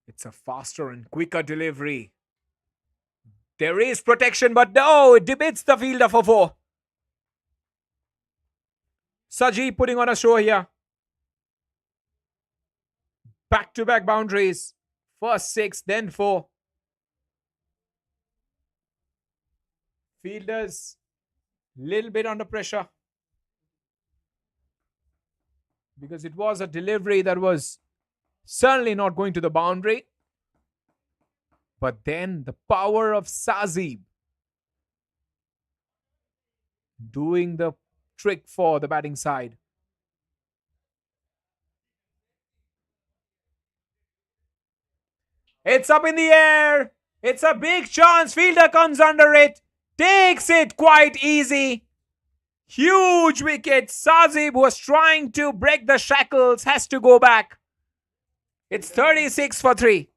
It's a faster and quicker delivery. There is protection, but no, it debates the fielder for 4. Saji putting on a show here. Back-to-back boundaries. First 6, then 4. Fielders, little bit under pressure, because it was a delivery that was certainly not going to the boundary. But then the power of Sazib doing the trick for the batting side. It's up in the air. It's a big chance. Fielder comes under it. Takes it quite easy. Huge wicket. Sazib was trying to break the shackles, has to go back. It's 36 for 3.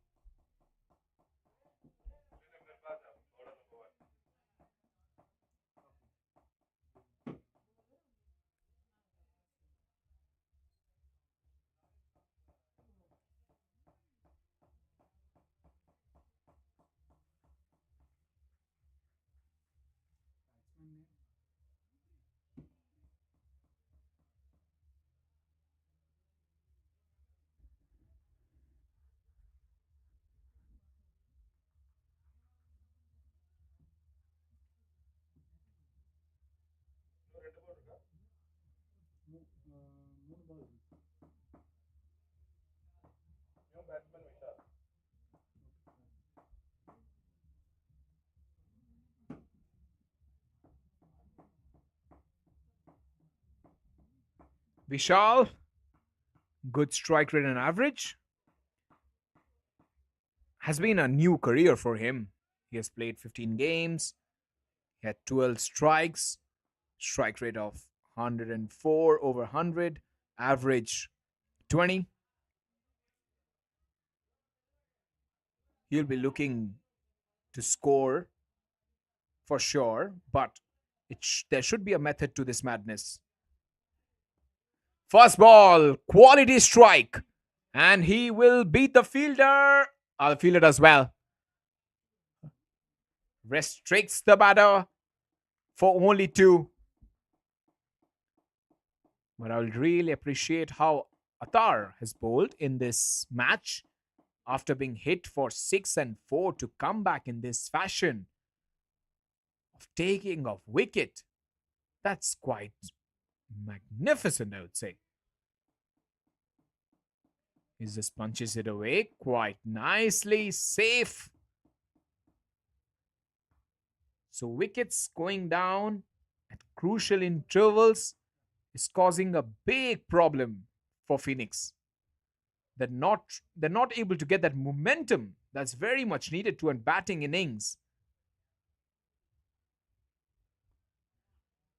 Vishal, good strike rate and average. Has been a new career for him. He has played 15 games. He had 12 strikes. Strike rate of 104 over 100. Average 20. He'll be looking to score for sure, but there should be a method to this madness. First ball, quality strike. And he will beat the fielder. The fielder does well. Restricts the batter for only 2. But I will really appreciate how Attar has bowled in this match after being hit for 6 and 4 to come back in this fashion of taking off wicket. That's quite magnificent, I would say. He just punches it away quite nicely, safe. So wickets going down at crucial intervals is causing a big problem for Phoenix. They're not able to get that momentum that's very much needed to a batting innings.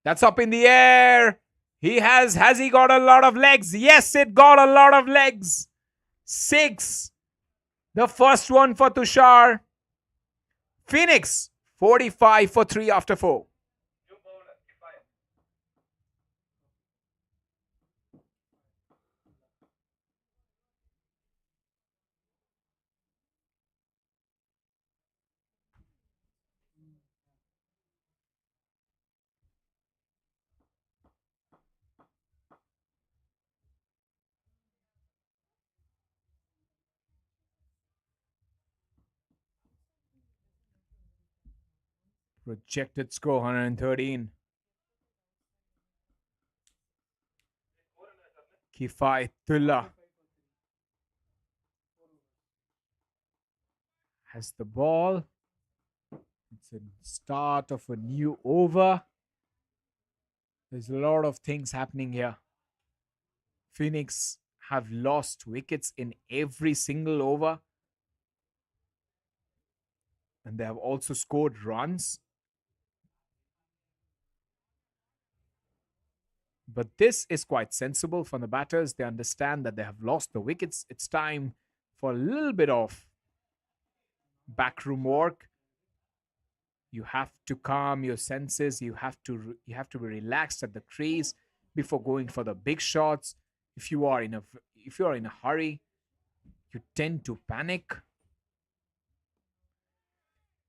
That's up in the air. Has he got a lot of legs? Yes, it got a lot of legs. 6. The first one for Tushar. Phoenix, 45 for 3 after 4. Projected score 113. Kifayatullah has the ball. It's a start of a new over. There's a lot of things happening here. Phoenix have lost wickets in every single over. And they have also scored runs. But this is quite sensible from the batters. They understand that they have lost the wickets. It's time for a little bit of backroom work. You have to calm your senses. You have to be relaxed at the crease before going for the big shots. If you are in a hurry, you tend to panic.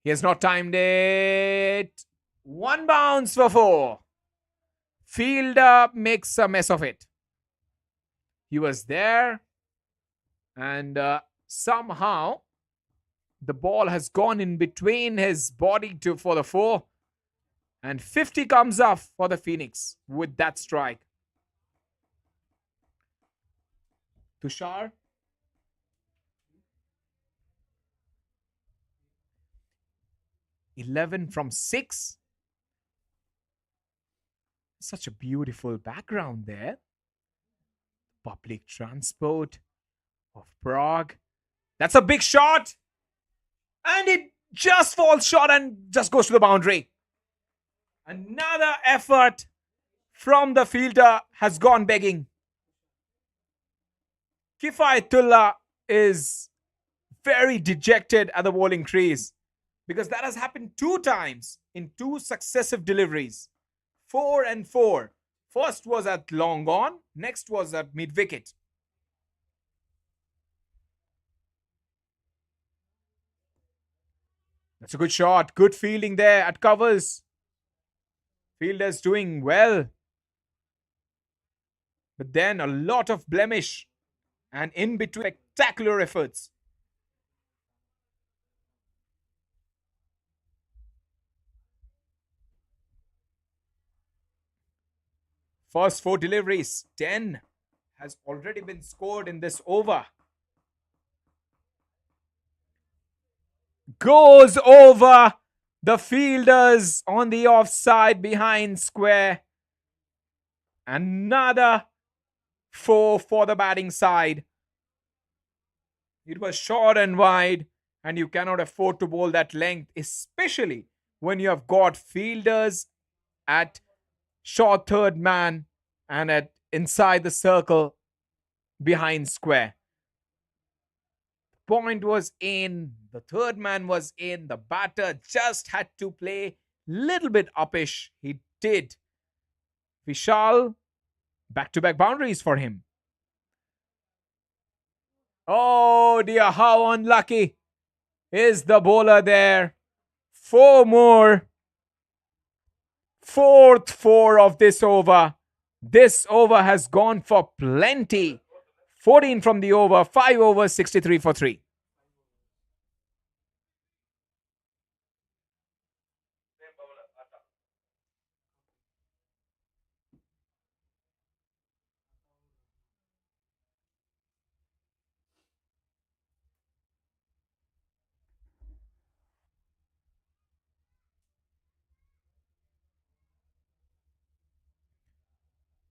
He has not timed it. 1 bounce for 4. Fielder makes a mess of it. He was there, and somehow the ball has gone in between his body for the 4, and 50 comes up for the Phoenix with that strike. Tushar. $11 from 6. Such a beautiful background there. Public transport of Prague. That's a big shot. And it just falls short and just goes to the boundary. Another effort from the fielder has gone begging. Kifayatullah is very dejected at the bowling crease because that has happened 2 times in 2 successive deliveries. 4 and 4. First was at long on, next was at mid wicket. That's a good shot. Good fielding there at covers. Fielders doing well. But then a lot of blemish and in between spectacular efforts. First 4 deliveries, 10 has already been scored in this over. Goes over the fielders on the offside behind square. Another 4 for the batting side. It was short and wide, and you cannot afford to bowl that length, especially when you have got fielders at short third man and at inside the circle behind square. Point was in, the third man was in, the batter just had to play little bit uppish. He did. Vishal, back-to-back boundaries for him. Oh dear, how unlucky is the bowler there. 4 more. 4th 4 of this over. This over has gone for plenty. 14 from the over, 5 overs, 63 for 3.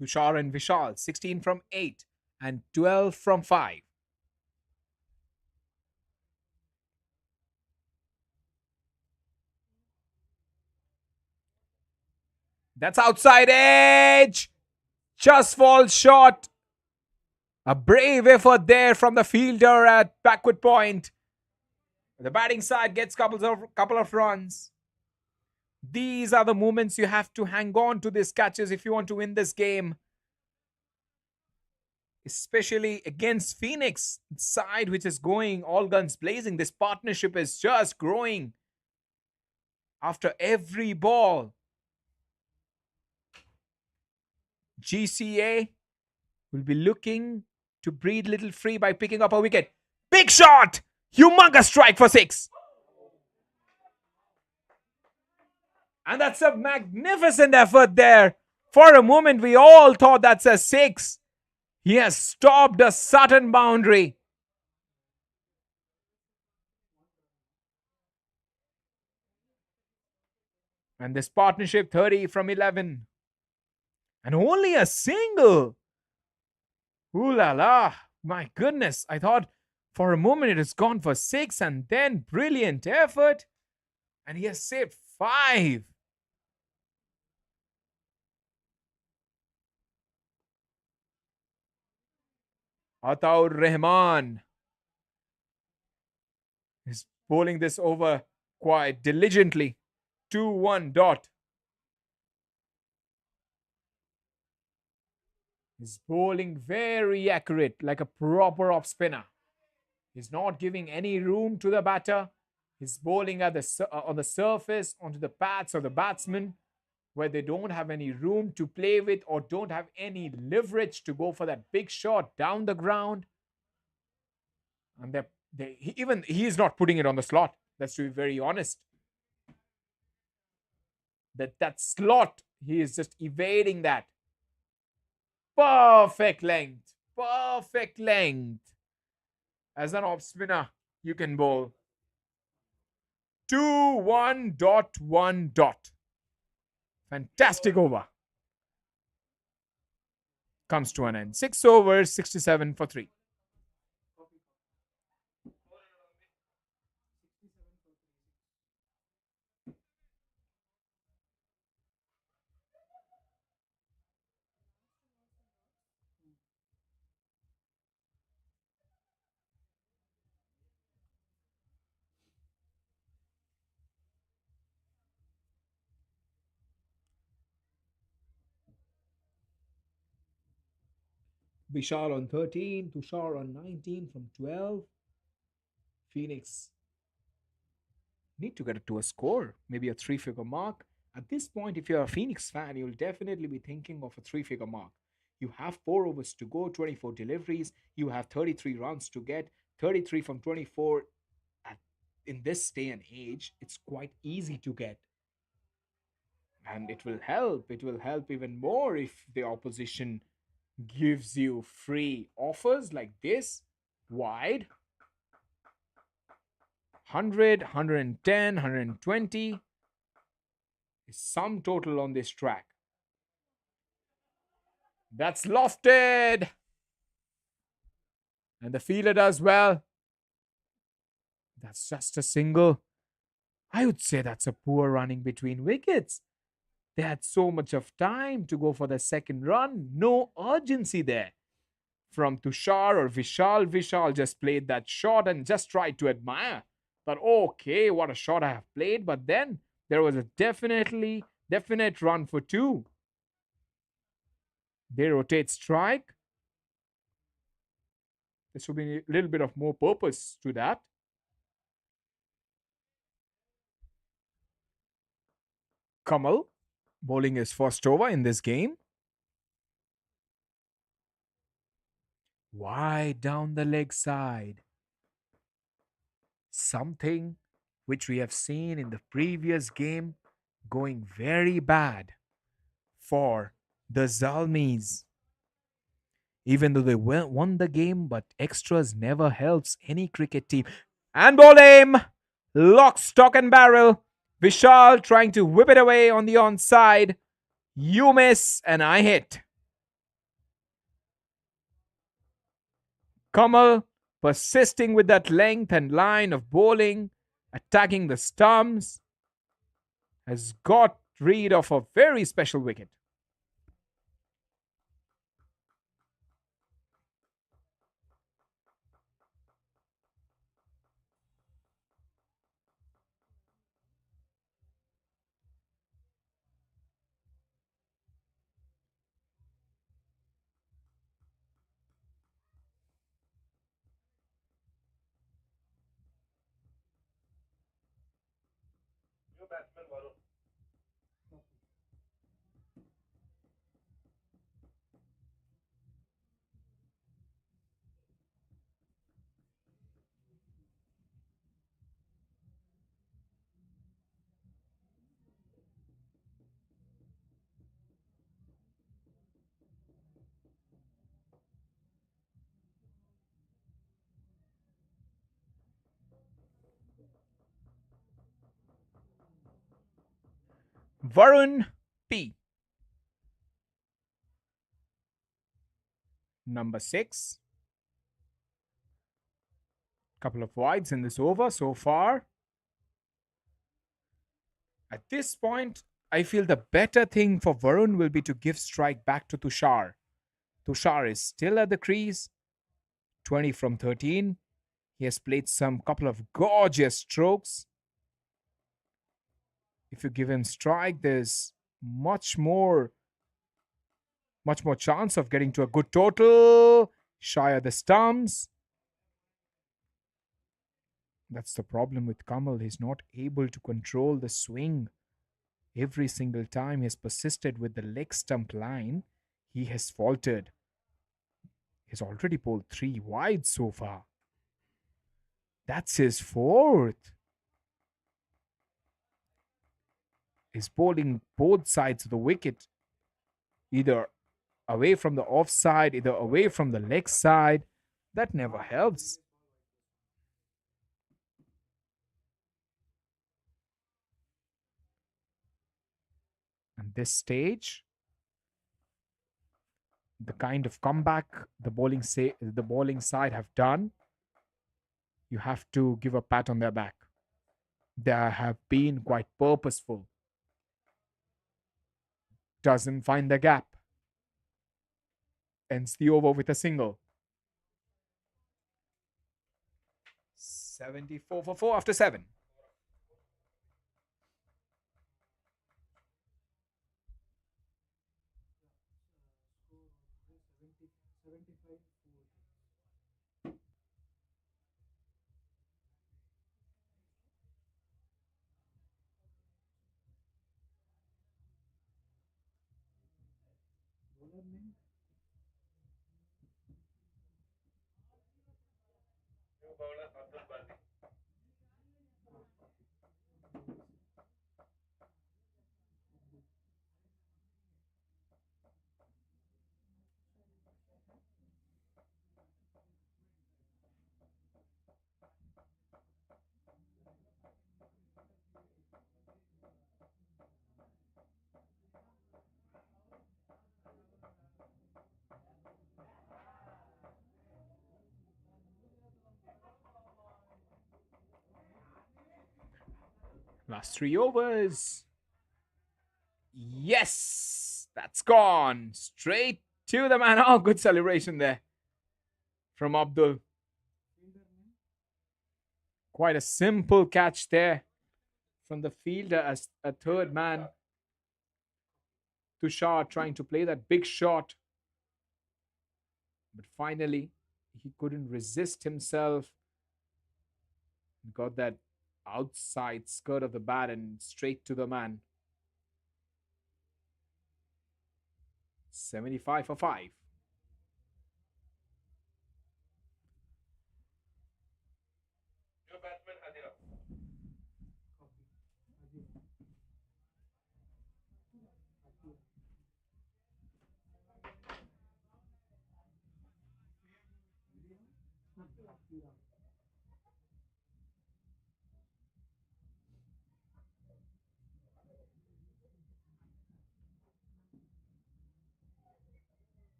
Tushar and Vishal, 16 from 8 and 12 from 5. That's outside edge. Just falls short. A brave effort there from the fielder at backward point. The batting side gets couple of runs. These are the moments you have to hang on to these catches if you want to win this game. Especially against Phoenix side, which is going all guns blazing. This partnership is just growing after every ball. GCA will be looking to breathe little free by picking up a wicket. Big shot! Humongous strike for 6. And that's a magnificent effort there. For a moment, we all thought that's a 6. He has stopped a sudden boundary. And this partnership, 30 from 11. And only a single. Ooh la la. My goodness. I thought for a moment it has gone for 6 and then brilliant effort. And he has saved 5. Ataur Rahman is bowling this over quite diligently. 2-1 dot. He's bowling very accurate, like a proper off spinner. He's not giving any room to the batter. He's bowling at on the surface, onto the pads of the batsman, where they don't have any room to play with or don't have any leverage to go for that big shot down the ground. And he is not putting it on the slot. Let's be very honest. That slot, he is just evading that. Perfect length. Perfect length. As an off spinner, you can bowl. 2-1 dot. Fantastic over. Comes to an end. 6 overs, 67 for 3. Vishal on 13, Tushar on 19 from 12. Phoenix need to get to a score, maybe a three-figure mark. At this point, if you're a Phoenix fan, you'll definitely be thinking of a three-figure mark. You have 4 overs to go, 24 deliveries. You have 33 runs to get, 33 from 24. In this day and age, it's quite easy to get. And it will help. It will help even more if the opposition gives you free offers like this, wide. 100, 110, 120 is sum total on this track. That's lofted. And the fielder does well. That's just a single. I would say that's a poor running between wickets. They had so much of time to go for the second run. No urgency there. From Tushar or Vishal. Vishal just played that shot and just tried to admire. But okay, what a shot I have played. But then there was a definite run for 2. They rotate strike. There should be a little bit of more purpose to that. Kamal bowling his first over in this game. Wide down the leg side. Something which we have seen in the previous game going very bad for the Zalmis. Even though they won the game, but extras never helps any cricket team. And ball aim! Lock, stock and barrel. Vishal trying to whip it away on the onside. You miss and I hit. Kamal persisting with that length and line of bowling, attacking the stumps, has got rid of a very special wicket. Varun P. Number 6. Couple of wides in this over so far. At this point, I feel the better thing for Varun will be to give strike back to Tushar. Tushar is still at the crease. 20 from 13. He has played some couple of gorgeous strokes. If you give him strike, there's much more chance of getting to a good total. Shy of the stumps. That's the problem with Kamal. He's not able to control the swing. Every single time he has persisted with the leg stump line, he has faltered. He's already bowled 3 wide so far. That's his 4th. He's bowling both sides of the wicket, either away from the offside, either away from the leg side. That never helps. At this stage, the kind of comeback the bowling side have done, you have to give a pat on their back. They have been quite purposeful. Doesn't find the gap. Ends the over with a single. 74 for 4 after 7. 75 4. Bowler name? Last 3 overs. Yes, that's gone straight to the man. Oh, good celebration there from Abdul. Fielder name? Quite a simple catch there from the fielder as a third man. Tushar trying to play that big shot. But finally, he couldn't resist himself. Got that outside skirt of the bat and straight to the man. 75 for 5. Copy. Ajit. Ajit. Akira.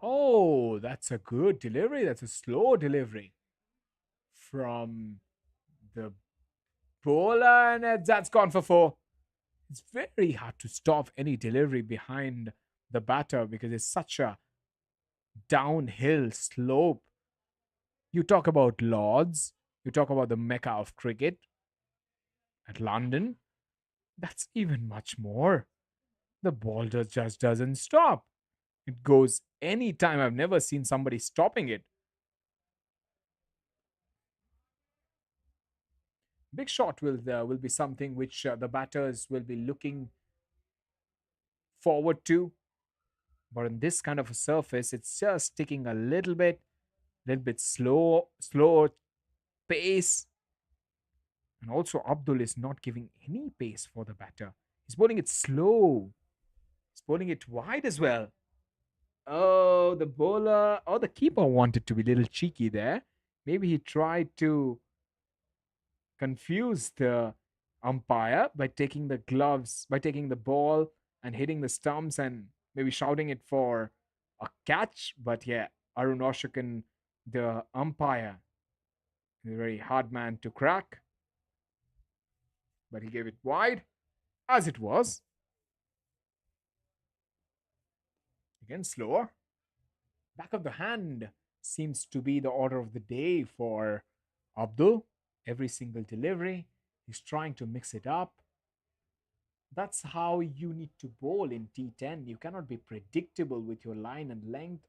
Oh, that's a good delivery. That's a slow delivery from the bowler, and that's gone for 4. It's very hard to stop any delivery behind the batter because it's such a downhill slope. You talk about Lords, you talk about the mecca of cricket at London. That's even much more. The ball just doesn't stop. It goes anytime. I've never seen somebody stopping it. Big shot will be something which the batters will be looking forward to. But on this kind of a surface, it's just taking a little bit slow pace. And also Abdul is not giving any pace for the batter. He's bowling it slow. He's bowling it wide as well. Oh, the bowler or the keeper wanted to be a little cheeky there. Maybe he tried to confuse the umpire by taking the gloves, by taking the ball and hitting the stumps and maybe shouting it for a catch. But yeah, Arun Oshakan, the umpire, is a very hard man to crack. But he gave it wide, as it was. Again, slower. Back of the hand seems to be the order of the day for Abdul. Every single delivery, he's trying to mix it up. That's how you need to bowl in T10. You cannot be predictable with your line and length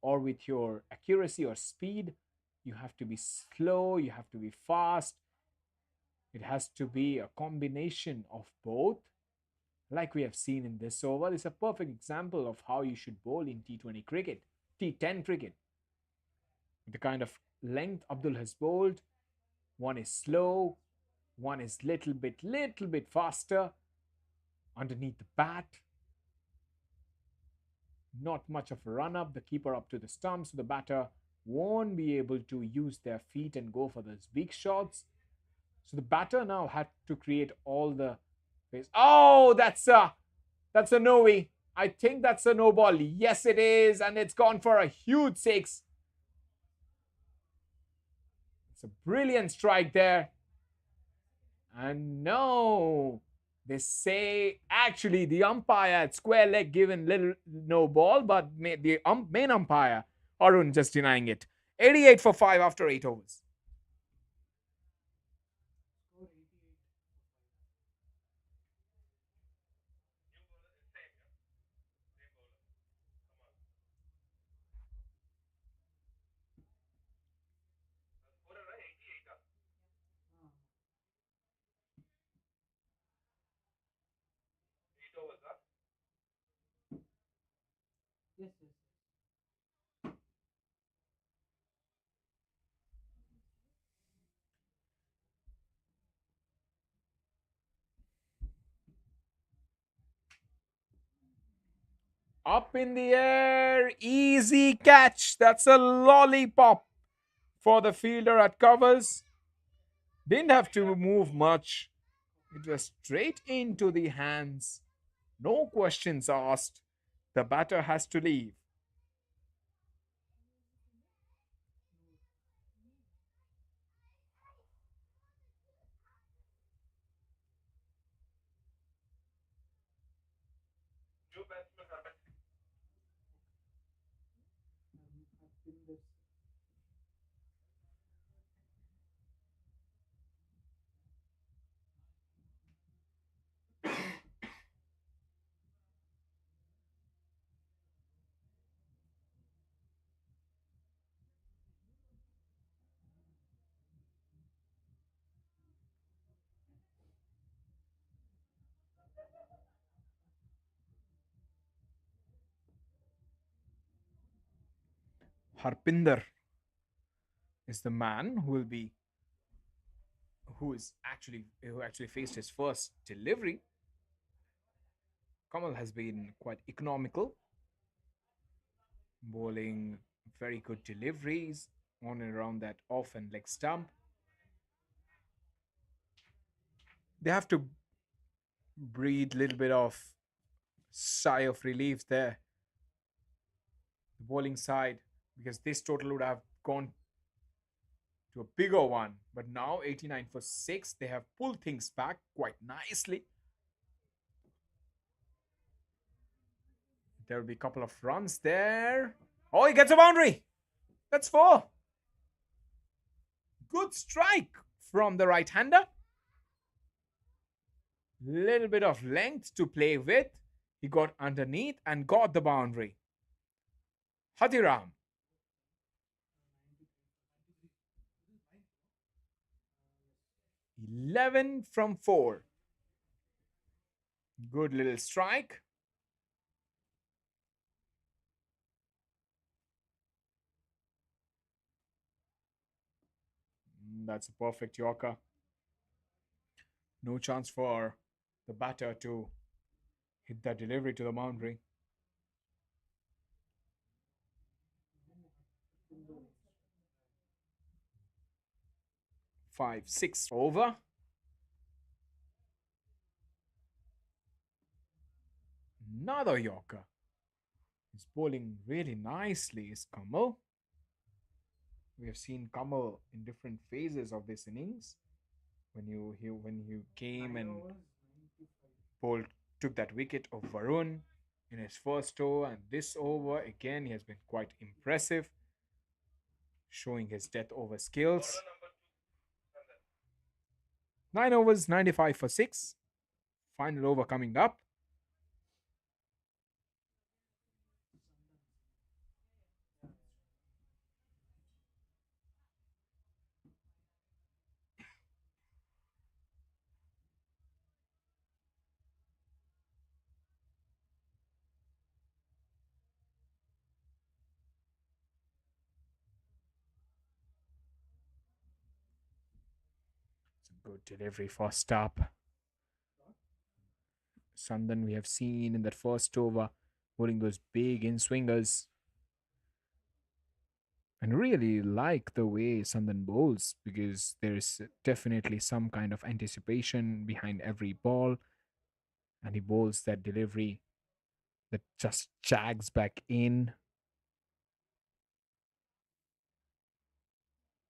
or with your accuracy or speed. You have to be slow, you have to be fast. It has to be a combination of both. Like we have seen in this over, it's a perfect example of how you should bowl in T20 cricket, T10 cricket. The kind of length Abdul has bowled, one is slow, one is little bit faster underneath the bat. Not much of a run up, the keeper up to the stumps, so the batter won't be able to use their feet and go for those big shots. So the batter now had to create all the space. Oh, that's a no-way. I think that's a no ball. Yes, it is, and it's gone for a huge 6. It's a brilliant strike there. And no, they say actually the umpire at square leg given little no ball, but the main umpire, Arun, just denying it. 88 for 5 after 8 overs. Score 88 Yes, yes. Up in the air, easy catch. That's a lollipop for the fielder at covers. Didn't have to move much. It was straight into the hands. No questions asked. The batter has to leave. Harpinder is the man who actually faced his first delivery. Kamal has been quite economical, bowling very good deliveries on and around that off and leg stump. They have to breathe a little bit of sigh of relief there, the bowling side, because this total would have gone to a bigger one. But now 89 for 6, they have pulled things back quite nicely. There will be a couple of runs there. Oh, he gets a boundary. That's 4. Good strike from the right-hander. Little bit of length to play with. He got underneath and got the boundary. Hatiram. "11 from 4. Good little strike. That's a perfect Yorker. No chance for the batter to hit that delivery to the boundary. 5-6 over. Another Yorker. He's bowling really nicely, is Kamal. We have seen Kamal in different phases of this innings. When you came and bowled, took that wicket of Varun in his first over, and this over again, he has been quite impressive, showing his death over skills. 9 overs, 95 for 6. Final over coming up. Good delivery for stop. Sandan we have seen in that first over bowling those big in swingers. And really like the way Sandan bowls, because there's definitely some kind of anticipation behind every ball. And he bowls that delivery that just jags back in.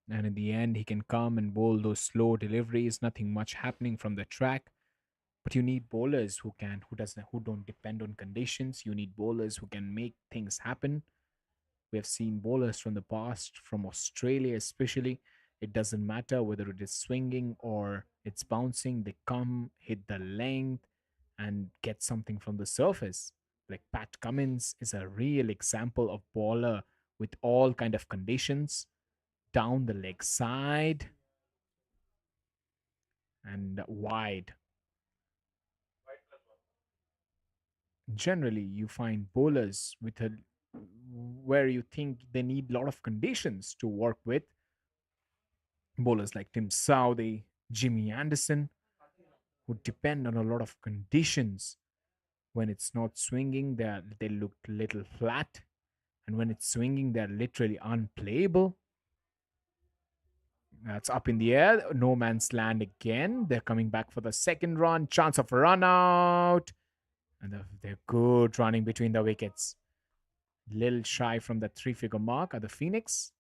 And in the end, he can come and bowl those slow deliveries, nothing much happening from the track. But you need bowlers who don't depend on conditions. You need bowlers who can make things happen. We have seen bowlers from the past, from Australia especially. It doesn't matter whether it is swinging or it's bouncing. They come, hit the length, and get something from the surface. Like Pat Cummins is a real example of bowler with all kind of conditions, down the leg side and wide. Generally, you find bowlers with a where you think they need a lot of conditions to work with. Bowlers like Tim Southey, Jimmy Anderson would depend on a lot of conditions. When it's not swinging, they look little flat, and when it's swinging, they're literally unplayable. That's up in the air. No man's land again. They're coming back for the second run. Chance of a run out. And they're good running between the wickets. Little shy from the 3-figure mark are the Phoenix.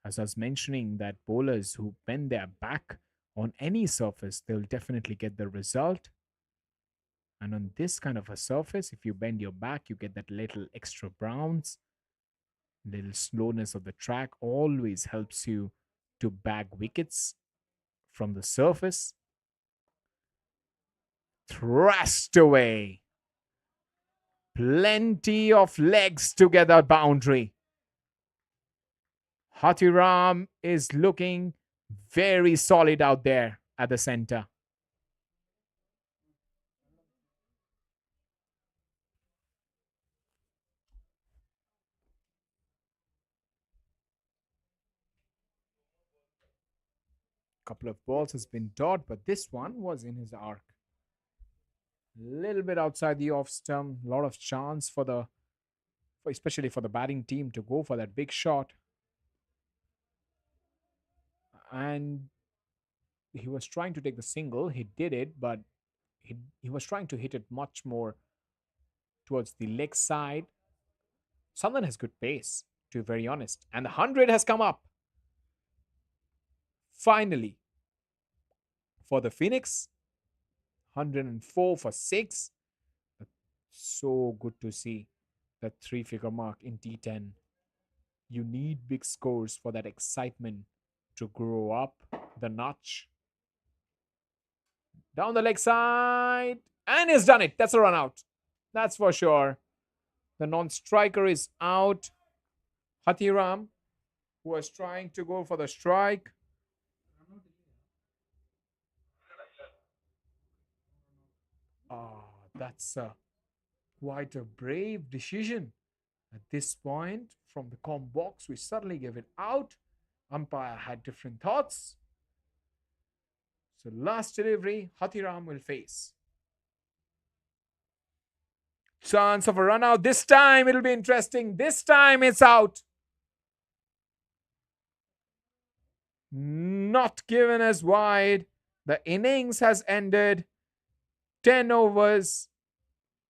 As I was mentioning, that bowlers who bend their back on any surface, they'll definitely get the result. And on this kind of a surface, if you bend your back, you get that little extra bounce. Little slowness of the track always helps you to bag wickets from the surface. Thrust away. Plenty of legs to get that boundary. Hathiram is looking very solid out there at the center. Couple of balls has been dot, but this one was in his arc. Little bit outside the off stump. A lot of chance especially for the batting team to go for that big shot. And he was trying to take the single. He did it, but he was trying to hit it much more towards the leg side. Someone has good pace, to be very honest. And the 100 has come up. Finally, for the Phoenix, 104 for 6. So good to see that 3-figure mark in T10. You need big scores for that excitement to grow up the notch. Down the leg side. And he's done it. That's a run out. That's for sure. The non-striker is out. Hathiram, who was trying to go for the strike. That's quite a brave decision. At this point, from the comp box, we suddenly gave it out. Umpire had different thoughts. So last delivery, Hathiram will face. Chance of a run out. This time it'll be interesting. This time it's out. Not given as wide. The innings has ended. 10 overs.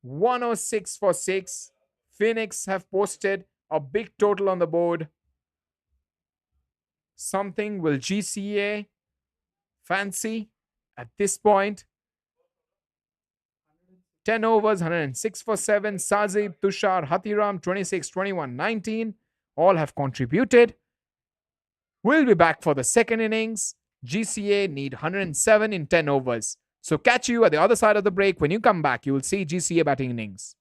106 for 6. Phoenix have posted a big total on the board. Something will GCA fancy at this point. 10 overs, 106 for 7. Sazib, Tushar, Hathiram, 26, 21, 19. All have contributed. We'll be back for the second innings. GCA need 107 in 10 overs. So catch you at the other side of the break. When you come back, you will see GCA batting innings.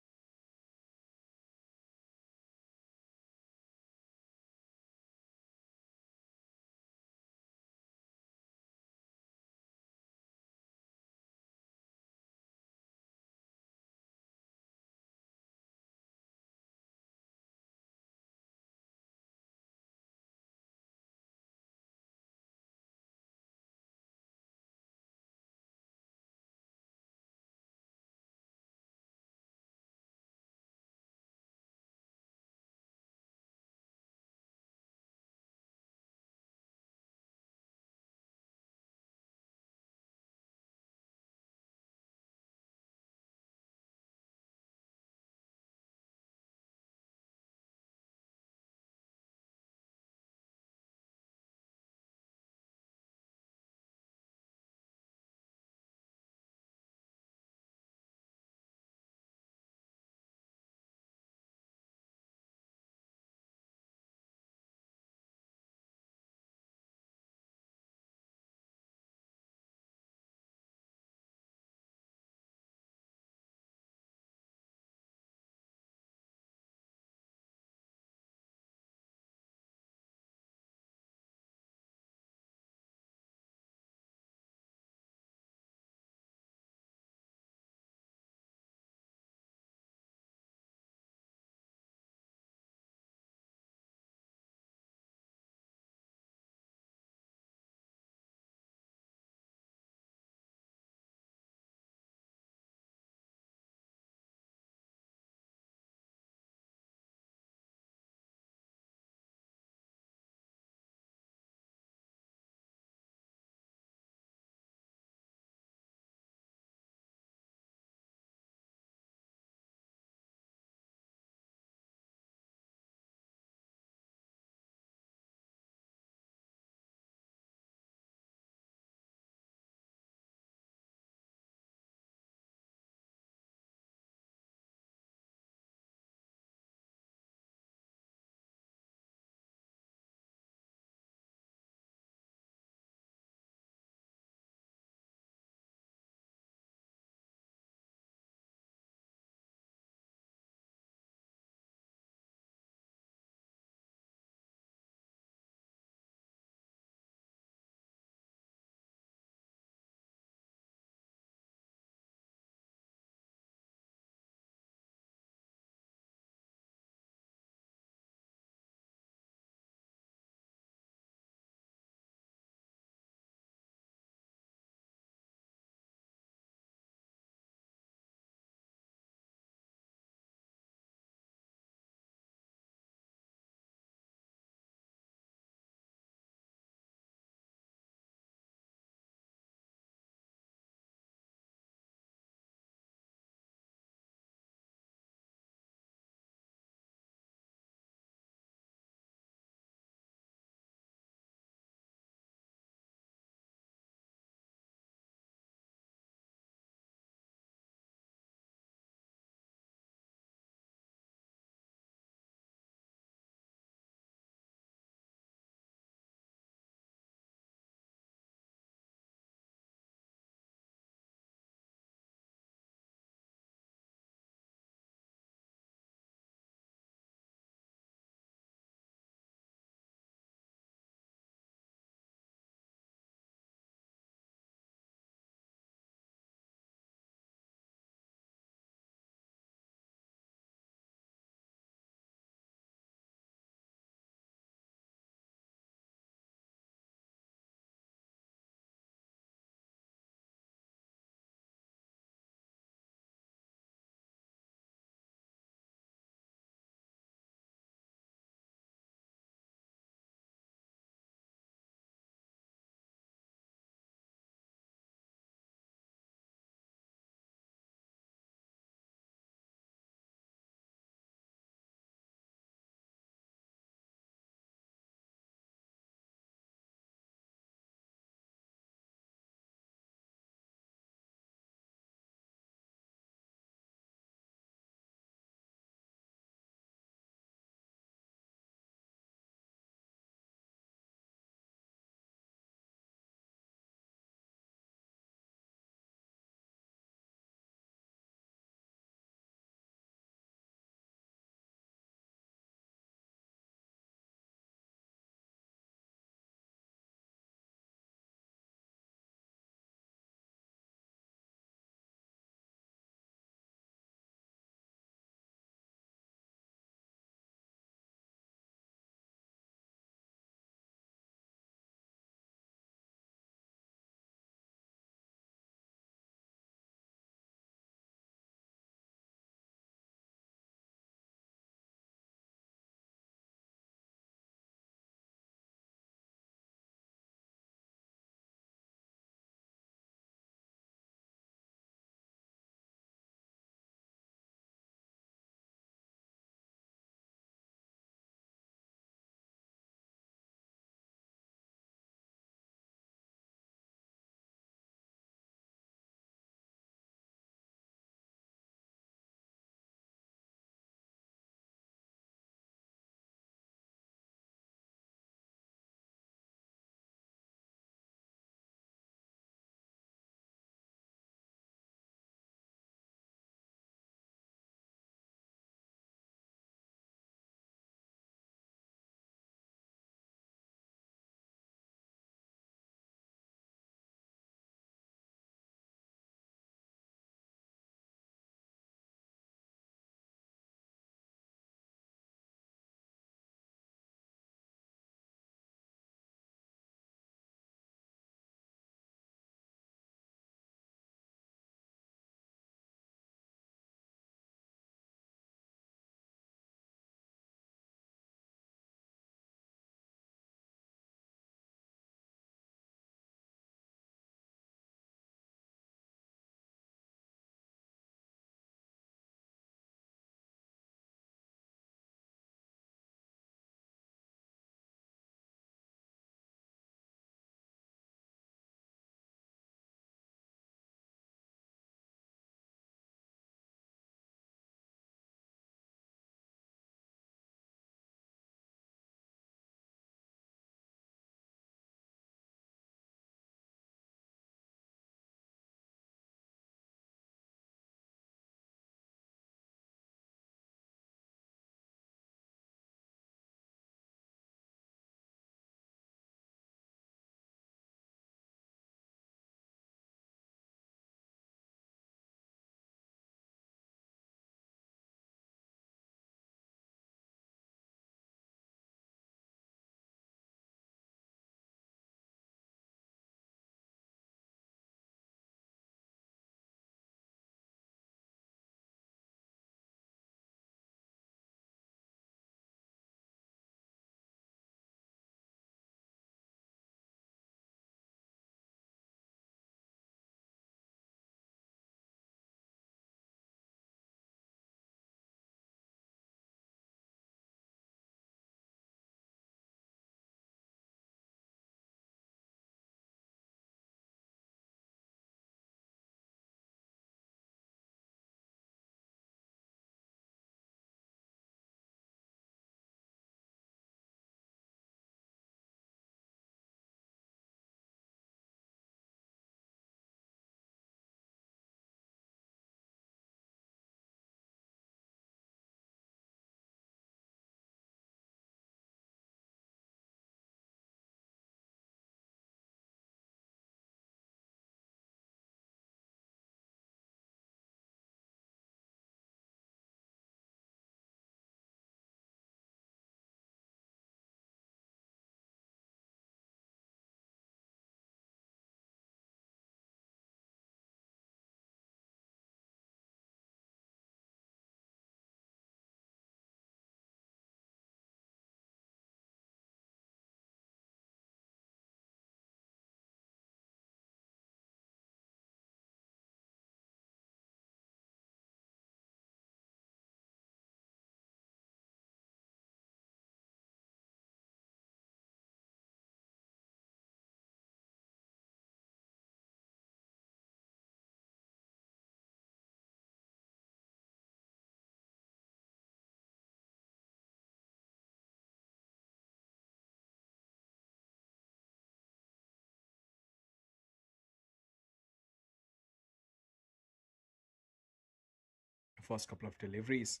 first couple of deliveries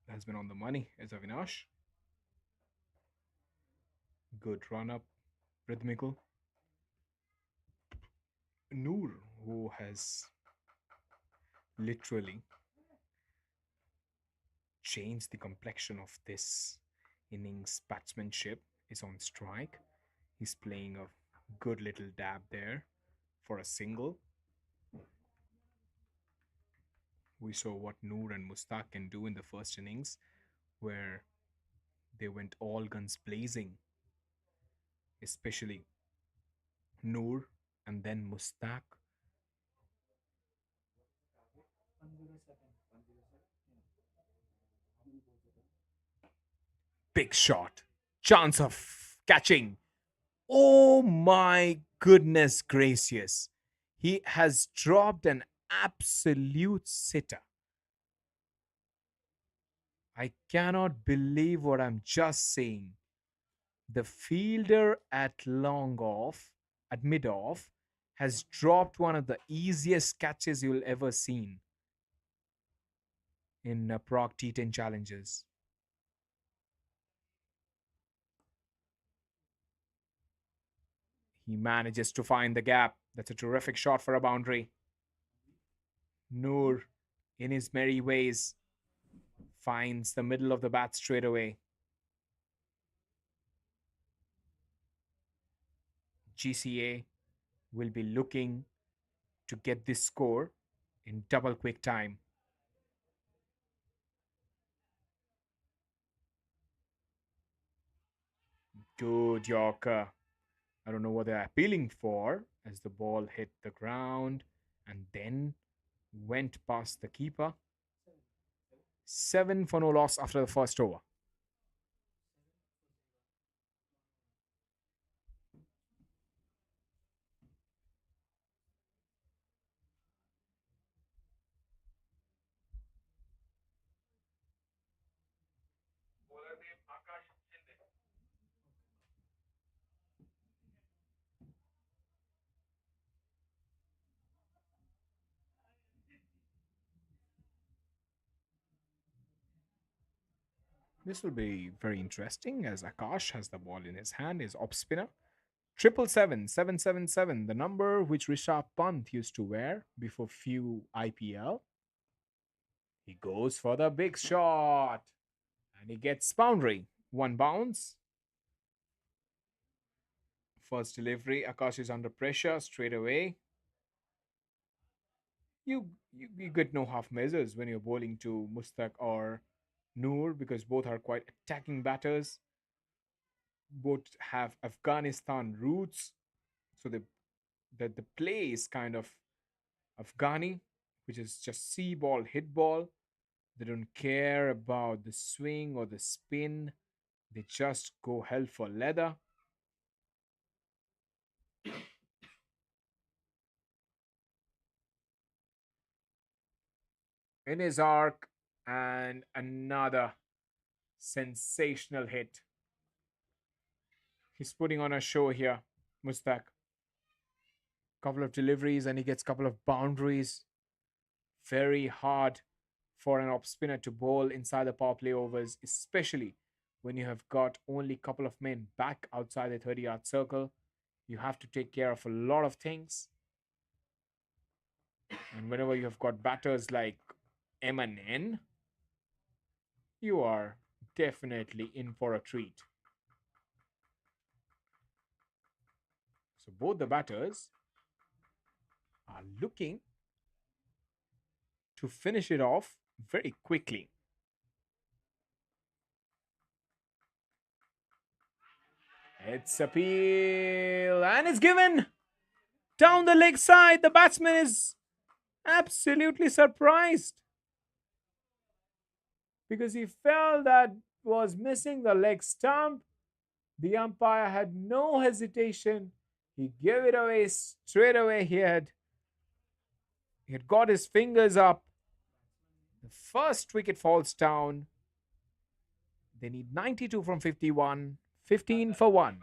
has been on the money as Avinash. Good run up, rhythmical. Noor, who has literally changed the complexion of this innings batsmanship, is on strike. He's playing a good little dab there for a single. We saw what Noor and Mustaq can do in the first innings, where they went all guns blazing, especially Noor and then Mustaq. 107. Big shot, chance of catching. Oh my goodness gracious. He has dropped an absolute sitter. I cannot believe what I'm just saying. The fielder at long off, at mid off, has dropped one of the easiest catches you'll ever seen in Prague T10 challenges. He manages to find the gap. That's a terrific shot for a boundary. Noor, in his merry ways, finds the middle of the bat straight away. GCA will be looking to get this score in double quick time. Good Yorker. I don't know what they're appealing for, as the ball hit the ground and then went past the keeper. 7 for no loss after the first over. This will be very interesting as Akash has the ball in his hand, his off spinner. 777, the number which Rishabh Pant used to wear before few IPL. He goes for the big shot and he gets boundary. 1 bounce. First delivery, Akash is under pressure straight away. You get no half measures when you're bowling to Mustaq or Noor, because both are quite attacking batters. Both have Afghanistan roots, so the play is kind of Afghani, which is just see ball, hit ball. They don't care about the swing or the spin. They just go hell for leather. In his arc, and another sensational hit. He's putting on a show here, Mustaq. Couple of deliveries and he gets couple of boundaries. Very hard for an off spinner to bowl inside the power play overs, especially when you have got only a couple of men back outside the 30-yard circle. You have to take care of a lot of things. And whenever you have got batters like M and N, you are definitely in for a treat. So both the batters are looking to finish it off very quickly. It's appeal and it's given down the leg side. The batsman is absolutely surprised because he felt that was missing the leg stump. The umpire had no hesitation. He gave it away straight away. He had got his fingers up. The first wicket falls down. They need 92 from 51. 15 for 1.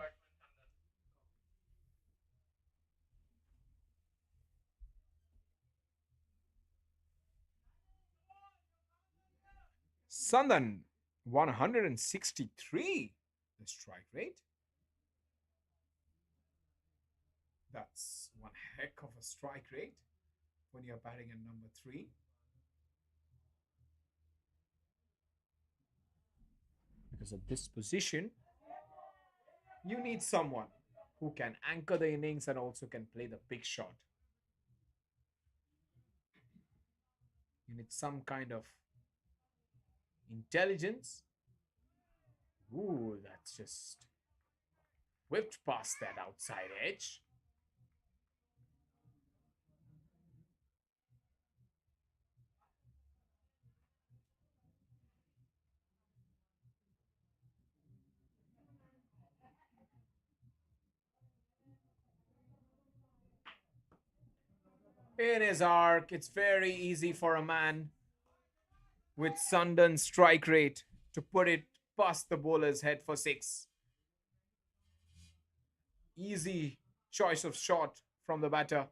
Sandan, 163 the strike rate. That's one heck of a strike rate when you're batting at number 3. Because at this position, you need someone who can anchor the innings and also can play the big shot. You need some kind of intelligence. Ooh, that's just whipped past that outside edge. In his arc, it's very easy for a man with Sundan's strike rate to put it past the bowler's head for 6. Easy choice of shot from the batter.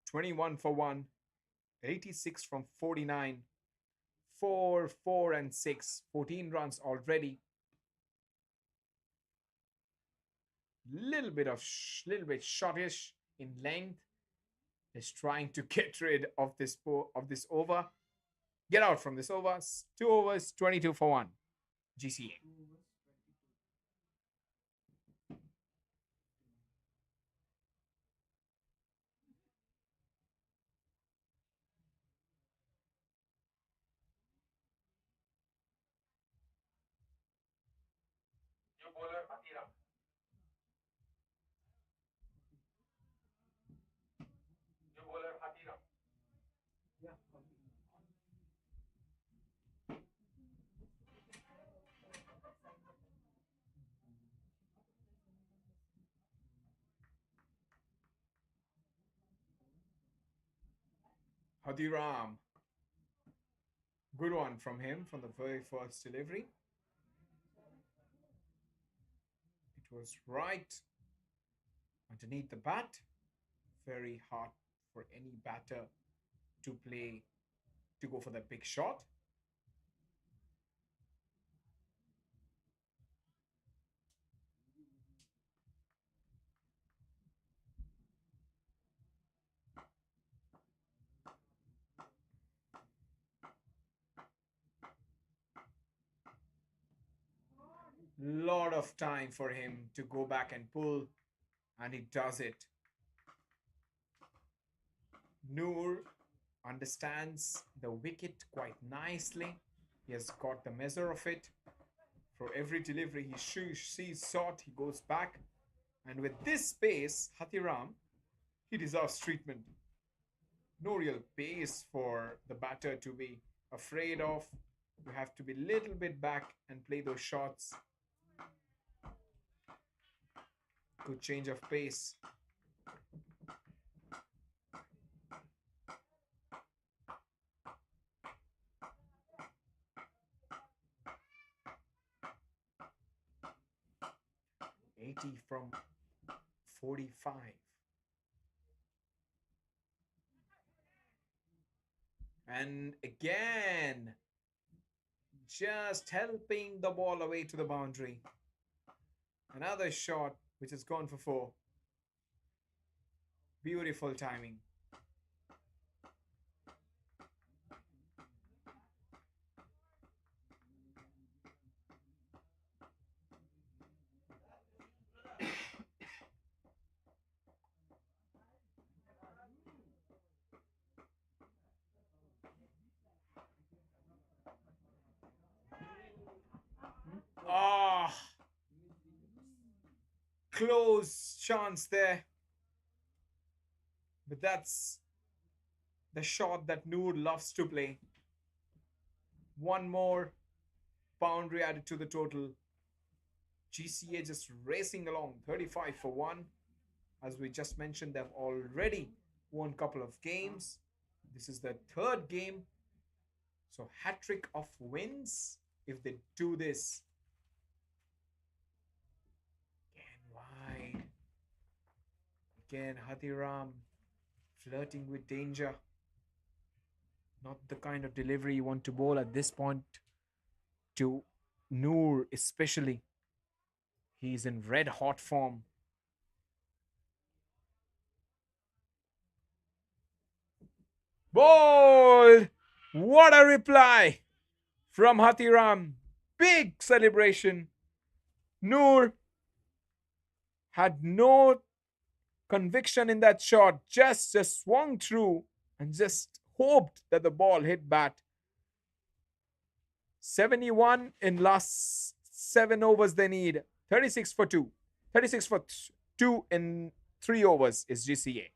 "21 for 1, 86 from 49, 4, 4 and 6, 14 runs already. Little bit shortish in length. Is trying to get rid of this over. Get out from this over. 2 overs, 22 for 1. GCA. Hadiram. Good one from him from the very first delivery. It was right underneath the bat. Very hard for any batter to go for that big shot. Lot of time for him to go back and pull, and he does it. Noor understands the wicket quite nicely. He has got the measure of it. For every delivery he sees shot, he goes back. And with this pace, Hatiram, he deserves treatment. No real pace for the batter to be afraid of. You have to be a little bit back and play those shots. Good change of pace. From 45. And again, just helping the ball away to the boundary. Another shot which has gone for 4. Beautiful timing. Close chance there. But that's the shot that Noor loves to play. One more boundary added to the total. GCA just racing along, 35 for 1. As we just mentioned, they've already won a couple of games. This is the 3rd game. So hat-trick of wins if they do this. Again, wide. Again, Hatiram flirting with danger. Not the kind of delivery you want to bowl at this point to Noor, especially. He's in red hot form. Ball! What a reply from Hathiram. Big celebration. Noor had no conviction in that shot, just swung through and just hoped that the ball hit bat. 71 in last 7 overs they need. 36 for 2. 36 for 2 in 3 overs is GCA.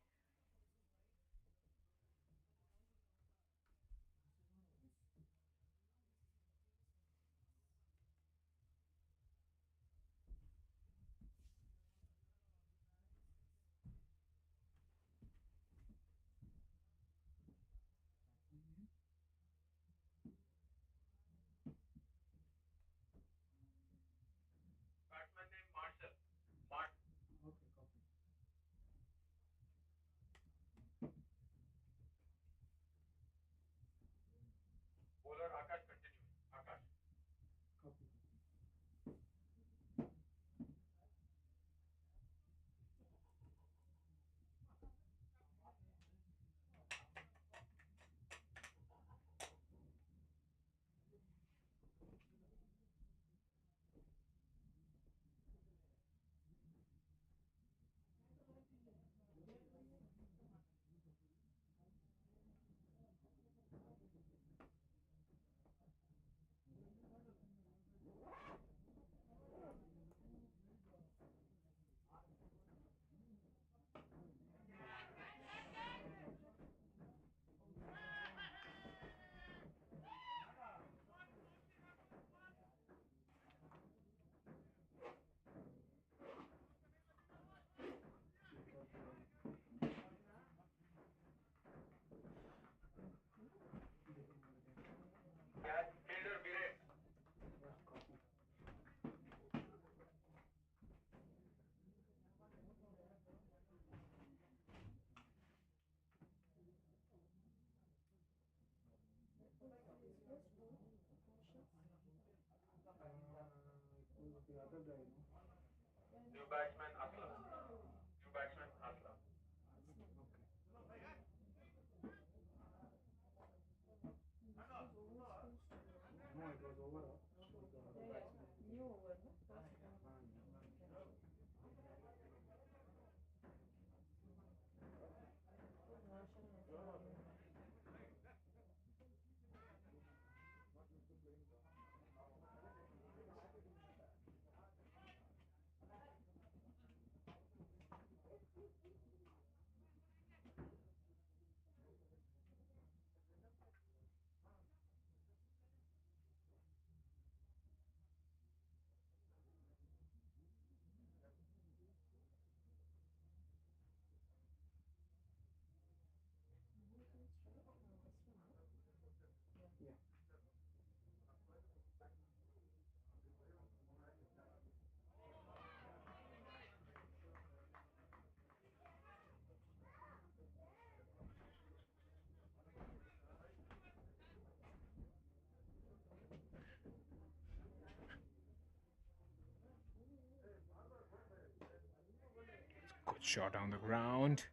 Good shot on the ground.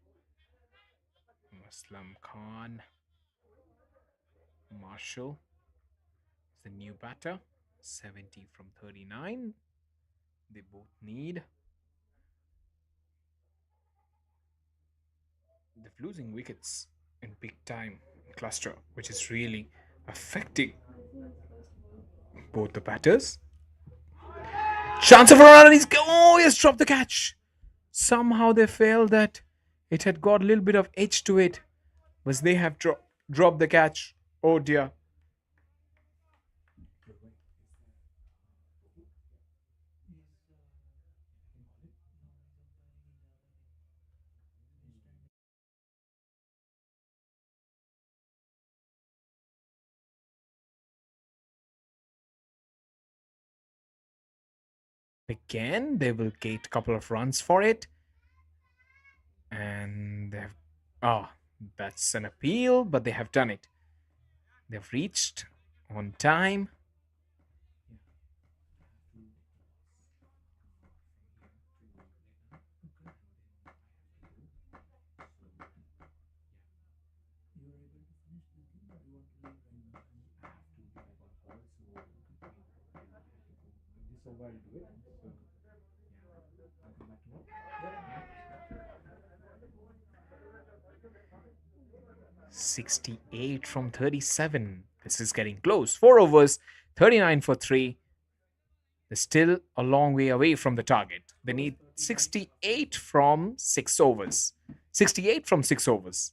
Muslim Khan. Marshall is the new batter. 70 from 39. They both need. They're losing wickets in big time cluster, which is really affecting both the batters. Chance of a run, and he's dropped the catch. Somehow they felt that it had got a little bit of edge to it, but they have dropped the catch. Oh dear. Again, they will get a couple of runs for it. And they have, That's an appeal, but they have done it. They've reached on time. So while do it. So, I'll come back tomorrow. Yeah. 68 from 37. This is getting close. 4 overs, 39 for 3. They're still a long way away from the target. They need 68 from 6 overs. 68 from 6 overs.